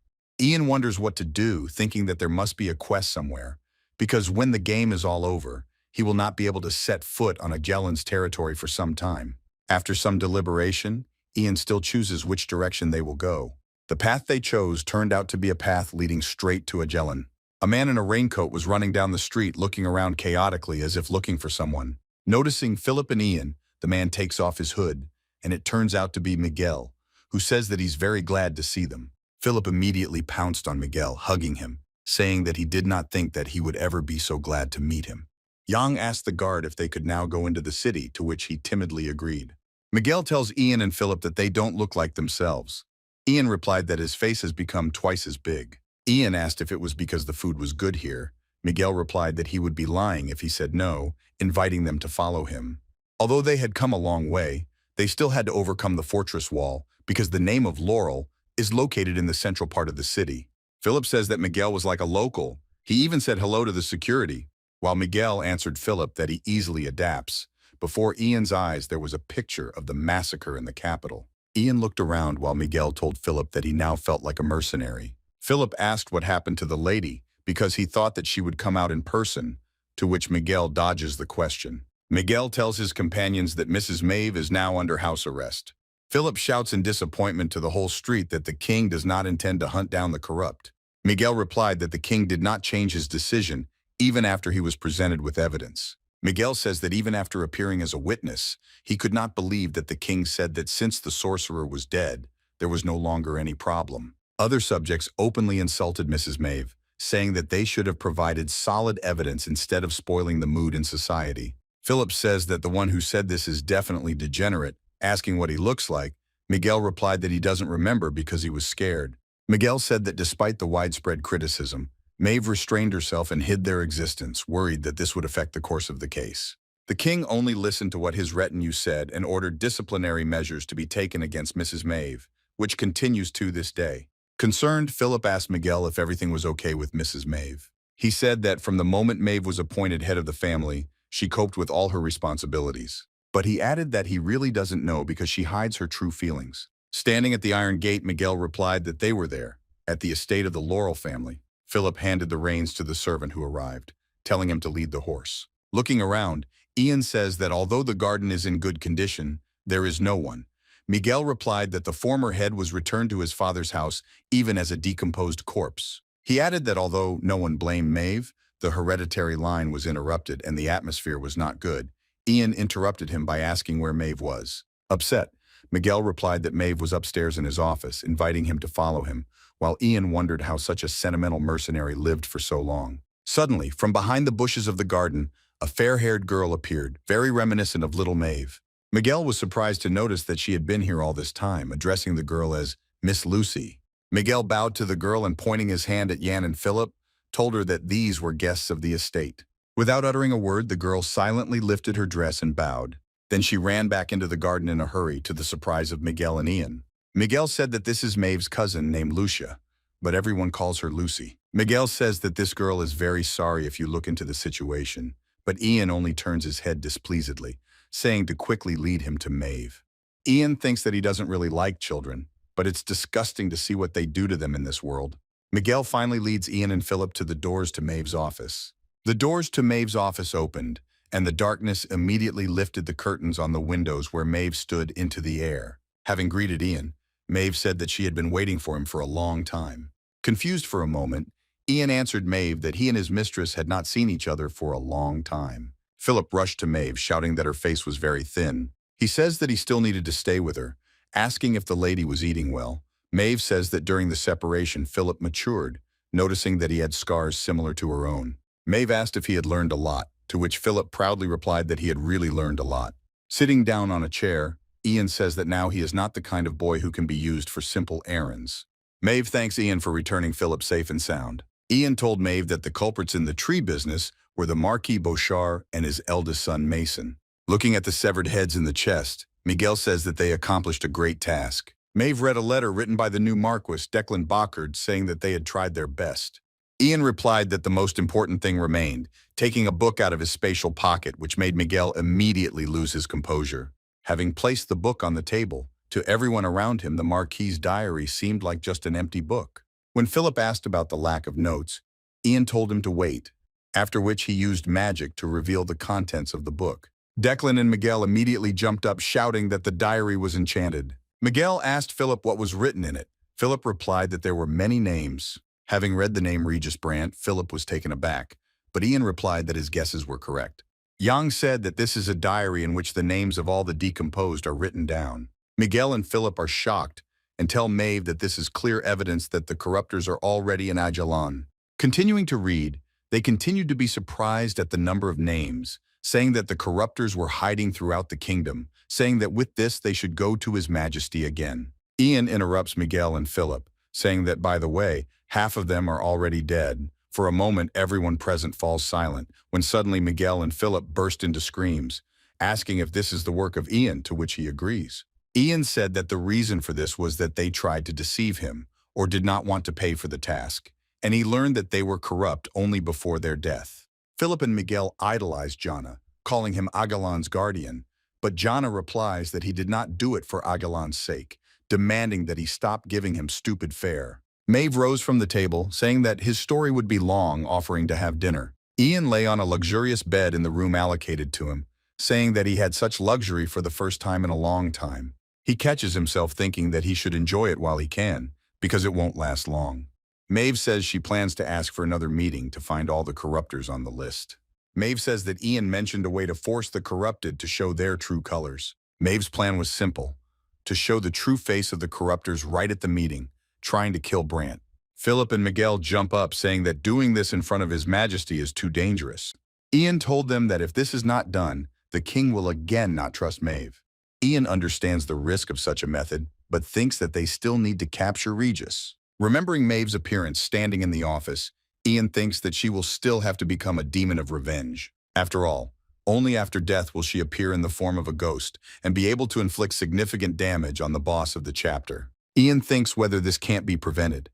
Ian wonders what to do, thinking that there must be a quest somewhere, because when the game is all over, he will not be able to set foot on aelan's territory for some time. After some deliberation, Ian still chooses which direction they will go. The path they chose turned out to be a path leading straight to aelan. A man in a raincoat was running down the street looking around chaotically as if looking for someone. Noticing Philip and Ian, the man takes off his hood, and it turns out to be Miguel, who says that he's very glad to see them. Philip immediately pounced on Miguel, hugging him, saying that he did not think that he would ever be so glad to meet him. Yang asked the guard if they could now go into the city, to which he timidly agreed. Miguel tells Ian and Philip that they don't look like themselves. Ian replied that his face has become twice as big. Ian asked if it was because the food was good here. Miguel replied that he would be lying if he said no, inviting them to follow him. Although they had come a long way, they still had to overcome the fortress wall because the name of Laurel is located in the central part of the city. Philip says that Miguel was like a local. He even said hello to the security, while Miguel answered Philip that he easily adapts. Before Ian's eyes, there was a picture of the massacre in the capital. Ian looked around while Miguel told Philip that he now felt like a mercenary. Philip asked what happened to the lady because he thought that she would come out in person, to which Miguel dodges the question. Miguel tells his companions that Mrs. Mave is now under house arrest. Philip shouts in disappointment to the whole street that the king does not intend to hunt down the corrupt. Miguel replied that the king did not change his decision even after he was presented with evidence. Miguel says that even after appearing as a witness, he could not believe that the king said that since the sorcerer was dead, there was no longer any problem. Other subjects openly insulted Mrs. Mave, saying that they should have provided solid evidence instead of spoiling the mood in society. Philip says that the one who said this is definitely degenerate. Asking what he looks like, Miguel replied that he doesn't remember because he was scared. Miguel said that despite the widespread criticism, Mave restrained herself and hid their existence, worried that this would affect the course of the case. The king only listened to what his retinue said and ordered disciplinary measures to be taken against Mrs. Mave, which continues to this day. Concerned, Philip asked Miguel if everything was okay with Mrs. Mave. He said that from the moment Mave was appointed head of the family, she coped with all her responsibilities. But he added that he really doesn't know because she hides her true feelings. Standing at the iron gate, Miguel replied that they were there, at the estate of the Laurel family. Philip handed the reins to the servant who arrived, telling him to lead the horse. Looking around, Ian says that although the garden is in good condition, there is no one. Miguel replied that the former head was returned to his father's house even as a decomposed corpse. He added that although no one blamed Mave, the hereditary line was interrupted and the atmosphere was not good. Ian interrupted him by asking where Mave was. Upset, Miguel replied that Mave was upstairs in his office, inviting him to follow him, while Ian wondered how such a sentimental mercenary lived for so long. Suddenly, from behind the bushes of the garden, a fair-haired girl appeared, very reminiscent of little Mave. Miguel was surprised to notice that she had been here all this time, addressing the girl as Miss Lucy. Miguel bowed to the girl and, pointing his hand at Jan and Philip, told her that these were guests of the estate. Without uttering a word, the girl silently lifted her dress and bowed. Then she ran back into the garden in a hurry, to the surprise of Miguel and Ian. Miguel said that this is Mave's cousin named Lucia, but everyone calls her Lucy. Miguel says that this girl is very sorry if you look into the situation, but Ian only turns his head displeasedly, saying to quickly lead him to Mave. Ian thinks that he doesn't really like children, but it's disgusting to see what they do to them in this world. Miguel finally leads Ian and Philip to the doors to Mave's office. The doors to Mave's office opened, and the darkness immediately lifted the curtains on the windows where Mave stood into the air. Having greeted Ian, Mave said that she had been waiting for him for a long time. Confused for a moment, Ian answered Mave that he and his mistress had not seen each other for a long time. Philip rushed to Mave, shouting that her face was very thin. He says that he still needed to stay with her, asking if the lady was eating well. Mave says that during the separation, Philip matured, noticing that he had scars similar to her own. Mave asked if he had learned a lot, to which Philip proudly replied that he had really learned a lot. Sitting down on a chair, Ian says that now he is not the kind of boy who can be used for simple errands. Mave thanks Ian for returning Philip safe and sound. Ian told Mave that the culprits in the tree business were the Marquis Beauchard and his eldest son Mason. Looking at the severed heads in the chest, Miguel says that they accomplished a great task. Mave read a letter written by the new Marquis, Declan Bockard, saying that they had tried their best. Ian replied that the most important thing remained, taking a book out of his spatial pocket, which made Miguel immediately lose his composure. Having placed the book on the table, to everyone around him the Marquis's diary seemed like just an empty book. When Philip asked about the lack of notes, Ian told him to wait, after which he used magic to reveal the contents of the book. Declan and Miguel immediately jumped up, shouting that the diary was enchanted. Miguel asked Philip what was written in it. Philip replied that there were many names. Having read the name Regis Brandt, Philip was taken aback, but Ian replied that his guesses were correct. Yang said that this is a diary in which the names of all the decomposed are written down. Miguel and Philip are shocked and tell Mave that this is clear evidence that the corruptors are already in aelan. Continuing to read, they continued to be surprised at the number of names, saying that the corruptors were hiding throughout the kingdom, saying that with this they should go to His Majesty again. Ian interrupts Miguel and Philip, saying that, by the way, half of them are already dead. For a moment, everyone present falls silent, when suddenly Miguel and Philip burst into screams, asking if this is the work of Ian, to which he agrees. Ian said that the reason for this was that they tried to deceive him, or did not want to pay for the task, and he learned that they were corrupt only before their death. Philip and Miguel idolized Jana, calling him aelan's guardian, but Jana replies that he did not do it for aelan's sake, demanding that he stop giving him stupid fare. Mave rose from the table, saying that his story would be long, offering to have dinner. Ian lay on a luxurious bed in the room allocated to him, saying that he had such luxury for the first time in a long time. He catches himself thinking that he should enjoy it while he can, because it won't last long. Mave says she plans to ask for another meeting to find all the corruptors on the list. Mave says that Ian mentioned a way to force the corrupted to show their true colors. Mave's plan was simple, to show the true face of the corruptors right at the meeting, trying to kill Brandt. Philip and Miguel jump up, saying that doing this in front of His Majesty is too dangerous. Ian told them that if this is not done, the king will again not trust Mave. Ian understands the risk of such a method, but thinks that they still need to capture Regis. Remembering Mave's appearance standing in the office, Ian thinks that she will still have to become a demon of revenge. After all, only after death will she appear in the form of a ghost and be able to inflict significant damage on the boss of the chapter. Ian thinks whether this can't be prevented,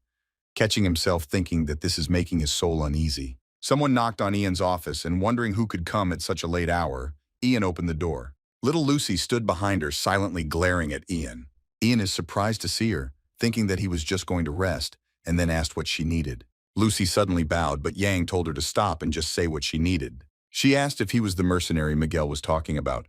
catching himself thinking that this is making his soul uneasy. Someone knocked on Ian's office, and wondering who could come at such a late hour, Ian opened the door. Little Lucy stood behind her, silently glaring at Ian. Ian is surprised to see her, thinking that he was just going to rest, and then asked what she needed. Lucy suddenly bowed, but Yang told her to stop and just say what she needed. She asked if he was the mercenary Miguel was talking about.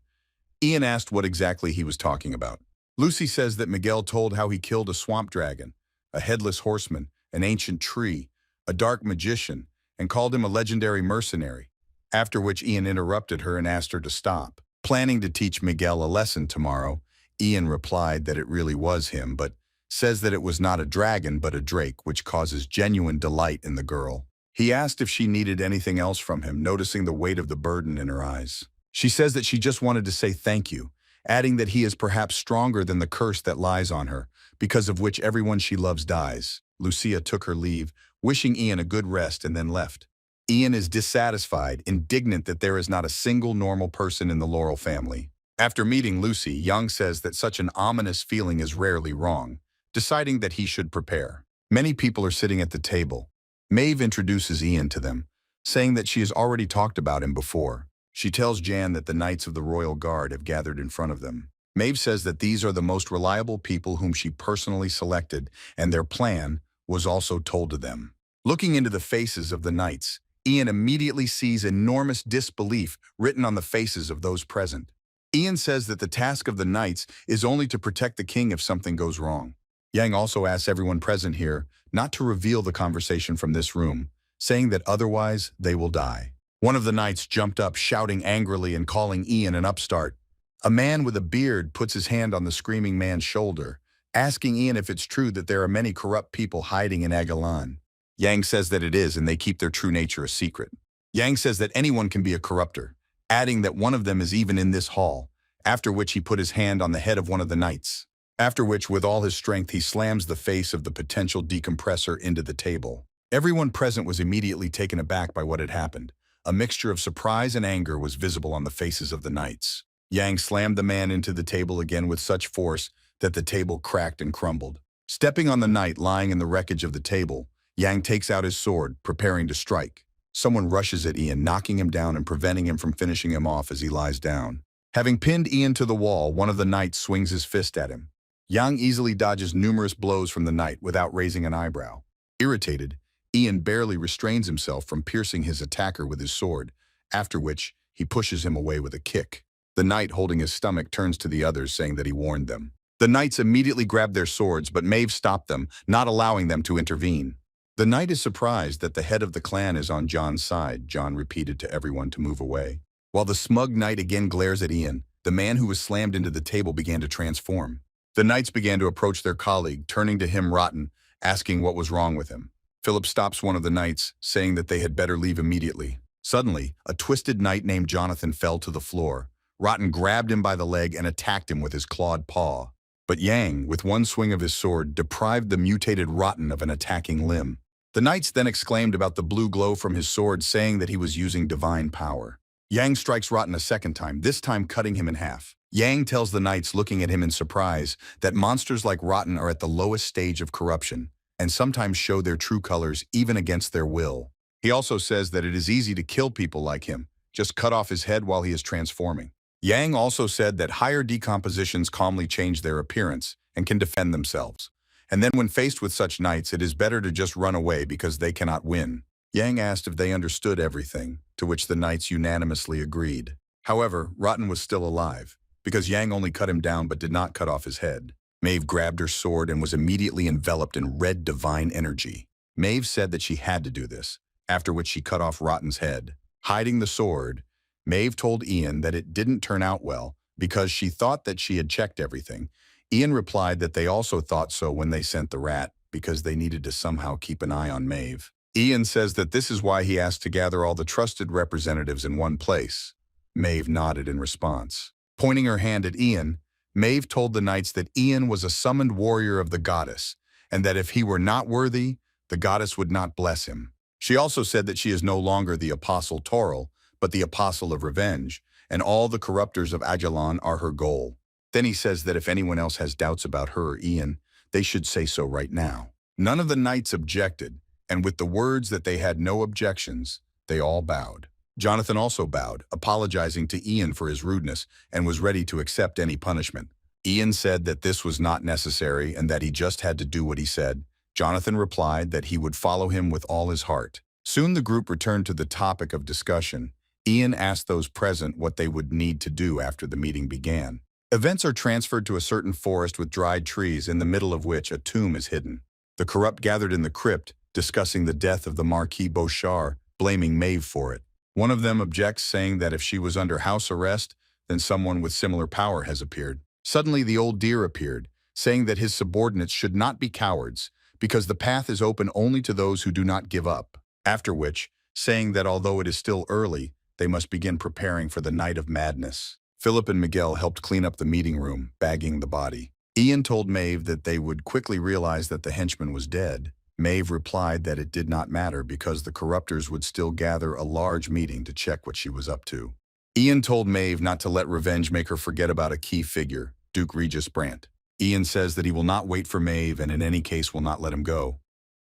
Ian asked what exactly he was talking about. Lucy says that Miguel told how he killed a swamp dragon, a headless horseman, an ancient tree, a dark magician, and called him a legendary mercenary, after which Ian interrupted her and asked her to stop. Planning to teach Miguel a lesson tomorrow, Ian replied that it really was him, but says that it was not a dragon but a drake, which causes genuine delight in the girl. He asked if she needed anything else from him, noticing the weight of the burden in her eyes. She says that she just wanted to say thank you, adding that he is perhaps stronger than the curse that lies on her, because of which everyone she loves dies. Lucia took her leave, wishing Ian a good rest, and then left. Ian is dissatisfied, indignant that there is not a single normal person in the Laurel family. After meeting Lucy, Young says that such an ominous feeling is rarely wrong, deciding that he should prepare. Many people are sitting at the table. Mave introduces Ian to them, saying that she has already talked about him before. She tells Jan that the Knights of the Royal Guard have gathered in front of them. Mave says that these are the most reliable people whom she personally selected, and their plan was also told to them. Looking into the faces of the knights, Ian immediately sees enormous disbelief written on the faces of those present. Ian says that the task of the knights is only to protect the king if something goes wrong. Yang also asks everyone present here not to reveal the conversation from this room, saying that otherwise they will die. One of the knights jumped up, shouting angrily and calling Ian an upstart. A man with a beard puts his hand on the screaming man's shoulder, asking Ian if it's true that there are many corrupt people hiding in Aelan. Yang says that it is, and they keep their true nature a secret. Yang says that anyone can be a corruptor, adding that one of them is even in this hall, after which he put his hand on the head of one of the knights, after which with all his strength he slams the face of the potential decompressor into the table. Everyone present was immediately taken aback by what had happened. A mixture of surprise and anger was visible on the faces of the knights. Yang slammed the man into the table again with such force that the table cracked and crumbled. Stepping on the knight lying in the wreckage of the table, Yang takes out his sword, preparing to strike. Someone rushes at Ian, knocking him down and preventing him from finishing him off as he lies down. Having pinned Ian to the wall, one of the knights swings his fist at him. Yang easily dodges numerous blows from the knight without raising an eyebrow. Irritated, Ian barely restrains himself from piercing his attacker with his sword, after which he pushes him away with a kick. The knight holding his stomach turns to the others, saying that he warned them. The knights immediately grab their swords, but Mave stopped them, not allowing them to intervene. The knight is surprised that the head of the clan is on John's side. John repeated to everyone to move away. While the smug knight again glares at Ian, the man who was slammed into the table began to transform. The knights began to approach their colleague, turning to him rotten, asking what was wrong with him. Philip stops one of the knights, saying that they had better leave immediately. Suddenly, a twisted knight named Jonathan fell to the floor. Rotten grabbed him by the leg and attacked him with his clawed paw. But Yang, with one swing of his sword, deprived the mutated Rotten of an attacking limb. The knights then exclaimed about the blue glow from his sword, saying that he was using divine power. Yang strikes Rotten a second time, this time cutting him in half. Yang tells the knights, looking at him in surprise, that monsters like Rotten are at the lowest stage of corruption, and sometimes show their true colors even against their will. He also says that it is easy to kill people like him, just cut off his head while he is transforming. Yang also said that higher decompositions calmly change their appearance and can defend themselves. And then when faced with such knights, it is better to just run away because they cannot win. Yang asked if they understood everything, to which the knights unanimously agreed. However, Rotten was still alive, because Yang only cut him down but did not cut off his head. Mave grabbed her sword and was immediately enveloped in red divine energy. Mave said that she had to do this, after which she cut off Rotten's head. Hiding the sword, Mave told Ian that it didn't turn out well because she thought that she had checked everything. Ian replied that they also thought so when they sent the rat, because they needed to somehow keep an eye on Mave. Ian says that this is why he asked to gather all the trusted representatives in one place. Mave nodded in response. Pointing her hand at Ian, Mave told the knights that Ian was a summoned warrior of the goddess, and that if he were not worthy, the goddess would not bless him. She also said that she is no longer the apostle Toril, but the apostle of revenge, and all the corruptors of Aelan are her goal. Then he says that if anyone else has doubts about her or Ian, they should say so right now. None of the knights objected, and with the words that they had no objections, they all bowed. Jonathan also bowed, apologizing to Ian for his rudeness, and was ready to accept any punishment. Ian said that this was not necessary and that he just had to do what he said. Jonathan replied that he would follow him with all his heart. Soon the group returned to the topic of discussion. Ian asked those present what they would need to do after the meeting began. Events are transferred to a certain forest with dried trees, in the middle of which a tomb is hidden. The corrupt gathered in the crypt, discussing the death of the Marquis Beauchard, blaming Mave for it. One of them objects, saying that if she was under house arrest, then someone with similar power has appeared. Suddenly the old deer appeared, saying that his subordinates should not be cowards because the path is open only to those who do not give up. After which, saying that although it is still early, they must begin preparing for the night of madness. Philip and Miguel helped clean up the meeting room, bagging the body. Ian told Mave that they would quickly realize that the henchman was dead. Mave replied that it did not matter because the corruptors would still gather a large meeting to check what she was up to. Ian told Mave not to let revenge make her forget about a key figure, Duke Regis Brandt. Ian says that he will not wait for Mave and in any case will not let him go.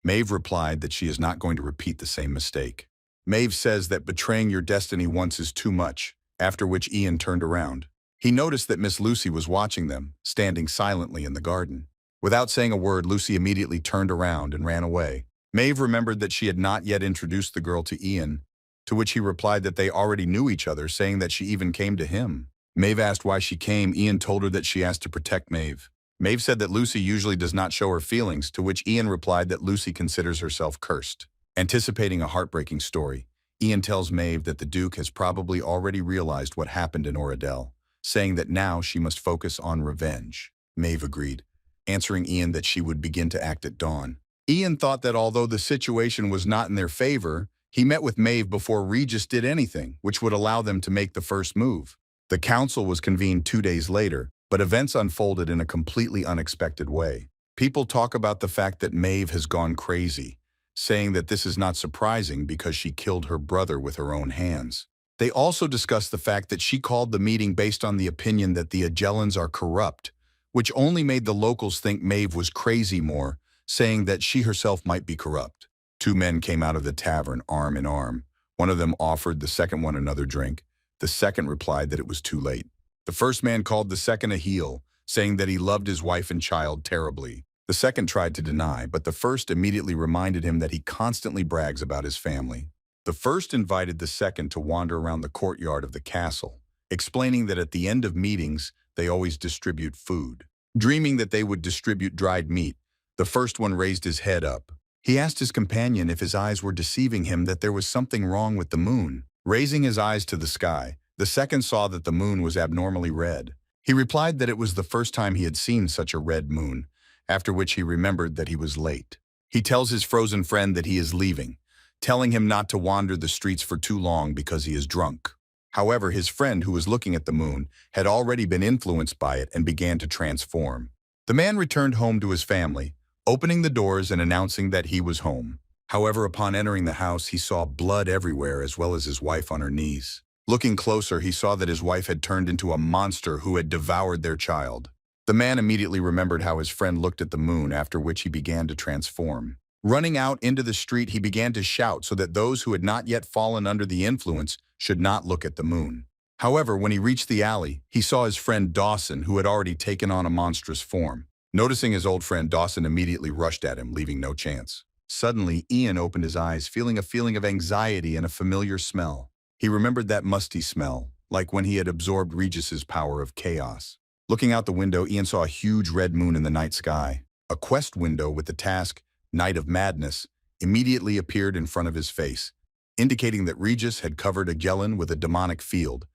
Mave replied that she is not going to repeat the same mistake. Mave says that betraying your destiny once is too much, after which Ian turned around. He noticed that Miss Lucy was watching them, standing silently in the garden. Without saying a word, Lucy immediately turned around and ran away. Mave remembered that she had not yet introduced the girl to Ian, to which he replied that they already knew each other, saying that she even came to him. Mave asked why she came. Ian told her that she asked to protect Mave. Mave said that Lucy usually does not show her feelings, to which Ian replied that Lucy considers herself cursed. Anticipating a heartbreaking story, Ian tells Mave that the Duke has probably already realized what happened in Oradell, saying that now she must focus on revenge. Mave agreed, answering Ian that she would begin to act at dawn. Ian thought that although the situation was not in their favor, he met with Mave before Regis did anything, which would allow them to make the first move. The council was convened 2 days later, but events unfolded in a completely unexpected way. People talk about the fact that Mave has gone crazy, saying that this is not surprising because she killed her brother with her own hands. They also discuss the fact that she called the meeting based on the opinion that the aelan's are corrupt, which only made the locals think Mave was crazy more, saying that she herself might be corrupt. 2 men came out of the tavern arm in arm. One of them offered the second one another drink. The second replied that it was too late. The first man called the second a heel, saying that he loved his wife and child terribly. The second tried to deny, but the first immediately reminded him that he constantly brags about his family. The first invited the second to wander around the courtyard of the castle, explaining that at the end of meetings, they always distribute food. Dreaming that they would distribute dried meat, the first one raised his head up. He asked his companion if his eyes were deceiving him, that there was something wrong with the moon. Raising his eyes to the sky, the second saw that the moon was abnormally red. He replied that it was the first time he had seen such a red moon, after which he remembered that he was late. He tells his frozen friend that he is leaving, telling him not to wander the streets for too long because he is drunk. However, his friend, who was looking at the moon, had already been influenced by it and began to transform. The man returned home to his family, opening the doors and announcing that he was home. However, upon entering the house, he saw blood everywhere as well as his wife on her knees. Looking closer, he saw that his wife had turned into a monster who had devoured their child. The man immediately remembered how his friend looked at the moon, after which he began to transform. Running out into the street, he began to shout so that those who had not yet fallen under the influence should not look at the moon. However, when he reached the alley, he saw his friend Dawson, who had already taken on a monstrous form. Noticing his old friend, Dawson immediately rushed at him, leaving no chance. Suddenly, Ian opened his eyes, feeling a feeling of anxiety and a familiar smell. He remembered that musty smell, like when he had absorbed Regis's power of chaos. Looking out the window, Ian saw a huge red moon in the night sky. A quest window with the task, Night of Madness, immediately appeared in front of his face, indicating that Regis had covered aelan with a demonic field,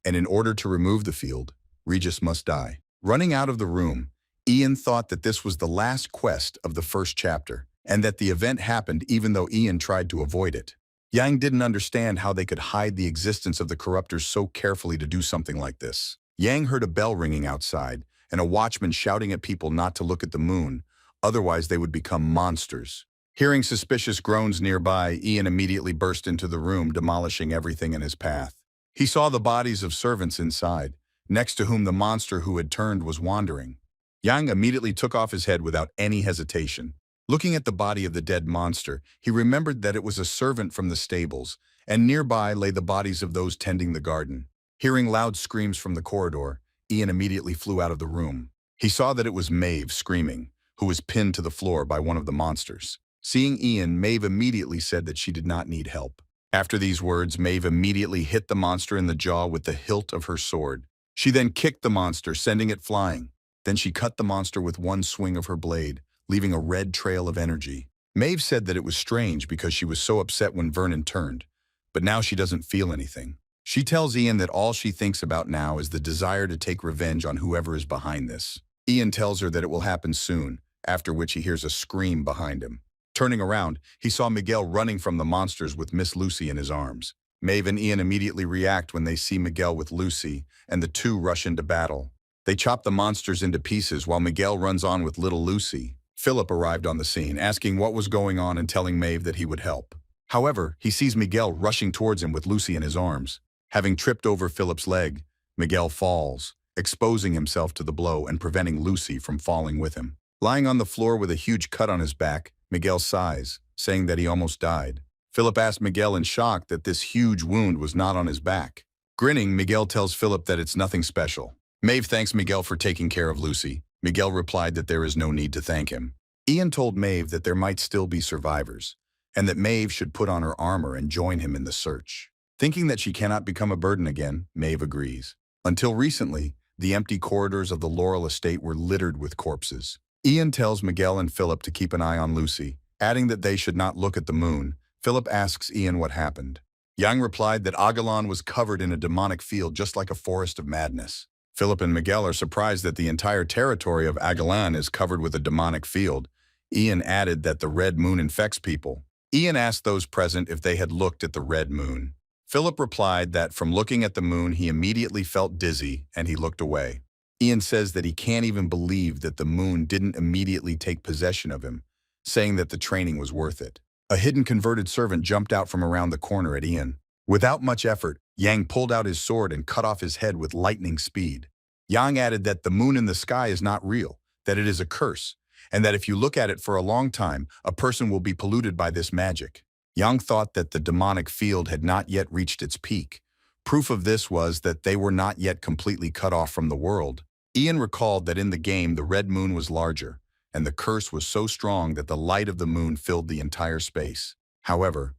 and in order to remove the field, Regis must die. Running out of the room, Ian thought that this was the last quest of the first chapter, and that the event happened even though Ian tried to avoid it. Yang didn't understand how they could hide the existence of the corruptors so carefully to do something like this. Yang heard a bell ringing outside, and a watchman shouting at people not to look at the moon, otherwise they would become monsters. Hearing suspicious groans nearby, Ian immediately burst into the room, demolishing everything in his path. He saw the bodies of servants inside, next to whom the monster who had turned was wandering. Yang immediately took off his head without any hesitation. Looking at the body of the dead monster, he remembered that it was a servant from the stables, and nearby lay the bodies of those tending the garden. Hearing loud screams from the corridor, Ian immediately flew out of the room. He saw that it was Mave screaming, who was pinned to the floor by one of the monsters. Seeing Ian, Mave immediately said that she did not need help. After these words, Mave immediately hit the monster in the jaw with the hilt of her sword. She then kicked the monster, sending it flying. Then she cut the monster with one swing of her blade, leaving a red trail of energy. Mave said that it was strange because she was so upset when Vernon turned, but now she doesn't feel anything. She tells Ian that all she thinks about now is the desire to take revenge on whoever is behind this. Ian tells her that it will happen soon, after which he hears a scream behind him. Turning around, he saw Miguel running from the monsters with Miss Lucy in his arms. Mave and Ian immediately react when they see Miguel with Lucy, and the two rush into battle. They chop the monsters into pieces while Miguel runs on with little Lucy. Philip arrived on the scene, asking what was going on and telling Mave that he would help. However, he sees Miguel rushing towards him with Lucy in his arms. Having tripped over Philip's leg, Miguel falls, exposing himself to the blow and preventing Lucy from falling with him. Lying on the floor with a huge cut on his back, Miguel sighs, saying that he almost died. Philip asked Miguel in shock that this huge wound was not on his back. Grinning, Miguel tells Philip that it's nothing special. Mave thanks Miguel for taking care of Lucy. Miguel replied that there is no need to thank him. Ian told Mave that there might still be survivors, and that Mave should put on her armor and join him in the search. Thinking that she cannot become a burden again, Mave agrees. Until recently, the empty corridors of the Laurel estate were littered with corpses. Ian tells Miguel and Philip to keep an eye on Lucy, adding that they should not look at the moon. Philip asks Ian what happened. Yang replied that aelan was covered in a demonic field just like a forest of madness. Philip and Miguel are surprised that the entire territory of aelan is covered with a demonic field. Ian added that the red moon infects people. Ian asked those present if they had looked at the red moon. Philip replied that from looking at the moon he immediately felt dizzy and he looked away. Ian says that he can't even believe that the moon didn't immediately take possession of him, saying that the training was worth it. A hidden converted servant jumped out from around the corner at Ian. Without much effort, Yang pulled out his sword and cut off his head with lightning speed. Yang added that the moon in the sky is not real, that it is a curse, and that if you look at it for a long time, a person will be polluted by this magic. Yang thought that the demonic field had not yet reached its peak. Proof of this was that they were not yet completely cut off from the world. Ian recalled that in the game the red moon was larger, and the curse was so strong that the light of the moon filled the entire space. However,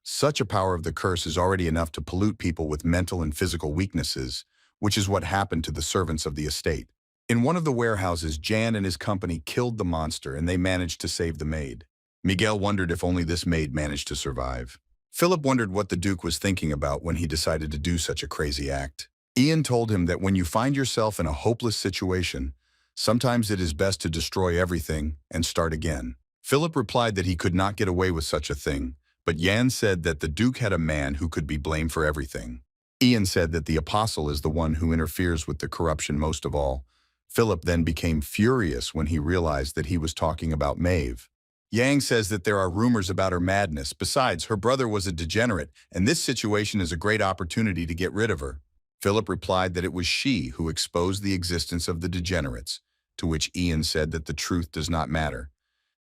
such a power of the curse is already enough to pollute people with mental and physical weaknesses, which is what happened to the servants of the estate. In one of the warehouses, Jan and his company killed the monster and they managed to save the maid. Miguel wondered if only this maid managed to survive. Philip wondered what the Duke was thinking about when he decided to do such a crazy act. Ian told him that when you find yourself in a hopeless situation, sometimes it is best to destroy everything and start again. Philip replied that he could not get away with such a thing, but Jan said that the Duke had a man who could be blamed for everything. Ian said that the apostle is the one who interferes with the corruption most of all. Philip then became furious when he realized that he was talking about Mave. Yang says that there are rumors about her madness. Besides, her brother was a degenerate, and this situation is a great opportunity to get rid of her. Philip replied that it was she who exposed the existence of the degenerates, to which Ian said that the truth does not matter,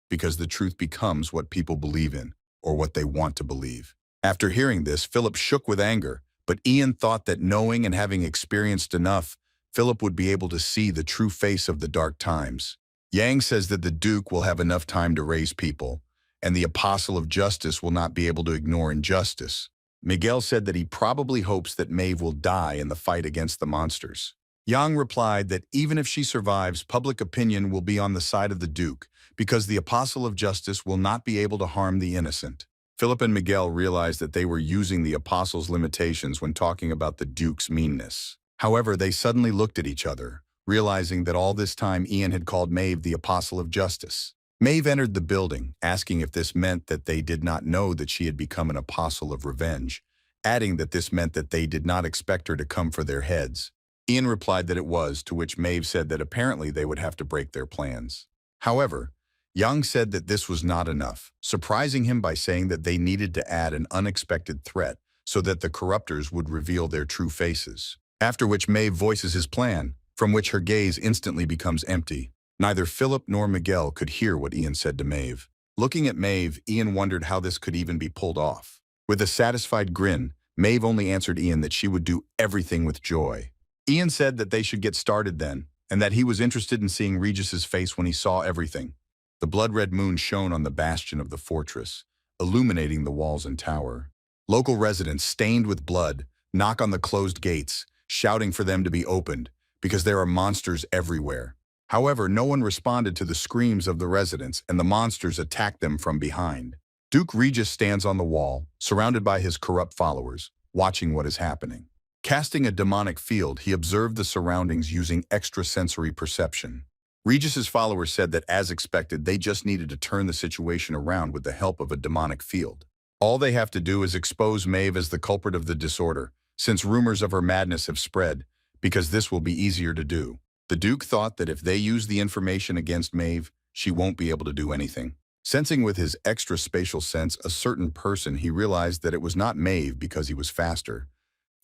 because the truth becomes what people believe in, or what they want to believe. After hearing this, Philip shook with anger, but Ian thought that knowing and having experienced enough, Philip would be able to see the true face of the dark times. Yang says that the Duke will have enough time to raise people, and the Apostle of Justice will not be able to ignore injustice. Miguel said that he probably hopes that Mave will die in the fight against the monsters. Yang replied that even if she survives, public opinion will be on the side of the Duke, because the Apostle of Justice will not be able to harm the innocent. Philip and Miguel realized that they were using the Apostle's limitations when talking about the Duke's meanness. However, they suddenly looked at each other, realizing that all this time Ian had called Mave the Apostle of Justice. Mave entered the building, asking if this meant that they did not know that she had become an apostle of revenge, adding that this meant that they did not expect her to come for their heads. Ian replied that it was, to which Mave said that apparently they would have to break their plans. However, Yang said that this was not enough, surprising him by saying that they needed to add an unexpected threat so that the corruptors would reveal their true faces. After which Mave voices his plan, from which her gaze instantly becomes empty. Neither Philip nor Miguel could hear what Ian said to Mave. Looking at Mave, Ian wondered how this could even be pulled off. With a satisfied grin, Mave only answered Ian that she would do everything with joy. Ian said that they should get started then, and that he was interested in seeing Regis's face when he saw everything. The blood-red moon shone on the bastion of the fortress, illuminating the walls and tower. Local residents, stained with blood, knock on the closed gates, shouting for them to be opened, because there are monsters everywhere. However, no one responded to the screams of the residents, and the monsters attacked them from behind. Duke Regis stands on the wall, surrounded by his corrupt followers, watching what is happening. Casting a demonic field, he observed the surroundings using extrasensory perception. Regis's followers said that, as expected, they just needed to turn the situation around with the help of a demonic field. All they have to do is expose Mave as the culprit of the disorder, since rumors of her madness have spread, because this will be easier to do. The Duke thought that if they use the information against Mave, she won't be able to do anything. Sensing with his extra spatial sense a certain person, he realized that it was not Mave because he was faster,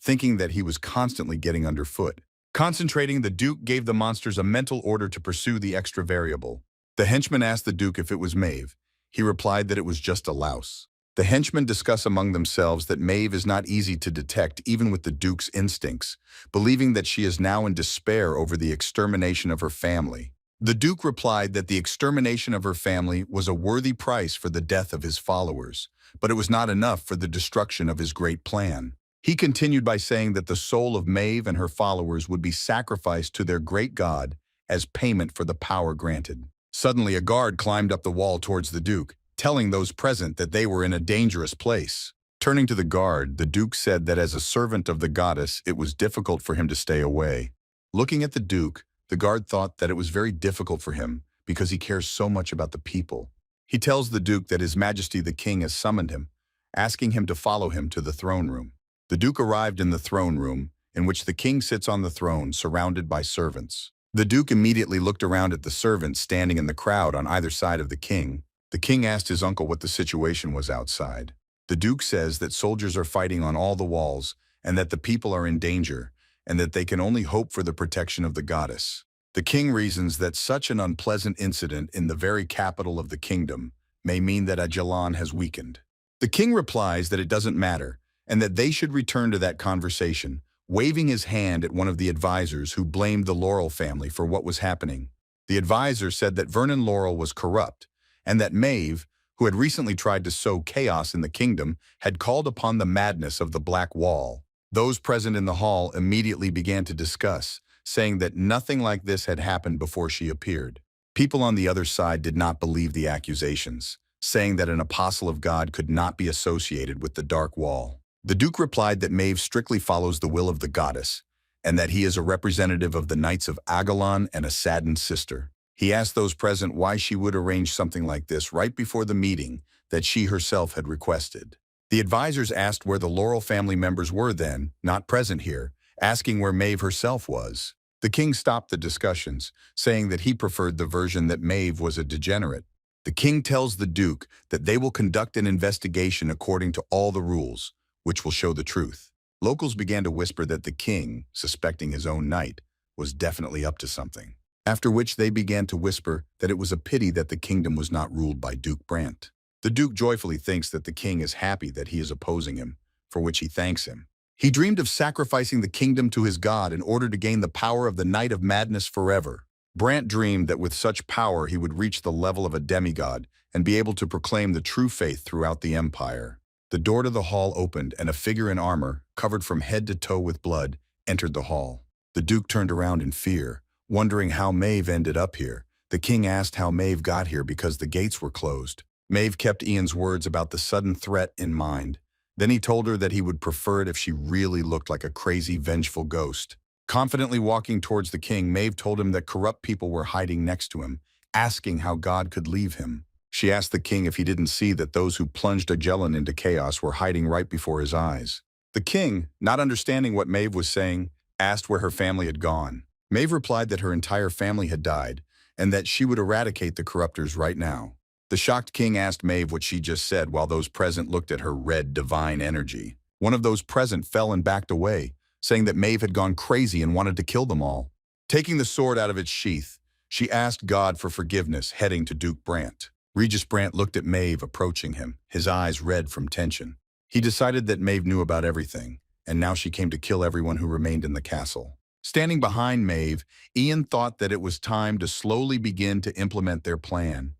thinking that he was constantly getting underfoot. Concentrating, the Duke gave the monsters a mental order to pursue the extra variable. The henchman asked the Duke if it was Mave. He replied that it was just a louse. The henchmen discuss among themselves that Mave is not easy to detect even with the Duke's instincts, believing that she is now in despair over the extermination of her family. The Duke replied that the extermination of her family was a worthy price for the death of his followers, but it was not enough for the destruction of his great plan. He continued by saying that the soul of Mave and her followers would be sacrificed to their great god as payment for the power granted. Suddenly, a guard climbed up the wall towards the Duke, telling those present that they were in a dangerous place. Turning to the guard, the Duke said that as a servant of the goddess, it was difficult for him to stay away. Looking at the Duke, the guard thought that it was very difficult for him because he cares so much about the people. He tells the Duke that His Majesty the King has summoned him, asking him to follow him to the throne room. The Duke arrived in the throne room, in which the king sits on the throne, surrounded by servants. The Duke immediately looked around at the servants standing in the crowd on either side of the king. The king asked his uncle what the situation was outside. The Duke says that soldiers are fighting on all the walls, and that the people are in danger, and that they can only hope for the protection of the goddess. The king reasons that such an unpleasant incident in the very capital of the kingdom may mean that aelan has weakened. The king replies that it doesn't matter, and that they should return to that conversation, waving his hand at one of the advisors who blamed the Laurel family for what was happening. The advisor said that Vernon Laurel was corrupt, and that Mave, who had recently tried to sow chaos in the kingdom, had called upon the madness of the Black Wall. Those present in the hall immediately began to discuss, saying that nothing like this had happened before she appeared. People on the other side did not believe the accusations, saying that an apostle of God could not be associated with the Dark Wall. The Duke replied that Mave strictly follows the will of the goddess, and that he is a representative of the Knights of aelan and a saddened sister. He asked those present why she would arrange something like this right before the meeting that she herself had requested. The advisors asked where the Laurel family members were then, not present here, asking where Mave herself was. The king stopped the discussions, saying that he preferred the version that Mave was a degenerate. The king tells the Duke that they will conduct an investigation according to all the rules, which will show the truth. Locals began to whisper that the king, suspecting his own knight, was definitely up to something. After which they began to whisper that it was a pity that the kingdom was not ruled by Duke Brant. The Duke joyfully thinks that the king is happy that he is opposing him, for which he thanks him. He dreamed of sacrificing the kingdom to his god in order to gain the power of the Knight of Madness forever. Brant dreamed that with such power he would reach the level of a demigod and be able to proclaim the true faith throughout the empire. The door to the hall opened, and a figure in armor, covered from head to toe with blood, entered the hall. The Duke turned around in fear, wondering how Mave ended up here. The king asked how Mave got here because the gates were closed. Mave kept Ian's words about the sudden threat in mind. Then he told her that he would prefer it if she really looked like a crazy, vengeful ghost. Confidently walking towards the king, Mave told him that corrupt people were hiding next to him, asking how God could leave him. She asked the king if he didn't see that those who plunged aelan into chaos were hiding right before his eyes. The king, not understanding what Mave was saying, asked where her family had gone. Mave replied that her entire family had died, and that she would eradicate the corruptors right now. The shocked king asked Mave what she just said while those present looked at her red divine energy. One of those present fell and backed away, saying that Mave had gone crazy and wanted to kill them all. Taking the sword out of its sheath, she asked God for forgiveness, heading to Duke Brant. Regis Brant looked at Mave approaching him, his eyes red from tension. He decided that Mave knew about everything, and now she came to kill everyone who remained in the castle. Standing behind Mave, Ian thought that it was time to slowly begin to implement their plan.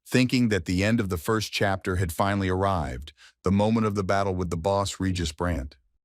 Thinking that the end of the first chapter had finally arrived, the moment of the battle with the boss Regis Brant.